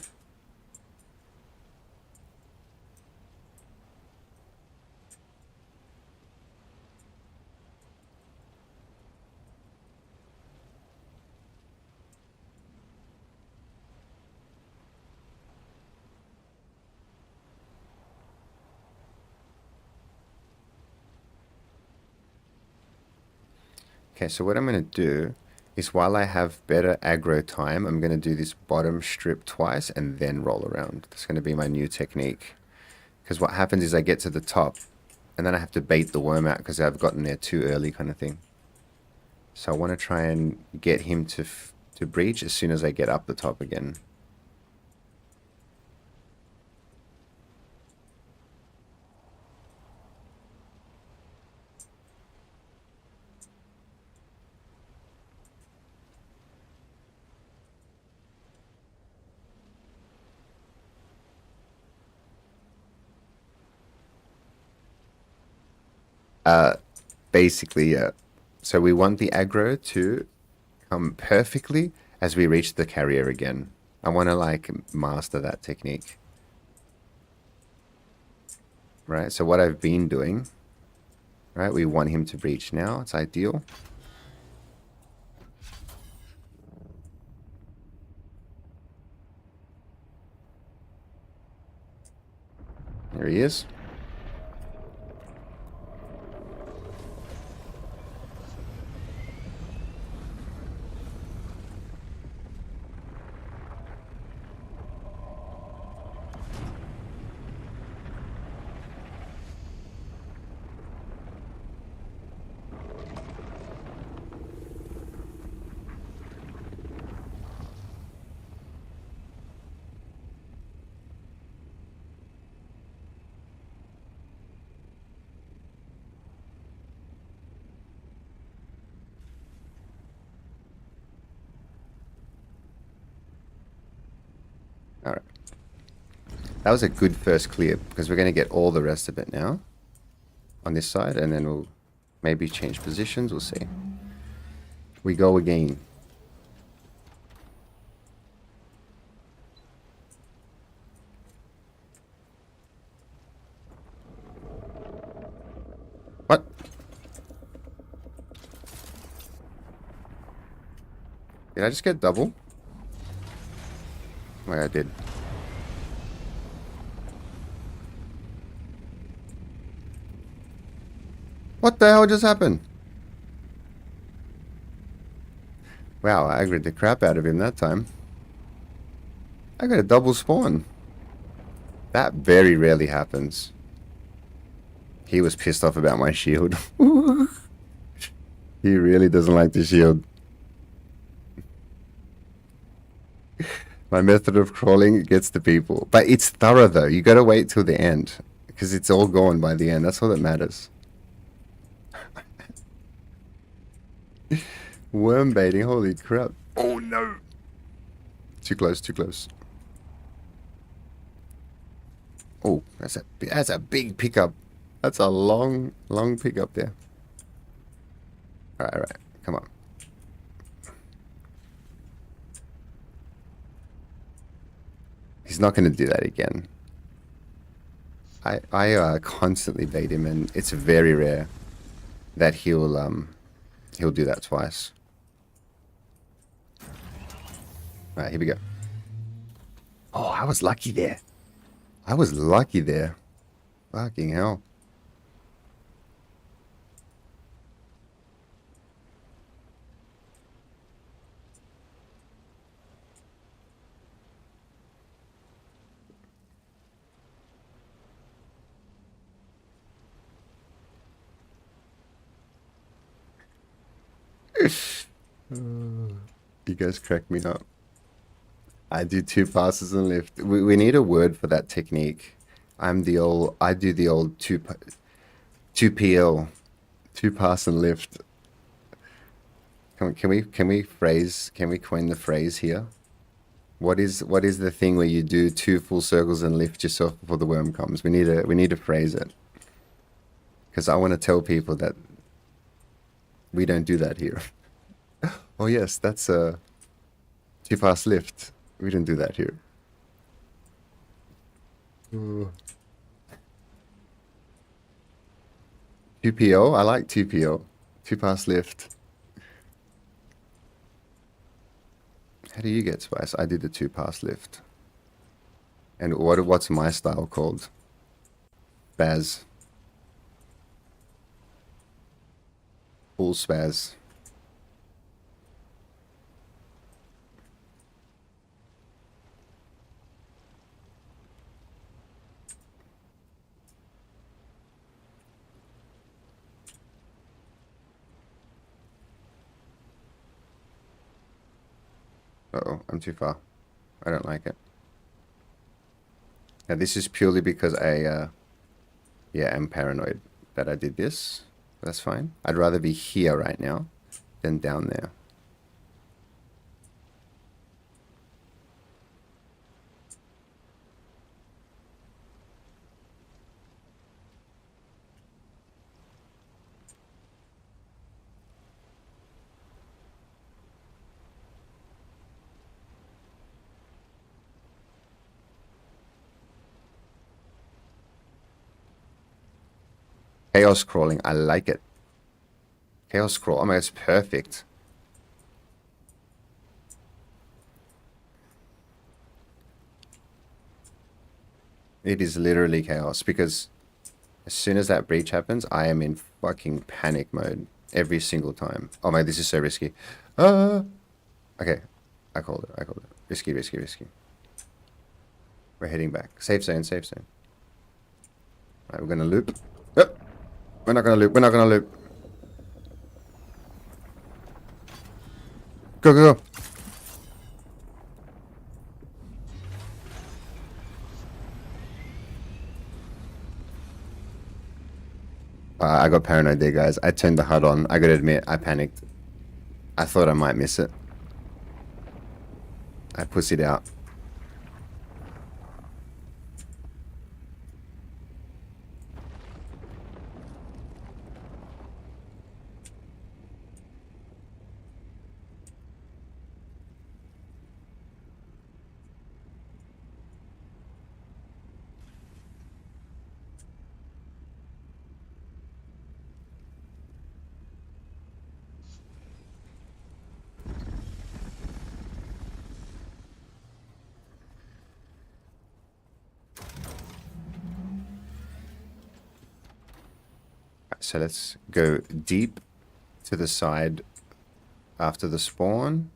Okay, so what I'm going to do is while I have better aggro time, I'm going to do this bottom strip twice and then roll around. That's going to be my new technique. Because what happens is I get to the top and then I have to bait the worm out because I've gotten there too early kind of thing. So I want to try and get him to breach as soon as I get up the top again. Basically, yeah. So we want the aggro to come perfectly as we reach the carrier again. I want to like master that technique. Right, so what I've been doing, right, we want him to breach now. It's ideal. There he is. Alright. That was a good first clear, because we're going to get all the rest of it now. On this side, and then we'll maybe change positions, we'll see. We go again. What? Did I just get double? Wait, I did. What the hell just happened? Wow, I aggroed the crap out of him that time. I got a double spawn. That very rarely happens. He was pissed off about my shield. He really doesn't like the shield. My method of crawling gets the people. But it's thorough though. You gotta wait till the end. Because it's all gone by the end. That's all that matters. Worm baiting, holy crap. Oh no! Too close, too close. Oh, that's a big pickup. That's a long pickup there. Alright, come on. He's not going to do that again. I constantly bait him, and it's very rare that he'll do that twice. Alright, here we go. Oh, I was lucky there. I was lucky there. Fucking hell. You guys crack me up. I do 2 passes and lift. We need a word for that technique. I do the old 2 PL, 2 pass and lift. Can we coin the phrase here? What is the thing where you do 2 full circles and lift yourself before the worm comes? We need to phrase it. Because I want to tell people that we don't do that here. Oh yes, that's a 2 pass lift. We don't do that here. Ooh. 2PO? I like 2PO. 2 pass lift. How do you get twice? I did the 2 pass lift. And what's my style called? Spaz. Full spaz. Uh-oh, I'm too far. I don't like it. Now this is purely because I am paranoid that I did this. That's fine. I'd rather be here right now than down there. Chaos crawling, I like it. Chaos crawl, oh my, it's perfect. It is literally chaos, because as soon as that breach happens, I am in fucking panic mode every single time. Oh my, this is so risky. Okay, I called it. Risky. We're heading back. Safe zone. Alright, we're gonna loop. Yep. We're not gonna loop. Go. I got paranoid there, guys. I turned the HUD on. I gotta admit, I panicked. I thought I might miss it. I pussied out. So let's go deep to the side after the spawn.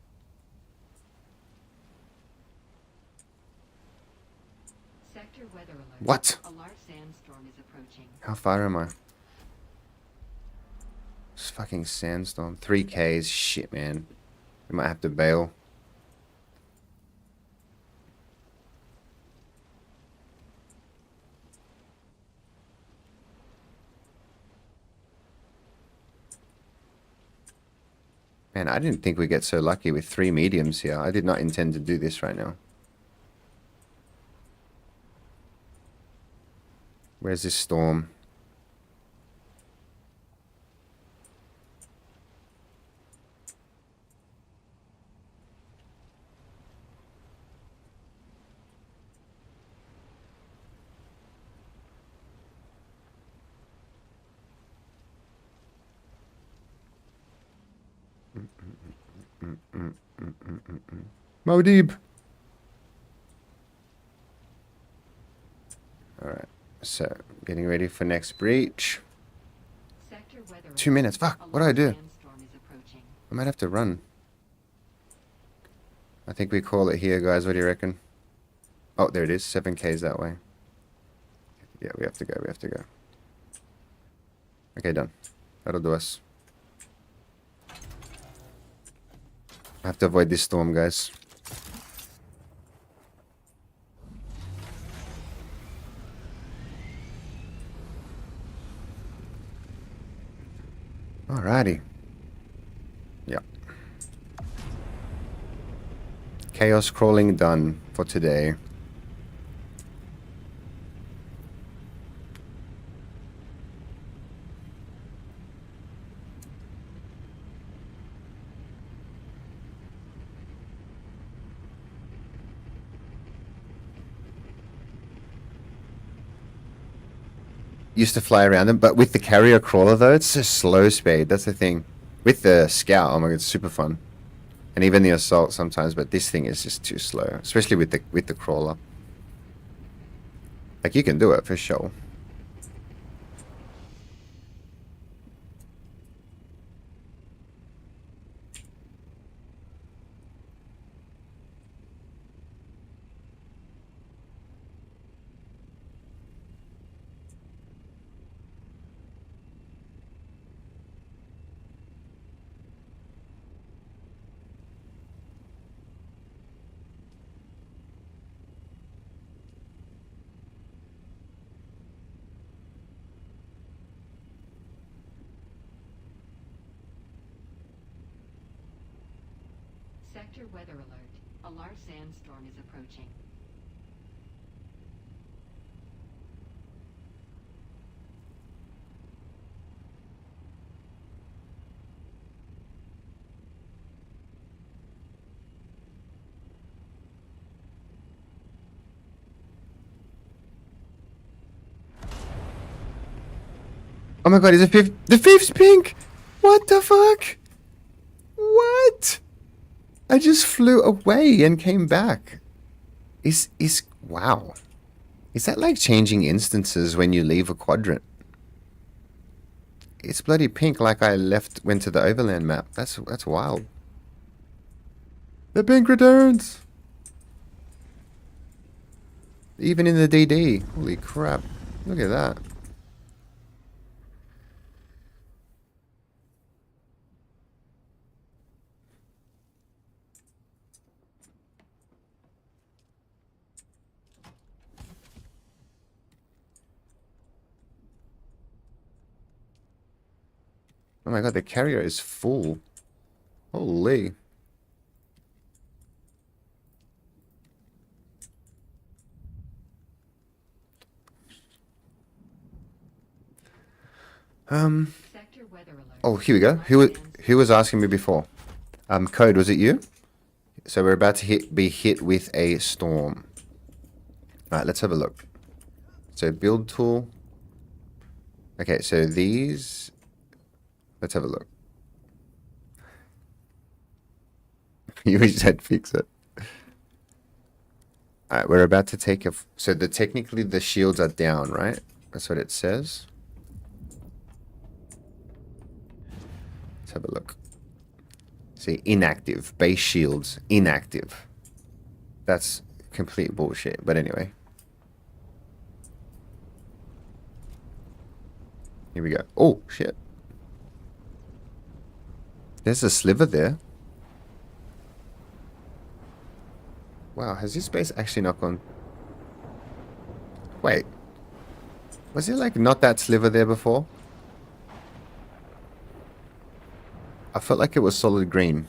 Sector weather alert. What? A large sandstorm is approaching. How far am I? This fucking sandstorm. 3Ks. Shit, man. We might have to bail. Man, I didn't think we'd get so lucky with 3 mediums here. I did not intend to do this right now. Where's this storm? Modib. Alright, so getting ready for next breach. Sector weather 2 alert. minutes. Fuck, A what do I large do? sandstorm is approaching. I might have to run. I think we call it here, guys. What do you reckon? Oh, there it is. 7Ks that way. Yeah, we have to go. We have to go. Okay, done. That'll do us. I have to avoid this storm, guys. Alrighty. Yeah. Chaos crawling done for today. Used to fly around them, but with the carrier crawler though, it's a slow speed. That's the thing. With the scout, oh my god, it's super fun, and even the assault sometimes. But this thing is just too slow, especially with the crawler. Like you can do it for sure. Sector weather alert. A large sandstorm is approaching. Oh my god, is the fifth's pink? What the fuck? What? I just flew away and came back. Wow. Is that like changing instances when you leave a quadrant? It's bloody pink like I went to the overland map. That's wild. The pink returns. Even in the DD. Holy crap. Look at that. Oh my god, the carrier is full. Holy. Sector weather alert. Oh, here we go. Who was asking me before? Code, was it you? So we're about to be hit with a storm. Alright, let's have a look. So build tool. Okay, so these. Let's have a look. You wish I'd fix it. Alright, we're about to take a... So technically the shields are down, right? That's what it says. have a look. See, inactive. Base shields, inactive. That's complete bullshit. But anyway. Here we go. Oh, shit. There's a sliver there. Wow, has this base actually not gone... Wait. Was there like not that sliver there before? I felt like it was solid green.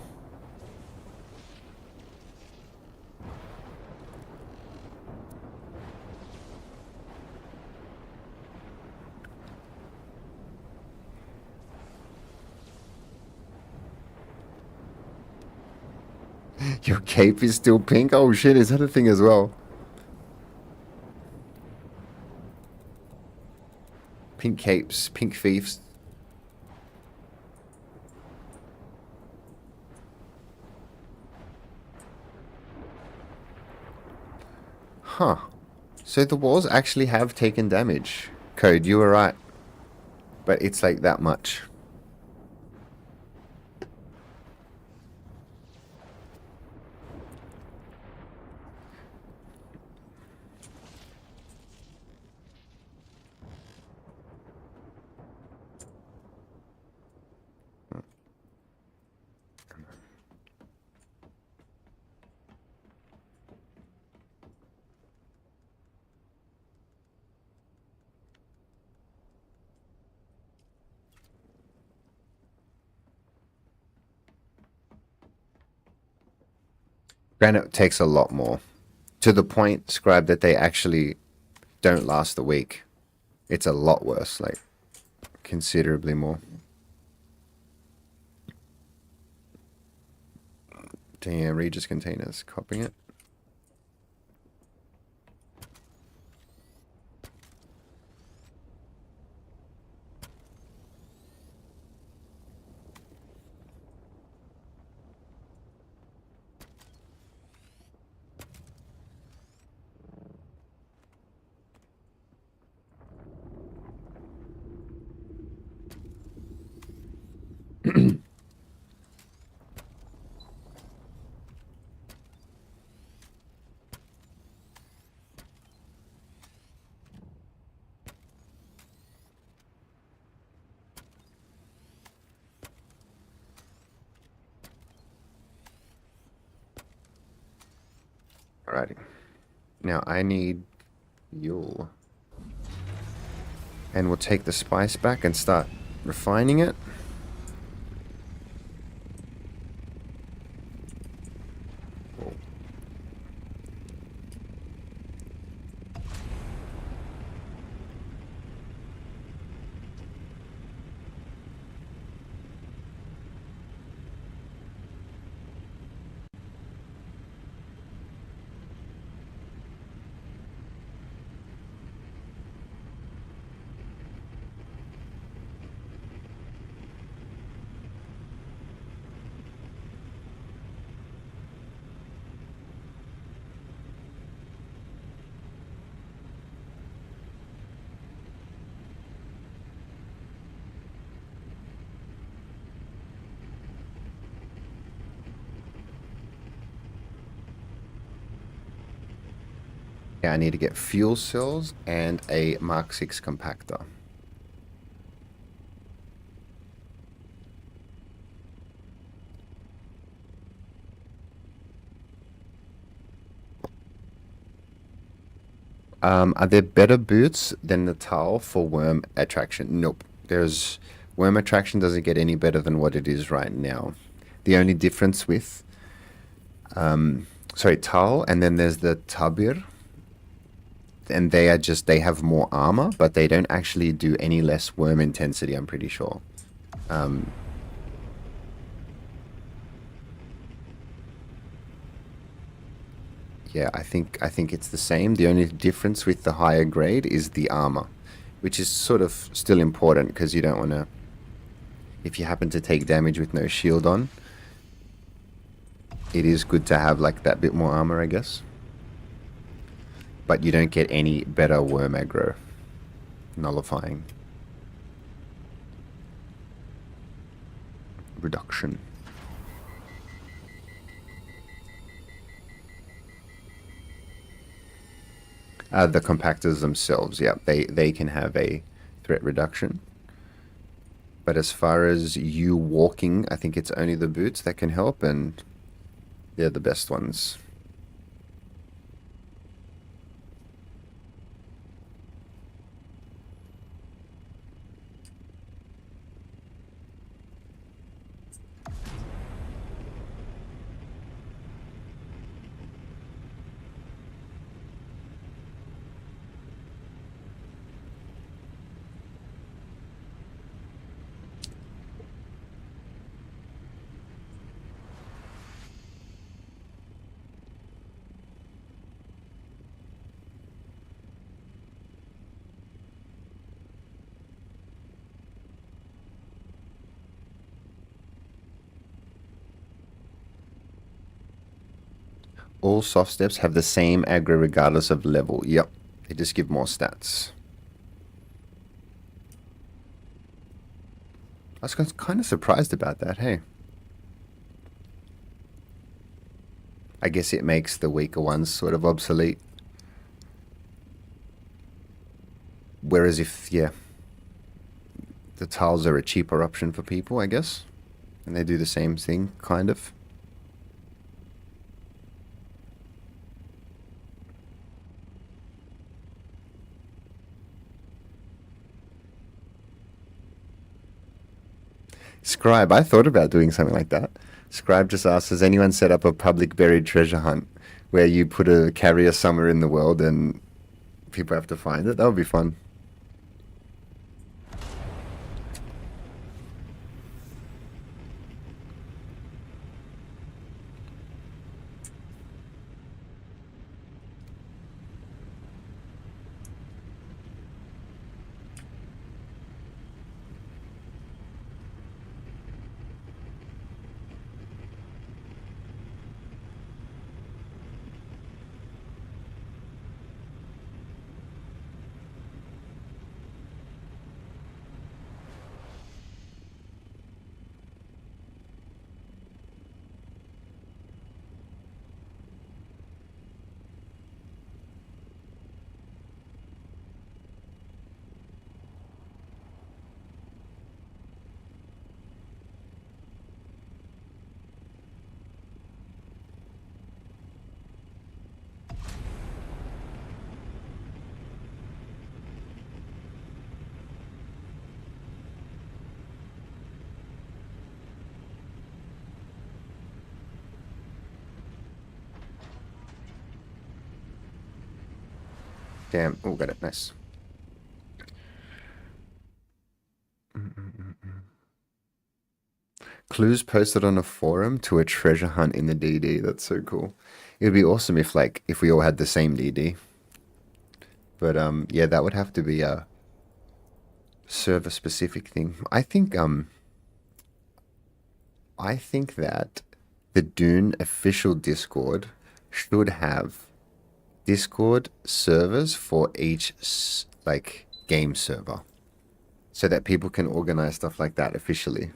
Your cape is still pink? Oh shit, is that a thing as well? Pink capes, pink thieves. Huh. So the walls actually have taken damage. Code, you were right. But it's like that much. Granite takes a lot more. To the point, Scribe, that they actually don't last a week. It's a lot worse, like, considerably more. Damn, Regis containers, copying it. Alrighty. Now I need Yule. And we'll take the spice back and start refining it. Yeah, I need to get fuel cells and a Mark 6 compactor. Are there better boots than the Tal for worm attraction? Nope. There's worm attraction doesn't get any better than what it is right now. The only difference with Tal, and then there's the Tabir. And they have more armor, but they don't actually do any less worm intensity, I'm pretty sure. Yeah, I think it's the same. The only difference with the higher grade is the armor, which is sort of still important because you don't want to, if you happen to take damage with no shield on, it is good to have like that bit more armor, I guess. But you don't get any better worm aggro nullifying. reduction. The compactors themselves, yeah, they can have a threat reduction. But as far as you walking, I think it's only the boots that can help, and they're the best ones. All soft steps have the same aggro regardless of level. Yep, they just give more stats. I was kind of surprised about that, hey. I guess it makes the weaker ones sort of obsolete. Whereas if, yeah, the tiles are a cheaper option for people, I guess. And they do the same thing, kind of. Scribe, I thought about doing something like that. Scribe just asks, has anyone set up a public buried treasure hunt where you put a carrier somewhere in the world and people have to find it? That would be fun. Damn. Oh, got it. Nice. Clues posted on a forum to a treasure hunt in the DD. That's so cool. It would be awesome if, like, if we all had the same DD. But, yeah, that would have to be a server-specific thing. I think that the Dune official Discord should have Discord servers for each, like, game server. So that people can organize stuff like that officially.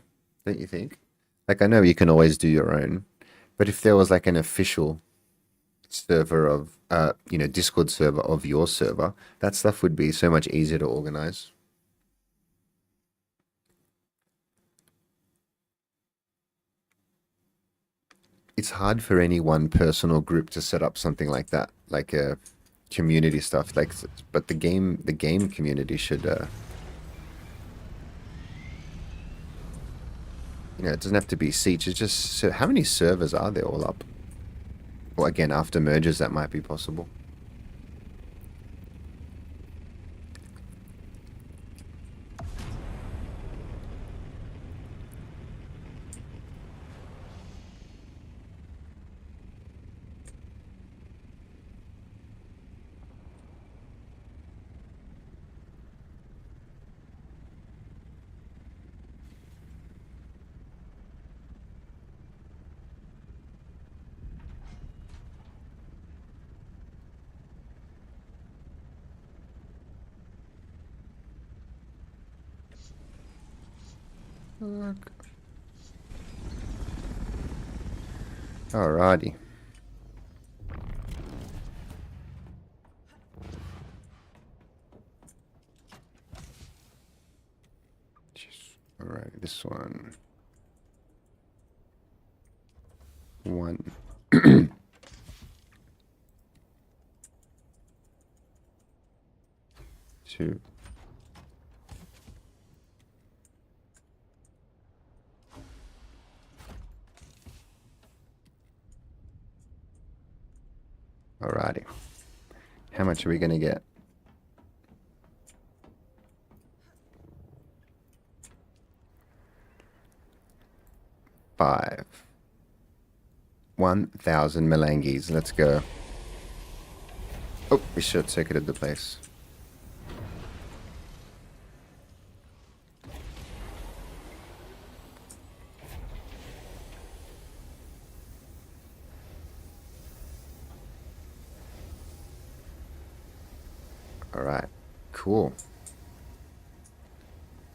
Don't you think? Like, I know you can always do your own, but if there was like an official server of, Discord server of your server, that stuff would be so much easier to organize. It's hard for any one person or group to set up something like that, like a community stuff. Like, but the game community should. It doesn't have to be Siege. It's just, so how many servers are there all up? Well, again, after mergers, that might be possible. Alrighty. Alright, this one. One. Two. Alrighty. How much are we gonna get? Five. 1,000 Melangis. Let's go. Oh, we short-circuited the place. Alright, cool.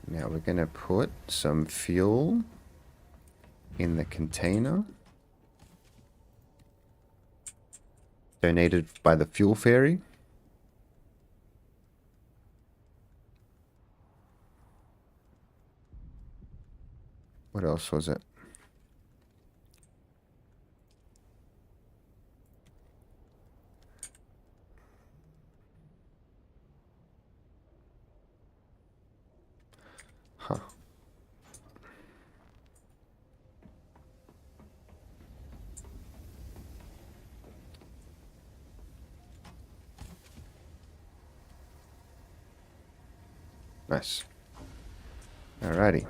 Now we're gonna put some fuel in the container. Donated by the Fuel Fairy. What else was it? Huh. Nice. Alrighty.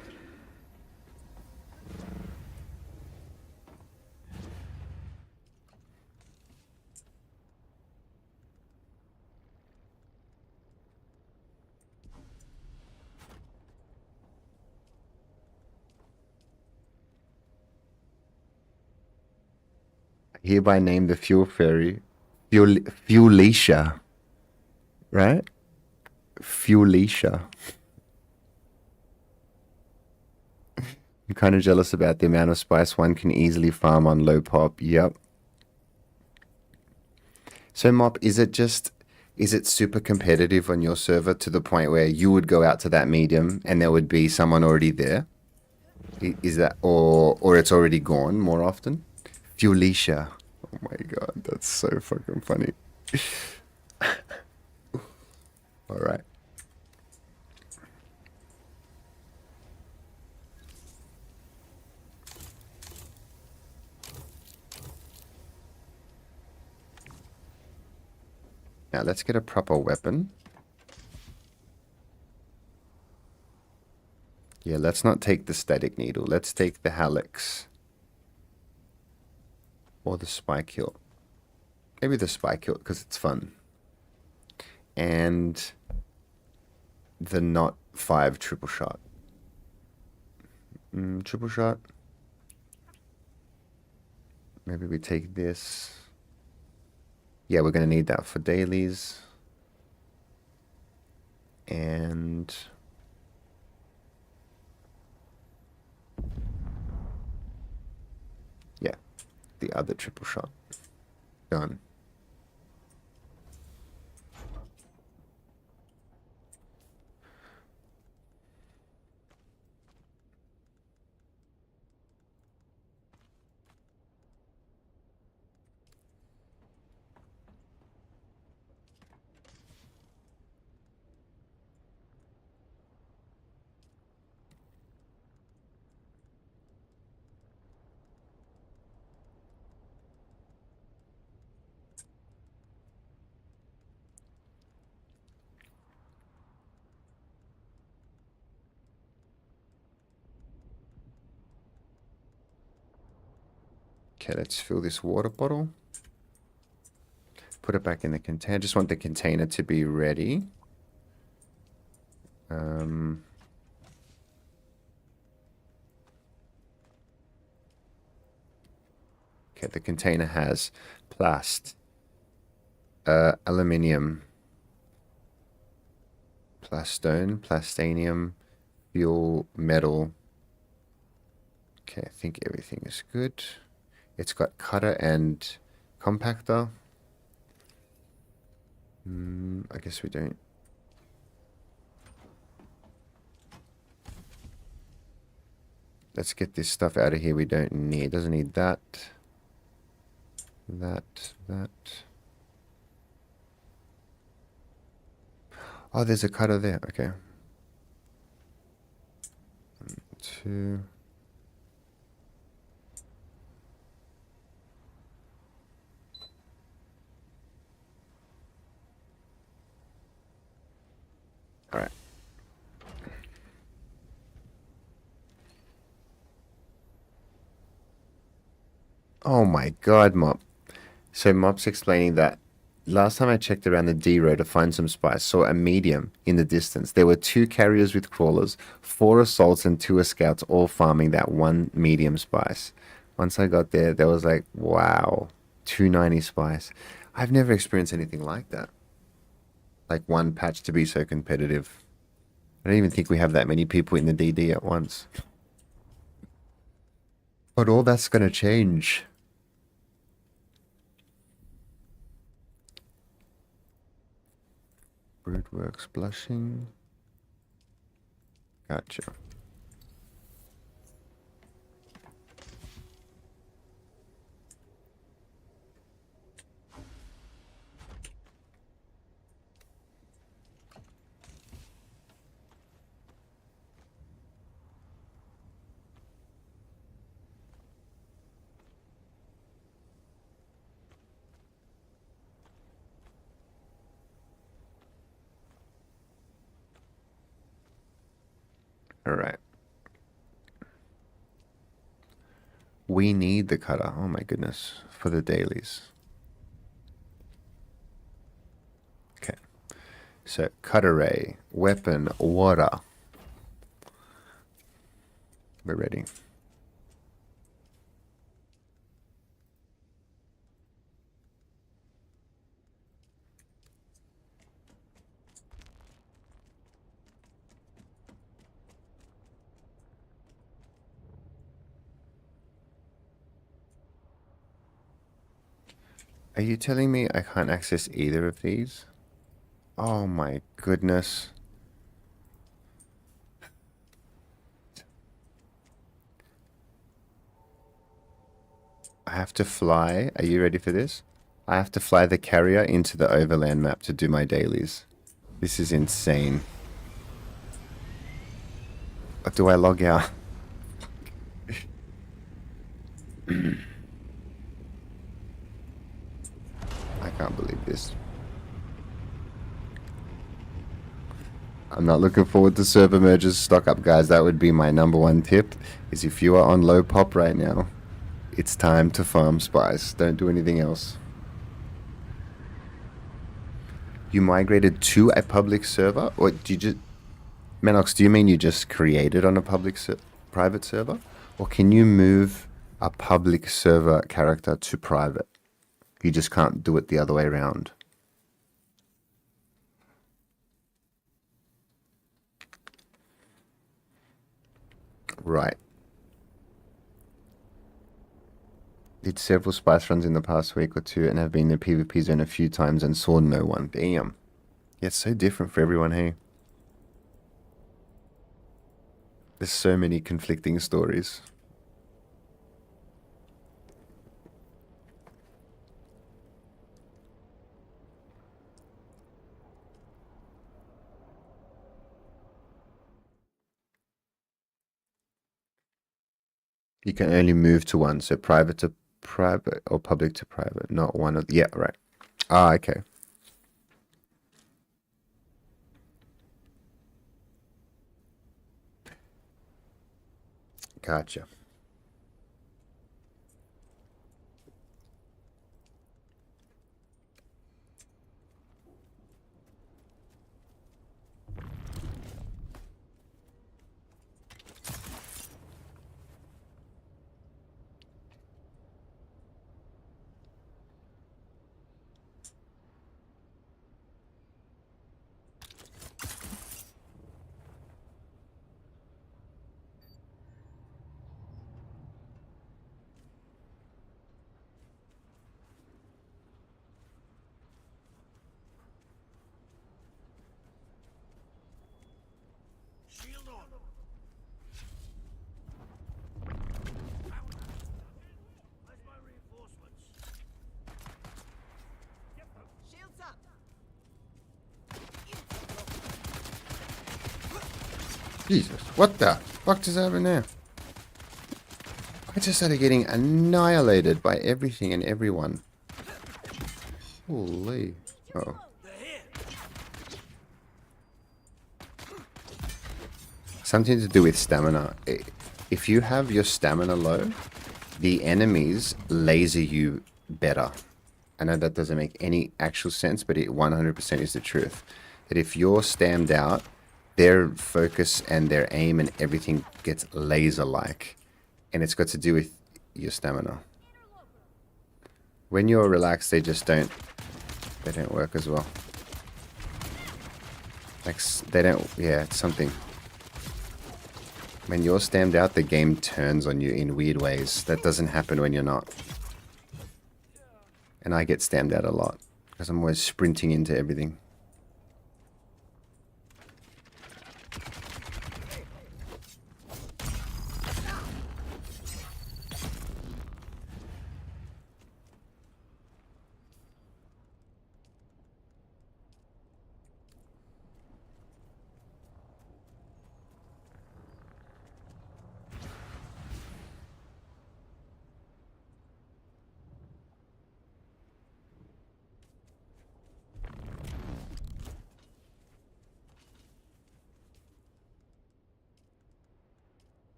I hereby name the Fuel Fairy Fuelisha. Right? Fuelisha. I'm kind of jealous about the amount of spice one can easily farm on low pop. Yep. So Mop, is it super competitive on your server to the point where you would go out to that medium and there would be someone already there? Is that, or it's already gone more often? Fuelisha. Oh my god, that's so fucking funny. Alright. Now let's get a proper weapon. Yeah, let's not take the static needle. Let's take the Helix. Or the spike hilt. Maybe the spike hilt because it's fun. And the not 5 triple shot. Triple shot. Maybe we take this. Yeah, we're going to need that for dailies. And yeah, the other triple shot. Done. Okay, let's fill this water bottle. Put it back in the container. Just want the container to be ready. Okay, the container has aluminium, plastone, plastanium, fuel, metal. Okay, I think everything is good. It's got cutter and compactor. I guess we don't. Let's get this stuff out of here we don't need. Doesn't need that. That. Oh, there's a cutter there. Okay. 1, 2. All right. Oh my God, Mop. So Mop's explaining that last time I checked around the D row to find some spice, saw a medium in the distance. There were 2 carriers with crawlers, 4 assaults, and 2 scouts all farming that one medium spice. Once I got there, there was like, wow, 290 spice. I've never experienced anything like that. Like one patch to be so competitive. I don't even think we have that many people in the DD at once. But all that's going to change. Broodworks blushing. Gotcha. All right. We need the cutter. Oh my goodness. For the dailies. Okay. So, cut array, weapon, water. We're ready. Are you telling me I can't access either of these? Oh my goodness. I have to fly. Are you ready for this? I have to fly the carrier into the overland map to do my dailies. This is insane. What do I log out? I can't believe this. I'm not looking forward to server merges. Stock up, guys. That would be my #1 tip, is if you are on low pop right now, it's time to farm spice. Don't do anything else. You migrated to a public server? Or do you just... Manox, do you mean you just created on a private server? Or can you move a public server character to private? You just can't do it the other way around. Right. Did several spice runs in the past week or two and have been in the PvP zone a few times and saw no one. Damn. Yeah, it's so different for everyone, hey? There's so many conflicting stories. You can only move to one, so private to private or public to private, not one of the... Yeah, right. Ah, okay. Gotcha. Jesus, what the fuck is happening there? I just started getting annihilated by everything and everyone. Holy. Oh. Something to do with stamina. If you have your stamina low, the enemies laser you better. I know that doesn't make any actual sense, but it 100% is the truth. That if you're stammed out, their focus and their aim and everything gets laser-like. And it's got to do with your stamina. When you're relaxed, they don't work as well. Like, they don't, yeah, it's something. When you're stammed out, the game turns on you in weird ways. That doesn't happen when you're not. And I get stammed out a lot because I'm always sprinting into everything.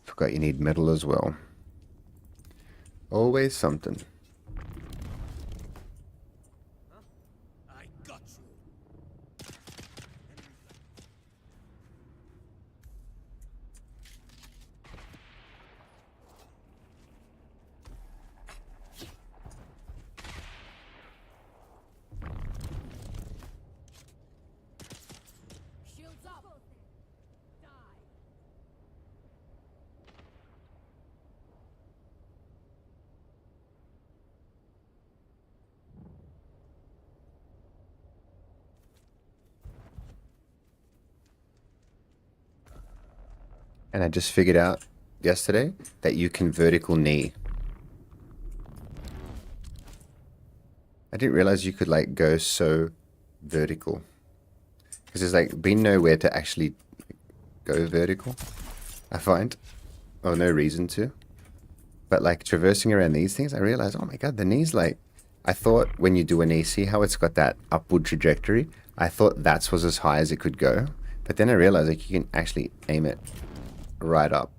Forgot you need metal as well. Always something. Shields up. Die. And I just figured out yesterday that you can vertical knee. I didn't realize you could like go so vertical. Because there's like been nowhere to actually go vertical, I find. Or no reason to. But like traversing around these things, I realized, oh my god, the knee's like... I thought when you do a knee, see how it's got that upward trajectory? I thought that was as high as it could go. But then I realized like you can actually aim it right up.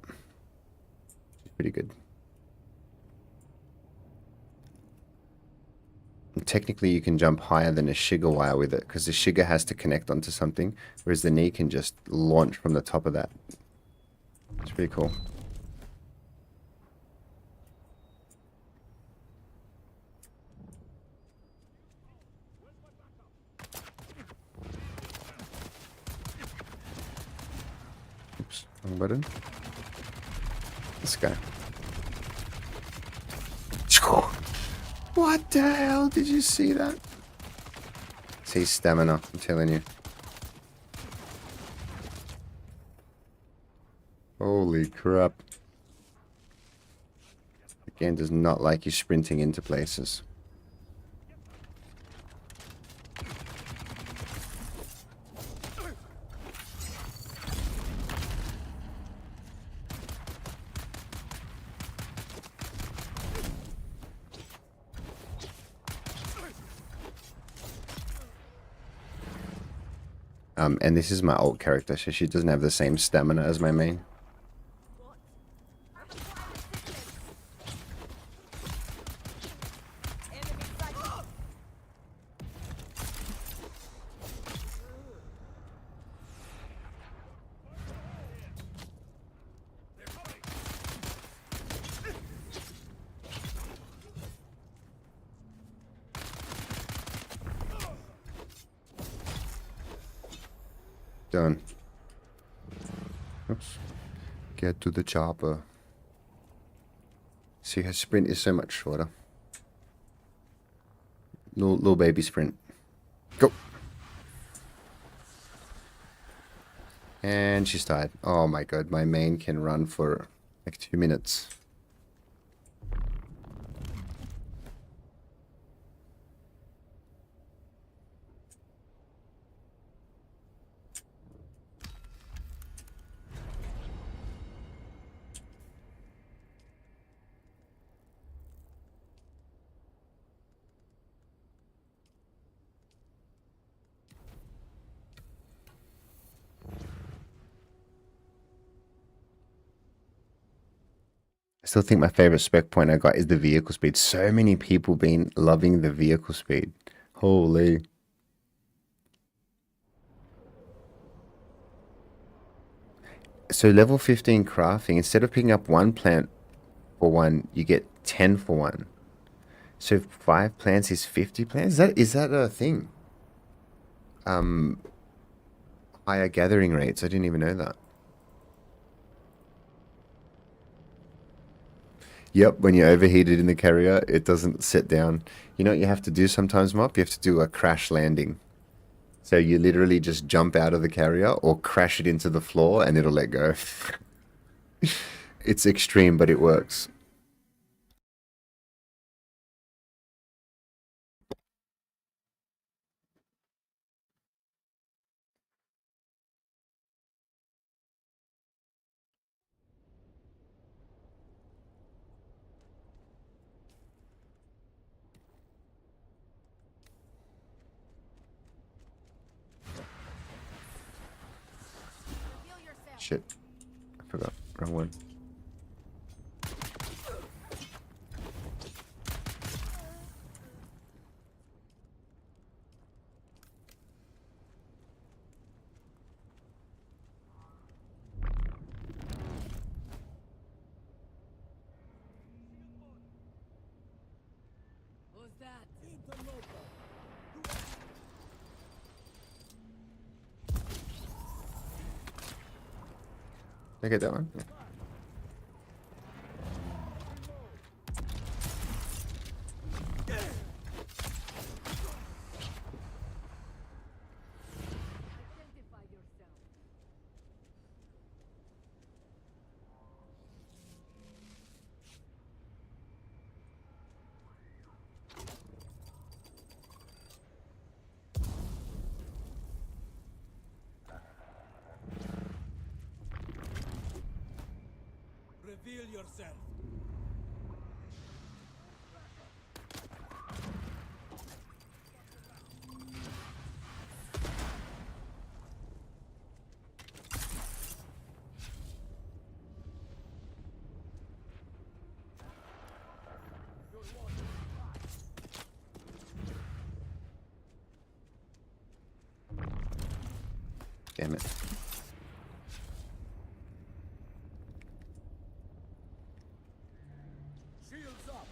Pretty good. And technically you can jump higher than a Shiga wire with it, because the Shiga has to connect onto something, whereas the knee can just launch from the top of that. It's pretty cool. Oops, wrong button. This guy. What the hell? Did you see that? See stamina, I'm telling you. Holy crap. The game does not like you sprinting into places. And this is my alt character, so she doesn't have the same stamina as my main. Done. Oops. Get to the chopper. See, her sprint is so much shorter. Little baby sprint. Go. And she's tired. Oh my god, my main can run for like 2 minutes. still think my favorite spec point I got is the vehicle speed. So many people been loving the vehicle speed. Holy. So level 15 crafting, instead of picking up 1 plant for 1, you get 10 for 1. So 5 plants is 50 plants? Is that a thing? Higher gathering rates. I didn't even know that. Yep, when you're overheated in the carrier, it doesn't sit down. You know what you have to do sometimes, Mop? You have to do a crash landing. So you literally just jump out of the carrier or crash it into the floor and it'll let go. It's extreme, but it works. Shit. I forgot. Wrong one. Who's that? Did I get that one? Yeah. Identify yourself. Reveal yourself. Damn it. Shields up.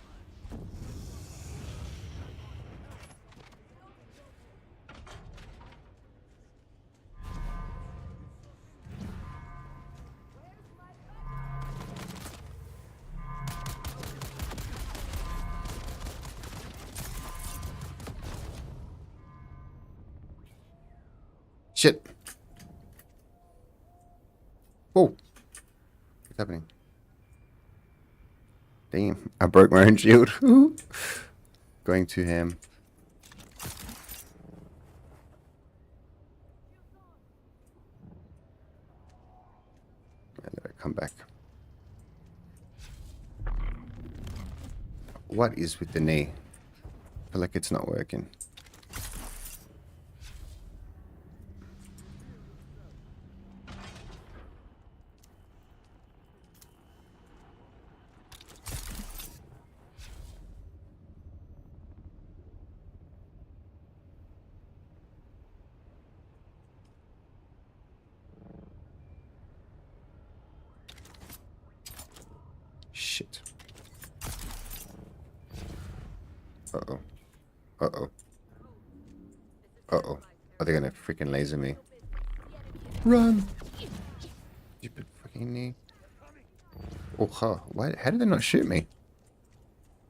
Shit. Whoa. What's happening? Damn. I broke my own shield. Going to ham. And then I come back. What is with the knee? I feel like it's not working. Shit. Uh-oh. Uh-oh. Uh-oh. Are they gonna freaking laser me? Run! Stupid fucking knee. Oh, huh. Why? How did they not shoot me?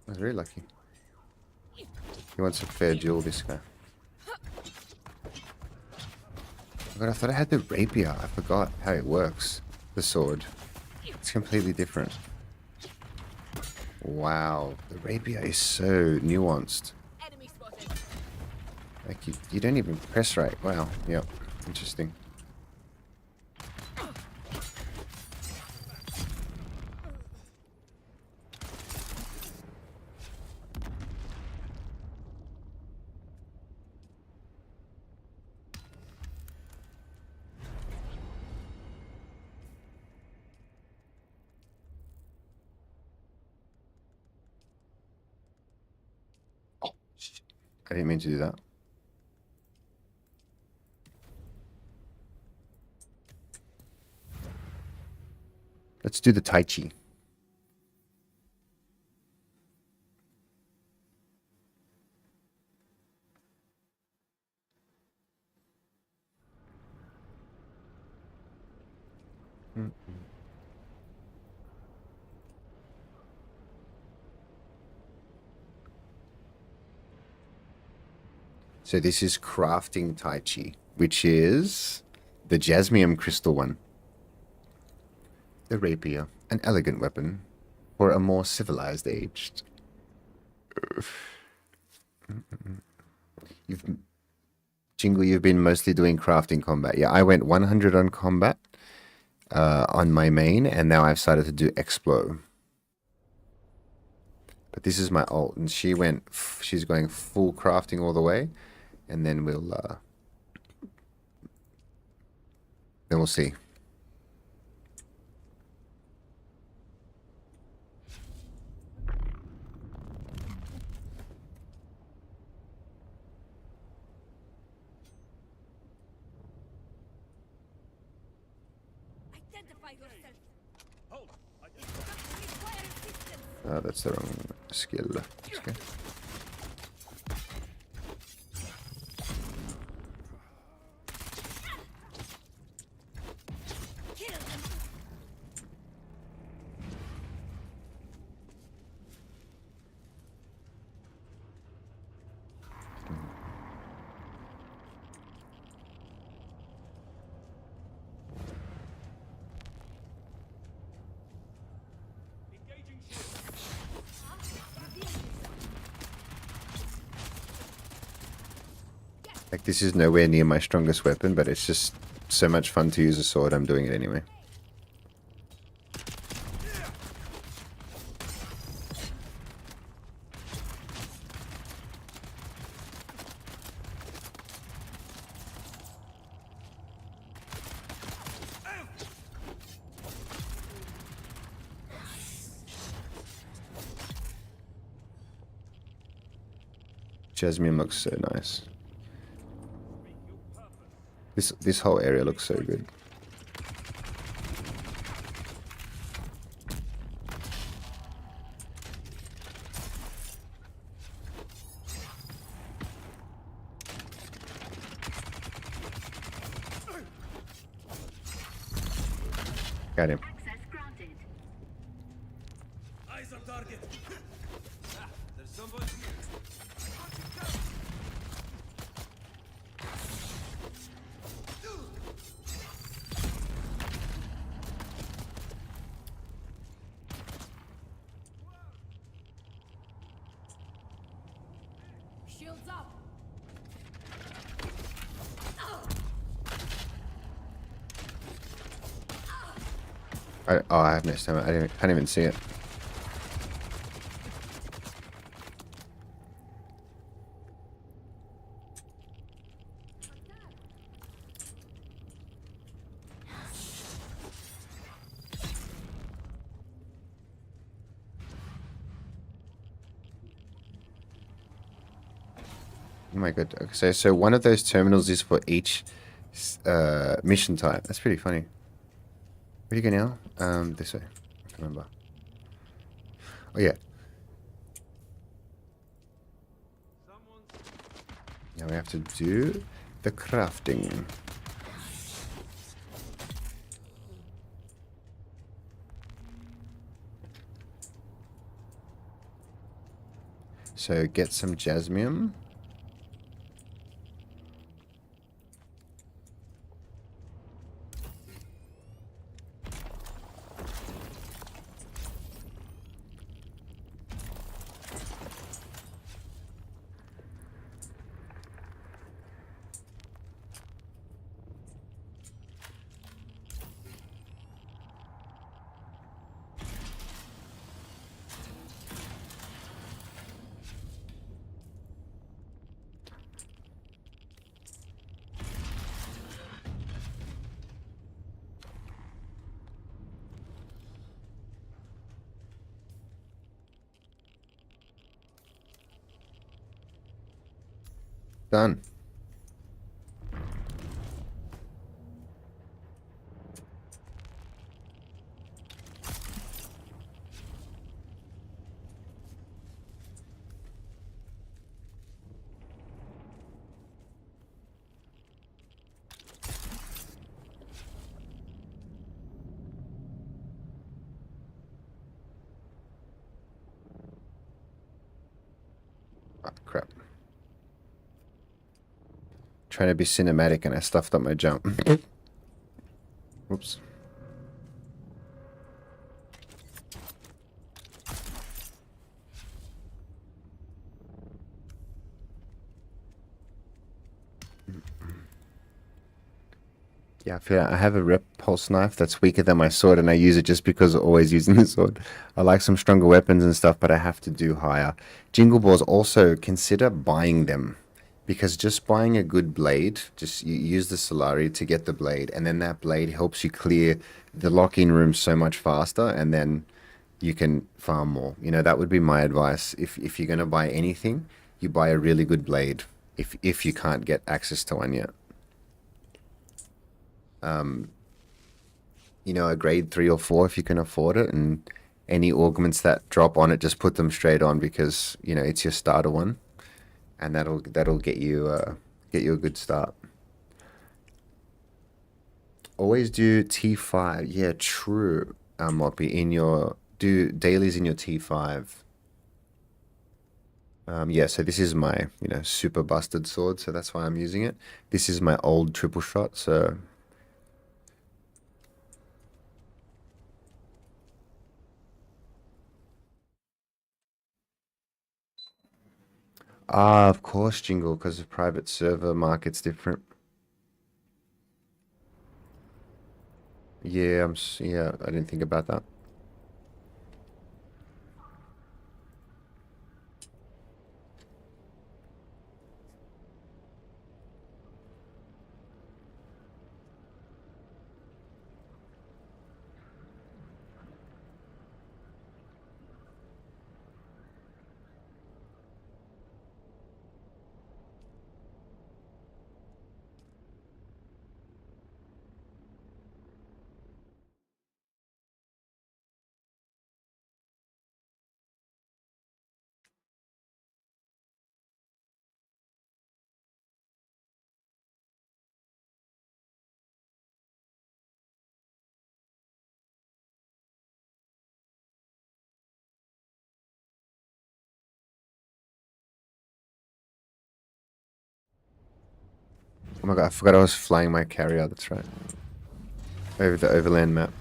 I was very lucky. He wants a fair duel, this guy. Oh God, I thought I had the rapier. I forgot how it works. The sword. It's completely different. Wow. The rapier is so nuanced. Enemy spotted. Like, you don't even press right. Wow. Yep. Interesting. I didn't mean to do that. Let's do the Tai Chi. So this is crafting Tai Chi, which is the Jasmium crystal one. The rapier, an elegant weapon for a more civilized age. Jingle, you've been mostly doing crafting combat. Yeah, I went 100 on combat on my main, and now I've started to do Explo. But this is my ult, and she's going full crafting all the way, and then we'll see. Identify yourself. That's the wrong skill. Okay. Like, this is nowhere near my strongest weapon, but it's just so much fun to use a sword, I'm doing it anyway. Jasmine looks so nice. This whole area looks so good. Got him. Access granted. Eyes on target. There's somebody here. Shields up. I have no stamina. I can't even see it. Oh my god. Okay, so one of those terminals is for each mission type. That's pretty funny. Where do you go now? This way. I can't remember. Oh yeah. Now we have to do the crafting. So get some jasmium. Done. Ah, crap. Trying to be cinematic and I stuffed up my jump. Whoops. Yeah, I feel I have a repulse knife that's weaker than my sword, and I use it just because of always using the sword. I like some stronger weapons and stuff, but I have to do higher. Jingle balls, also consider buying them, because just buying a good blade, just you use the Solari to get the blade, and then that blade helps you clear the lock-in room so much faster, and then you can farm more. You know, that would be my advice. If you're gonna buy anything, you buy a really good blade. If you can't get access to one yet. You know, a grade 3 or 4 if you can afford it, and any augments that drop on it, just put them straight on, because you know it's your starter one, and that'll get you a good start. Always do T5. Yeah, true. Moppy, in your do dailies in your T5. Yeah, so this is my, you know, super busted sword, so that's why I'm using it. This is my old triple shot, so ah, of course, Jingle, because the private server market's different. Yeah, yeah, I didn't think about that. Oh my god, I forgot I was flying my carrier, that's right. Over the overland map.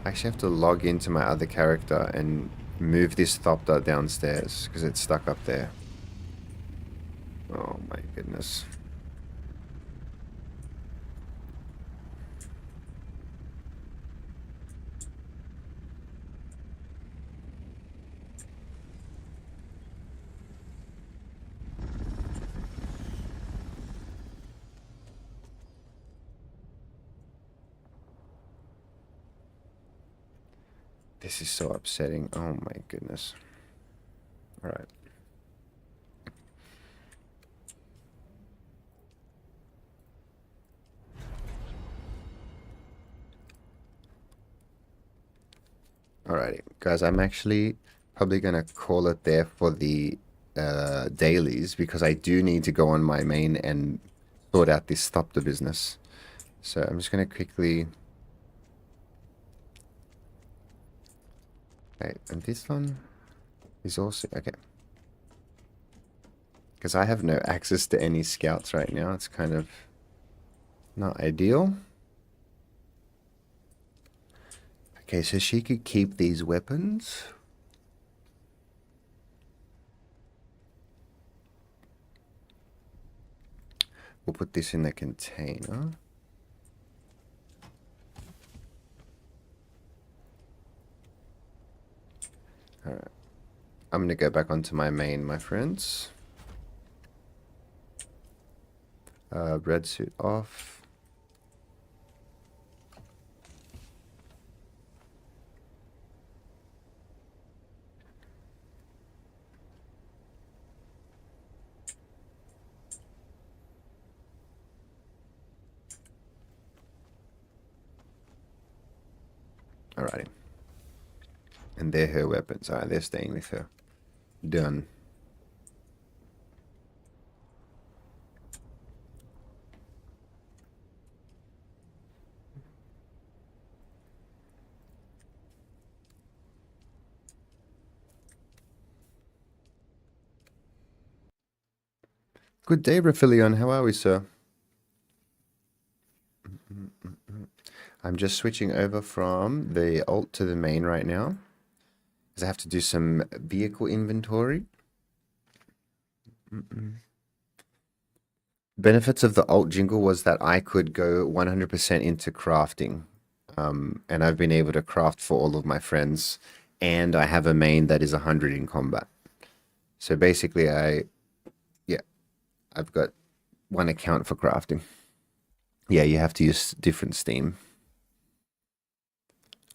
I actually have to log into my other character and move this Thopter downstairs, because it's stuck up there. Oh my goodness. This is so upsetting. Oh my goodness. Alright. Alrighty, guys, I'm actually probably gonna call it there for the dailies, because I do need to go on my main and sort out this Thopter business. So I'm just gonna quickly... Okay, and this one is also... Okay. Because I have no access to any scouts right now. It's kind of not ideal. Okay, so she could keep these weapons. We'll put this in the container. Alright. I'm gonna go back onto my main, my friends. Red suit off. Alrighty. And they're her weapons. Alright, they're staying with her. Done. Good day, Raphilion. How are we, sir? I'm just switching over from the alt to the main right now, because I have to do some vehicle inventory. Benefits of the alt jingle was that I could go 100% into crafting, and I've been able to craft for all of my friends, and I have a main that is 100 in combat. So basically, I've got one account for crafting. Yeah, you have to use different Steam.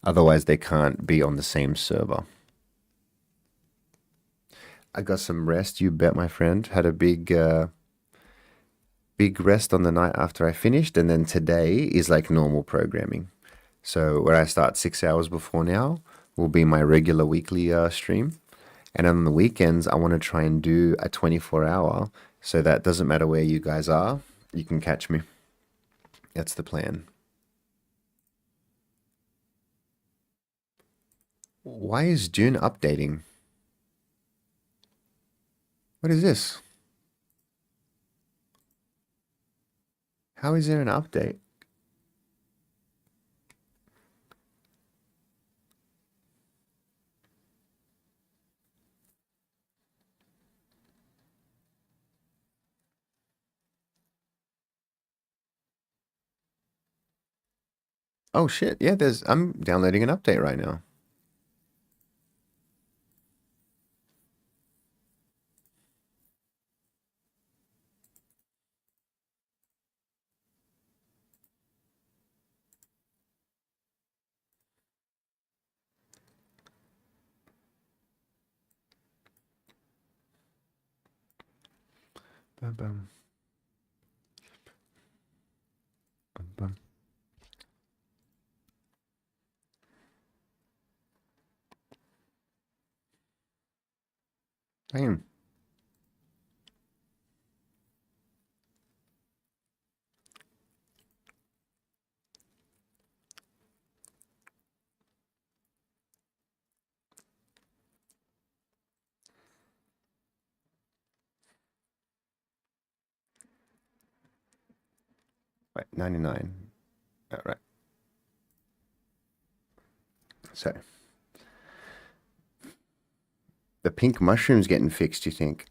Otherwise, they can't be on the same server. I got some rest, you bet, my friend. Had a big rest on the night after I finished, and then today is like normal programming. So where I start 6 hours before now will be my regular weekly stream. And on the weekends, I want to try and do a 24-hour, so that doesn't matter where you guys are, you can catch me. That's the plan. Why is June updating? What is this? How is there an update? Oh shit, yeah, I'm downloading an update right now. Bum, bum. Bum, bum. Damn. Right, 99. All right. So, the pink mushroom's getting fixed, you think?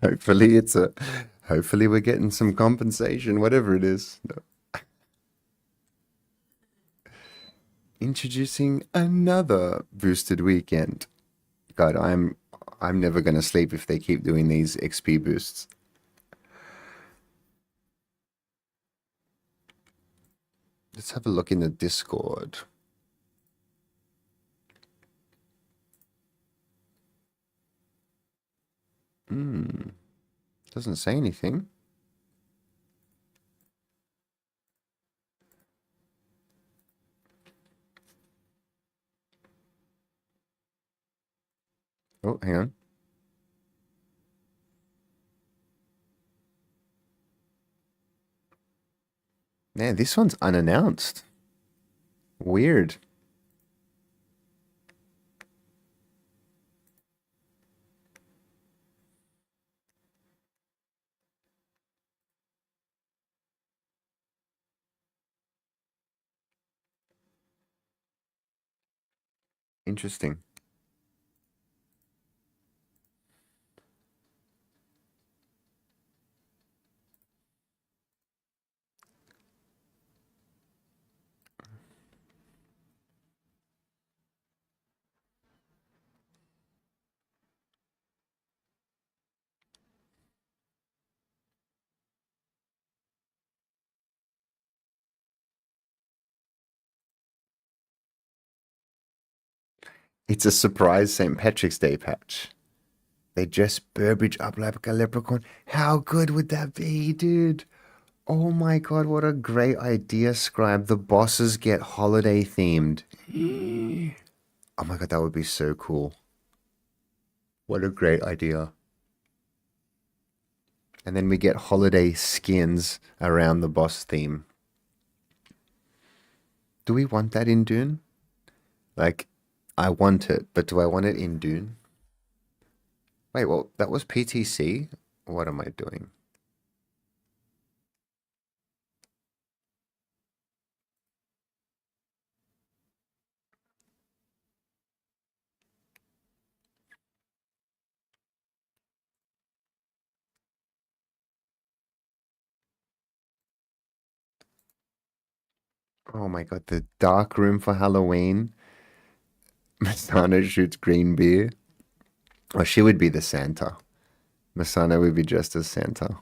Hopefully we're getting some compensation, whatever it is. No. Introducing another boosted weekend. God, I'm never gonna sleep if they keep doing these XP boosts. Let's have a look in the Discord. Doesn't say anything. Oh, hang on. Man, this one's unannounced. Weird. Interesting. It's a surprise St. Patrick's Day patch. They dress Burbage up like a leprechaun. How good would that be, dude? Oh my god, what a great idea, Scribe. The bosses get holiday themed. Oh my god, that would be so cool. What a great idea. And then we get holiday skins around the boss theme. Do we want that in Dune? Like, I want it, but do I want it in Dune? Wait, well, that was PTC? What am I doing? Oh my god, the dark room for Halloween. Masana shoots green beer. Oh, she would be the Santa. Masana would be dressed as Santa.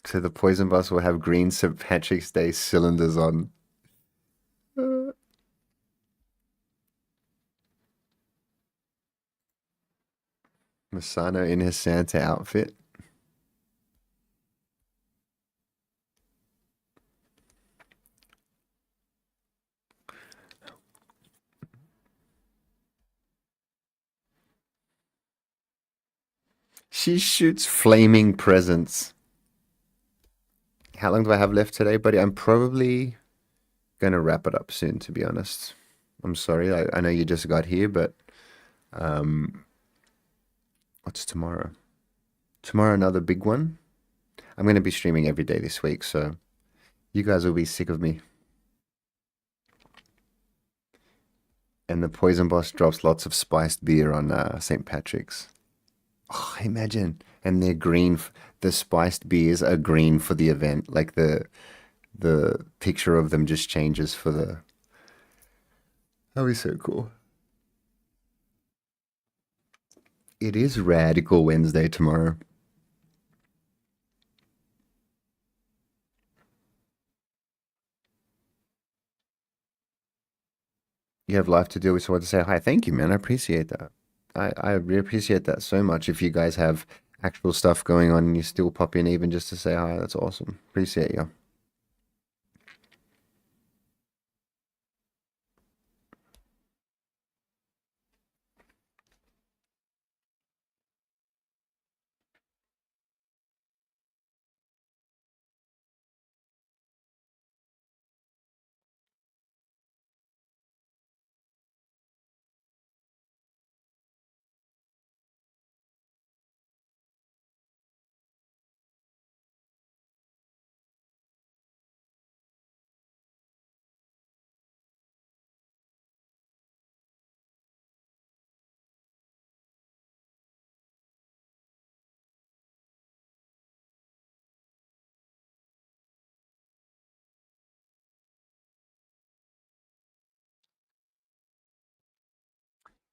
So the poison bus will have green St. Patrick's Day cylinders on. Masana in his Santa outfit. She shoots flaming presents. How long do I have left today, buddy? I'm probably gonna wrap it up soon, to be honest. I'm sorry. I know you just got here, but what's tomorrow? Tomorrow, another big one. I'm gonna be streaming every day this week, so you guys will be sick of me. And the poison boss drops lots of spiced beer on St. Patrick's. Oh, imagine. And they're green. The spiced beers are green for the event. Like the picture of them just changes for the. That would be so cool. It is Radical Wednesday tomorrow. You have life to do, so I want to say hi. Thank you, man. I appreciate that. I really appreciate that so much. If you guys have actual stuff going on and you still pop in even just to say hi, that's awesome. Appreciate you.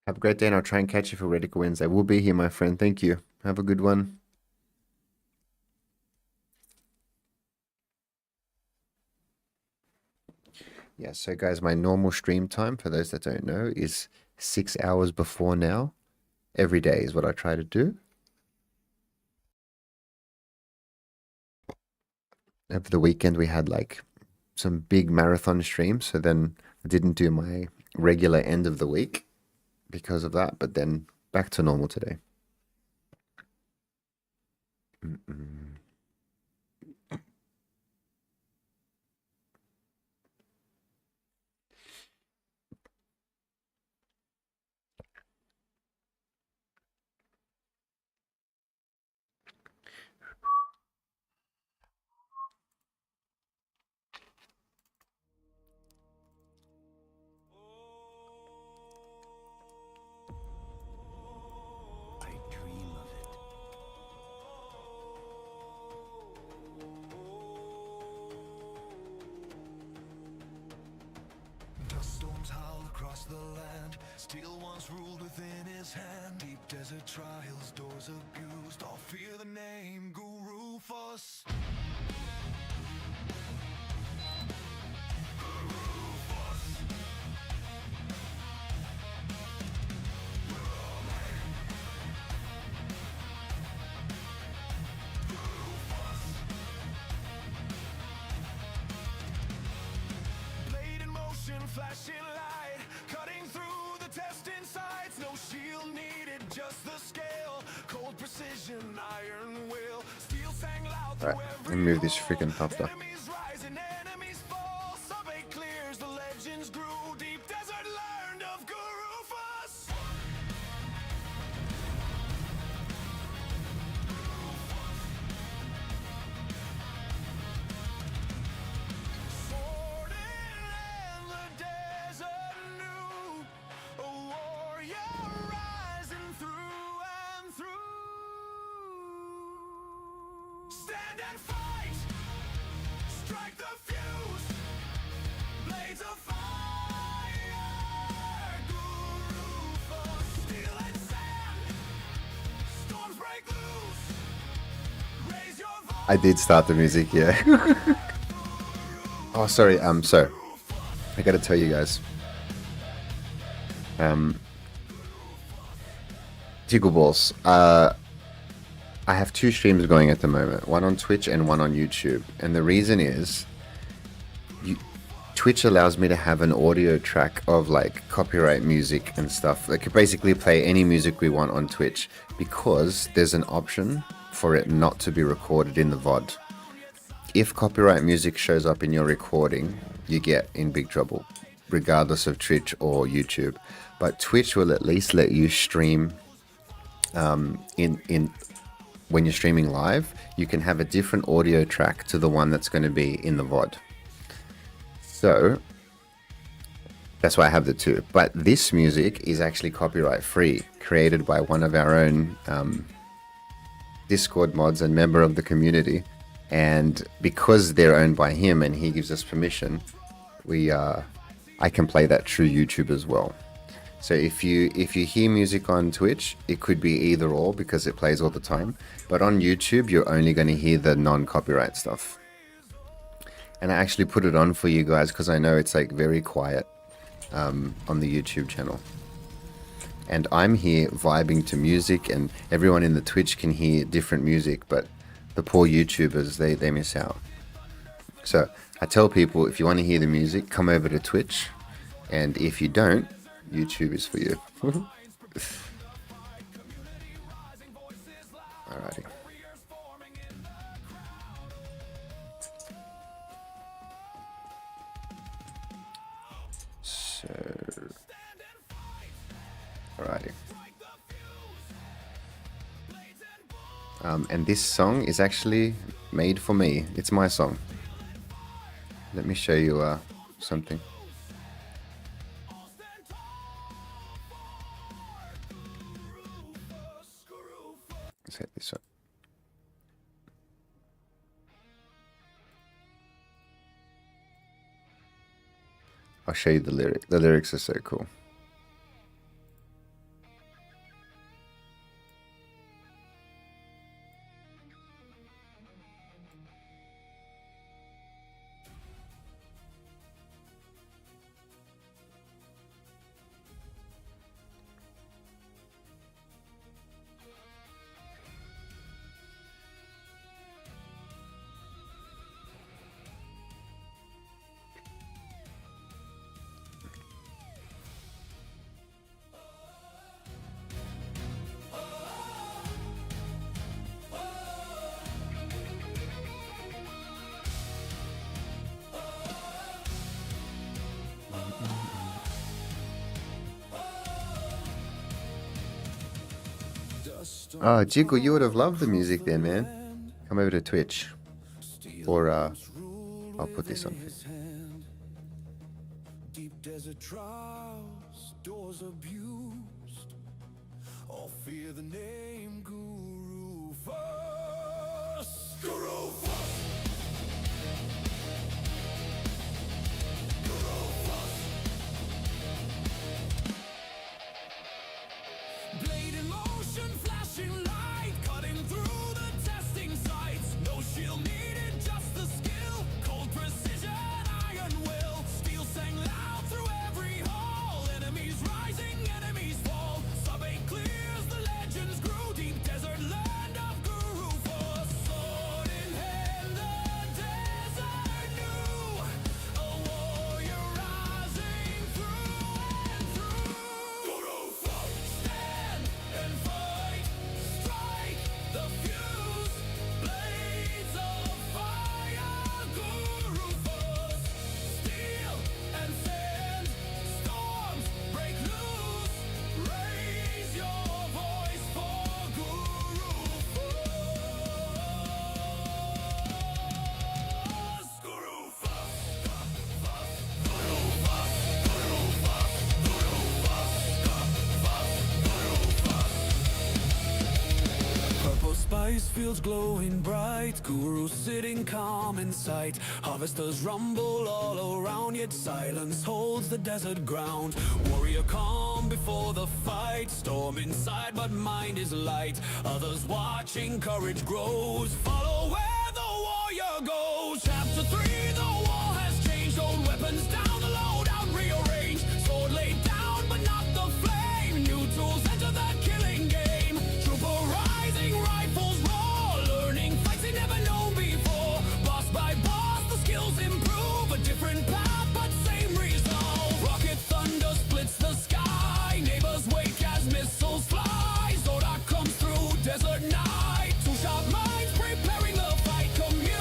Have a great day, and I'll try and catch you for Radical Wednesday. We'll be here, my friend. Thank you. Have a good one. Yeah, so guys, my normal stream time, for those that don't know, is 6 hours before now. Every day is what I try to do. Over the weekend, we had like some big marathon streams, so then I didn't do my regular end of the week because of that, but then back to normal today. I dream of it. Dust storms howl across the land. Steel once ruled within his hand. Deep desert trials, doors abused. All fear the name Guru Fus. flashing light, cutting through the testing sights. No shield needed, just the scale. Cold precision, iron will. Steel sang loud through Right, let every me move this hole. freaking top up. Enemies rise and enemies fall. Subway clears, the legends grew. Deep desert learned of Guru Fuss. Sword and the desert knew a warrior rising through and through. Stand and fight, strike the fuse, blades of fire, Guru Fuss. Steel and sand, storms break loose. Raise your voice. I did start the music, yeah. Oh, sorry. So I gotta tell you guys. Jiggle Balls. I have 2 streams going at the moment. One on Twitch and one on YouTube. And the reason is, Twitch allows me to have an audio track of like copyright music and stuff. They could basically play any music we want on Twitch because there's an option for it not to be recorded in the VOD. If copyright music shows up in your recording, you get in big trouble, regardless of Twitch or YouTube. But Twitch will at least let you stream in when you're streaming live. You can have a different audio track to the one that's going to be in the VOD. So that's why I have the 2. But this music is actually copyright free, created by one of our own Discord mods and member of the community. And because they're owned by him and he gives us permission, I can play that through YouTube as well. So if you hear music on Twitch, it could be either or because it plays all the time. But on YouTube, you're only going to hear the non-copyright stuff. And I actually put it on for you guys because I know it's like very quiet on the YouTube channel. And I'm here vibing to music, and everyone in the Twitch can hear different music, but the poor YouTubers, they miss out. So I tell people, if you want to hear the music, come over to Twitch, and if you don't, YouTube is for you. Alrighty. So, alrighty. And this song is actually made for me. It's my song. Let me show you something. Let's hit this up. I'll show you the lyric. The lyrics are so cool. Oh, Jiggle, you would have loved the music then, man. Come over to Twitch. Or, I'll put this on for you. Deep desert trials, doors abused. All fear the name Guru Fuss. Guru Fuss. Guru Fuss. Blade in motion, flashing light, cutting through the testing sights. No shield needed, just the skill. Cold precision, iron will. Steel sang loud through every hall. Enemies rising, enemies fall. Sub-8 clears, the legends grew. Deep desert land of Guru fields glowing bright, Guru sitting calm in sight. Harvesters rumble all around, yet silence holds the desert ground. Warrior calm before the fight, storm inside but mind is light. Others watching, courage grows, follow where the warrior goes. Chapter 3, the war has changed, old weapons down, the loadout rearranged. Sword laid down but not the flame, new tools enter the killing game. Trooper rising, rifles roar, learning fights they never known before. Boss by boss, the skills improve, a different path but same resolve. Rocket thunder splits the sky, neighbors wake as missiles fly. Zordok comes through, desert night, two sharp minds preparing the fight. Community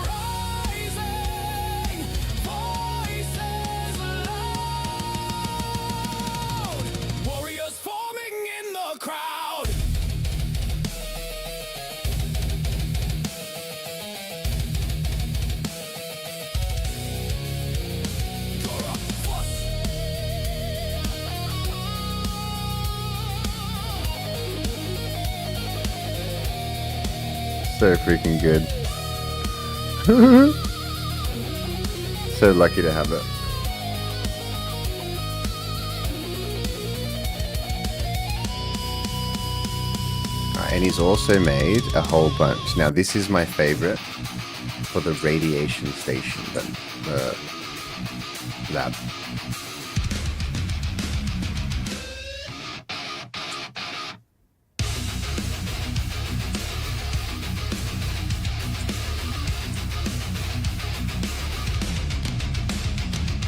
rising, voices loud, warriors forming in the crowd. So freaking good. So lucky to have it. And he's also made a whole bunch. Now this is my favorite for the radiation station, the lab.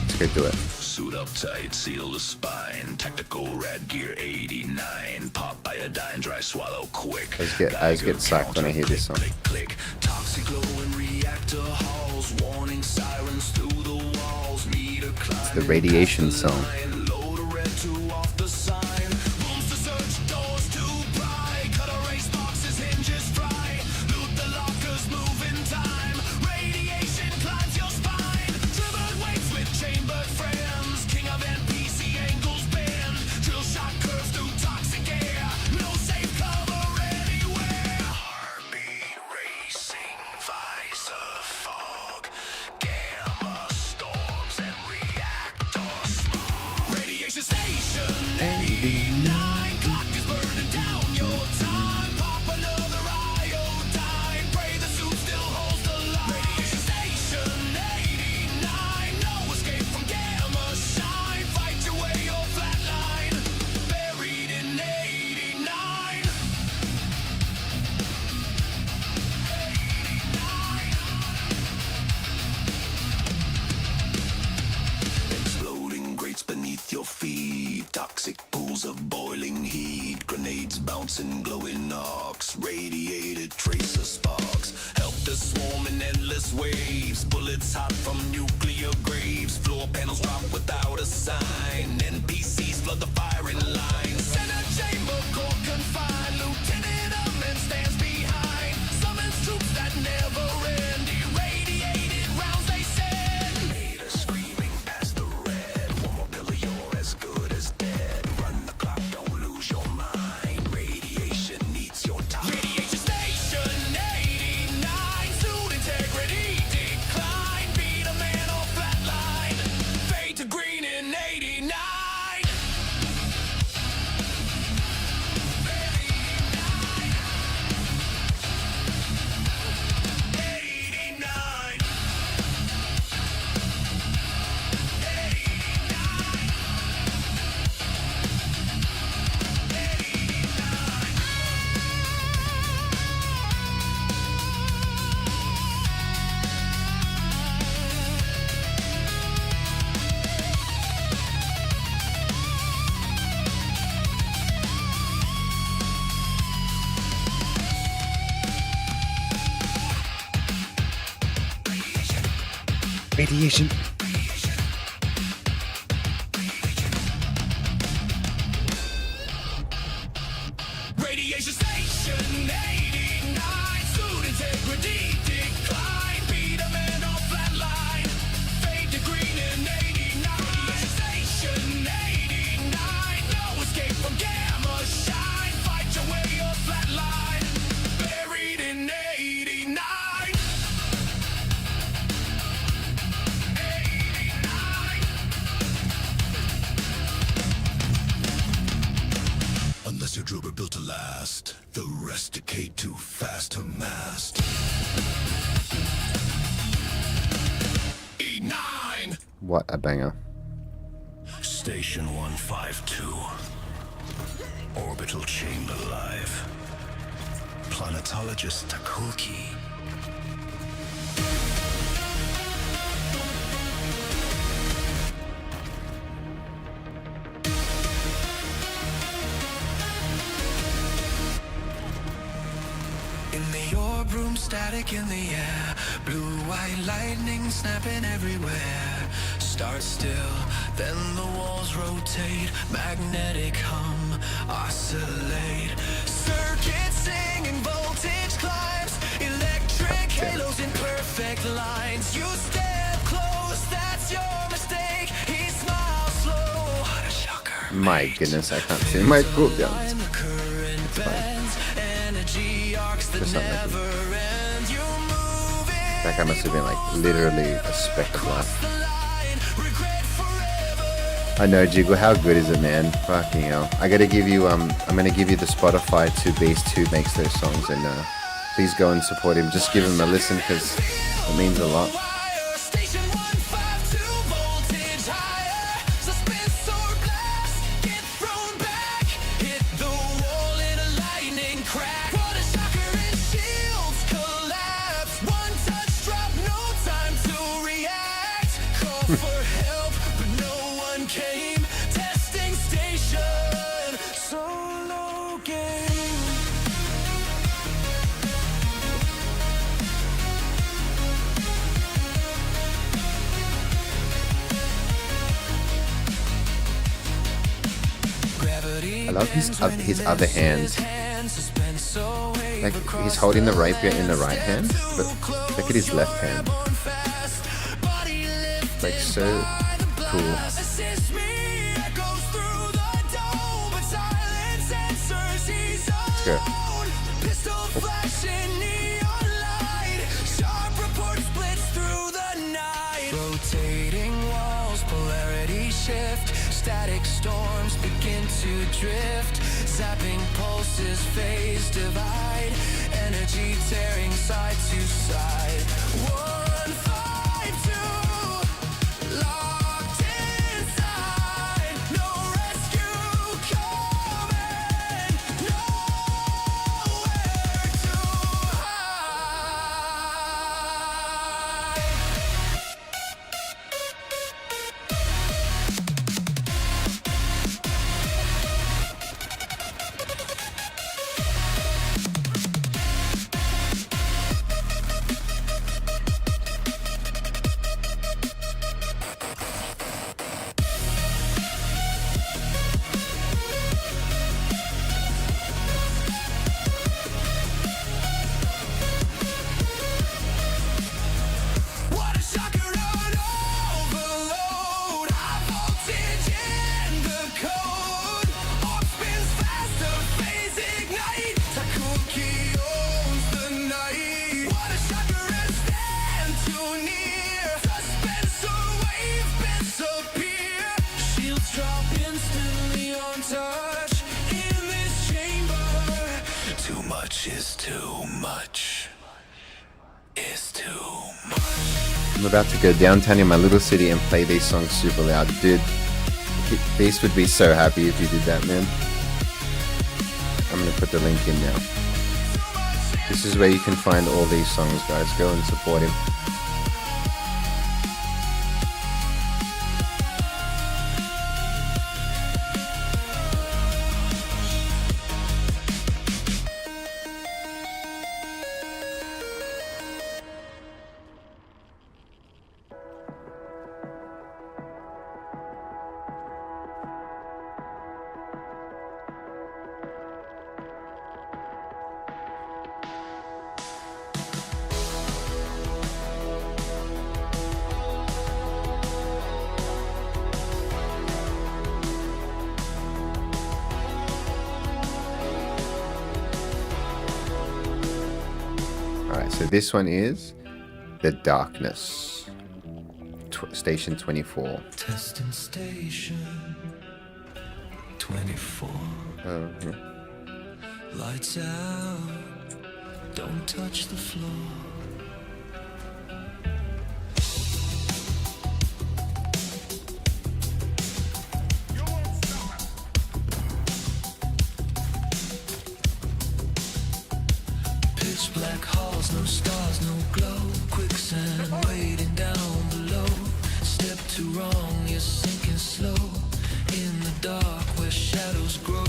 Let's go do it. Suit up tight, seal the spine. Tactical rad gear 89. Pop iodine, dry swallow quick. I always get psyched when I hear this song. Click, click. Toxic glow in reactor halls. Warning sirens through the walls. Meter climb. It's the radiation song. Load a red two off the sign. Rooms to search, doors to pry. Cut erase boxes, hinges fry. Loot the lockers, move in time. Radiation climbs your spine. Driven weights with chambered friends. King of NPC angles bend. Drill shot curves through toxic air. No safe cover anywhere. Heartbeat racing, visor fog. Gamma storms and reactor smog. Radiation station 89. Clock is burning down your time. Pop another iodine. Pray the suit still holds the line. Radiation station 89. No escape from gamma shine. Fight your way or flatline. Buried in 89. Exploding grates beneath your feet. Toxic pools of boiling heat. Grenades bouncing, glowing arcs. Radiated tracer sparks. Help the swarm in endless waves. Bullets hot from nuclear graves. Floor panels drop without a sign. NPCs flood the firing line. Center chamber, core confined. Lieutenant Upman stands behind. Summons troops that never end. Irradiated rounds they send. Later screaming past the red. One more pill, you're as good as dead. Run the clock, don't lose your mind. Radiation needs your time. Radiation station 89. Suit integrity decline. Beat a man or flatline. Fade to green in 89. Radiation. Radiation station 89. Suit integrity decline. Beat a man or flatline. Fade to green in 89. Radiation station 89. No escape from gamma shine. Fight your way or flatline. K too fast to master. E9! What a banger. Station 152. Orbital chamber live. Planetologist Takuki. In the orb room, static in the air. Blue white lightning snapping everywhere. Start still, then the walls rotate. Magnetic hum, oscillate. Circuit singing, voltage climbs. Electric halos in perfect lines. You step close, that's your mistake. He smiles slow. What a shocker. My goodness, I can't see my cooldowns. The current bends, energy arcs that Just not making- never end. You move it. That guy must have been like literally a speck of light. I know, Jiggle. How good is it, man? Fucking hell. I gotta give you I'm gonna give you the Spotify to Beast who makes those songs, and please go and support him. Just give him a listen because it means a lot. Station 152, voltage higher. Suspense or blast, get thrown back. Hit the wall in a lightning crack. What a shocker, and shields collapse. One touch drop, no time to react. Call for help, but no one came. Testing station, solo game. I love his other hand. Like he's holding the rapier in the right hand, but look at his left hand. Like so cool. Let's go. Pistol flashing neon light. Sharp report splits through the night. Rotating walls, polarity shift. Static storms begin to drift. Zapping pulses, phase divide. Energy tearing side to side. 152 locked inside. No rescue coming. Nowhere to hide. What a shocker on overload. High voltage in the code. Orb spins faster, phase ignite. Takuki owns the night. What a shocker and stand too near. Suspense or wave disappear. Shields drop instantly on touch. In this chamber, too much is too much. Is too much. I'm about to go downtown in my little city and play these songs super loud. Dude, Beast would be so happy if you did that, man. I'm gonna put the link in now. This is where you can find all these songs, guys. Go and support him. Alright, so this one is The Darkness. Station 24. Testing station 24. Oh, yeah. Lights out, Don't touch the floor. Pitch black halls, no stars, no glow. Quicksand waiting down below. Step too wrong, you're sinking slow. In the dark where shadows grow.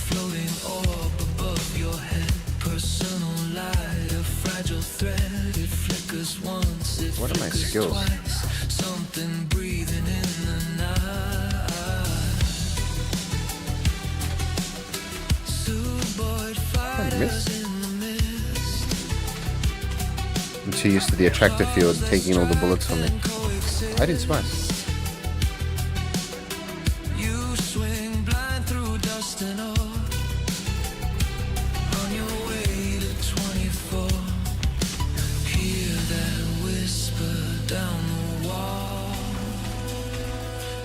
Floating orb above your head. Personal light, a fragile thread. It flickers once, it What are my flickers skills? twice. Something breathing in the night. Suboid fighters missed. in the mist. I'm too used to the attractor field taking all the bullets from me. I did smash. You swing blind through dust and ore. On your way to 24. Hear that whisper down the wall.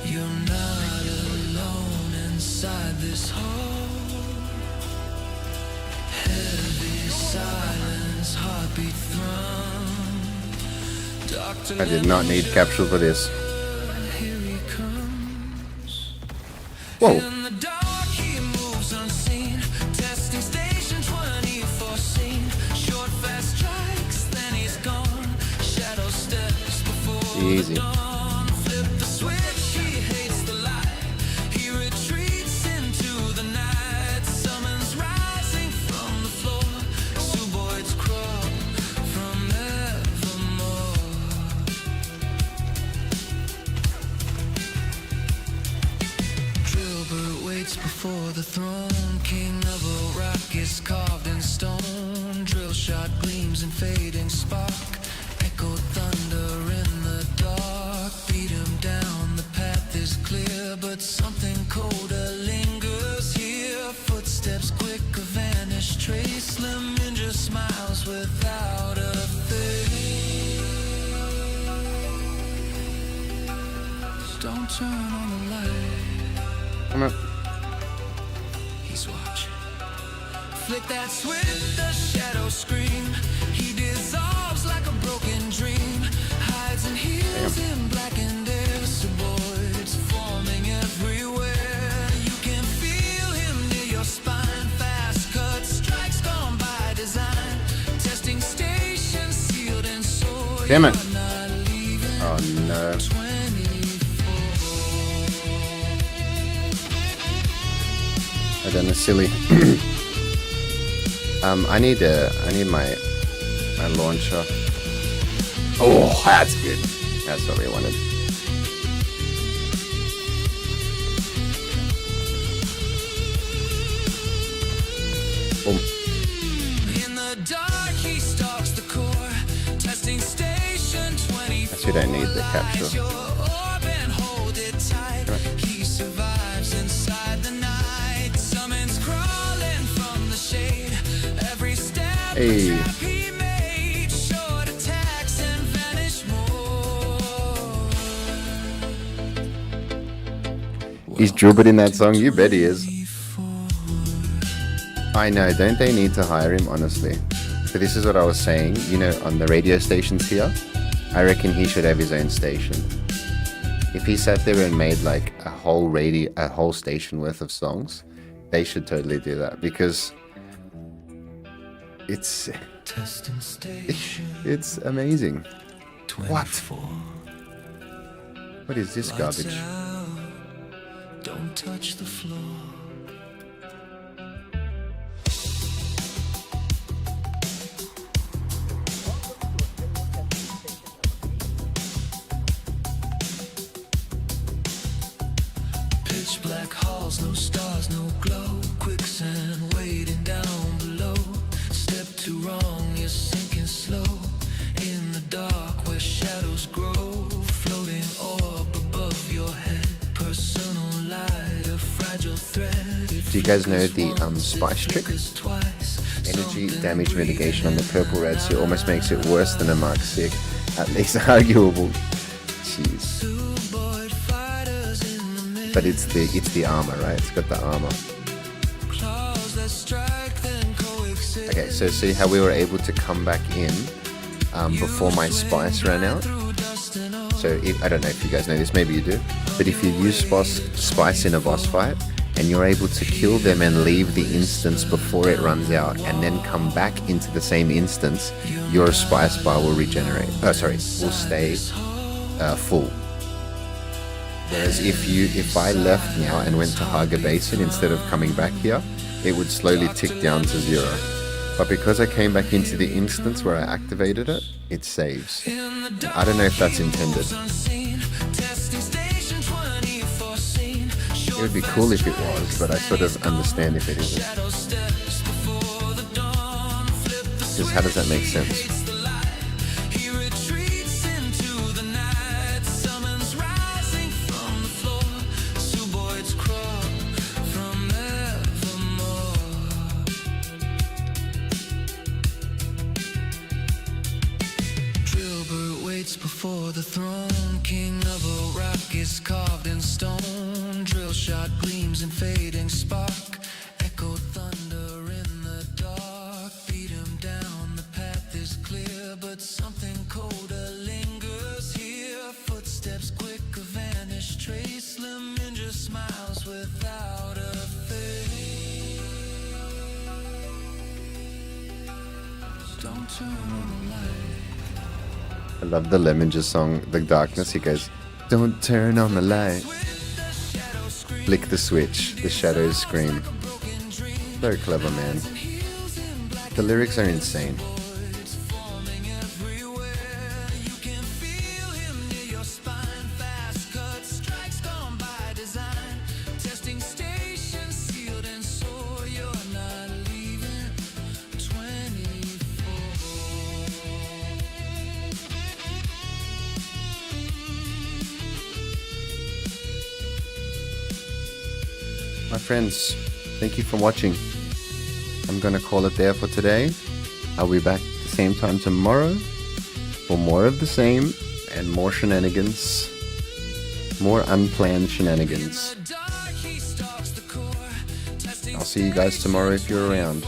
You're not alone inside this hall. Heavy silence, heartbeat thrum. Doctor, I did not need capsule for this. here he comes. Whoa. In the dark, he moves unseen. Testing station 24 scene. Short, fast strikes, then he's gone. Shadow steps before Easy. the dawn. Flip the switch, he hates the light. He retreats into the night. Summons rising from the floor. Suboids crawl from evermore. Drillbert waits before the throne. King of a rock is carved in stone. Drill shot gleams and fading spark. Echo thunder in the dark. Beat him down, the path is clear. But something colder lingers here. Footsteps quick, a vanished trace. Slim Ninja smiles without a face. Don't turn on the light. Come on. He's watching. Flick that switch, the shadows scream. He dissolves like a broken dream. Hides and heals in blackened air. Suboids forming everywhere. You can feel him near your spine. Fast cut strikes gone by design. Testing station sealed in soil. Damn it. You're not leaving. Oh no. 24. I done this silly. I need my launcher. Oh, that's good. That's what we wanted. Boom. In the dark, he stalks the core. Testing station 24. Actually, don't need the capsule. Light your orb and hold it tight. He survives inside the night. Summons crawling from the shade. Every step Hey. a trap he made. Short attacks and vanish more. He's Drillbert in that song. You bet he is. I know. Don't they need to hire him? Honestly. So this is what I was saying. You know, on the radio stations here, I reckon he should have his own station. If he sat there and made like a whole station worth of songs, they should totally do that because it's Testing station it's amazing. 24. What is this garbage? Lights out. Don't touch the floor. Pitch black halls, no stars, no glow. Quicksand waiting down below. Step too wrong, you're sinking slow. In the dark where shadows grow. Floating orb above your head. Personal light, a fragile thread. Do you guys know the spice trick? Energy damage mitigation on the purple red, so it almost makes it worse than a Mark 6. At least arguable. Jeez. But it's the armor, right? It's got the armor. Okay, so see how we were able to come back in before my spice ran out? So I don't know if you guys know this, maybe you do, but if you use spice in a boss fight and you're able to kill them and leave the instance before it runs out and then come back into the same instance, your spice bar will regenerate. Oh, sorry, will stay full. Whereas if I left now and went to Haga Basin instead of coming back here, it would slowly tick down to 0. But because I came back into the instance where I activated it, it saves. I don't know if that's intended. It would be cool if it was, but I sort of understand if it isn't. Because how does that make sense? Before the throne, king of a rock is carved in stone. Drill shot gleams and fading spark, echo thunder in the dark. Beat him down, the path is clear, but something colder lingers here. Footsteps quick, a vanished trace. Slim Ninja smiles without a face. Don't turn on the light. I love the Lemonja song, The Darkness. He goes, "Don't turn on the light. Flick the switch, the shadows scream." Very clever, man. The lyrics are insane. My friends, thank you for watching. I'm gonna call it there for today. I'll be back at the same time tomorrow for more of the same and more shenanigans. More unplanned shenanigans. I'll see you guys tomorrow if you're around.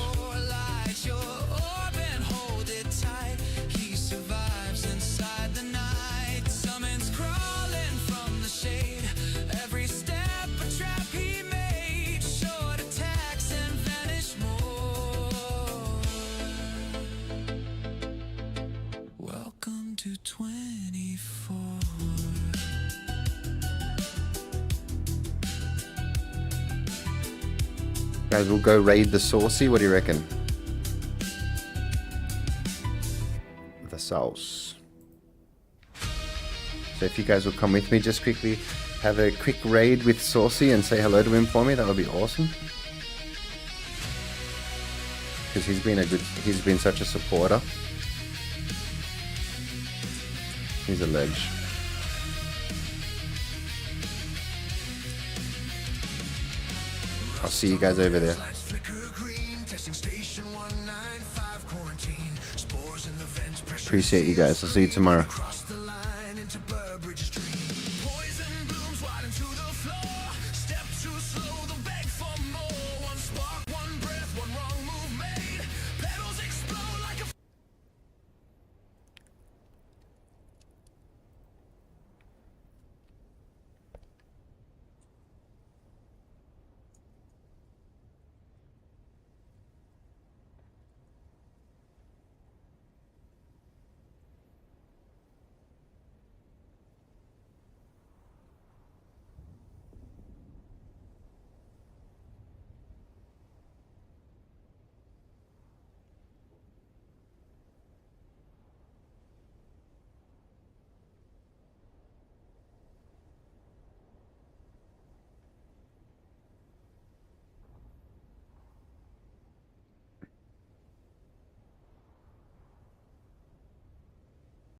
Welcome to 24. Guys, we'll go raid the Saucy. What do you reckon? The sauce. So if you guys will come with me, just quickly have a quick raid with Saucy and say hello to him for me. That would be awesome. Because he's been such a supporter. He's a ledge. I'll see you guys over there. Appreciate you guys. I'll see you tomorrow.